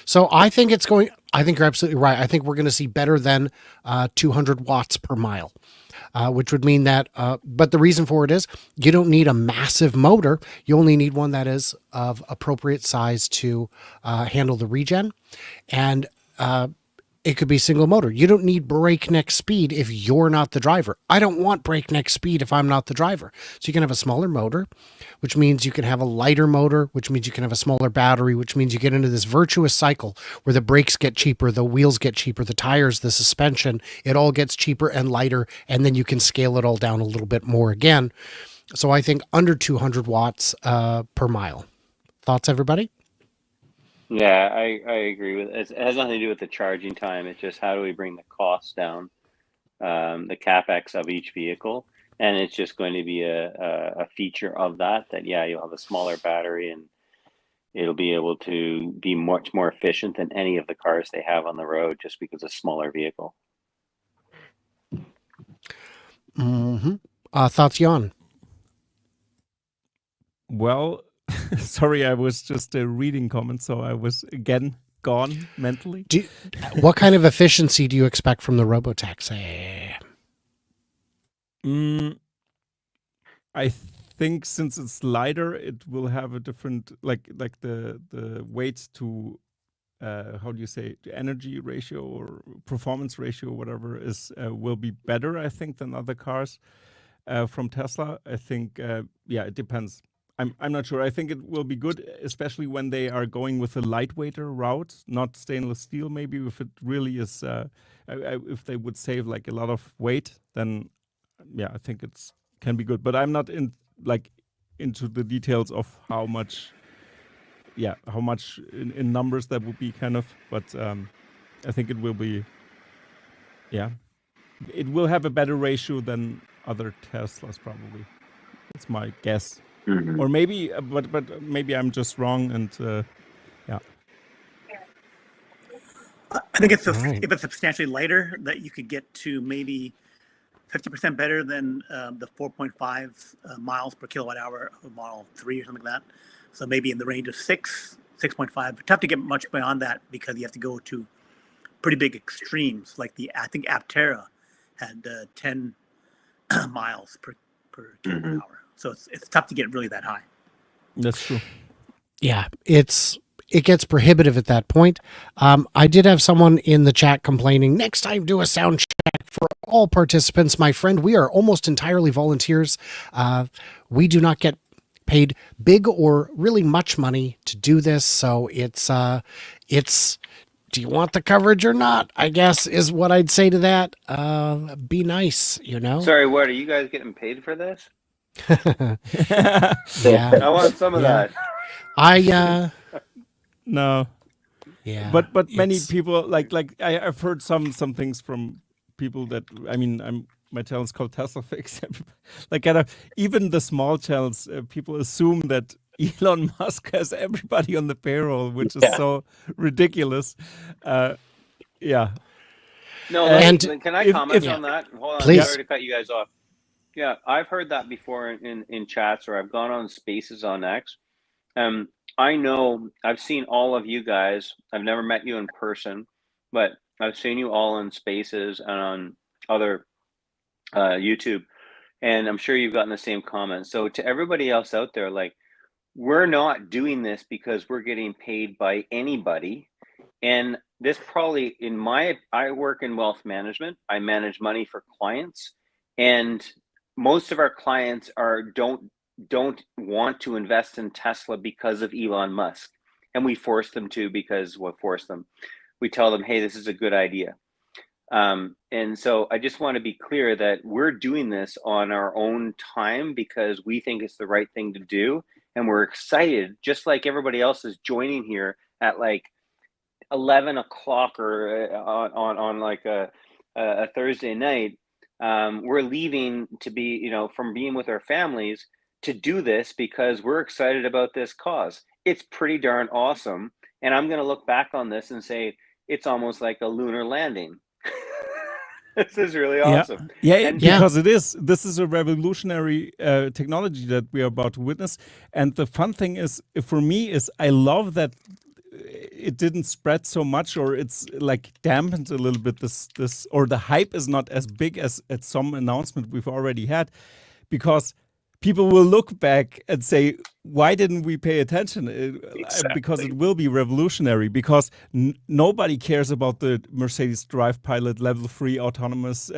So I think you're absolutely right. I think we're going to see better than 200 watts per mile. Which would mean that, but the reason for it is you don't need a massive motor. You only need one that is of appropriate size to handle the regen. And it could be single motor. You don't need breakneck speed if you're not the driver. I don't want breakneck speed if I'm not the driver. So you can have a smaller motor, which means you can have a lighter motor, which means you can have a smaller battery, which means you get into this virtuous cycle where the brakes get cheaper, the wheels get cheaper, the tires, the suspension, it all gets cheaper and lighter, and then you can scale it all down a little bit more again. So I think under 200 watts per mile. Thoughts, everybody? Yeah, I agree with it. It has nothing to do with the charging time. It's just how do we bring the cost down, the capex of each vehicle, and it's just going to be a feature of that. Yeah, you'll have a smaller battery and it'll be able to be much more efficient than any of the cars they have on the road, just because it's a smaller vehicle. Mm-hmm. Thoughts, Jan? Well, sorry, I was just reading comments, so I was again gone mentally. What kind of efficiency do you expect from the RoboTaxi? I think since it's lighter, it will have a different like the weight to how do you say, the energy ratio or performance ratio, whatever is will be better, I think, than other cars from Tesla. I think it depends. I'm not sure. I think it will be good, especially when they are going with a lightweighter route, not stainless steel. Maybe if it really is, if they would save like a lot of weight, then I think it's can be good. But I'm not into the details of how much in numbers that would be kind of. But I think it will be, yeah, it will have a better ratio than other Teslas probably. That's my guess. Or maybe, but maybe I'm just wrong. And yeah, I think it's All right. if it's substantially lighter, that you could get to maybe 50% better than the 4.5 miles per kilowatt hour of Model 3 or something like that. So maybe in the range of 6.5. Tough to get much beyond that because you have to go to pretty big extremes. Like I think Aptera had 10 miles per kilowatt hour. So it's tough to get really that high. that's true. Yeah, it gets prohibitive at that point. I did have someone in the chat complaining, next time do a sound check for all participants. My friend, we are almost entirely volunteers. We do not get paid big or really much money to do this. So it's do you want the coverage or not? I guess is what I'd say to that. Be nice, you know? Sorry, what, are you guys getting paid for this? Yeah. I want some of Yeah. that. No. Yeah. But many people like I've heard some things from people that, I mean, my channel is called Tesla Fix. Like even the small channels, people assume that Elon Musk has everybody on the payroll, which is so ridiculous. Yeah. No, And can I comment on that? Hold on, sorry to cut you guys off. Yeah, I've heard that before in chats, or I've gone on spaces on X. I know I've seen all of you guys. I've never met you in person, but I've seen you all in spaces and on other YouTube, and I'm sure you've gotten the same comments. So to everybody else out there, like, we're not doing this because we're getting paid by anybody. And this probably, I work in wealth management. I manage money for clients, and most of our clients don't want to invest in Tesla because of Elon Musk. And we force them to because we tell them, hey, this is a good idea. And so I just want to be clear that we're doing this on our own time because we think it's the right thing to do. And we're excited, just like everybody else is joining here at like 11 o'clock or on like a Thursday night. We're leaving to be, from being with our families to do this because we're excited about this cause. It's pretty darn awesome. And I'm going to look back on this and say, it's almost like a lunar landing. This is really awesome. Yeah, because it is. This is a revolutionary technology that we are about to witness. And the fun thing is, for me, is I love that it didn't spread so much, or it's like dampened a little bit. This or the hype is not as big as at some announcement we've already had, because people will look back and say, why didn't we pay attention? Because it will be revolutionary, because nobody cares about the Mercedes Drive Pilot Level 3 autonomous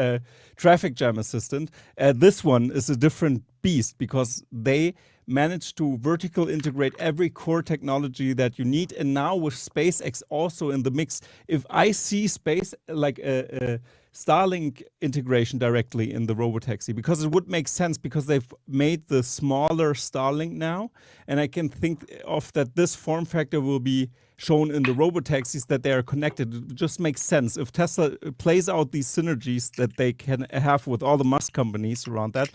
traffic jam assistant. This one is a different beast because they managed to vertical integrate every core technology that you need. And now with SpaceX also in the mix, if I see space like a Starlink integration directly in the RoboTaxi, because it would make sense, because they've made the smaller Starlink now, and I can think of that this form factor will be shown in the RoboTaxis, that they are connected. It just makes sense. If Tesla plays out these synergies that they can have with all the Musk companies around that,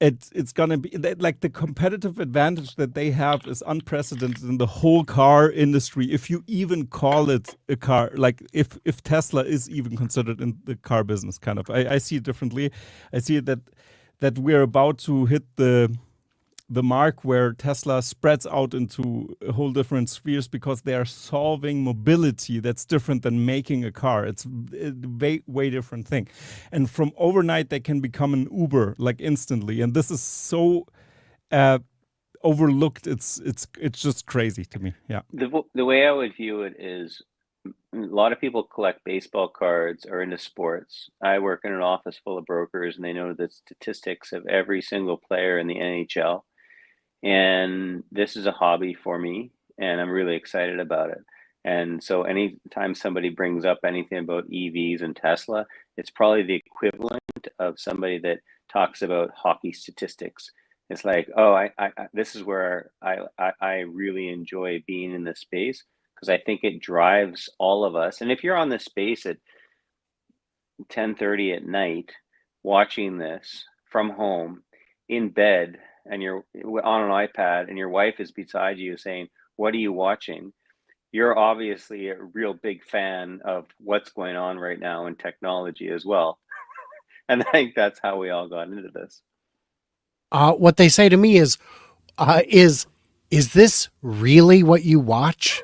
it's going to be like the competitive advantage that they have is unprecedented in the whole car industry. If you even call it a car, like if Tesla is even considered in the car business, kind of. I see it differently. I see it that we're about to hit the mark where Tesla spreads out into a whole different spheres, because they are solving mobility that's different than making a car. It's a way different thing. And from overnight, they can become an Uber, like instantly. And this is so overlooked. It's just crazy to me. Yeah. The way I would view it is, a lot of people collect baseball cards or into sports. I work in an office full of brokers, and they know the statistics of every single player in the NHL. And this is a hobby for me, and I'm really excited about it. And so anytime somebody brings up anything about EVs and Tesla, it's probably the equivalent of somebody that talks about hockey statistics. It's like, oh, I this is where I really enjoy being in this space, because I think it drives all of us. And if you're on the space at 10:30 at night watching this from home in bed and you're on an iPad and your wife is beside you saying, "What are you watching?" You're obviously a real big fan of what's going on right now in technology as well. And I think that's how we all got into this. What they say to me is this really what you watch?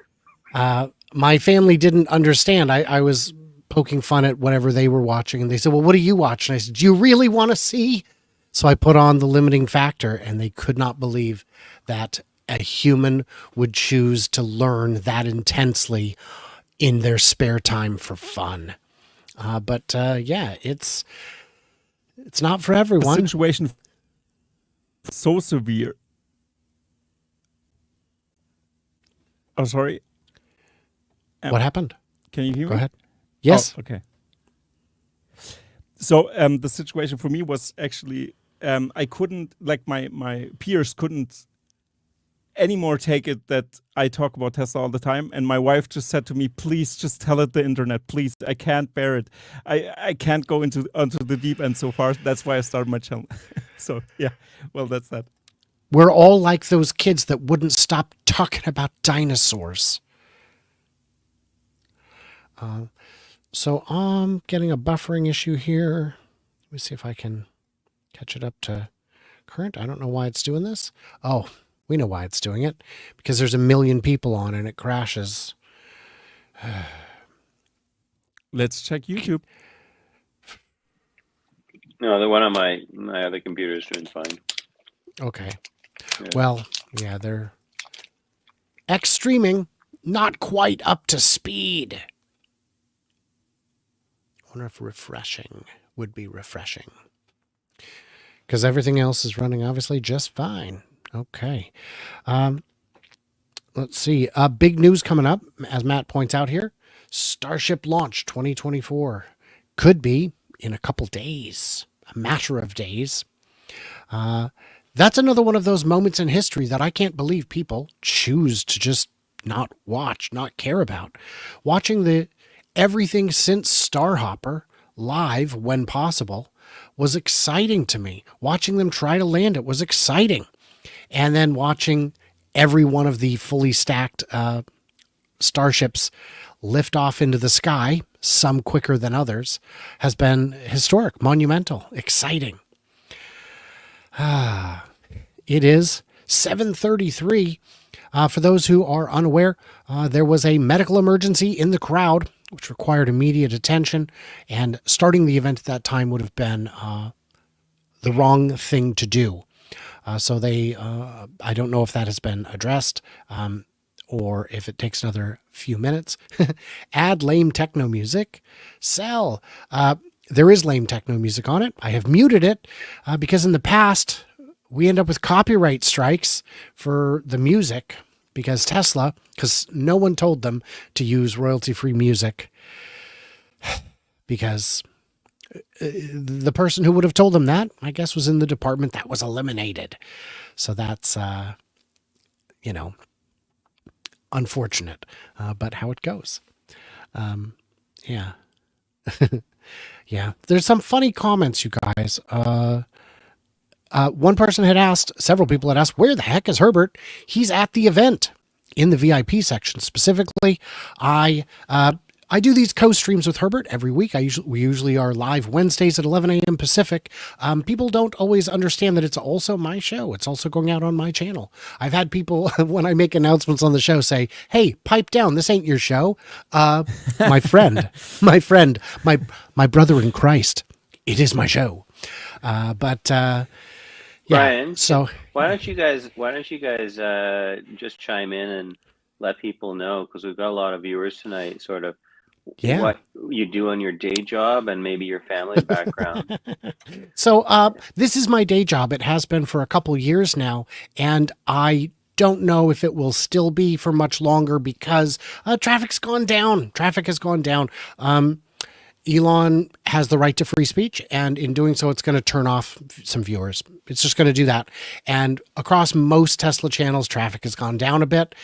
My family didn't understand. I was poking fun at whatever they were watching, and they said, "Well, what do you watch?" And I said, "Do you really want to see?" So I put on The Limiting Factor, and they could not believe that a human would choose to learn that intensely in their spare time for fun. But yeah, it's not for The everyone. situation so severe. Oh, sorry. What happened? Can you hear me? Go ahead. Yes. Oh, okay. So the situation for me was actually I couldn't, like my peers couldn't anymore take it that I talk about Tesla all the time, and my wife just said to me, "Please just tell it the internet, please. I can't bear it. I can't go onto the deep end so far." That's why I started my channel. So yeah, well, that's that. We're all like those kids that wouldn't stop talking about dinosaurs. So I'm getting a buffering issue here. Let me see if I can catch it up to current. I don't know why it's doing this. Oh, we know why it's doing it. Because there's a million people on and it crashes. Let's check YouTube. No, the one on my other computer is doing fine. Okay. Yeah. Well, yeah, they're X streaming, not quite up to speed. I wonder if refreshing would be refreshing. Because everything else is running obviously just fine. Okay. Let's see. Big news coming up, as Matt points out here. Starship launch 2024. Could be in a couple days. A matter of days. That's another one of those moments in history that I can't believe people choose to just not watch, not care about. Watching the everything since Starhopper live when possible was exciting to me. Watching them try to land it was exciting. And then watching every one of the fully stacked starships lift off into the sky, some quicker than others, has been historic, monumental, exciting. It is 7:33. For those who are unaware, there was a medical emergency in the crowd, which required immediate attention, and starting the event at that time would have been the wrong thing to do. So they, I don't know if that has been addressed, or if it takes another few minutes. Add lame techno music. Sell. There is lame techno music on it. I have muted it because in the past we end up with copyright strikes for the music because Tesla, because no one told them to use royalty-free music because the person who would have told them that, I guess, was in the department that was eliminated. So that's, unfortunate, but how it goes. Yeah. Yeah. There's some funny comments, you guys. One person had asked, several people had asked, where the heck is Herbert? He's at the event in the VIP section. Specifically, I do these co-streams with Herbert every week. We usually are live Wednesdays at 11 a.m. Pacific. People don't always understand that it's also my show. It's also going out on my channel. I've had people, when I make announcements on the show, say, "Hey, pipe down. This ain't your show." My friend, my brother in Christ. It is my show. Yeah. Brian, So why don't you guys just chime in and let people know, because we've got a lot of viewers tonight, sort of what you do on your day job and maybe your family background. So this is my day job. It has been for a couple years now, and I don't know if it will still be for much longer because traffic's gone down. Traffic has gone down. Elon has the right to free speech, and in doing so, it's going to turn off some viewers. It's just going to do that. And across most Tesla channels, traffic has gone down a bit.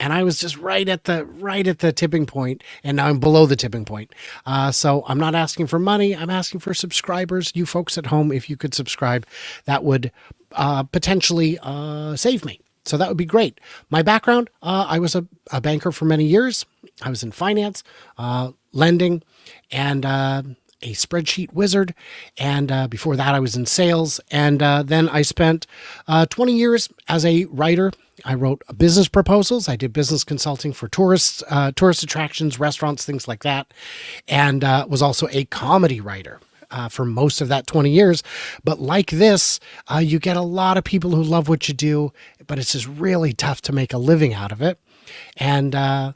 and I was just right at the tipping point, and now I'm below the tipping point. So I'm not asking for money. I'm asking for subscribers. You folks at home, if you could subscribe, that would potentially save me. So that would be great. My background, I was a banker for many years. I was in finance, lending, and a spreadsheet wizard. And before that, I was in sales. And then I spent 20 years as a writer. I wrote business proposals. I did business consulting for tourist attractions, restaurants, things like that. And was also a comedy writer. For most of that 20 years. But like this, you get a lot of people who love what you do, but it's just really tough to make a living out of it. And I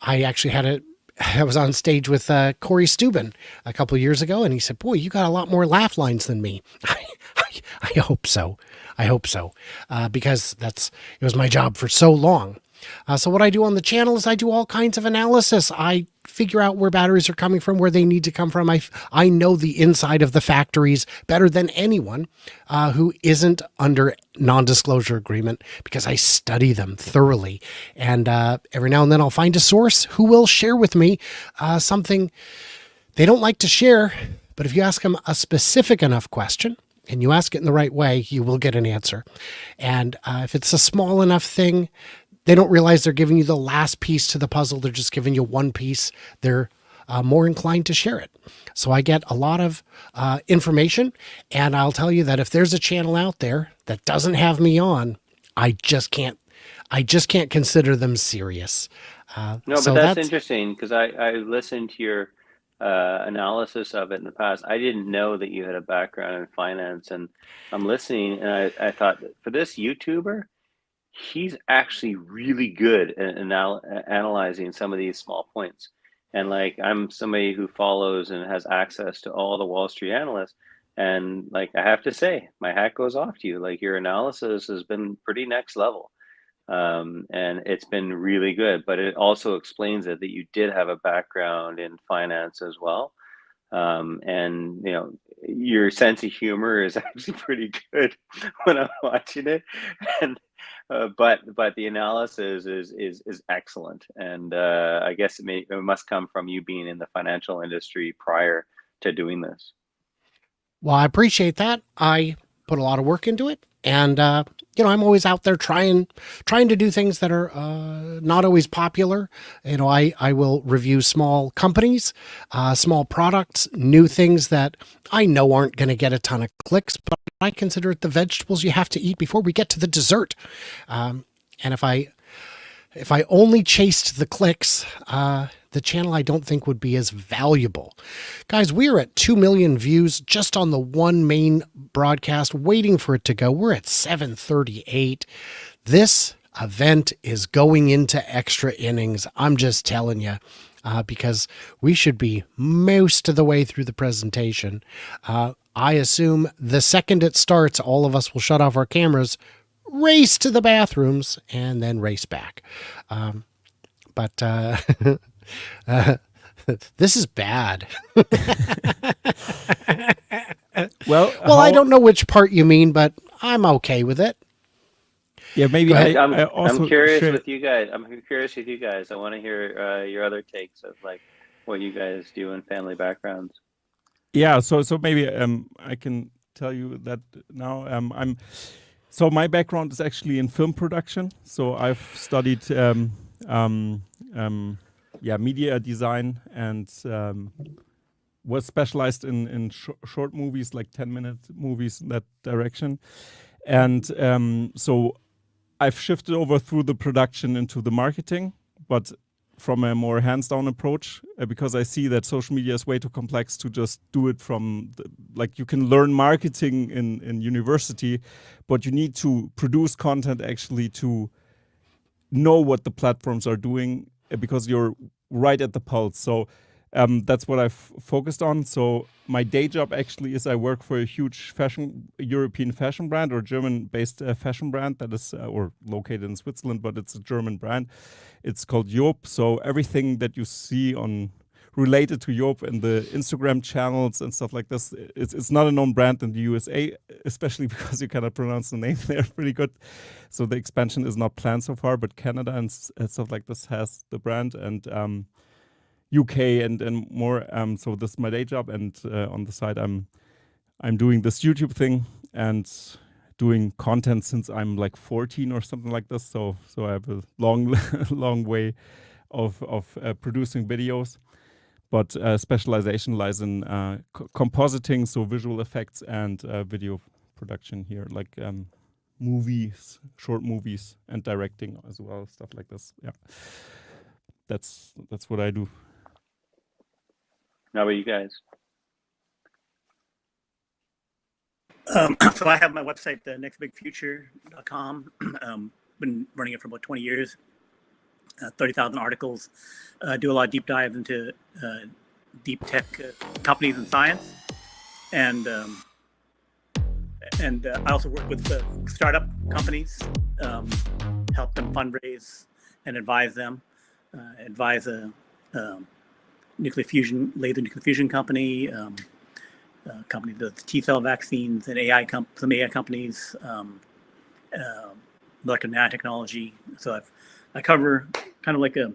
actually I was on stage with Corey Steuben a couple of years ago, and he said, "Boy, you got a lot more laugh lines than me." I hope so. I hope so, because it was my job for so long. So what I do on the channel is I do all kinds of analysis. I figure out where batteries are coming from, where they need to come from. I know the inside of the factories better than anyone who isn't under non-disclosure agreement, because I study them thoroughly. And every now and then I'll find a source who will share with me something they don't like to share. But if you ask them a specific enough question, and you ask it in the right way, you will get an answer. And if it's a small enough thing, they don't realize they're giving you the last piece to the puzzle. They're just giving you one piece. They're more inclined to share it. So I get a lot of information, and I'll tell you that if there's a channel out there that doesn't have me on, I just can't consider them serious. No, but that's interesting, because I listened to your analysis of it in the past. I didn't know that you had a background in finance, and I'm listening, and I thought, for this YouTuber, he's actually really good at analyzing some of these small points. And like, I'm somebody who follows and has access to all the Wall Street analysts, and like, I have to say, my hat goes off to you. Like, your analysis has been pretty next level, and it's been really good. But it also explains it that you did have a background in finance as well. And you know, your sense of humor is actually pretty good when I'm watching it. And but the analysis is excellent, and I guess it must come from you being in the financial industry prior to doing this. Well, I appreciate that. I put a lot of work into it, and you know, I'm always out there trying to do things that are not always popular. You know, I will review small companies, small products, new things that I know aren't going to get a ton of clicks, but I consider it the vegetables you have to eat before we get to the dessert. And if I only chased the clicks, the channel I don't think would be as valuable. Guys, we are at 2 million views just on the one main broadcast, waiting for it to go. We're at 738. This event is going into extra innings. I'm just telling you, because we should be most of the way through the presentation. I assume the second it starts, all of us will shut off our cameras, race to the bathrooms, and then race back. But this is bad. Well, I don't know which part you mean, but I'm okay with it. Yeah, maybe I'm curious with you guys. I want to hear your other takes of like what you guys do in family backgrounds. Yeah, so maybe I can tell you that now. So my background is actually in film production. So I've studied media design, and was specialized in short movies, like 10-minute movies, in that direction. And so I've shifted over through the production into the marketing, but from a more hands-down approach, because I see that social media is way too complex to just do it from, like, you can learn marketing in university, but you need to produce content actually to know what the platforms are doing, because you're right at the pulse. So that's what I've focused on. So my day job actually is I work for a huge European fashion brand, or German-based fashion brand that is or located in Switzerland, but it's a German brand. It's called Job. So everything that you see related to Joop in the Instagram channels and stuff like this. It's not a known brand in the USA, especially because you cannot pronounce the name there pretty good. So the expansion is not planned so far, but Canada and stuff like this has the brand, and UK and more. So this is my day job, and on the side I'm doing this YouTube thing and doing content since I'm like 14 or something like this. So I have a long way of producing videos, but specialization lies in compositing, so visual effects and video production here, like movies, short movies, and directing as well, stuff like this. Yeah, that's what I do. How about you guys? So I have my website, nextbigfuture.com. Been running it for about 20 years. 30,000 articles. Do a lot of deep dives into deep tech companies and science, and I also work with startup companies, help them fundraise and advise them. Advise a laser nuclear fusion company. Company that does T-cell vaccines, and some AI companies, molecular nanotechnology. So I cover kind of like a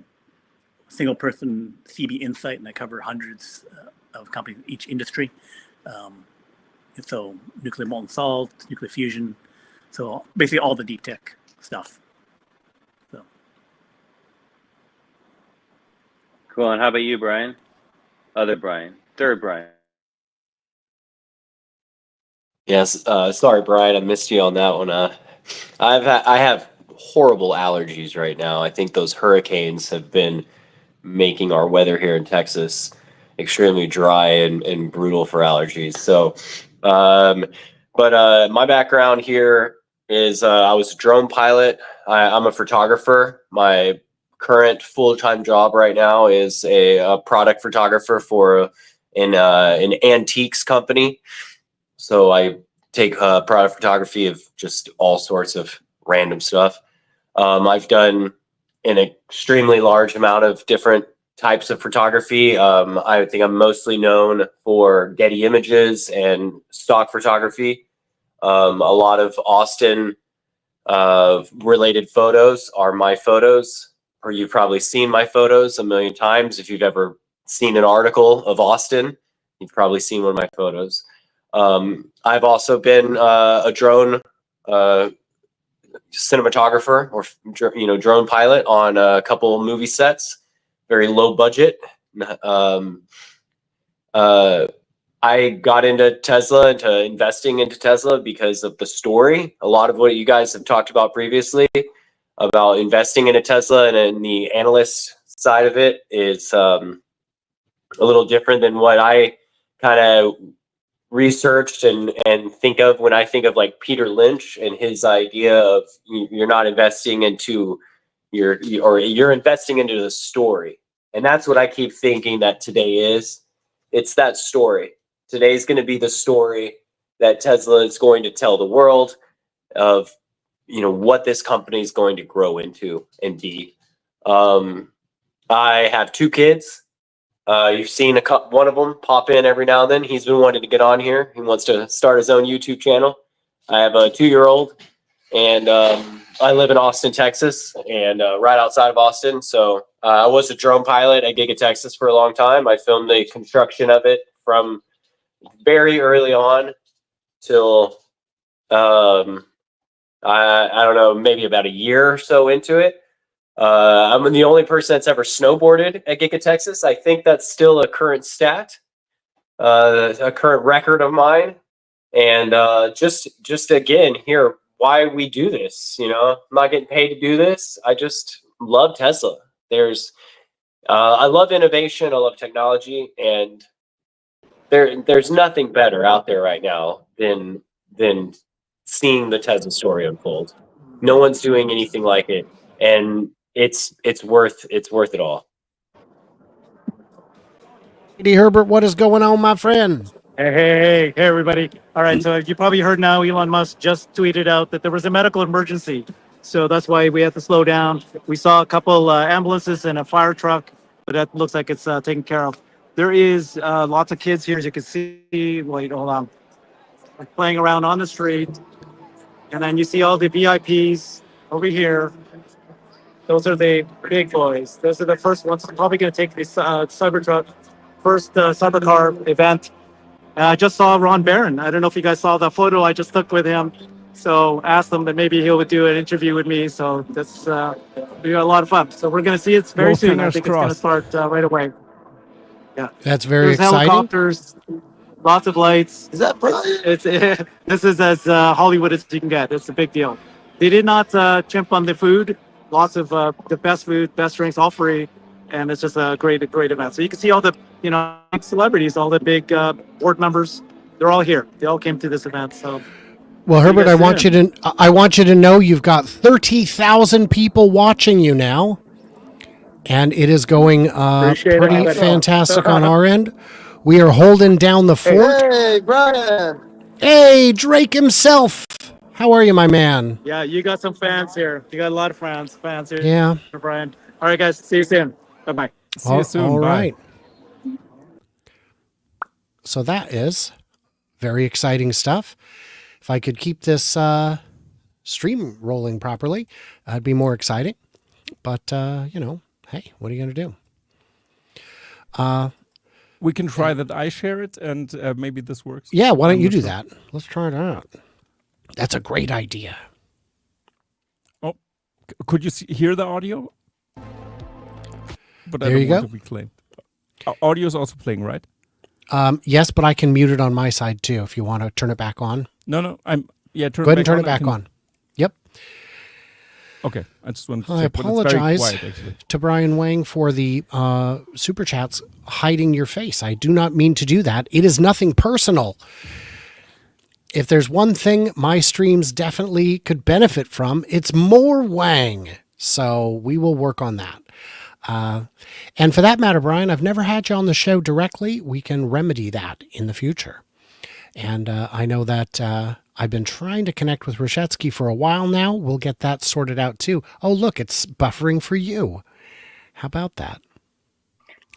single person CB insight, and I cover hundreds of companies in each industry. And so nuclear molten salt, nuclear fusion, so basically all the deep tech stuff. So. Cool. And how about you, Brian? Other Brian, third Brian. Yes, sorry, Brian, I missed you on that one. I have horrible allergies right now. I think those hurricanes have been making our weather here in Texas extremely dry and brutal for allergies. So, but my background here is I was a drone pilot. I'm a photographer. My current full-time job right now is a product photographer for an antiques company. So I take product photography of just all sorts of random stuff. I've done an extremely large amount of different types of photography. I think I'm mostly known for Getty images and stock photography. A lot of Austin related photos are my photos, or you've probably seen my photos a million times. If you've ever seen an article of Austin, you've probably seen one of my photos. I've also been a drone cinematographer, or drone pilot on a couple movie sets, very low budget. I got into Tesla, into investing into Tesla, because of the story. A lot of what you guys have talked about previously about investing in a Tesla and in the analyst side of it is a little different than what I kind of researched and think of when I think of like Peter Lynch and his idea of you're not investing into you're investing into the story. And that's what I keep thinking that today is. It's that story. Today's going to be the story that Tesla is going to tell the world of, what this company is going to grow into and be. I have 2 kids. You've seen one of them pop in every now and then. He's been wanting to get on here. He wants to start his own YouTube channel. I have a 2-year-old, and I live in Austin, Texas, and right outside of Austin. So I was a drone pilot at Giga Texas for a long time. I filmed the construction of it from very early on till I don't know, maybe about a year or so into it. I'm the only person that's ever snowboarded at Giga Texas. I think that's still a current stat, a current record of mine. And just again, here, why we do this. I'm not getting paid to do this. I just love Tesla. I love innovation. I love technology, and there's nothing better out there right now than seeing the Tesla story unfold. No one's doing anything like it, and it's worth it all. Eddie Herbert, what is going on, my friend? Hey, everybody. All right, so you probably heard now Elon Musk just tweeted out that there was a medical emergency. So that's why we had to slow down. We saw a couple ambulances and a fire truck, but that looks like it's taken care of. there is lots of kids here, as you can see. Wait, hold on. Playing around on the street. And then you see all the VIPs over here. Those are the big boys. Those are the first ones. I'm probably going to take this Cybertruck first Cybercar event. I just saw Ron Barron. I don't know if you guys saw the photo I just took with him. So asked him that maybe he would do an interview with me. So that's we got a lot of fun. So we're going to see it very Well, soon. I fingers think it's going to crossed. start right away. Yeah. That's very There's exciting. helicopters, lots of lights. Is that Brian? It's this is as Hollywood as you can get. It's a big deal. They did not chimp on the food. Lots of the best food, best drinks, all free, and it's just a great event. So you can see all the big celebrities, all the big board members. They're all here. They all came to this event. So. Well, see you Herbert, guys I want you to know you've got 30,000 people watching you now, and it is going Appreciate pretty it. fantastic on our end. We are holding down the fort. Hey, Brian. Hey, Drake himself. How are you, my man? Yeah, you got some fans here. You got a lot of fans here. Yeah. Brian. All right, guys. See you soon. Bye-bye. See you soon. All Bye. right. So that is very exciting stuff. If I could keep this stream rolling properly, that'd be more exciting. But, hey, what are you going to do? We can try that I share it and maybe this works. Yeah, why don't I'm you not do sure. that? Let's try it out. That's a great idea. Oh, could you hear the audio? But There I don't you want go. to be claimed. Audio is also playing, right? Yes, but I can mute it on my side too if you want to turn it back on. No, Go ahead and turn it back on. Yep. Okay, I just wanted to I check, but it's very apologize quiet, actually. to Brian Wang for the super chats hiding your face. I do not mean to do that. It is nothing personal. If there's one thing my streams definitely could benefit from, it's more Wang. So we will work on that. And for that matter, Brian, I've never had you on the show directly. We can remedy that in the future. And I know that I've been trying to connect with Rashetsky for a while now. We'll get that sorted out too. Oh, look, it's buffering for you. How about that?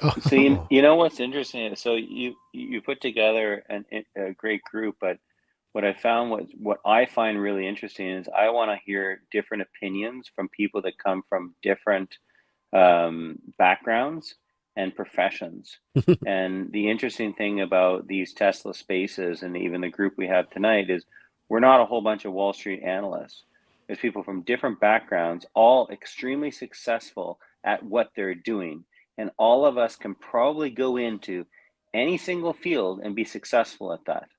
Oh. So you know what's interesting? So you put together a great group, but what I found what I find really interesting is I want to hear different opinions from people that come from different backgrounds and professions. And the interesting thing about these Tesla spaces and even the group we have tonight is we're not a whole bunch of Wall Street analysts. There's people from different backgrounds, all extremely successful at what they're doing. And all of us can probably go into any single field and be successful at that.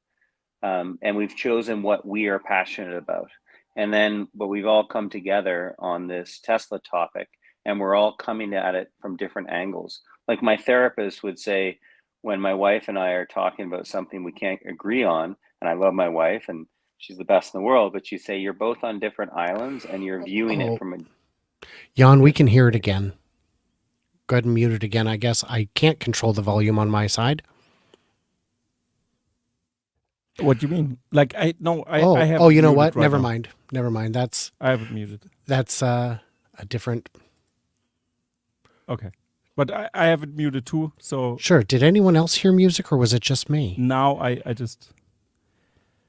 And we've chosen what we are passionate about. And then, but we've all come together on this Tesla topic, and we're all coming at it from different angles. Like my therapist would say, when my wife and I are talking about something we can't agree on, and I love my wife and she's the best in the world, but she'd say, you're both on different islands and you're viewing it from a... Jan, we can hear it again. Go ahead and mute it again. I guess I can't control the volume on my side. What do you mean? Like I have. Oh, you know muted what? right Never now. mind. Never mind. I have it muted. That's a different. Okay, but I have it muted too. So Sure. Did anyone else hear music, or was it just me? now I just.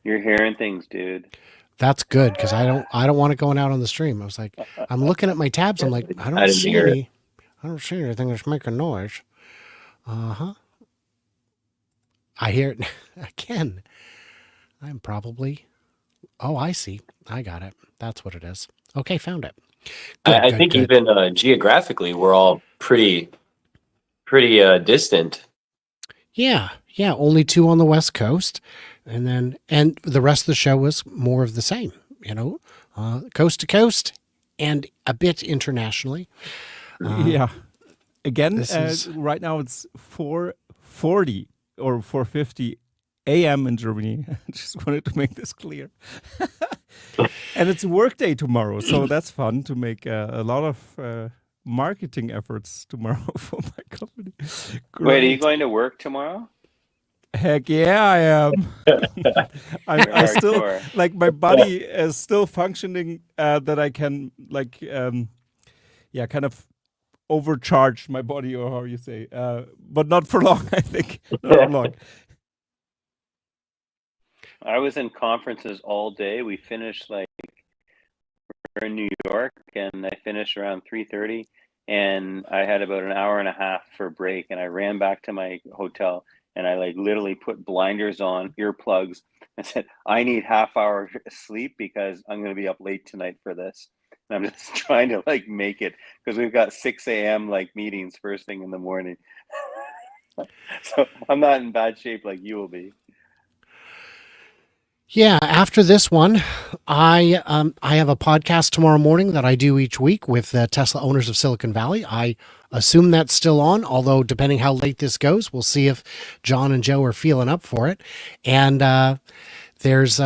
You're hearing things, dude. That's good because I don't want it going out on the stream. I was like, I'm looking at my tabs. I'm like, I don't didn't see hear it. any. I don't see anything that's making noise. I hear it again. I'm probably. Oh, I see. I got it. That's what it is. Okay, found it. I think even geographically, we're all pretty distant. Yeah. Only 2 on the West Coast, and the rest of the show was more of the same. Coast to coast, and a bit internationally. Yeah. Again, this is- right now it's 4:40 or 4:50 a.m. in Germany. I just wanted to make this clear. And it's a work day tomorrow, so that's fun to make a lot of marketing efforts tomorrow for my company. Wait, are you Great. going to work tomorrow? Heck yeah, I am. I still Hardcore. like my body is still functioning that I can kind of overcharged my body, or how you say, but not for long. I think not for long. I was in conferences all day. We finished we're in New York, and I finished around 3:30, and I had about an hour and a half for a break, and I ran back to my hotel, and I literally put blinders on, earplugs, and said, I need half hour sleep because I'm going to be up late tonight for this. And I'm just trying to make it, because we've got 6 a.m. meetings first thing in the morning. So I'm not in bad shape like you will be. Yeah, after this one, I have a podcast tomorrow morning that I do each week with Tesla owners of Silicon Valley. I assume that's still on, although depending how late this goes, we'll see if John and Joe are feeling up for it. And there's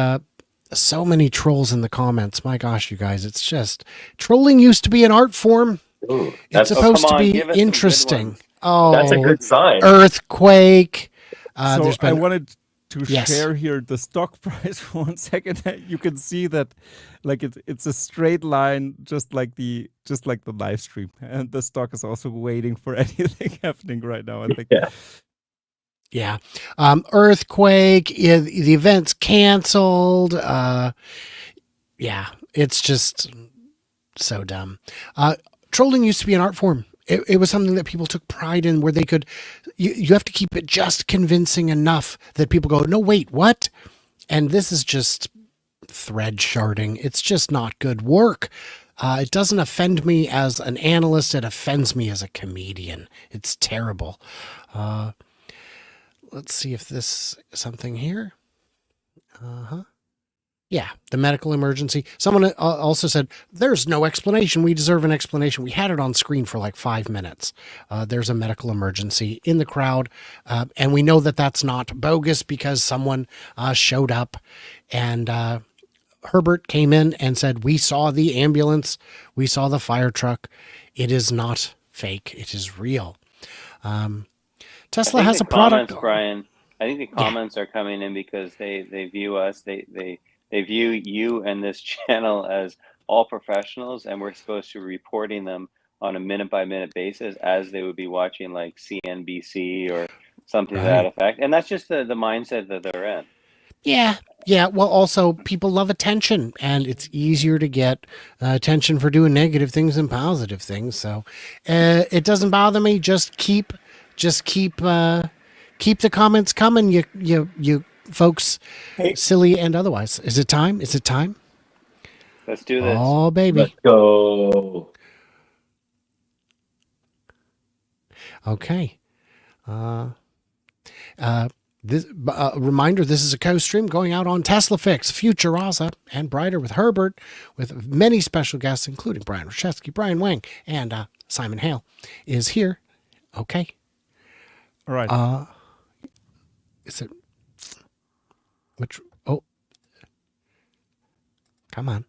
so many trolls in the comments. My gosh, you guys, it's just trolling used to be an art form. Ooh, it's supposed to be interesting. Oh, that's a good sign. Earthquake. So there's been, I wanted to Yes. share here the stock price for 1 second. You can see that it's a straight line, just like the live stream, and the stock is also waiting for anything happening right now, I think. Yeah. Earthquake, the event's canceled. Yeah, it's just so dumb. Trolling used to be an art form. It was something that people took pride in, where they could, you have to keep it just convincing enough that people go, no, wait, what? And this is just thread sharding. It's just not good work. It doesn't offend me as an analyst. It offends me as a comedian. It's terrible. Let's see if this something here. Yeah, the medical emergency. Someone also said, there's no explanation. We deserve an explanation. We had it on screen for 5 minutes. There's a medical emergency in the crowd. And we know that that's not bogus because someone showed up, and Herbert came in and said, we saw the ambulance. We saw the fire truck. It is not fake. It is real. Tesla has a product. Brian, I think the comments are coming in because they view us, they view you and this channel as all professionals, and we're supposed to be reporting them on a minute by minute basis as they would be watching CNBC or something to that effect. And that's just the mindset that they're in. Yeah. Yeah. Well, also people love attention, and it's easier to get attention for doing negative things than positive things. So it doesn't bother me. Just keep the comments coming. You folks, silly and otherwise. Is it time? Is it time? Let's do this. Oh, baby. Let's go. Okay. This reminder, this is a co-stream going out on Tesla Fix, Futurasa, and Brighter with Herbert, with many special guests, including Brian Rashevsky, Brian Wang, and Simon Hale is here. Okay. All right. Is it which? Oh, come on!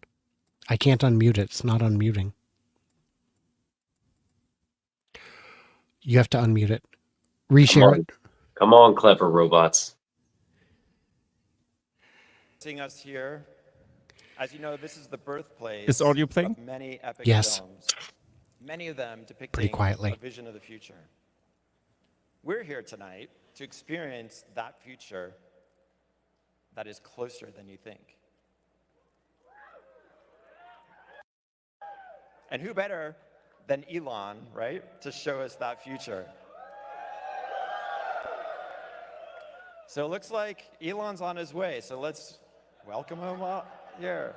I can't unmute it. It's not unmuting. You have to unmute it. Reshare it. Come on, clever robots. Seeing us here, as you know, this is the birthplace Is audio playing? of many epic Yes. films. Many of them depicting Pretty quietly. a vision of the future. We're here tonight to experience that future that is closer than you think. And who better than Elon, right, to show us that future? So it looks like Elon's on his way, so let's welcome him out here.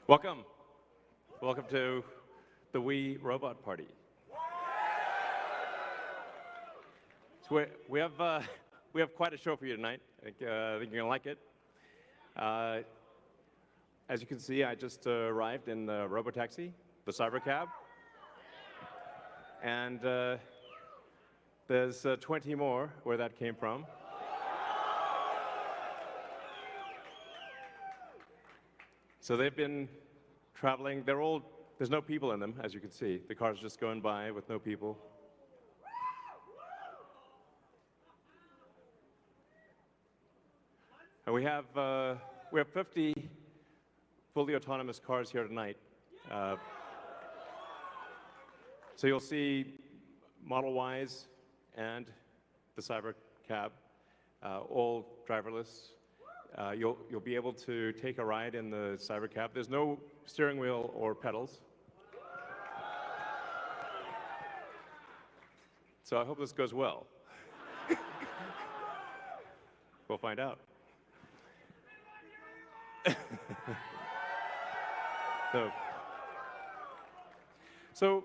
Welcome. Welcome to the Wii Robot Party. So we have quite a show for you tonight. I think you're gonna like it. As you can see, I just arrived in the RoboTaxi, the cyber cab. And there's 20 more where that came from. So they've been traveling. There's no people in them, as you can see. The car's just going by with no people. And we have 50 fully autonomous cars here tonight. So you'll see Model Ys and the Cyber Cab, all driverless. You'll be able to take a ride in the Cyber Cab. There's no steering wheel or pedals. So I hope this goes well. We'll find out. So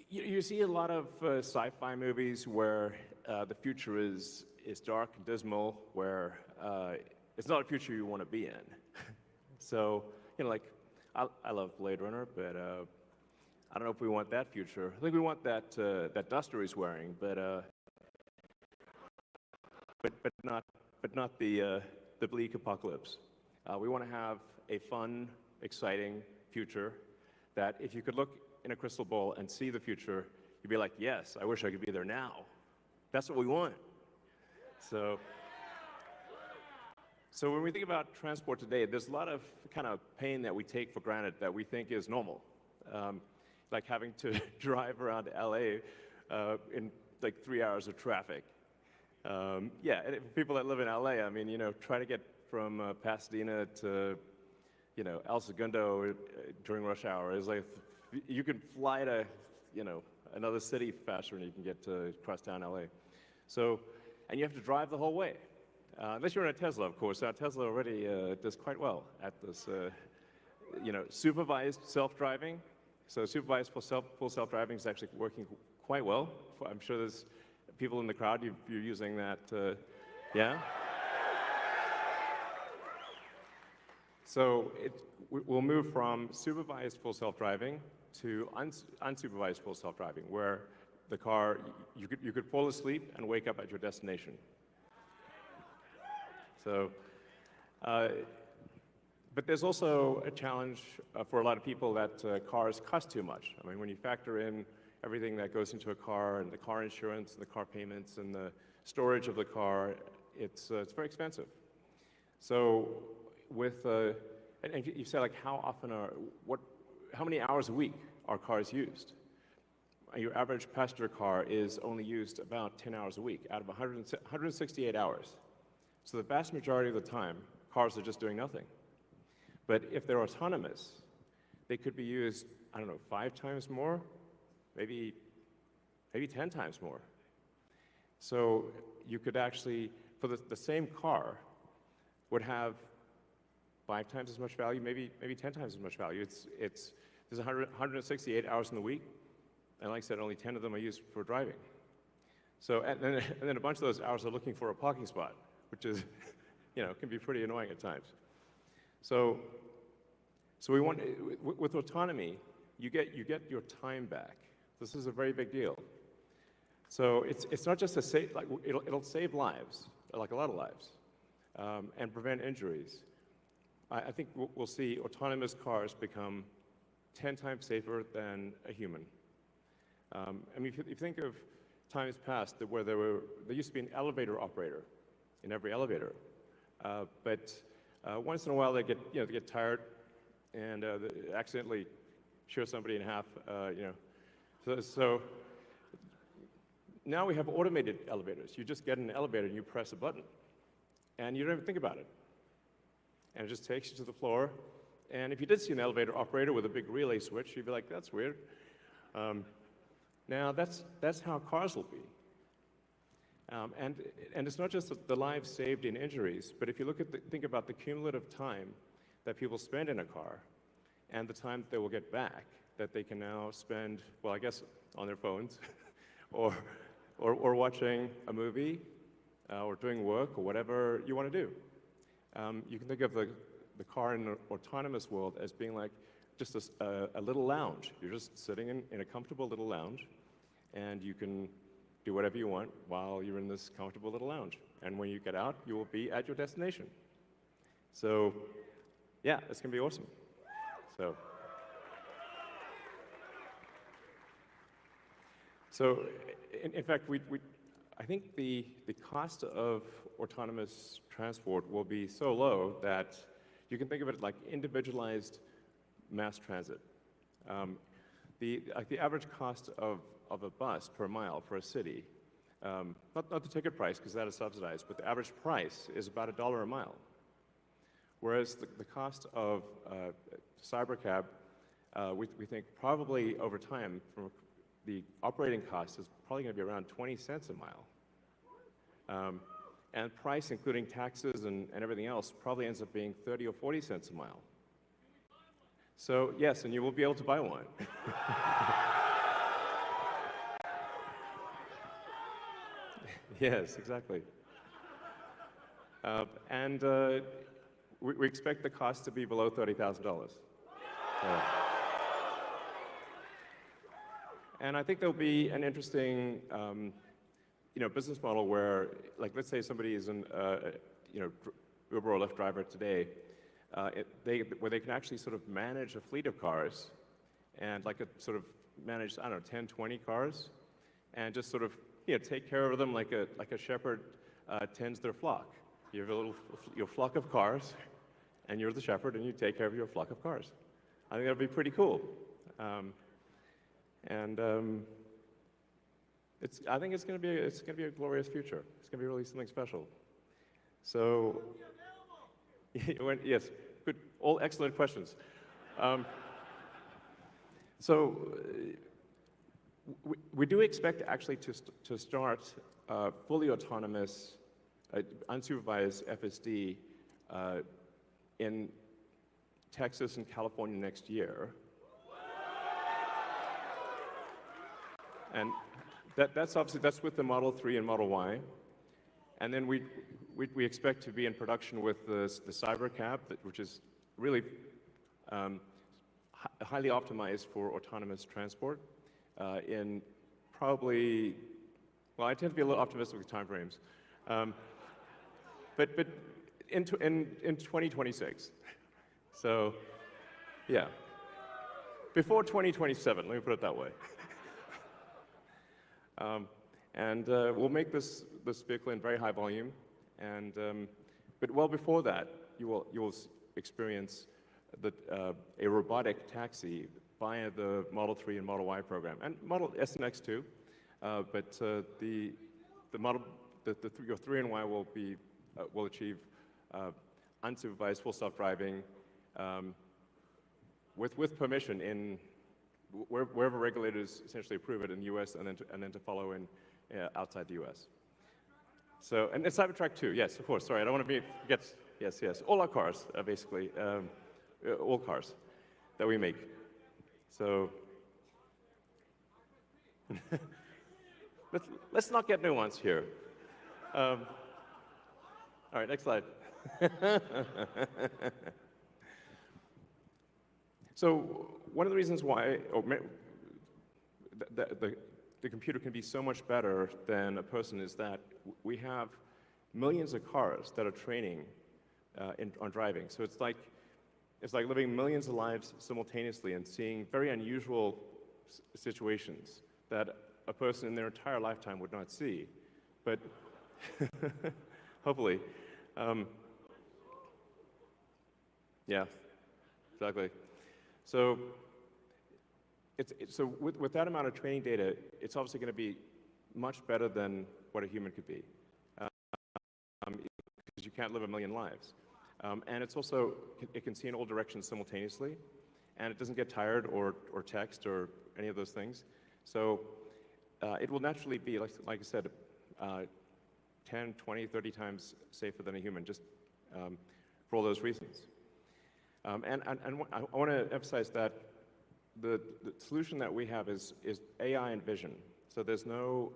you see a lot of sci-fi movies where the future is dark and dismal, where it's not a future you want to be in. So, like, I love Blade Runner, but I don't know if we want that future. I think we want that duster he's wearing, but not the bleak apocalypse. We want to have a fun, exciting future that if you could look in a crystal ball and see the future, you'd be like, yes, I wish I could be there now. That's what we want. So when we think about transport today, there's a lot of kind of pain that we take for granted that we think is normal. Like having to drive around LA in like 3 hours of traffic. Yeah, and people that live in LA, I mean, try to get from Pasadena to, El Segundo during rush hour is like, you can fly to, another city faster than you can get to crosstown LA. So, and you have to drive the whole way. Unless you're in a Tesla, of course. Now, Tesla already does quite well at this, supervised self-driving. So supervised full self-driving is actually working quite well. I'm sure there's people in the crowd, you're using that, yeah? So we'll move from supervised full self-driving to unsupervised full self-driving, where the car, you could fall asleep and wake up at your destination. So, but there's also a challenge for a lot of people that cars cost too much. I mean, when you factor in everything that goes into a car, and the car insurance, and the car payments, and the storage of the car, it's very expensive. So with, and you say like how many hours a week are cars used? Your average passenger car is only used about 10 hours a week out of 168 hours. So the vast majority of the time, cars are just doing nothing. But if they're autonomous, they could be used, I don't know, 5 times more, maybe 10 times more. So you could actually, for the same car, would have 5 times as much value, maybe 10 times as much value. There's 168 hours in the week, and like I said, only 10 of them are used for driving. So, and then a bunch of those hours are looking for a parking spot, which is, can be pretty annoying at times. So we want, with autonomy, you get your time back. This is a very big deal. So it's not just it'll save lives, like a lot of lives, and prevent injuries. I think we'll see autonomous cars become 10 times safer than a human. I mean, if you think of times past where there used to be an elevator operator in every elevator, but once in a while they get tired and they accidentally shear somebody in half, So now we have automated elevators. You just get in an elevator and you press a button, and you don't even think about it. And it just takes you to the floor. And if you did see an elevator operator with a big relay switch, you'd be like, that's weird. Now that's how cars will be. And it's not just the lives saved in injuries, but if you think about the cumulative time that people spend in a car and the time that they will get back, that they can now spend, well, I guess on their phones or watching a movie or doing work or whatever you want to do. You can think of the car in an autonomous world as being like just a little lounge. You're just sitting in a comfortable little lounge, and you can do whatever you want while you're in this comfortable little lounge. And when you get out, you will be at your destination. So, yeah, it's going to be awesome. So in fact, I think the cost of autonomous transport will be so low that you can think of it like individualized mass transit. The average cost of a bus per mile for a city, not the ticket price because that is subsidized, but the average price is about $1 a mile. Whereas the cost of cybercab, we think probably over time, from the operating cost is probably going to be around 20 cents a mile. And price, including taxes and everything else, probably ends up being 30 or 40 cents a mile. So yes, and you will be able to buy one. Yes, exactly. And we expect the cost to be below $30,000. And I think there'll be an interesting, business model where, like, let's say somebody is an, Uber or Lyft driver today, where they can actually sort of manage a fleet of cars, and sort of manage, I don't know, 10, 20 cars, and just sort of, take care of them like a shepherd tends their flock. You have your flock of cars, and you're the shepherd, and you take care of your flock of cars. I think that'd be pretty cool. I think it's going to be a glorious future. It's going to be really something special. So, yes, good, all excellent questions. So, we do expect actually to start fully autonomous, unsupervised FSD in Texas and California next year. And that's obviously, that's with the Model 3 and Model Y. And then we expect to be in production with the Cybercab, which is really highly optimized for autonomous transport in probably, well, I tend to be a little optimistic with timeframes, but in 2026. So, yeah, before 2027, let me put it that way. We'll make this vehicle in very high volume, but well before that, you will experience a robotic taxi via the Model 3 and Model Y program, and Model S and X too. But your 3 and Y will achieve unsupervised full self-driving with permission in wherever regulators essentially approve it in the U.S. and then to follow in outside the U.S. So, and Cybertruck too, yes, of course. Sorry, I don't want to forget. Yes. All our cars, basically, all cars that we make. So, let's not get nuanced here. All right, next slide. So one of the reasons why the computer can be so much better than a person is that we have millions of cars that are training on driving. So it's like living millions of lives simultaneously and seeing very unusual situations that a person in their entire lifetime would not see. But hopefully, yeah, exactly. So, so with that amount of training data, it's obviously going to be much better than what a human could be, because you can't live a million lives. And it's also, it can see in all directions simultaneously, and it doesn't get tired or text or any of those things. So it will naturally be, like I said, 10, 20, 30 times safer than a human, just for all those reasons. And I want to emphasize that the solution that we have is AI and vision. So there's no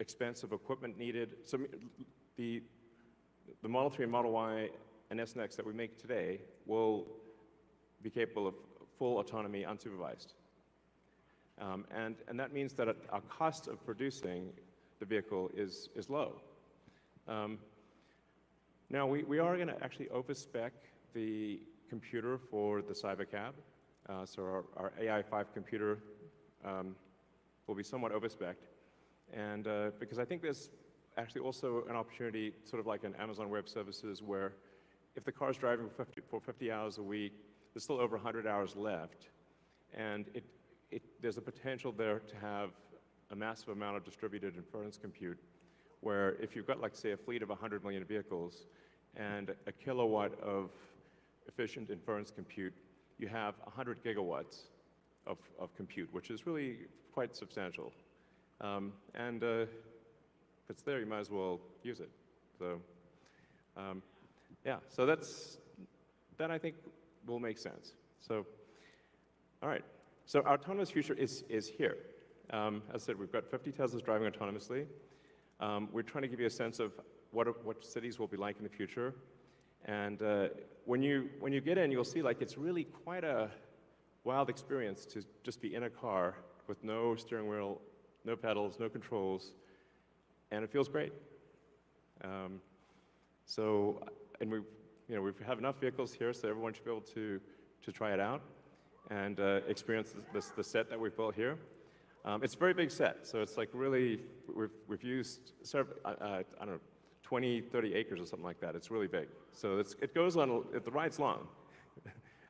expensive equipment needed. So the Model 3 and Model Y and S and X that we make today will be capable full autonomy unsupervised. And that means that our cost of producing the vehicle is low. Now, we are going to actually overspec the computer for the Cybercab. So our AI5 computer will be somewhat overspec'd. And because I think there's actually also an opportunity, sort of like an Amazon Web Services, where if the car is driving for 50 hours a week, there's still over 100 hours left. And there's a potential there to have a massive amount of distributed inference compute, where if you've got, like, say, a fleet of 100 million vehicles and a kilowatt of efficient inference compute, you have 100 gigawatts of compute, which is really quite substantial. And if it's there, you might as well use it. So, yeah, so that I think will make sense. So, all right. So our autonomous future is here. As I said, we've got 50 Teslas driving autonomously. We're trying to give you a sense of what cities will be like in the future. And when you get in, you'll see, like, it's really quite a wild experience to just be in a car with no steering wheel, no pedals, no controls, and it feels great. So, and we have enough vehicles here, so everyone should be able to try it out and experience the set that we've built here. It's a very big set, so it's like really, we've used, I don't know, 20, 30 acres or something like that. It's really big. So it goes on, the ride's long.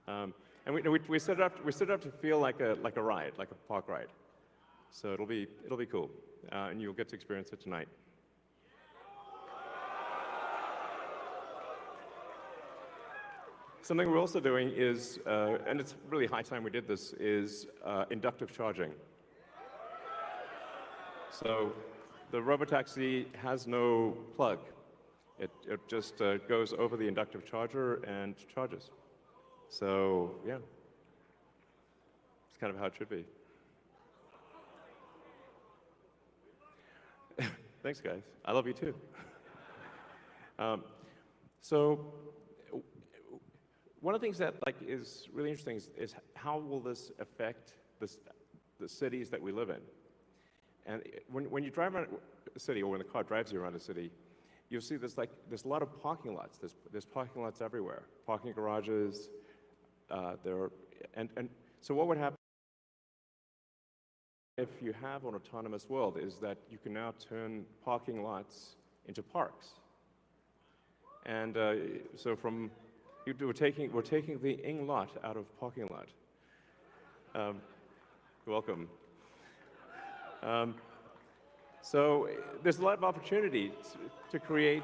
And we set it up to feel like a ride, like a park ride. So it'll be cool, and you'll get to experience it tonight. Something we're also doing is, and it's really high time we did this, is inductive charging. So the RoboTaxi has no plug. It just goes over the inductive charger and charges. So yeah, it's kind of how it should be. Thanks, guys. I love you too. So one of the things that is really interesting is how will this affect the cities that we live in? And when you drive around a city, or when the car drives you around a city, you'll see there's a lot of parking lots. There's parking lots everywhere, parking garages. And so what would happen if you have an autonomous world is that you can now turn parking lots into parks. And so we're taking the ing lot out of parking lot. Welcome. So there's a lot of opportunity to create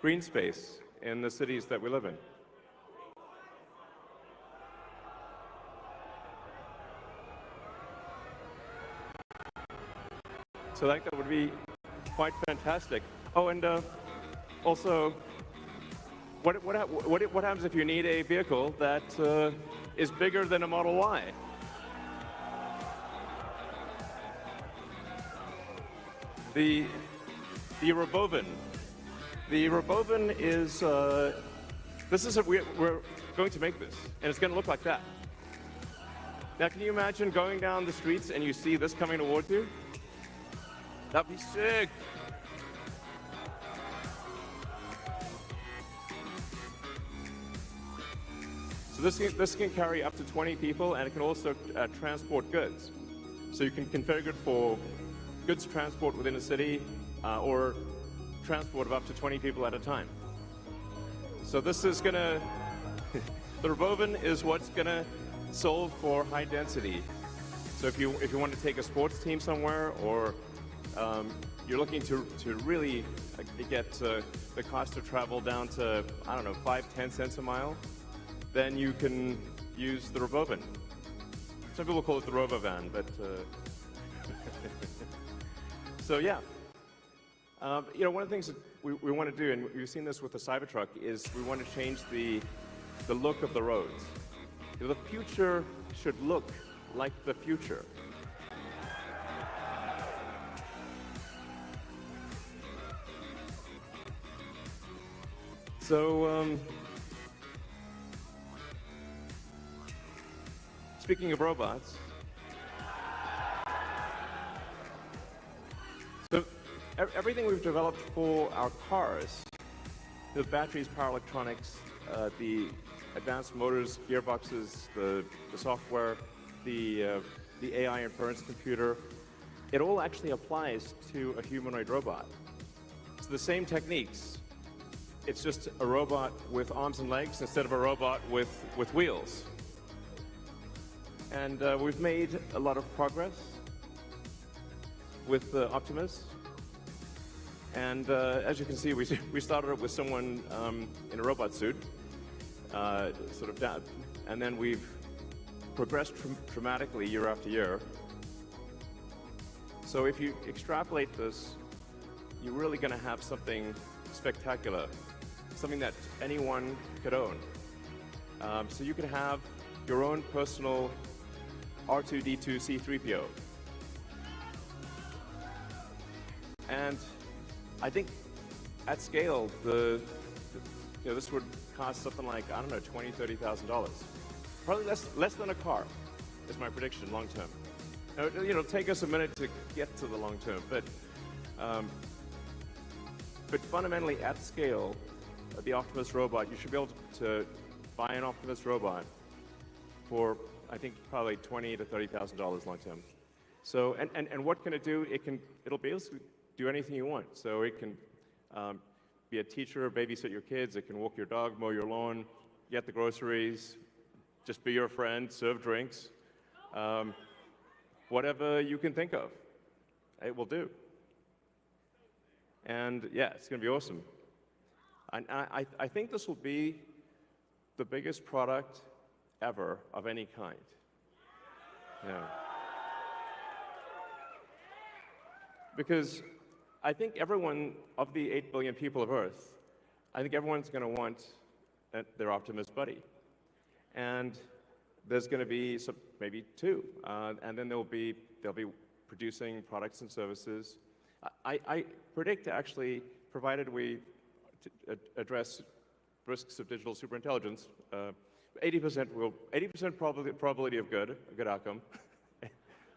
green space in the cities that we live in. So that would be quite fantastic. Oh, and also, what happens if you need a vehicle that is bigger than a Model Y? The RoboVan. The RoboVan is we're going to make this, and it's going to look like that. Now, can you imagine going down the streets and you see this coming towards you? That'd be sick. So this can carry up to 20 people, and it can also transport goods. So you can configure it for goods transport within a city, or transport of up to 20 people at a time. So this is gonna, the RoboVan is what's gonna solve for high density. So if you want to take a sports team somewhere, or you're looking to really get the cost of travel down to, I don't know, 5-10 cents a mile, then you can use the RoboVan. Some people call it the RoboVan, but so yeah. One of the things that we want to do, and we've seen this with the Cybertruck, is we want to change the look of the roads. The future should look like the future. So, speaking of robots, so everything we've developed for our cars, the batteries, power electronics, the advanced motors, gearboxes, the software, the AI inference computer, it all actually applies to a humanoid robot. It's the same techniques. It's just a robot with arms and legs instead of a robot with wheels. And we've made a lot of progress with Optimus. And as you can see, we started with someone in a robot suit, sort of down, and then we've progressed dramatically year after year. So if you extrapolate this, you're really going to have something spectacular, something that anyone could own. So you could have your own personal R2-D2 C-3PO. And I think at scale, this would cost something like, I don't know, $20,000, $30,000. Probably less than a car, is my prediction, long term. Now, it'll take us a minute to get to the long term, but fundamentally at scale, the Optimus robot, you should be able to buy an Optimus robot for, I think, probably $20,000 to $30,000 long term. So, and what can it do? It'll be able to do anything you want. So it can be a teacher, babysit your kids, it can walk your dog, mow your lawn, get the groceries, just be your friend, serve drinks, whatever you can think of, it will do. And yeah, it's going to be awesome. And I think this will be the biggest product ever of any kind. Yeah. Because I think everyone, of the 8 billion people of Earth, I think everyone's going to want their Optimus buddy. And there's going to be maybe two, and then they'll be producing products and services. I predict, actually, provided we address risks of digital superintelligence, 80% probability of good, a good outcome.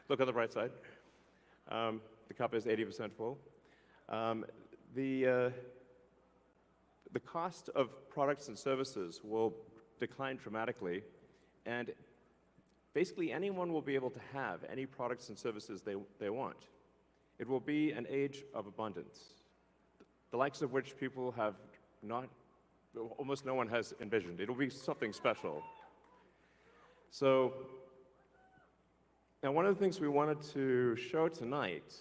Look on the bright side. The cup is 80% full. The cost of products and services will decline dramatically, and basically anyone will be able to have any products and services they want. It will be an age of abundance, the likes of which people have almost no one has envisioned. It'll be something special. So, now one of the things we wanted to show tonight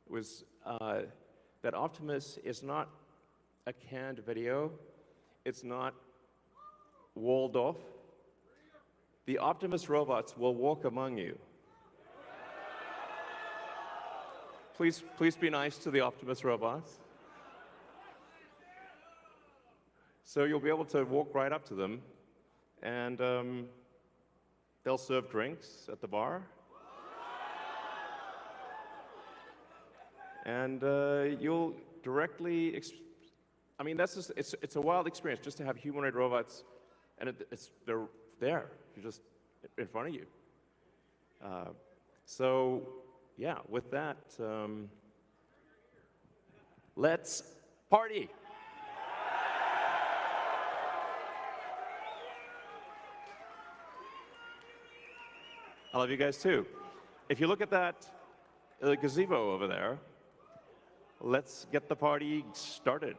was that Optimus is not a canned video. It's not walled off. The Optimus robots will walk among you. Please be nice to the Optimus robots. So you'll be able to walk right up to them, and they'll serve drinks at the bar. And you'll directly, I mean, that's just, it's a wild experience just to have humanoid robots, and they're there, you're just in front of you. So, yeah, with that, let's party. I love you guys too. If you look at that gazebo over there, let's get the party started.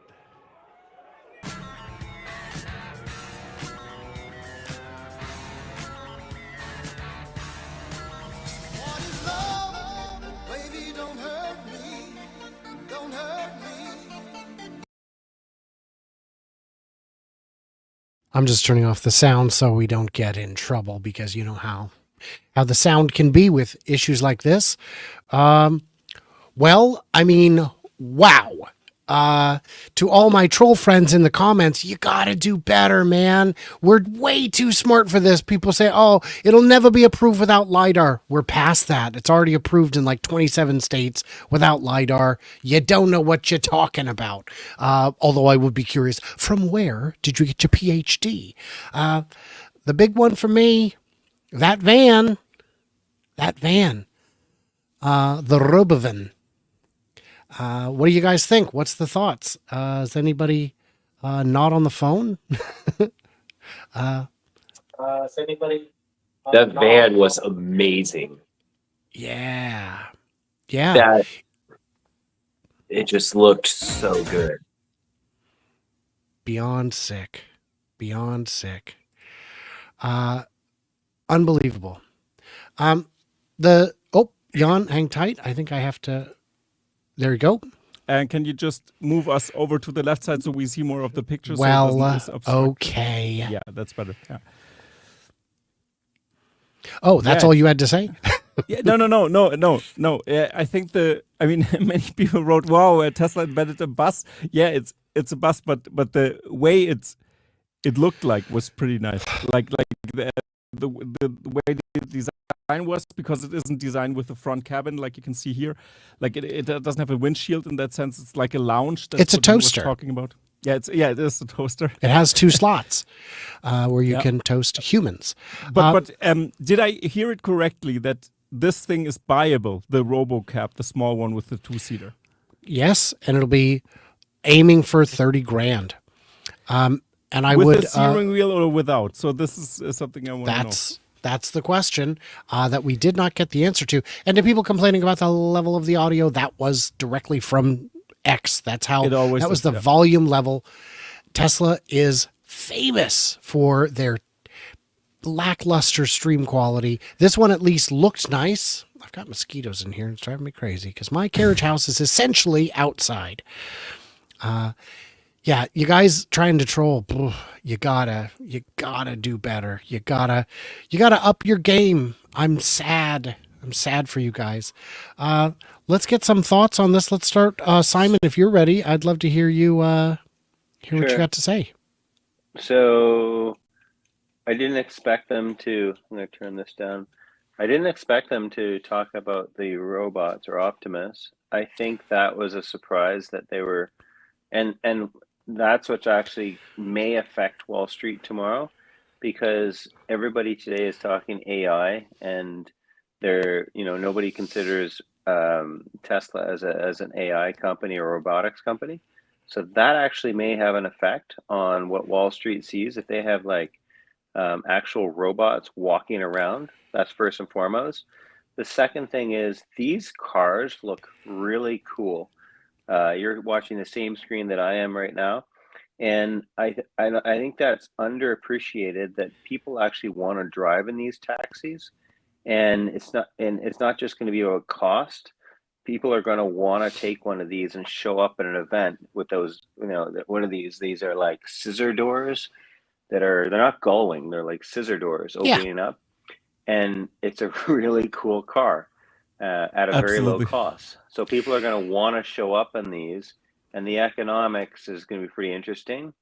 I'm just turning off the sound so we don't get in trouble, because you know how the sound can be with issues like this. Well, I mean, wow. To all my troll friends in the comments, you gotta do better, man. We're way too smart for this. People say, oh, it'll never be approved without LiDAR. We're past that. It's already approved in like 27 states without LiDAR. You don't know what you're talking about. Although I would be curious, from where did you get your PhD? The big one for me, that van, the Robovan. What do you guys think? What's the thoughts? Is anybody not on the phone? Is anybody? That van was amazing. Yeah. Yeah. That it just looked so good. Beyond sick. Beyond sick. Unbelievable. Jan, hang tight. I think I have to. There you go. And can you just move us over to the left side so we see more of the pictures? Well, so it doesn't obstruct? okay. Yeah, that's better. Yeah. Oh, that's all you had to say? Yeah, no. I think many people wrote, "Wow, Tesla invented a bus." Yeah, it's a bus, but the way it looked like was pretty nice. Like the way the design was, because it isn't designed with the front cabin like you can see here. Like it doesn't have a windshield in that sense. It's like a lounge. That's it's a what he was toaster. talking about. Yeah, it is a toaster. It has 2 slots where you can toast humans. But did I hear it correctly that this thing is buyable, the RoboCab, the small one with the 2-seater? Yes, and it'll be aiming for 30 grand. And I with would the steering wheel or without. So this is something I want to know. That's the question that we did not get the answer to. And to people complaining about the level of the audio, that was directly from X. That's how that was the volume level. Tesla is famous for their lackluster stream quality. This one at least looked nice. I've got mosquitoes in here. It's driving me crazy because my carriage house is essentially outside. Yeah, you guys trying to troll, you gotta do better. You gotta up your game. I'm sad for you guys. Let's get some thoughts on this. Let's start, Simon, if you're ready. I'd love to hear you hear what you got to say. So I didn't expect them to, I'm going to turn this down. I didn't expect them to talk about the robots or Optimus. I think that was a surprise that they were, and that's what actually may affect Wall Street tomorrow, because everybody today is talking AI, and nobody considers Tesla as an AI company or robotics company. So that actually may have an effect on what Wall Street sees if they have like actual robots walking around. That's first and foremost. The second thing is these cars look really cool. You're watching the same screen that I am right now, and I think that's underappreciated, that people actually want to drive in these taxis, and it's not just going to be about cost. People are going to want to take one of these and show up at an event with those. One of these are like scissor doors they're not gullwing. They're like scissor doors opening up, and it's a really cool car. At a very low cost. So people are going to want to show up in these, and the economics is going to be pretty interesting.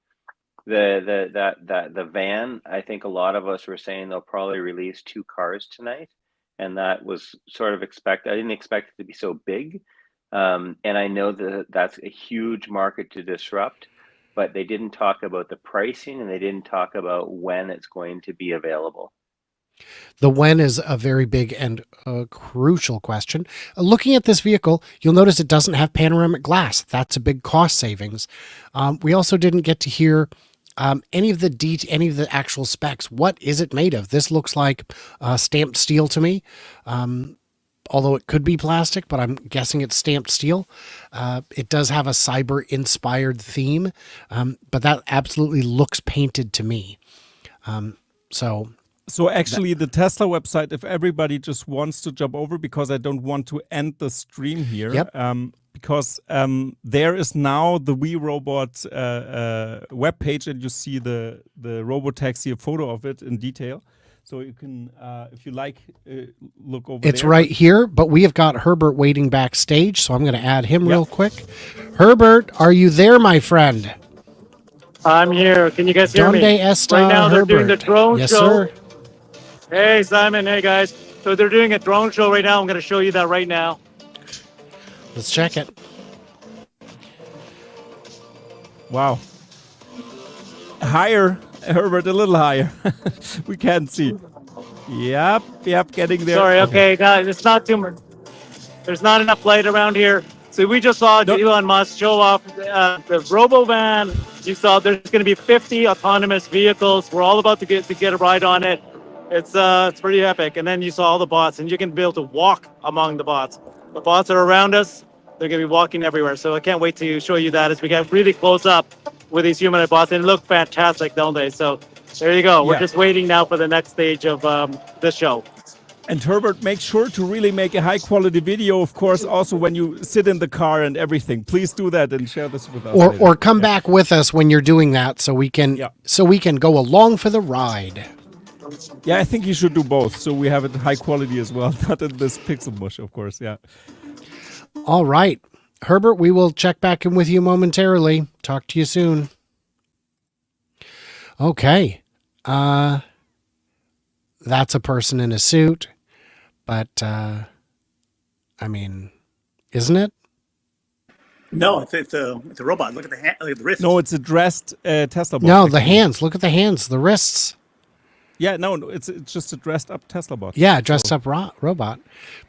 The van, I think a lot of us were saying they'll probably release 2 cars tonight, and that was sort of expected. I didn't expect it to be so big, and I know that that's a huge market to disrupt, but they didn't talk about the pricing, and they didn't talk about when it's going to be available. The when is a very big and crucial question. Looking at this vehicle, you'll notice it doesn't have panoramic glass. That's a big cost savings. We also didn't get to hear any of the actual specs. What is it made of? This looks like stamped steel to me. Although it could be plastic, but I'm guessing it's stamped steel. It does have a cyber-inspired theme, but that absolutely looks painted to me. So actually, the Tesla website, if everybody just wants to jump over, because I don't want to end the stream here, because there is now the WeRobot webpage, and you see the RoboTaxi, a photo of it in detail. So you can, if you like, look over It's there. right here, but we have got Herbert waiting backstage, so I'm going to add him real quick. Herbert, are you there, my friend? I'm here. Can you guys hear me? Donde está Right now they're doing the Herbert? drone Yes, show. sir. Hey, Simon. Hey, guys. So they're doing a drone show right now. I'm going to show you that right now. Let's check it. Wow. Higher, Herbert, a little higher. We can't see. Yep, getting there. Sorry, okay, guys, it's not too much. There's not enough light around here. So we just saw Elon Musk show off the Robo Van. You saw there's going to be 50 autonomous vehicles. We're all about to get a ride on it. It's pretty epic. And then you saw all the bots, and you can be able to walk among the bots. The bots are around us. They're going to be walking everywhere. So I can't wait to show you that as we get really close up with these humanoid bots. They look fantastic, don't they? So there you go. We're just waiting now for the next stage of this show. And Herbert, make sure to really make a high quality video, of course, also when you sit in the car and everything. Please do that and share this with us. Or come back with us when you're doing that so we can go along for the ride. Yeah, I think you should do both so we have it high quality as well, not in this pixel mush, of course. Yeah. All right. Herbert, we will check back in with you momentarily. Talk to you soon. Okay. That's a person in a suit, but I mean, isn't it? No, it's a robot. Look at the hand, look at the wrist. No, it's a dressed Tesla bot. No, the hands. Look at the hands, the wrists. Yeah, no, it's just a dressed up Tesla bot. Yeah, dressed up robot.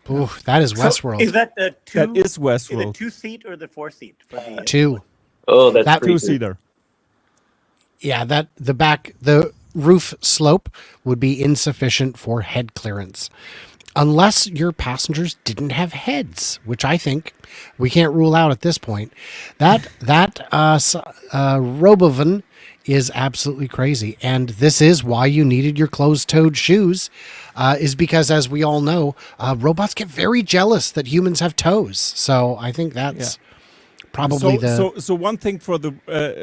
Ooh, that is Westworld. Is that the two? That is Westworld. Is it 2-seat or the 4-seat? For the, Two. Oh, that's that two-seater. Yeah, the roof slope would be insufficient for head clearance. Unless your passengers didn't have heads, which I think we can't rule out at this point. That Robovan is absolutely crazy. And this is why you needed your closed-toed shoes, is because, as we all know, robots get very jealous that humans have toes. So I think that's probably So one thing for the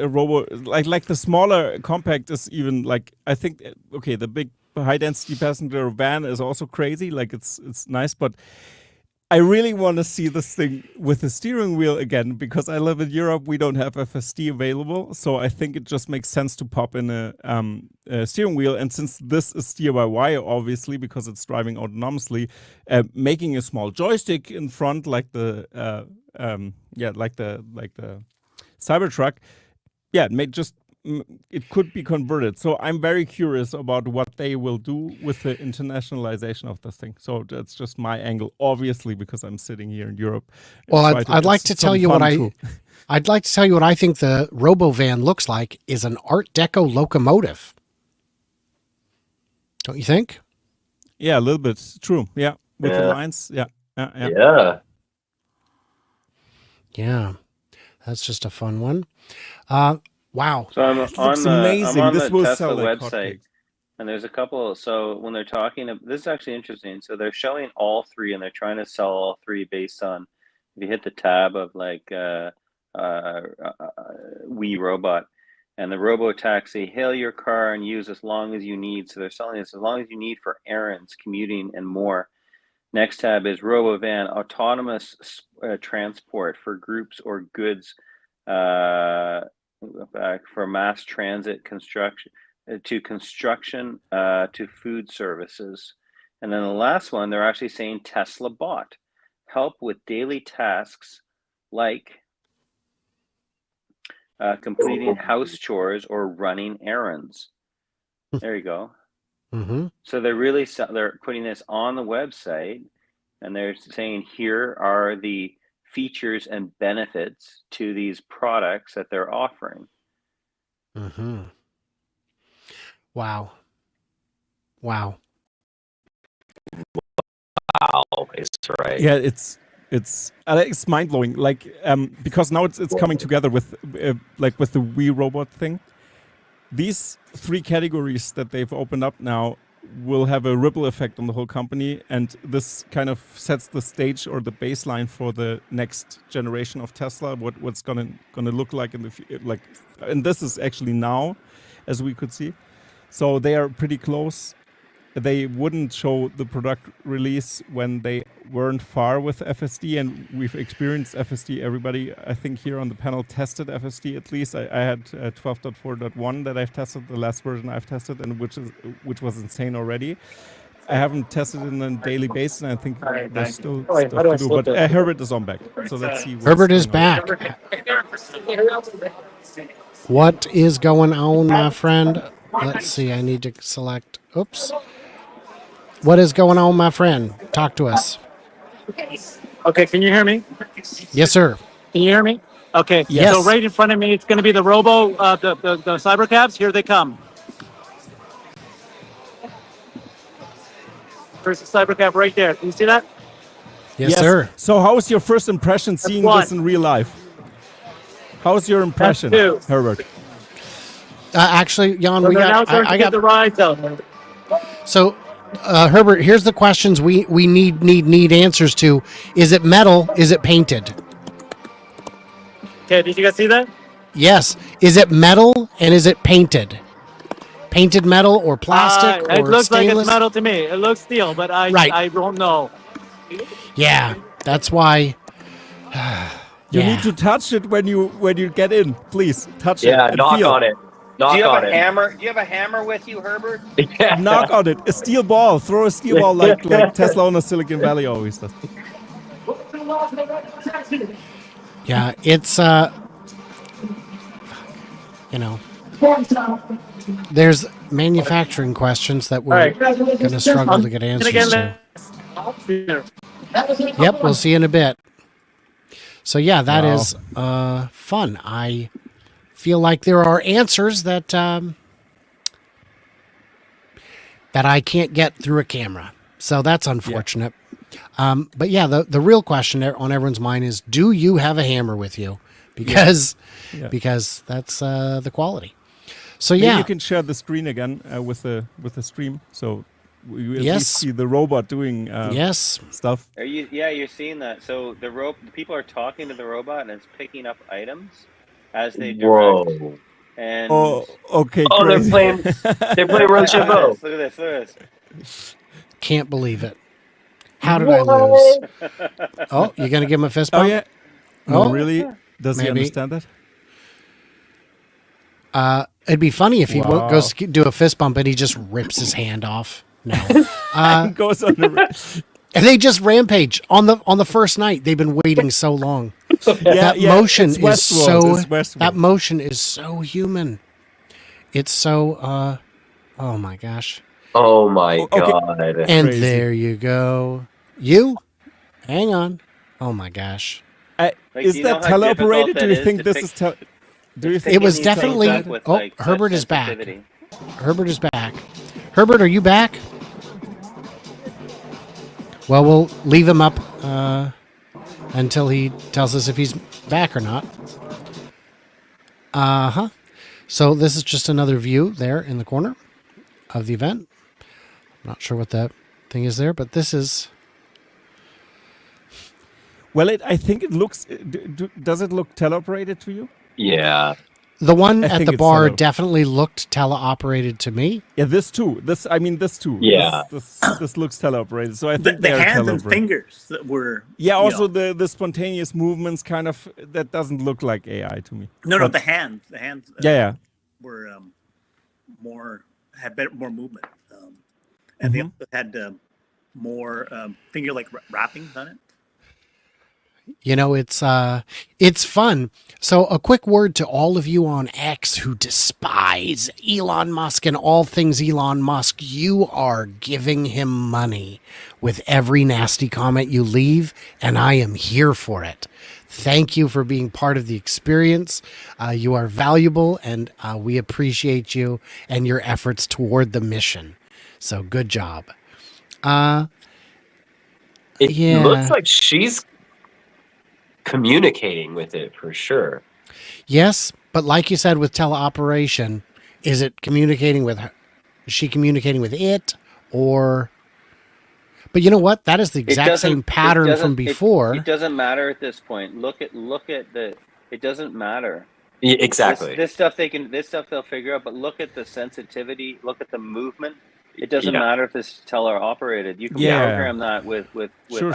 Robo, like the smaller compact is even like, I think, okay, the big high-density passenger van is also crazy. Like it's nice, but I really want to see this thing with the steering wheel again, because I live in Europe. We don't have FSD available, so I think it just makes sense to pop in a steering wheel. And since this is steer by wire, obviously, because it's driving autonomously, making a small joystick in front, like the Cybertruck, it could be converted. So I'm very curious about what they will do with the internationalization of this thing. So that's just my angle, obviously, because I'm sitting here in Europe. Well, I'd like to tell you what I'd like to tell you what I think the RoboVan looks like is an Art Deco locomotive. Don't you think? Yeah, a little bit. True. Yeah, with the lines. Yeah. Yeah. That's just a fun one. Wow. So I'm on the Tesla like website, and there's a couple. So when they're talking, this is actually interesting. So they're showing all three, and they're trying to sell all three based on, if you hit the tab of like We Robot and the RoboTaxi, hail your car and use as long as you need. So they're selling this as long as you need for errands, commuting, and more. Next tab is RoboVan, autonomous transport for groups or goods. For mass transit, construction to food services. And then the last one, they're actually saying Tesla bot, help with daily tasks like completing house chores or running errands. There you go. Mm-hmm. So they're putting this on the website, and they're saying here are the features and benefits to these products that they're offering. Mm-hmm. Wow. It's right. Yeah, it's mind blowing. Like because now it's coming together with with the Wii robot thing. These three categories that they've opened up now will have a ripple effect on the whole company, and this kind of sets the stage or the baseline for the next generation of Tesla. What's gonna look like in the and this is actually now, as we could see. So they are pretty close. they wouldn't show the product release when they weren't far with FSD, and we've experienced FSD. Everybody, I think, here on the panel tested FSD at least. I had 12.4.1 that I've tested, the last version I've tested, and which was insane already. I haven't tested it on a daily basis, and I think there's still stuff to do. But Herbert is on back, so let's see what's Herbert is going on. back. What is going on, my friend? Let's see. I need to select. Oops. What is going on, my friend? Talk to us. Okay, can you hear me? Yes, sir. Can you hear me? Okay. Yes. So right in front of me, it's going to be the the cyber cabs. Here they come. There's the cyber cab right there. Can you see that? Yes, sir. So how was your first impression seeing this in real life? How's your impression, That's two. Herbert? Actually, Jan, So we they're now got. starting I to get got the rides out. So, Herbert, here's the questions we need answers to. Is it metal? Is it painted? Okay, did you guys see that? Yes. Is it metal and is it painted? Painted metal or plastic It or looks stainless? like it's metal to me. It looks steel, but I don't know. Yeah, that's why. You need to touch it when you get in. Please touch it. Yeah, and knock feel. on it. Knock Do you have on a it. hammer? Do you have a hammer with you, Herbert? Yeah. Knock on it. A steel ball. Throw a steel ball like Tesla on the Silicon Valley always does. Yeah, it's you know, there's manufacturing questions that we're going to struggle to get answers to. Yep, we'll see in a bit. So yeah, that is fun. I feel like there are answers that that I can't get through a camera. So that's unfortunate. But yeah, the real question on everyone's mind is, do you have a hammer with you? Because because that's the quality. So Maybe yeah, you can share the screen again with the stream, so we at Yes. least see the robot doing yes. stuff. Are you? Yeah, you're seeing that. So the people are talking to the robot, and it's picking up items as they direct. Whoa. And okay, Oh, great. they're playing Rochambeau. Look at this. Look at this. Can't believe it. How did I lose? Oh, you're gonna give him a fist Oh bump? yeah. No, really? Does he Maybe. understand that? It'd be funny if he Wow. goes to do a fist bump and he just rips his hand off. No, Goes on the and they just rampage on the first night. They've been waiting so long. Yeah, that motion it's is Westworld, so. it's Westworld. That motion is so human. It's so. Oh my gosh. Oh my Okay. god. And Crazy. there you go. You, hang on. Oh my gosh. Like, Is do you know that how teleoperated? difficult Do you that think is this to is pick- Do you It's think It was picking these things definitely. up with, Oh, like, touch Herbert is back. sensitivity. Herbert is back. Herbert, are you back? Well, we'll leave him up until he tells us if he's back or not. So this is just another view there in the corner of the event. I'm not sure what that thing is there, but this is. Well, I think it looks. Does it look teleoperated to you? Yeah. The one I at think the it's bar tele- definitely looked teleoperated to me. Yeah, this too. This too. Yeah. This looks teleoperated. So I think The they're hands and teleoperated. fingers that were. Yeah. you Also, know. the spontaneous movements that doesn't look like AI to me. No, But- the hands. The hands. Yeah. Were had better more movement, and they Mhm. also had more finger like wrappings on it. You know, it's fun. So a quick word to all of you on X who despise Elon Musk and all things Elon Musk. You are giving him money with every nasty comment you leave, and I am here for it. Thank you for being part of the experience. You are valuable, and we appreciate you and your efforts toward the mission. So good job. It Yeah. looks like she's communicating with it for sure. Yes, but like you said with teleoperation, is it communicating with her? Is she communicating with it, or? But you know what? That is the exact same pattern from before. It doesn't matter at this point. Look at the. It doesn't matter. Yeah, exactly. This stuff they'll figure out. But look at the sensitivity. Look at the movement. It doesn't matter if this is teller operated. You can program that with Sure.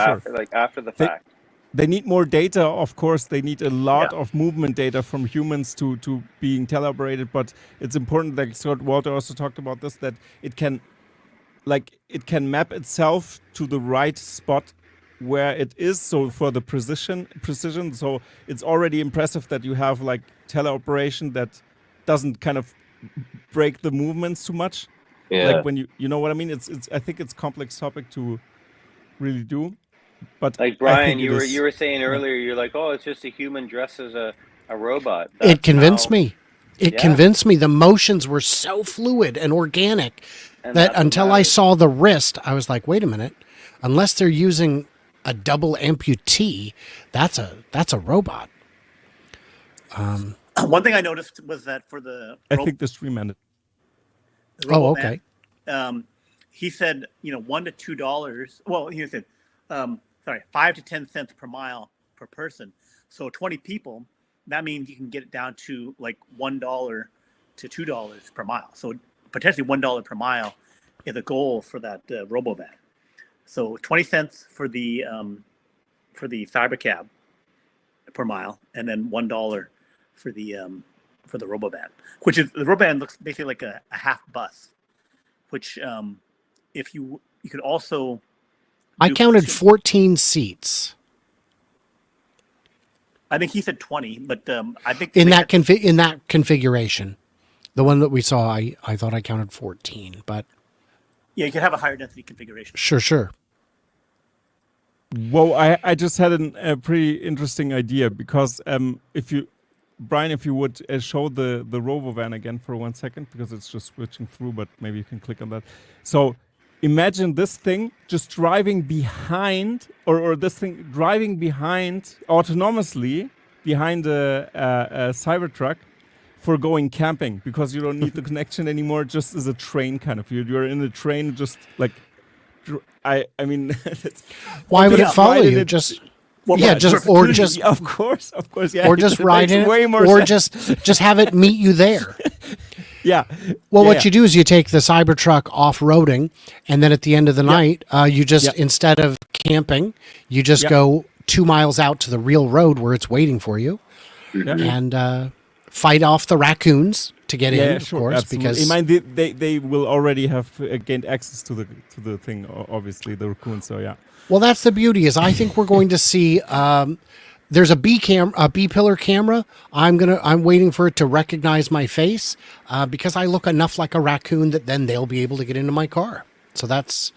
after the fact. They need more data, of course. They need a lot of movement data from humans to being teleoperated. But it's important, like Scott Walter also talked about this, that it can map itself to the right spot where it is. So for the precision. So it's already impressive that you have like teleoperation that doesn't kind of break the movements too much. Yeah. Like when you know what I mean. I think it's a complex topic to really do. But like Brian, you were saying earlier, you're like, oh, it's just a human dressed as a robot. It convinced me. It convinced me. The motions were so fluid and organic that until I saw the wrist, I was like, wait a minute. Unless they're using a double amputee, that's a robot. One thing I noticed was that for the I think the stream ended. Oh, okay. He said, $1 to $2. Well, he said, 5 to 10 cents per mile per person. So 20 people, that means you can get it down to like $1 to $2 per mile. So potentially $1 per mile is a goal for that RoboVan. So 20 cents for the Cybercab per mile, and then $1 for the RoboVan, which is the RoboVan looks basically like a half bus. Which if you could also. I counted 14 seats. I think he said 20, but I think in that configuration, the one that we saw, I thought I counted 14, but yeah, you could have a higher density configuration. Sure. Whoa, I just had a pretty interesting idea because Brian, if you would show the RoboVan again for 1 second, because it's just switching through, but maybe you can click on that. So imagine this thing just driving behind, or this thing driving behind autonomously behind a Cybertruck for going camping, because you don't need the connection anymore. Just as a train kind of. You're in the train, just like I mean. Why would it follow you? Of course, yeah. Or just ride in it, or just have it meet you there. Yeah. Well, what you do is you take the Cybertruck off-roading, and then at the end of the night, you just instead of camping, you just go 2 miles out to the real road where it's waiting for you, and fight off the raccoons to get in. Of course, absolutely. because they will already have gained access to the thing. Obviously, the raccoons. So yeah. Well, that's the beauty. Is I think we're going to see. There's a B pillar camera. I'm waiting for it to recognize my face because I look enough like a raccoon that then they'll be able to get into my car. So that's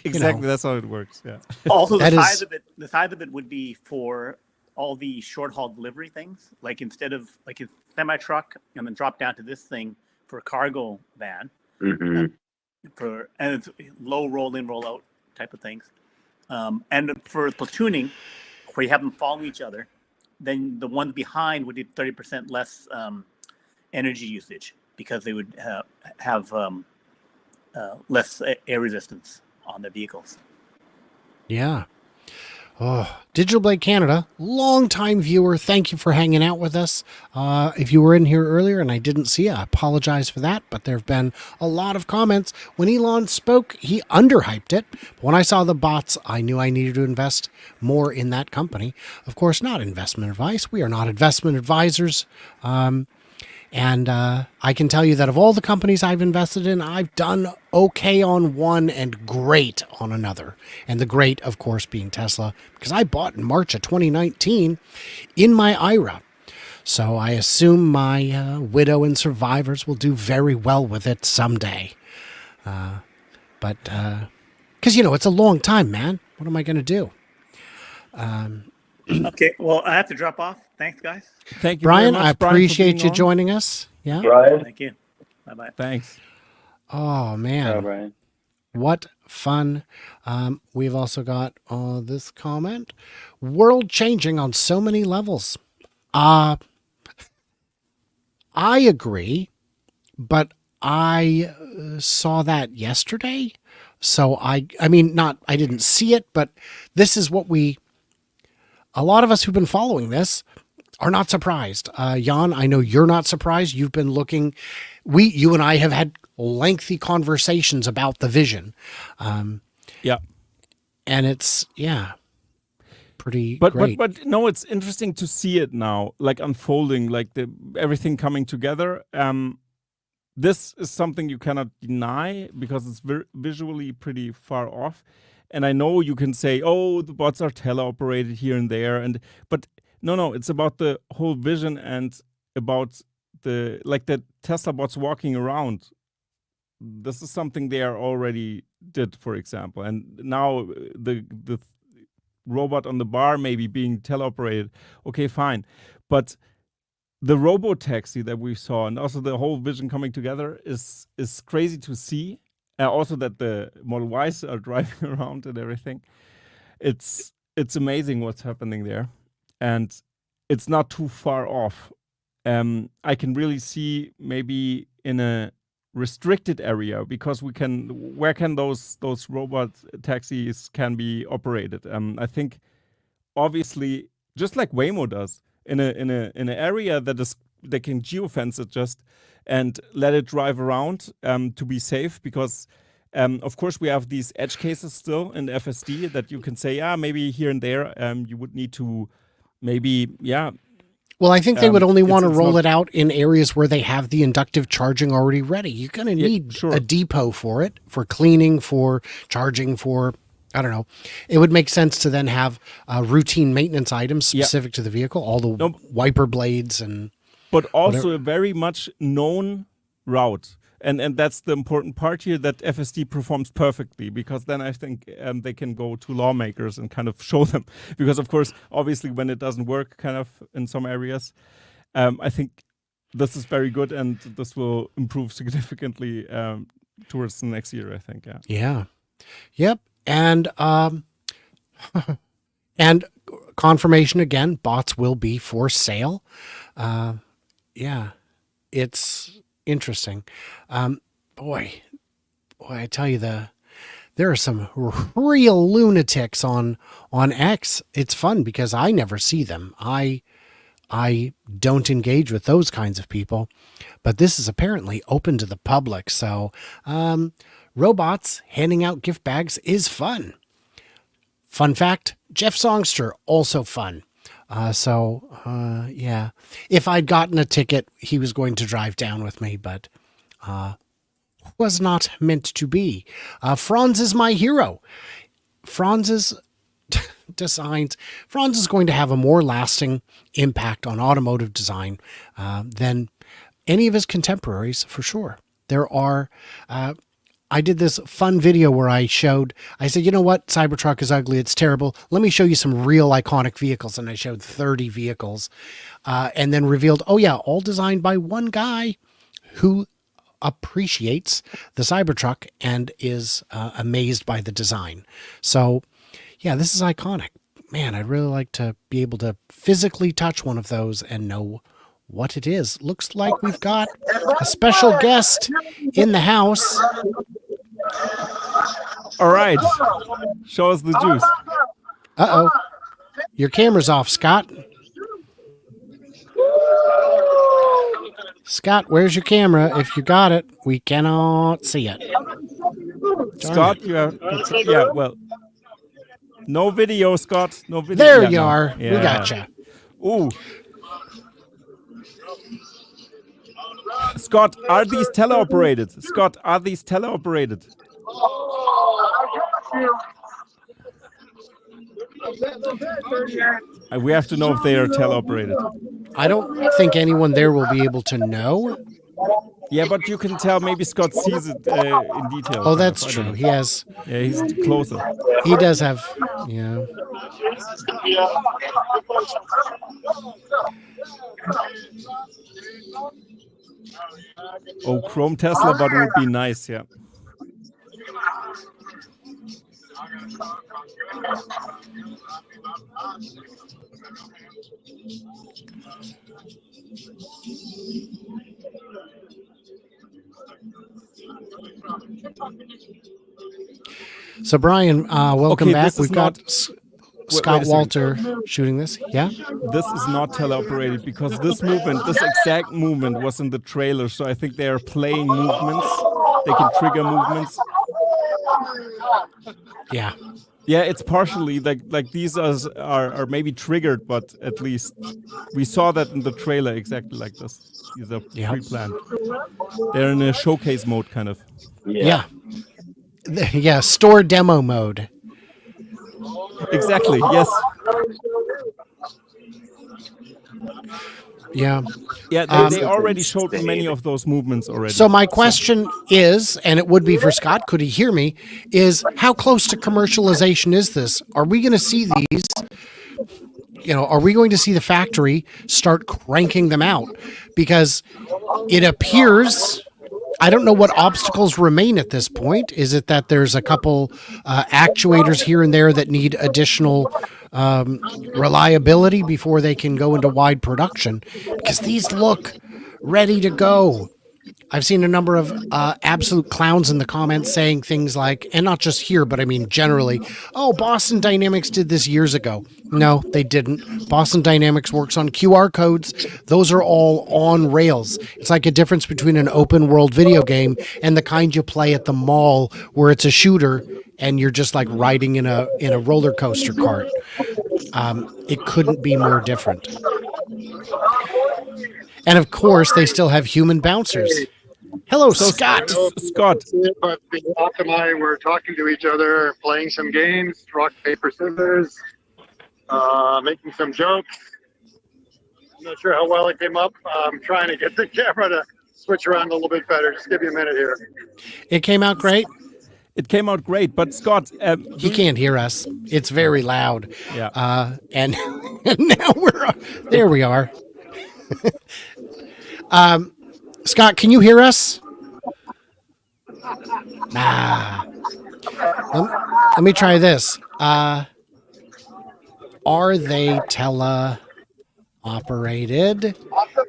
exactly that's how it works. Yeah. Also, the size of it would be for all the short haul delivery things. Like instead of like a semi truck and then drop down to this thing for a cargo van. Mm-hmm. And it's low roll in, roll out type of things. And for platooning, where you have them following each other, then the one behind would do 30% less energy usage because they would have less air resistance on their vehicles. Yeah. Oh, Digital Blade Canada, long-time viewer. Thank you for hanging out with us. If you were in here earlier and I didn't see you, I apologize for that. But there have been a lot of comments. When Elon spoke, he underhyped it. But when I saw the bots, I knew I needed to invest more in that company. Of course, not investment advice. We are not investment advisors. And I can tell you that of all the companies I've invested in, I've done okay on one and great on another. And the great, of course, being Tesla, because I bought in March of 2019 in my IRA. So I assume my widow and survivors will do very well with it someday. But because, it's a long time, man. What am I going to do? Okay, well, I have to drop off. Thanks, guys. Thank you, Brian. very much, I appreciate Brian, you joining us. Yeah, Brian. Thank you. Bye-bye. Thanks. Oh man, Ciao, Brian. What fun! We've also got this comment: world changing on so many levels. I agree, but I saw that yesterday, so I didn't see it, but this is what a lot of us who've been following this are not surprised. Jan, I know you're not surprised. You've been looking, you and I have had lengthy conversations about the vision. Yeah. And it's, pretty But great. but no, it's interesting to see it now, like unfolding, like everything coming together. This is something you cannot deny because it's visually pretty far off. And I know you can say, oh, the bots are teleoperated here and there, but no, it's about the whole vision and about the Tesla bots walking around. This is something they already did, for example, and now the robot on the bar maybe being teleoperated. Okay, fine, but the RoboTaxi that we saw and also the whole vision coming together is crazy to see. Also that the Model Ys are driving around and everything. It's amazing what's happening there, and it's not too far off. I can really see maybe in a restricted area because where can those robot taxis can be operated? I think obviously just like Waymo does in an area that they can geofence it just and let it drive around to be safe because of course we have these edge cases still in the FSD that you can say maybe here and there you would need to maybe Well, I think they would only want to roll it out in areas where they have the inductive charging already ready. You're going to need a depot for it, for cleaning, for charging, for, I don't know. It would make sense to then have routine maintenance items specific to the vehicle, all the wiper blades and... But also a very much known route. And that's the important part here, that FSD performs perfectly, because then I think they can go to lawmakers and kind of show them. Because, of course, obviously when it doesn't work kind of in some areas, I think this is very good and this will improve significantly towards the next year, I think. Yeah. Yep. And and confirmation again, bots will be for sale. It's interesting. Boy, I tell you, there are some real lunatics on X. It's fun because I never see them. I don't engage with those kinds of people, but this is apparently open to the public. So, robots handing out gift bags is fun. Fun fact, Jeff Songster, also fun. If I'd gotten a ticket, he was going to drive down with me, but was not meant to be. Franz is my hero. Franz's designs. Franz is going to have a more lasting impact on automotive design than any of his contemporaries, for sure. There are... I did this fun video where I said, you know what? Cybertruck is ugly. It's terrible. Let me show you some real iconic vehicles. And I showed 30 vehicles and then revealed, all designed by one guy who appreciates the Cybertruck and is amazed by the design. So, this is iconic. Man, I'd really like to be able to physically touch one of those and know what it is. Looks like we've got a special guest in the house. All right. Show us the juice. Uh-oh. Your camera's off, Scott. Scott, where's your camera? If you got it, we cannot see it. Scott, you have... no video, Scott. No video. There you are. Yeah. We gotcha. Ooh. Scott, are these teleoperated? Scott, are these teleoperated? We have to know if they are teleoperated. I don't think anyone there will be able to know. Yeah, but you can tell maybe Scott sees it in detail. Oh, that's true. He has... Yeah, he's closer. He does have... Yeah. Oh, Chrome Tesla, but it would be nice, yeah. So, Brian, welcome back. We've got Scott wait Walter shooting this. Yeah? This is not teleoperated because this exact movement was in the trailer. So I think they are playing movements they can trigger movements. Yeah. Yeah, it's partially like these are maybe triggered, but at least we saw that in the trailer exactly like this. These are pre-planned. They're in a showcase mode, kind of. Yeah. Yeah, store demo mode. Exactly. Yes. Yeah. Yeah, they already showed many of those movements already. So my question is, and it would be for Scott, could he hear me, is how close to commercialization is this? Are we going to see these? Are we going to see the factory start cranking them out? Because it appears, I don't know what obstacles remain at this point. Is it that there's a couple actuators here and there that need additional reliability before they can go into wide production? Because these look ready to go. I've seen a number of absolute clowns in the comments saying things like, and not just here, but I mean generally, oh, Boston Dynamics did this years ago. No, they didn't. Boston Dynamics works on QR codes. Those are all on rails. It's like a difference between an open world video game and the kind you play at the mall where it's a shooter and you're just like riding in a roller coaster cart. It couldn't be more different. And of course, they still have human bouncers. Hello, Scott. Scott. But the Optimi were talking to each other, playing some games, rock, paper, scissors, making some jokes. I'm not sure how well it came up. I'm trying to get the camera to switch around a little bit better. Just give me a minute here. It came out great. It came out great, but Scott, he can't hear us. It's very loud. Yeah. And now there we are. Scott, can you hear us? Let me try this. Are they tele-operated?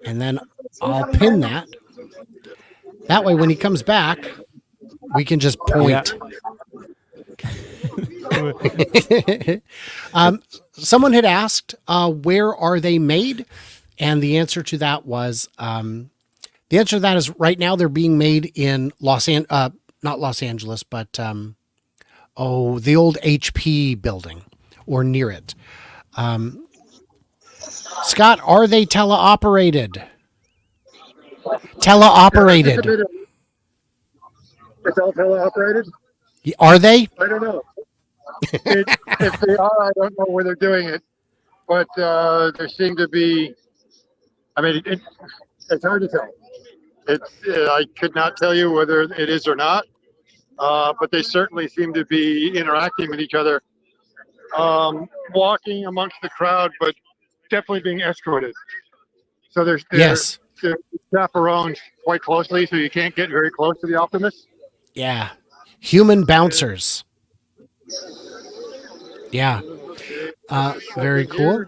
And then I'll pin that. That way, when he comes back, we can just point. Yeah. Someone had asked, where are they made? And the answer to that was, the answer to that is right now they're being made in not Los Angeles, but the old HP building or near it. Scott, are they teleoperated? Teleoperated. It's all teleoperated? Are they? I don't know. If they are, I don't know where they're doing it. But there seem to be, I mean, it's hard to tell. I could not tell you whether it is or not, but they certainly seem to be interacting with each other, walking amongst the crowd, but definitely being escorted. So they're chaperoned quite closely, so you can't get very close to the Optimus. Yeah. Human bouncers. Yeah. Very cool.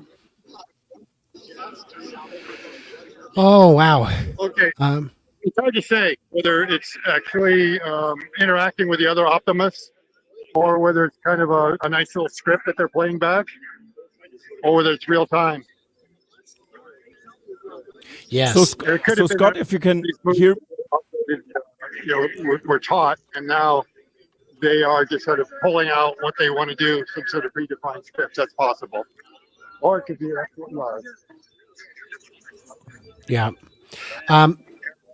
Oh, wow. Okay. It's hard to say whether it's actually interacting with the other Optimus or whether it's kind of a nice little script that they're playing back or whether it's real time. Yes. So Scott, if you can hear, we're taught, and now they are just sort of pulling out what they want to do, some sort of predefined scripts. That's possible, or it could be actual live. Yeah.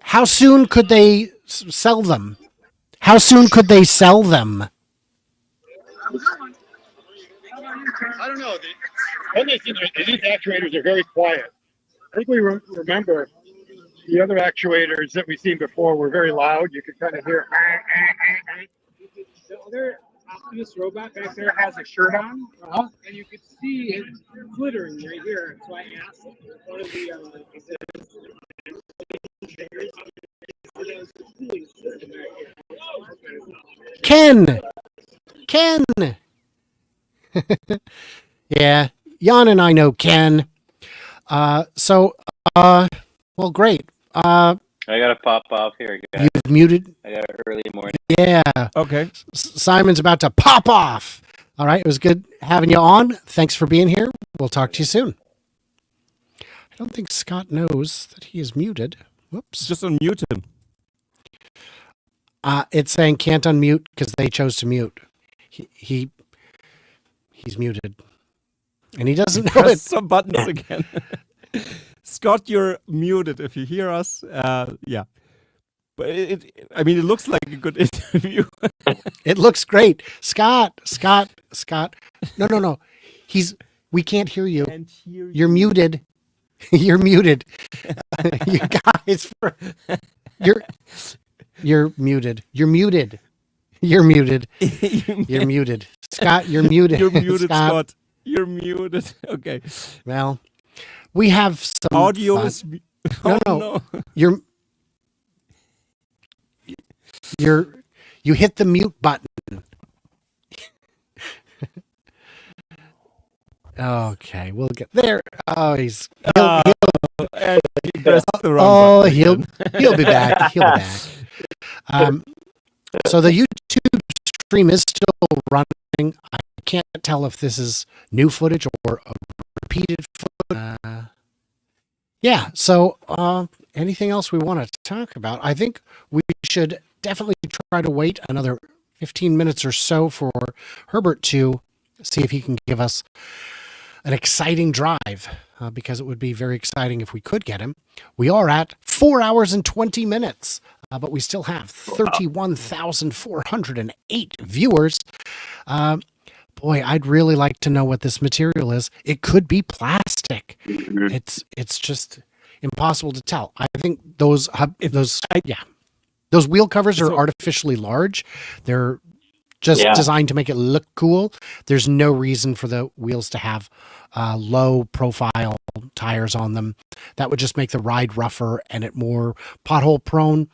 How soon could they sell them? How soon could they sell them? I don't know. These actuators are very quiet. I think we remember the other actuators that we've seen before were very loud. You could kind of hear. The other Optimus robot back there has a shirt on, and you could see it glittering right here. So I asked one of the Ken. Yeah, Jan and I know Ken. Well, great. I gotta pop off here, guys. You've muted. I got early morning. Yeah. Okay. Simon's about to pop off. All right. It was good having you on. Thanks for being here. We'll talk to you soon. I don't think Scott knows that he is muted. Whoops. Just unmute him. It's saying can't unmute because they chose to mute. He's muted, and he doesn't know Press it. some buttons again. Scott, you're muted if you hear us. Yeah. But I mean, it looks like a good interview. It looks great. Scott. No. We can't hear you. You're muted. You're muted. You guys, you're muted. You're muted. You're muted. You're muted. Scott, you're muted. You're muted, Scott. You're muted. Okay. Well, we have some audio fun. is No. You hit the mute button. Okay, we'll get there. Oh, he pressed the wrong button he'll again. be back. He'll be back. So the YouTube stream is still running. I can't tell if this is new footage or a repeated footage. Yeah. So anything else we want to talk about? I think we should definitely try to wait another 15 minutes or so for Herbert to see if he can give us an exciting drive, because it would be very exciting if we could get him. We are at 4 hours and 20 minutes, but we still have 31,408 viewers. Boy, I'd really like to know what this material is. It could be plastic. It's just impossible to tell. I think those wheel covers are artificially large. They're just designed to make it look cool. There's no reason for the wheels to have low profile tires on them. That would just make the ride rougher and it more pothole prone.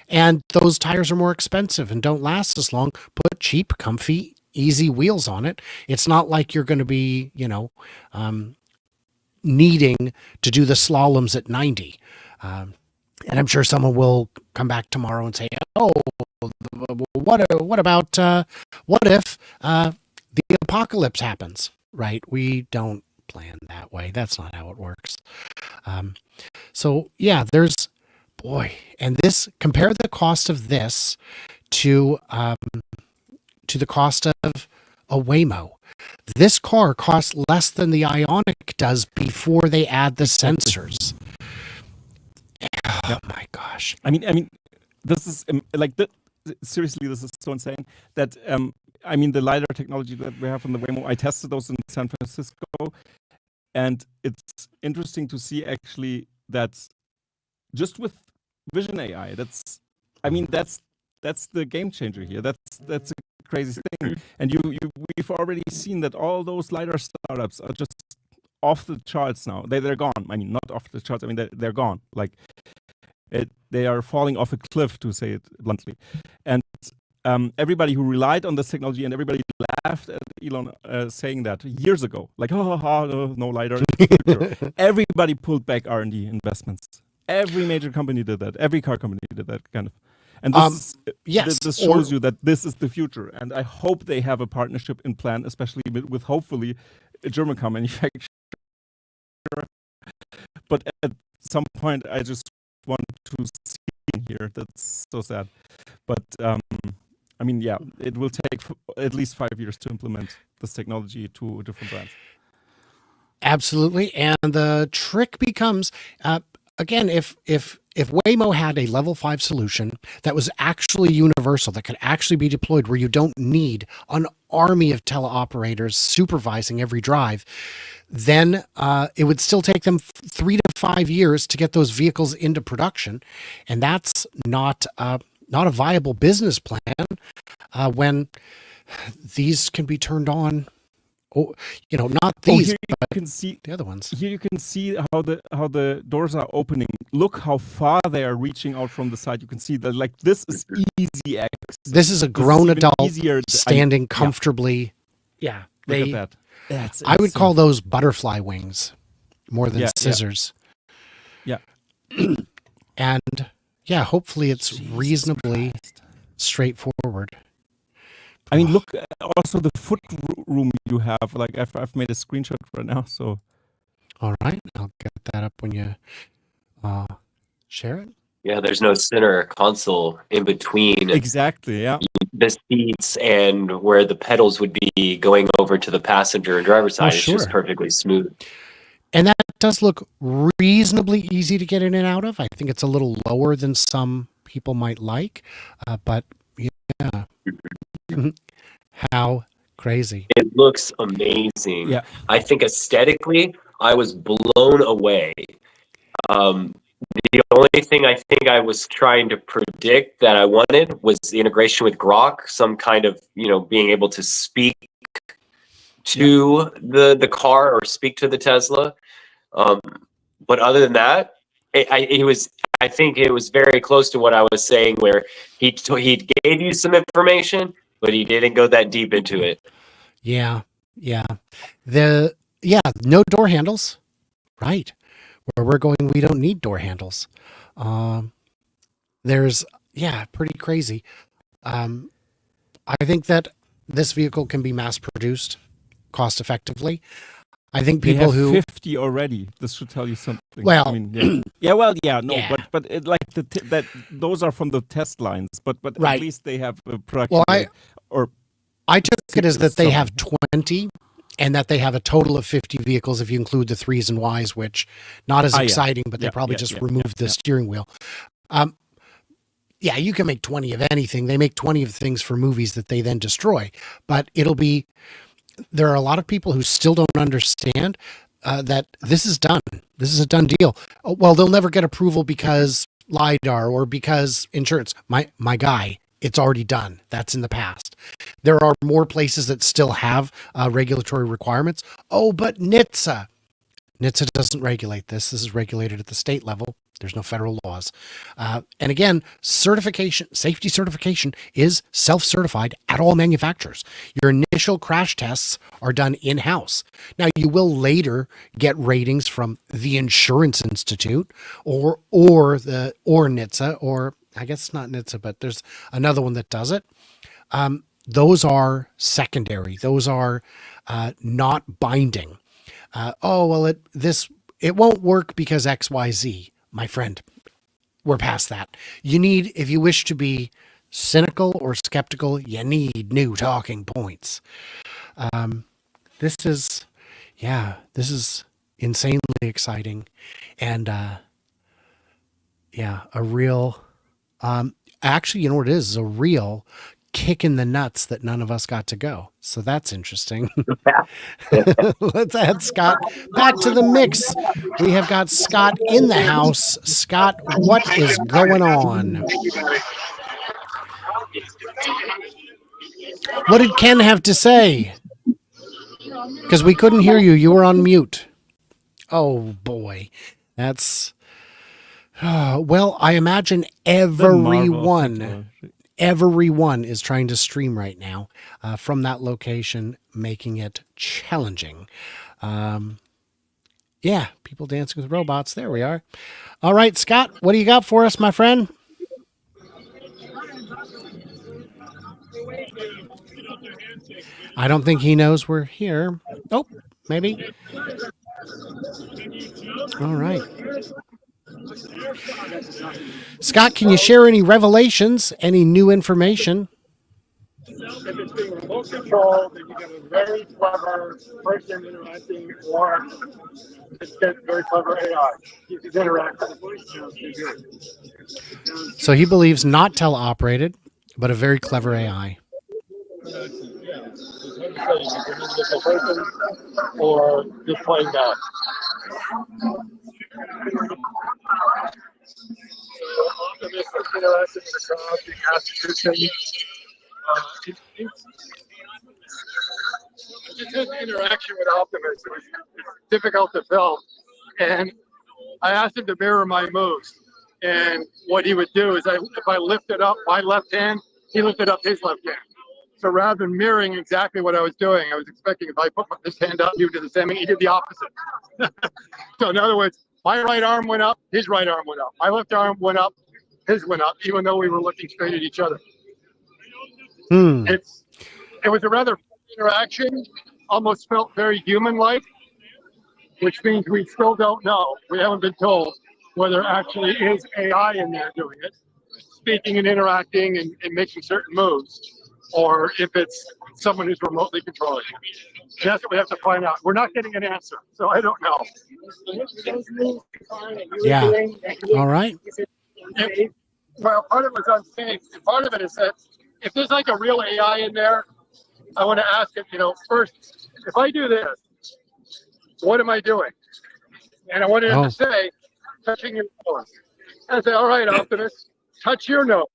And those tires are more expensive and don't last as long. Put cheap, comfy, easy wheels on it. It's not like you're going to be, needing to do the slaloms at 90. And I'm sure someone will come back tomorrow and say, "Oh, what about what if the apocalypse happens?" Right? We don't plan that way. That's not how it works. So yeah, and this, compare the cost of this to the cost of a Waymo. This car costs less than the Ioniq does before they add the sensors. Oh my gosh! I mean, this is seriously, this is so insane that the LiDAR technology that we have on the Waymo, I tested those in San Francisco, and it's interesting to see actually that just with vision AI, that's the game changer here. That's a crazy thing, and we've already seen that all those LiDAR startups are just off the charts now. They're gone. I mean, not off the charts. I mean, they're gone. They are falling off a cliff, to say it bluntly. And everybody who relied on this technology, and everybody laughed at Elon saying that years ago, like, no LiDAR. Everybody pulled back R&D investments. Every major company did that. Every car company did that kind of. And this shows you that this is the future. And I hope they have a partnership in plan, especially with hopefully a German car manufacturer. But at some point, I just want to see in here. That's so sad. But it will take at least 5 years to implement this technology to different brands. Absolutely. And the trick becomes, again, if Waymo had a level 5 solution that was actually universal, that could actually be deployed where you don't need an army of teleoperators supervising every drive, then it would still take them 3 to 5 years to get those vehicles into production. And that's not a viable business plan when these can be turned on. Not these, here but you can see the other ones. Here you can see how the doors are opening. Look how far they are reaching out from the side. You can see that this is easy access. This is a grown adult easier standing comfortably. Yeah, look at that. I would call those butterfly wings more than scissors. Yeah. And hopefully it's reasonably straightforward. I mean, look also the foot room you have. Like I've made a screenshot right now. So, all right, I'll get that up when you share it. Yeah, there's no center console in between Exactly. Yeah. the seats and where the pedals would be going over to the passenger and driver's side. It's just sure. perfectly smooth. And that does look reasonably easy to get in and out of. I think it's a little lower than some people might like, but yeah. How crazy. It looks amazing. Yeah. I think aesthetically, I was blown away. The only thing I think I was trying to predict that I wanted was the integration with Grok, some kind of, being able to speak to the car or speak to the Tesla. But other than that, I think it was very close to what I was saying, where he gave you some information, but he didn't go that deep into it. Yeah. No door handles. Right. Where we're going, we don't need door handles. Pretty crazy. I think that this vehicle can be mass produced cost effectively. I think people they have who 50 already. This should tell you something. Well, I mean, yeah. Yeah. But it, like that those are from the test lines. But Right. at least they have a production. Well, I took it as that they have 20 and that they have a total of 50 vehicles if you include the 3s and Ys, which not as exciting, but they probably just removed the steering wheel. You can make 20 of anything. They make 20 of things for movies that they then destroy. But there are a lot of people who still don't understand that this is done. This is a done deal. Oh, well, they'll never get approval because LiDAR or because insurance. My guy, it's already done. That's in the past. There are more places that still have regulatory requirements. Oh, but NHTSA. NHTSA doesn't regulate this. This is regulated at the state level. There's no federal laws. And again, safety certification is self-certified at all manufacturers. Your initial crash tests are done in-house. Now, you will later get ratings from the Insurance Institute or NHTSA, or I guess it's not NHTSA, but there's another one that does it. Those are secondary. Those are not binding. It won't work because XYZ. My friend, we're past that. If you wish to be cynical or skeptical, you need new talking points. This is insanely exciting. And, a real, actually, you know what it is? A real kick in the nuts that none of us got to go. So that's interesting. Let's add Scott back to the mix. We have got Scott in the house. Scott, what is going on? What did Ken have to say? Because we couldn't hear you. You were on mute. Oh, boy. That's... well, I imagine everyone is trying to stream right now from that location, making it challenging. People dancing with robots. There we are. All right, Scott, what do you got for us, my friend? I don't think he knows we're here. Oh, maybe. All right. Scott, can you share any revelations, any new information? If it's being remote controlled, then you get a very clever person interacting, or it's got very clever AI. You can interact with the voice. So he believes not teleoperated, but a very clever AI. Or just playing back. Optimistic interaction with the crowd, being asked to do things. Just his interaction with Optimus, it was difficult to film. And I asked him to mirror my moves. And what he would do is if I lifted up my left hand, he lifted up his left hand. So rather than mirroring exactly what I was doing, I was expecting if I put this hand up, he would do the same thing. He did the opposite. So in other words, my right arm went up, his right arm went up. My left arm went up, his went up, even though we were looking straight at each other. It was a rather interaction, almost felt very human-like, which means we still don't know. We haven't been told whether there actually is AI in there doing it, speaking and interacting and making certain moves, or if it's someone who's remotely controlling it. That's what we have to find out. We're not getting an answer, so I don't know. Yeah. All right. Well, part of it was unsafe, and part of it is that if there's like a real AI in there, I want to ask it, first, if I do this, what am I doing? And I wanted him to say, touching your nose. And I say, all right, Optimus, touch your nose.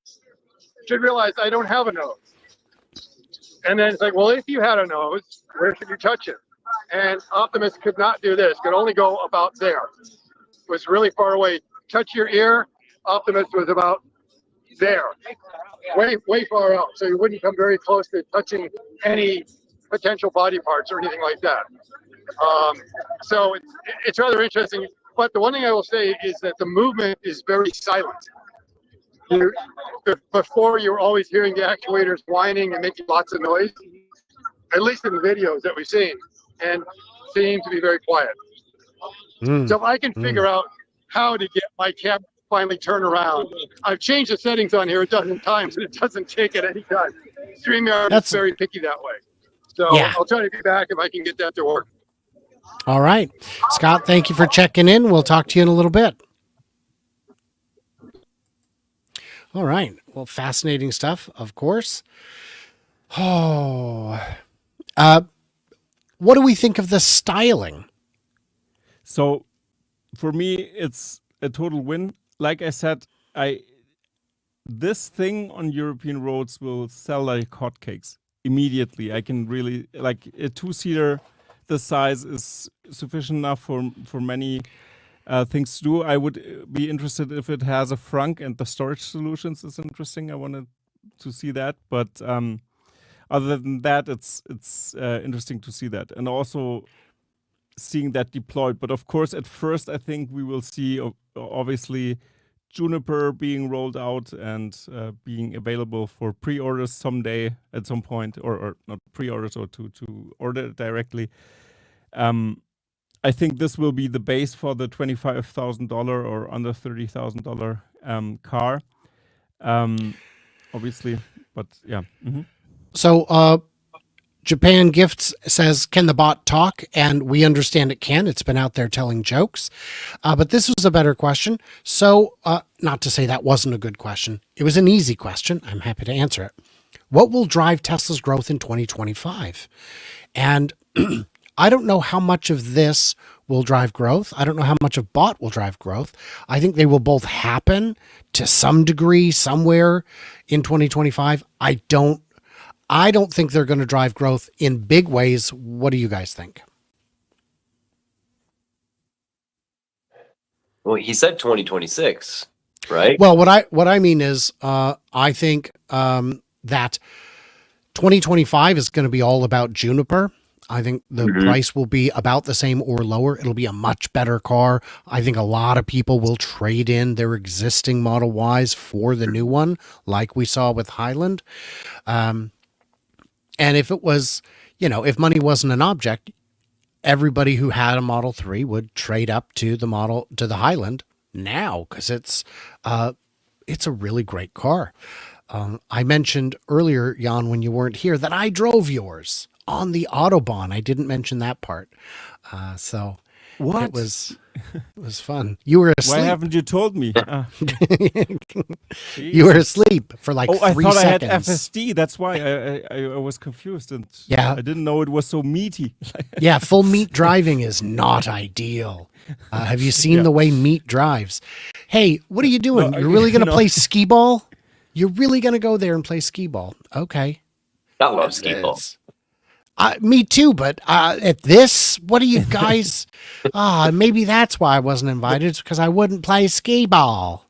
You should realize I don't have a nose. And then it's like, well, if you had a nose, where should you touch it? And Optimus could not do this, could only go about there. It was really far away. Touch your ear, Optimus was about there, way far out. So you wouldn't come very close to touching any potential body parts or anything like that. So it's rather interesting. But the one thing I will say is that the movement is very silent. Before, you were always hearing the actuators whining and making lots of noise, at least in the videos that we've seen, and seem to be very quiet. So if I can figure out how to get my camera to finally turn around, I've changed the settings on here a dozen times, and it doesn't take at any time. StreamYard is very picky that way. So I'll try to be back if I can get that to work. All right. Scott, thank you for checking in. We'll talk to you in a little bit. All right. Well, fascinating stuff, of course. Oh, what do we think of the styling? So for me, it's a total win. Like I said, this thing on European roads will sell like hotcakes immediately. I can really, like a two-seater, the size is sufficient enough for many things to do. I would be interested if it has a frunk, and the storage solutions is interesting. I wanted to see that, but other than that, it's interesting to see that, and also seeing that deployed. But of course, at first, I think we will see obviously Juniper being rolled out and being available for pre-orders someday at some point, or not pre-orders, or to order it directly. I think this will be the base for the $25,000 or under $30,000 car, obviously. But yeah. So Japan Gifts says, can the bot talk? And we understand it can. It's been out there telling jokes. But this was a better question. So not to say that wasn't a good question. It was an easy question. I'm happy to answer it. What will drive Tesla's growth in 2025? And I don't know how much of this will drive growth. I don't know how much of bot will drive growth. I think they will both happen to some degree somewhere in 2025. I don't think they're going to drive growth in big ways. What do you guys think? Well, he said 2026, right? Well, what I mean is, I think that 2025 is going to be all about Juniper. I think the price will be about the same or lower. It'll be a much better car. I think a lot of people will trade in their existing Model Ys for the new one, like we saw with Highland. And if it was, if money wasn't an object, everybody who had a Model 3 would trade up to the Highland now, because it's a really great car. I mentioned earlier, Jan, when you weren't here, that I drove yours on the Autobahn. I didn't mention that part. So what? It was fun. You were asleep. Why haven't you told me? You were asleep for like 3 seconds. I thought I had FSD. That's why I was confused. And yeah, I didn't know it was so meaty. Yeah, full meat driving is not ideal. Have you seen the way meat drives? Hey, what are you doing? You're really going to play skee ball? You're really going to go there and play skee ball? Okay. I love skee ball. Me too, but at this, what are you guys? Maybe that's why I wasn't invited. It's because I wouldn't play skee ball.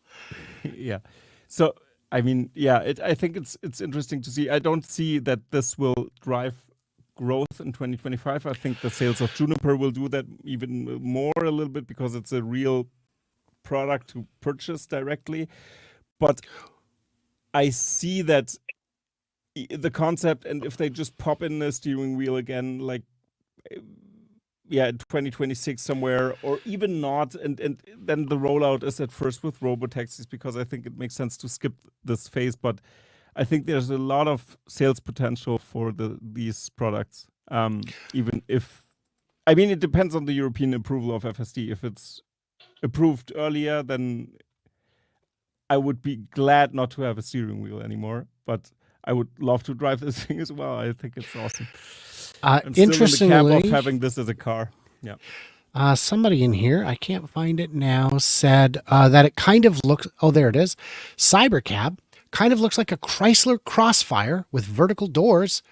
Yeah. So, I mean, yeah, I think it's interesting to see. I don't see that this will drive growth in 2025. I think the sales of Juniper will do that even more a little bit, because it's a real product to purchase directly. But I see that the concept, and if they just pop in the steering wheel again, like in 2026 somewhere, or even not. And then the rollout is at first with robotaxis, because I think it makes sense to skip this phase. But I think there's a lot of sales potential for these products. Even if, I mean, it depends on the European approval of FSD. If it's approved earlier, then I would be glad not to have a steering wheel anymore. But I would love to drive this thing as well. I think it's awesome. I'm still in the camp of Interestingly, having this as a car. Yeah. somebody in here, I can't find it now, said that it kind of looks, oh, there it is. Cybercab kind of looks like a Chrysler Crossfire with vertical doors.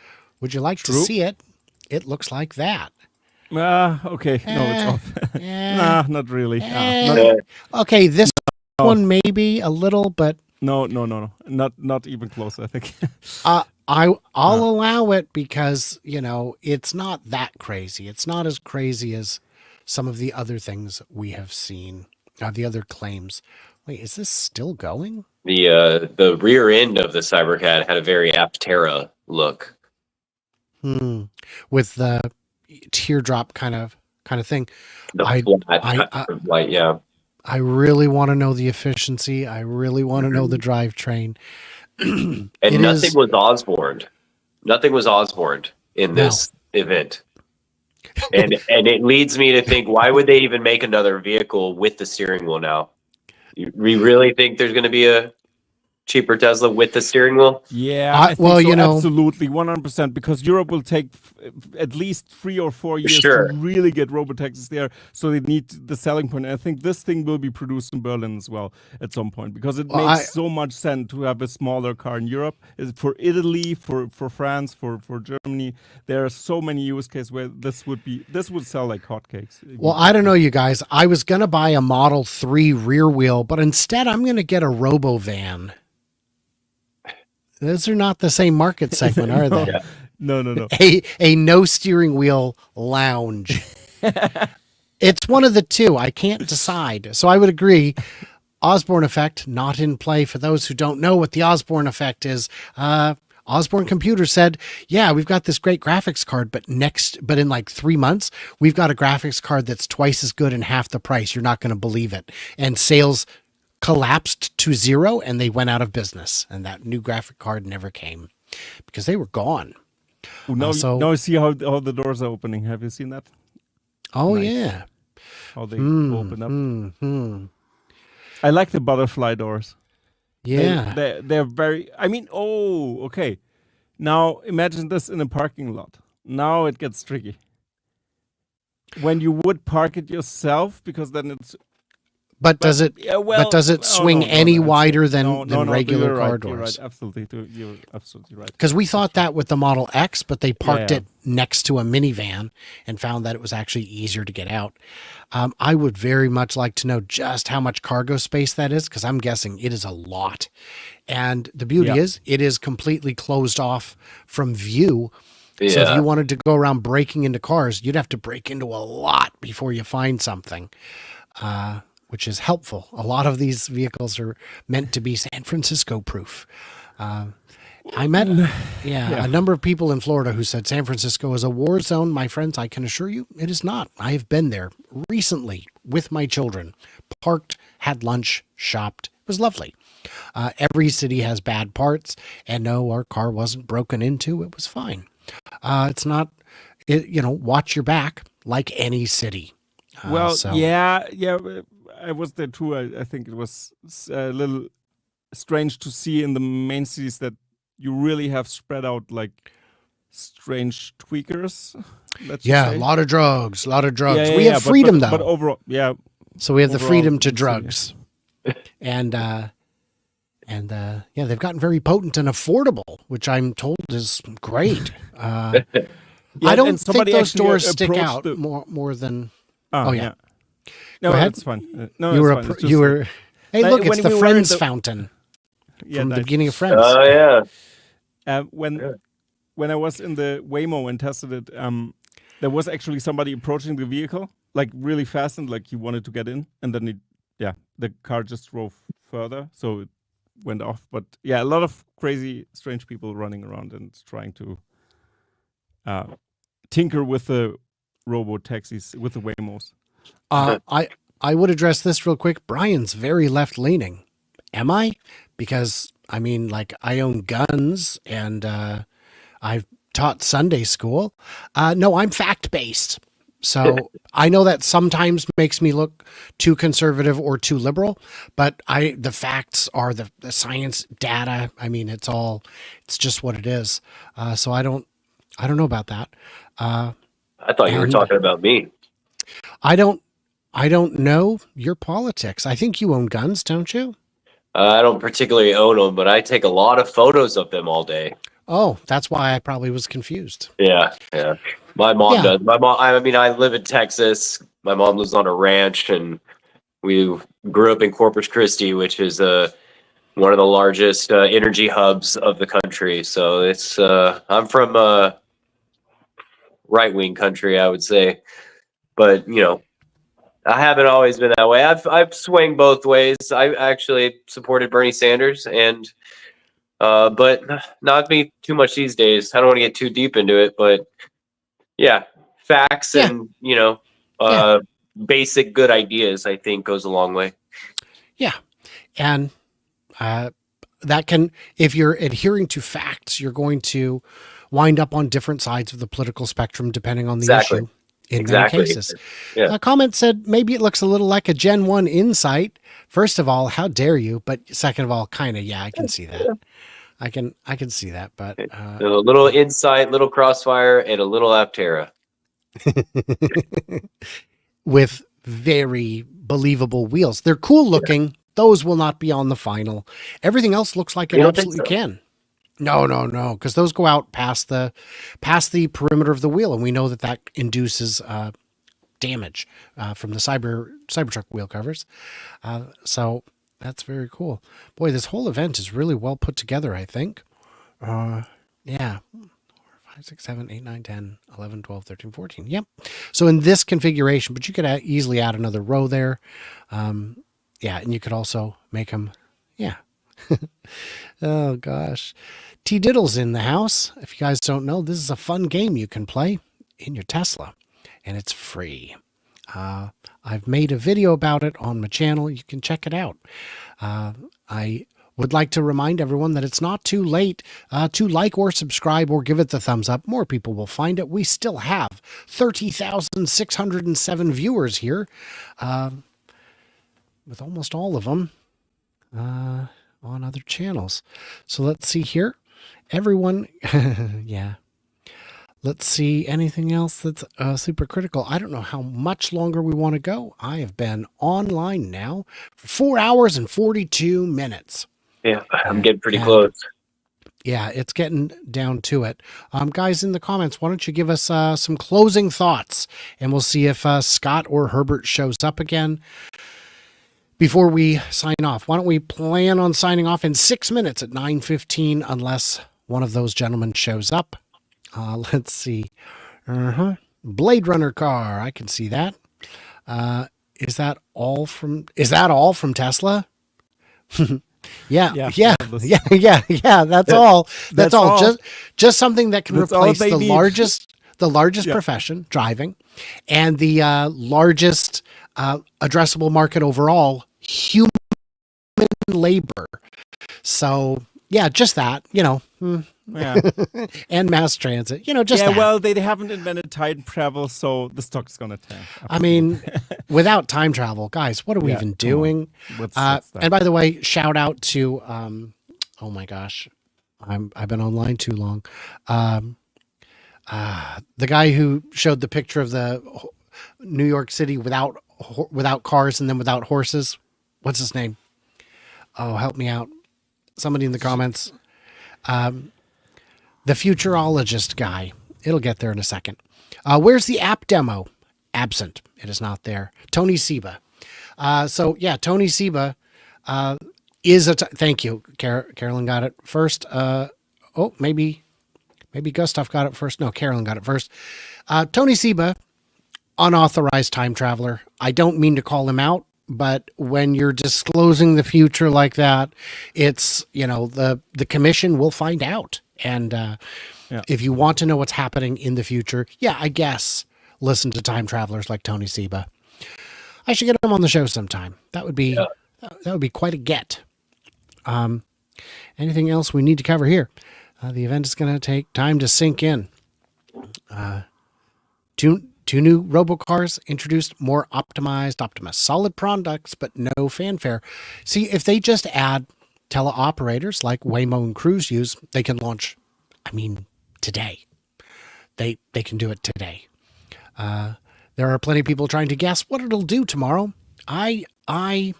Would you like to True. see it? It looks like that. Okay. No, it's off. Nah, not really. Okay, this No. one maybe a little, but No. Not even close, I think. I'll allow it because, it's not that crazy. It's not as crazy as some of the other things we have seen, the other claims. Wait, is this still going? The rear end of the Cybercat had a very Aptera look. With the teardrop kind of thing. The flat, yeah. I really want to know the efficiency. I really want to know the drivetrain. And nothing was Osborne. Nothing was Osborne in this event. And it leads me to think, why would they even make another vehicle with the steering wheel now? We really think there's going to be a cheaper Tesla with the steering wheel? Yeah, I think so, absolutely, 100%, because Europe will take at least 3 or 4 years to really get robotaxis there, so they need the selling point. And I think this thing will be produced in Berlin as well at some point, because it makes so much sense to have a smaller car in Europe. For Italy, for France, for Germany, there are so many use cases where this would sell like hotcakes. Well, I don't know, you guys. I was going to buy a Model 3 rear wheel, but instead I'm going to get a RoboVan. Those are not the same market segment, are they? No. A no steering wheel lounge. It's one of the two. I can't decide. So I would agree. Osborne effect not in play. For those who don't know what the Osborne effect is, Osborne Computer said, "Yeah, we've got this great graphics card, but in like 3 months, we've got a graphics card that's twice as good and half the price. You're not going to believe it." And sales collapsed to zero, and they went out of business, and that new graphic card never came because they were gone. Now you see how the doors are opening. Have you seen that? Oh, yeah. How they open up. I like the butterfly doors. Yeah. They're very, okay. Now imagine this in a parking lot. Now it gets tricky. When you would park it yourself, because then it's But does it swing any wider than regular car doors? You're right. Absolutely. You're absolutely right. Because we thought that with the Model X, but they parked it next to a minivan and found that it was actually easier to get out. I would very much like to know just how much cargo space that is, because I'm guessing it is a lot. And the beauty is it is completely closed off from view. Yeah. So if you wanted to go around breaking into cars, you'd have to break into a lot before you find something. Which is helpful. A lot of these vehicles are meant to be San Francisco proof. I met a number of people in Florida who said San Francisco is a war zone. My friends, I can assure you it is not. I have been there recently with my children, parked, had lunch, shopped. It was lovely. Every city has bad parts, and no, our car wasn't broken into. It was fine. It's not, watch your back like any city. I was there too. I think it was a little strange to see in the main cities that you really have spread out like strange tweakers. A lot of drugs. We have freedom though. But overall, So we have the freedom to drugs. And they've gotten very potent and affordable, which I'm told is great. I don't think those doors stick out more than. No, Go ahead. that's fine. You were. Hey, look! It's the Friends fountain from the beginning of Friends. Oh yeah. When I was in the Waymo and tested it, there was actually somebody approaching the vehicle like really fast, and like he wanted to get in, and then the car just drove further, so it went off. But a lot of crazy, strange people running around and trying to tinker with the robo taxis with the Waymos. I would address this real quick. Brian's very left leaning. Am I? Because I mean, like, I own guns and I've taught Sunday school. No, I'm fact based. So I know that sometimes makes me look too conservative or too liberal, but the facts are the science data. I mean, it's just what it is. So I don't know about that. I thought you were talking about me. I don't know your politics. I think you own guns, don't you? I don't particularly own them, but I take a lot of photos of them all day. Oh, that's why I probably was confused. Yeah. My mom does. My mom. I mean, I live in Texas. My mom lives on a ranch, and we grew up in Corpus Christi, which is one of the largest energy hubs of the country. So it's I'm from right-wing country, I would say, but I haven't always been that way. I've swung both ways. I actually supported Bernie Sanders, and but not me too much these days. I don't want to get too deep into it, but yeah, facts and basic good ideas, I think, goes a long way. Yeah, and that can, if you're adhering to facts, you're going to wind up on different sides of the political spectrum depending on the issue. In many cases. Yeah. A comment said, maybe it looks a little like a Gen 1 insight. First of all, how dare you? But second of all, kind of, yeah, I can see that. I can see that, but a little insight, little crossfire, and a little Aptera. With very believable wheels. They're cool looking. Those will not be on the final. Everything else looks like it absolutely can. No, because those go out past the perimeter of the wheel, and we know that induces damage from the Cybertruck wheel covers. So that's very cool. Boy, this whole event is really well put together, I think. Yeah. 4, 5, 6, 7, 8, 9, 10, 11, 12, 13, 14. Yep. So in this configuration, but you could easily add another row there. Yeah, and you could also make them, yeah. Oh, gosh. T-Diddle's in the house. If you guys don't know, this is a fun game you can play in your Tesla, and it's free. I've made a video about it on my channel. You can check it out. I would like to remind everyone that it's not too late to like or subscribe or give it the thumbs up. More people will find it. We still have 30,607 viewers here, with almost all of them on other channels. So let's see here. Everyone, yeah. Let's see anything else that's super critical. I don't know how much longer we want to go. I have been online now for 4 hours and 42 minutes. Yeah, I'm getting pretty close. Yeah, it's getting down to it. Guys, in the comments, why don't you give us some closing thoughts, and we'll see if Scott or Herbert shows up again before we sign off. Why don't we plan on signing off in 6 minutes at 9:15, unless one of those gentlemen shows up. Let's see. Blade Runner car. I can see that. Is that all from Tesla? Yeah. That's all. That's all. Just something that can replace the largest profession, driving, and the largest addressable market overall, human labor. So yeah, just that, yeah. And mass transit, just that. Well, they haven't invented time travel, so the stock's gonna tank. I mean, without time travel, guys, what are we even doing? And by the way, shout out to oh my gosh, I've been online too long. The guy who showed the picture of the New York City without cars and then without horses. What's his name? Oh, help me out. Somebody in the comments. The futurologist guy. It'll get there in a second. Where's the app demo? Absent. It is not there. Tony Seba. So yeah, Tony Seba is thank you. Carolyn got it first. Maybe Gustav got it first. No, Carolyn got it first. Tony Seba, unauthorized time traveler. I don't mean to call him out, but when you're disclosing the future like that, it's, the commission will find out. And if you want to know what's happening in the future, I guess listen to time travelers like Tony Seba. I should get him on the show sometime. That would be quite a get. Anything else we need to cover here? The event is going to take time to sink in. Two new robocars introduced, more optimized Optimus. Solid products, but no fanfare. See, if they just add teleoperators like Waymo and Cruise use, they can launch, today. They can do it today. There are plenty of people trying to guess what it'll do tomorrow. I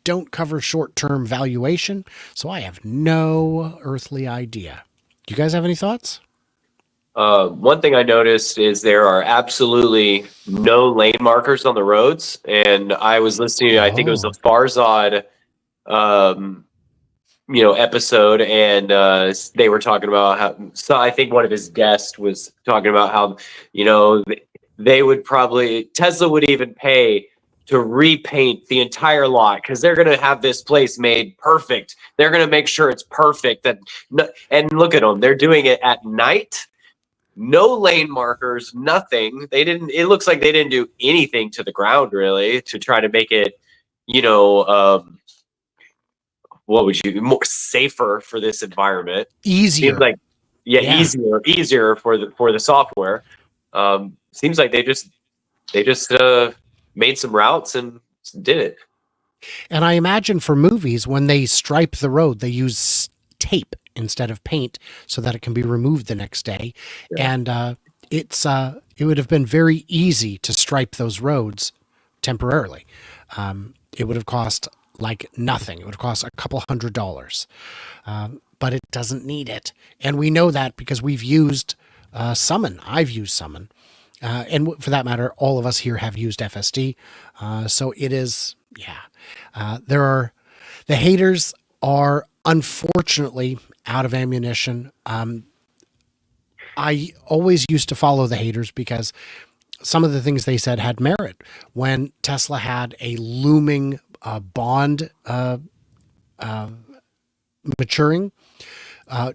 don't cover short-term valuation, so I have no earthly idea. Do you guys have any thoughts? One thing I noticed is there are absolutely no lane markers on the roads. And I was listening to, I think it was a Farzad, episode, and they were talking about how, so I think one of his guests was talking about how, they would probably, Tesla would even pay to repaint the entire lot because they're going to have this place made perfect. They're going to make sure it's perfect. And look at them. They're doing it at night. No lane markers, nothing. It looks like they didn't do anything to the ground really to try to make it, more safer for this environment. Easier. Seems like, easier for the software. Seems like they just made some routes and did it. And I imagine for movies, when they stripe the road, they use tape instead of paint so that it can be removed the next day. Yeah. And it would have been very easy to stripe those roads temporarily. It would have cost like nothing. It would cost a couple $100, but it doesn't need it. And we know that because we've used Summon. I've used Summon. And for that matter, all of us here have used FSD. So it is, the haters are unfortunately out of ammunition. I always used to follow the haters because some of the things they said had merit. When Tesla had a looming bond maturing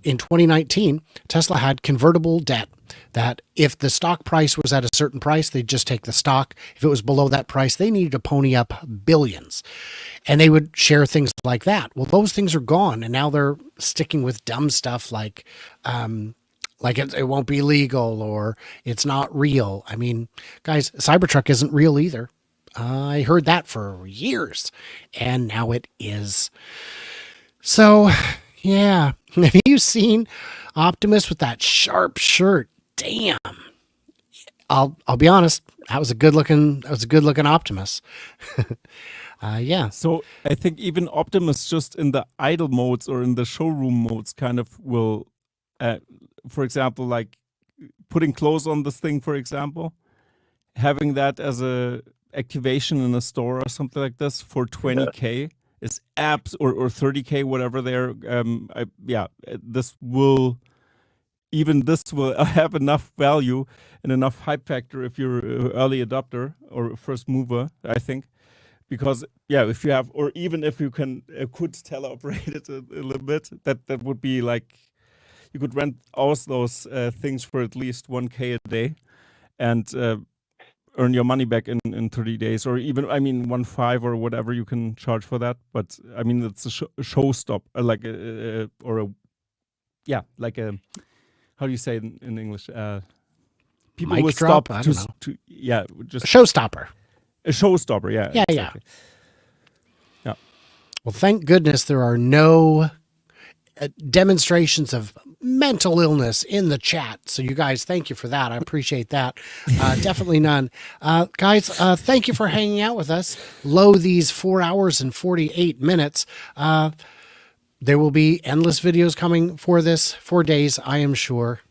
in 2019, Tesla had convertible debt that if the stock price was at a certain price, they'd just take the stock. If it was below that price, they needed to pony up billions. And they would share things like that. Well, those things are gone. And now they're sticking with dumb stuff like it won't be legal or it's not real. I mean, guys, Cybertruck isn't real either. I heard that for years. And now it is. So, yeah. Have you seen Optimus with that sharp shirt? Damn. I'll be honest. That was a good looking Optimus. Yeah. So I think even Optimus just in the idle modes or in the showroom modes kind of will, for example, like putting clothes on this thing, for example, having that as a activation in a store or something like this for 20K is apps or 30K, whatever they're, this will have enough value and enough hype factor if you're an early adopter or first mover, I think. Because, if you have, or even if you could teleoperate it a little bit, that would be like, you could rent all those things for at least 1K a day and earn your money back in 30 days, or even, 1.5 or whatever you can charge for that. But, it's a showstop, like how do you say it in English? People Mic will drop? stop I don't know. just a showstopper. A showstopper, yeah. Yeah, exactly. Yeah. Well, thank goodness there are no demonstrations of mental illness in the chat. So you guys, thank you for that. I appreciate that. Definitely none. Guys, thank you for hanging out with us. These 4 hours and 48 minutes. There will be endless videos coming for this for days, I am sure.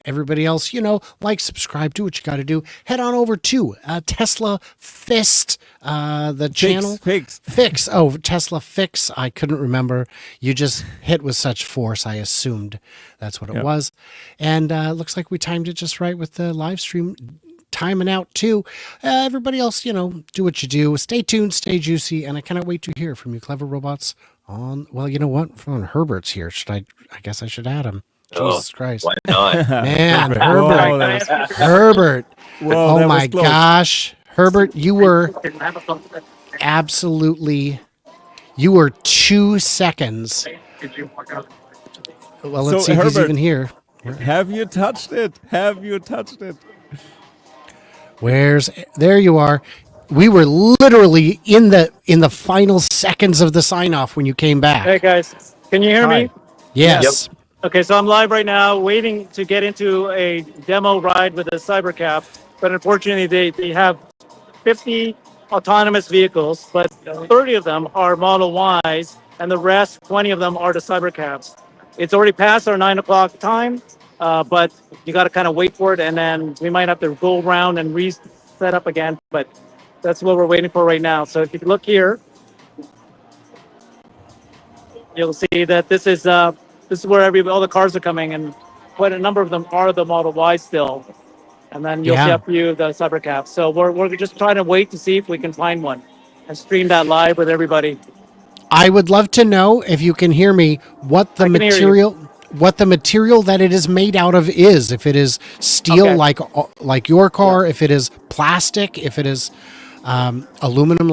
Everybody else, like, subscribe, do what you got to do. Head on over to Tesla Fist, the channel. Fix. Oh, Tesla Fix. I couldn't remember. You just hit with such force. I assumed that's what it was. And looks like we timed it just right with the live stream timing out too. Everybody else, do what you do. Stay tuned, stay juicy, and I cannot wait to hear from you clever robots well, you know what? From Herbert's here. I guess I should add him. Jesus Christ. Why not? Man, Herbert. Whoa, Oh that was my close. gosh, Herbert, you were absolutely. You were 2 seconds. Well, let's So, see if he's Herbert, even here. have you touched it? Have you touched it? There you are. We were literally in the final seconds of the sign off when you came back. Hey guys, can you hear me? Yes. Okay, so I'm live right now, waiting to get into a demo ride with a Cybercab, but unfortunately they have 50 autonomous vehicles, but 30 of them are Model Ys, and the rest, 20 of them are the Cybercabs. It's already past our 9 o'clock time, but you got to kind of wait for it, and then we might have to go around and reset up again, but that's what we're waiting for right now. So if you look here, you'll see that this is where all the cars are coming, and quite a number of them are the Model Y still. And then you'll see Yeah. a few of the Cybercaps. So we're just trying to wait to see if we can find one and stream that live with everybody. I would love to know, if you can hear me, what the I can hear you. material that it is made out of is. If it is steel, Okay. like your car, if it is plastic, if it is aluminum,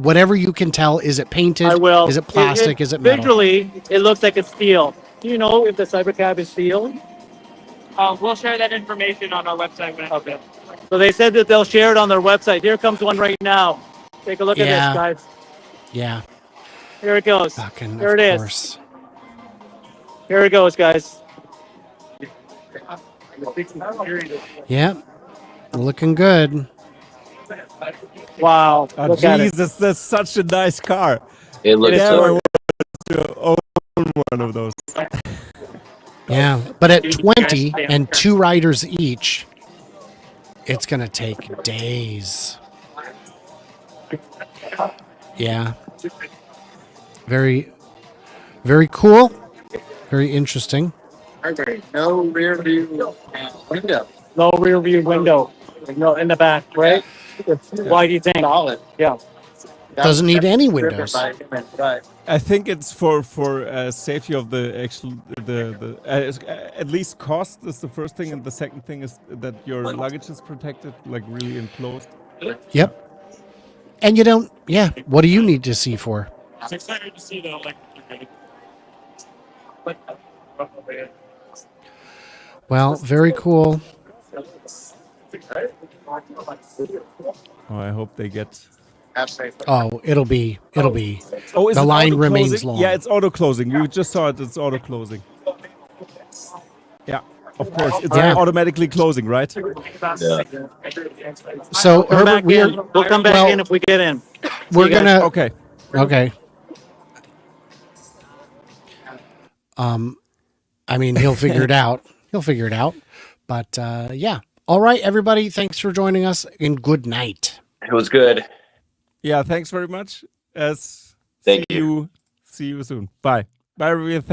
whatever you can tell. Is it painted? I will. Is it plastic? Is it metal? Visually, it looks like it's steel. Do you know if the Cybercab is steel? We'll share that information on our website. Okay. So they said that they'll share it on their website. Here comes one right now. Take a look at this, Yeah. guys. Yeah. Here it goes. Fucking, Here of it is. course. Here it goes, guys. Yeah. Looking good. Wow. Oh, Look at it. Jesus, that's such a nice car. It looks is Yeah, so I want to own one of those. Yeah. But at 20 and 2 riders each, it's going to take days. Yeah. Very, very cool. Very interesting. No rear view window. No rear view window. No, in the back, right? Why do you think? Solid. Yeah. Doesn't need any windows. Right. I think it's for safety of the actual at least cost is the first thing, and the second thing is that your luggage is protected, like really enclosed. Yep. And you don't. Yeah. What do you need to see for? I'm excited to see the electric. Well, very cool. Oh, I hope they get. Oh, it'll be. Oh, is the it line auto remains closing? long. Yeah, it's auto closing. We just saw it. It's auto closing. Yeah, of course. It's Yeah. automatically closing, right? So Come Herbert, back in. We'll come back in if we get in. We're you guys. gonna. Okay. Okay. I mean, he'll figure it out. He'll figure it out. But yeah. All right, everybody. Thanks for joining us, and good night. It was good. Yeah, thanks very much. Thank See you soon. Bye. Bye, everybody. Thanks.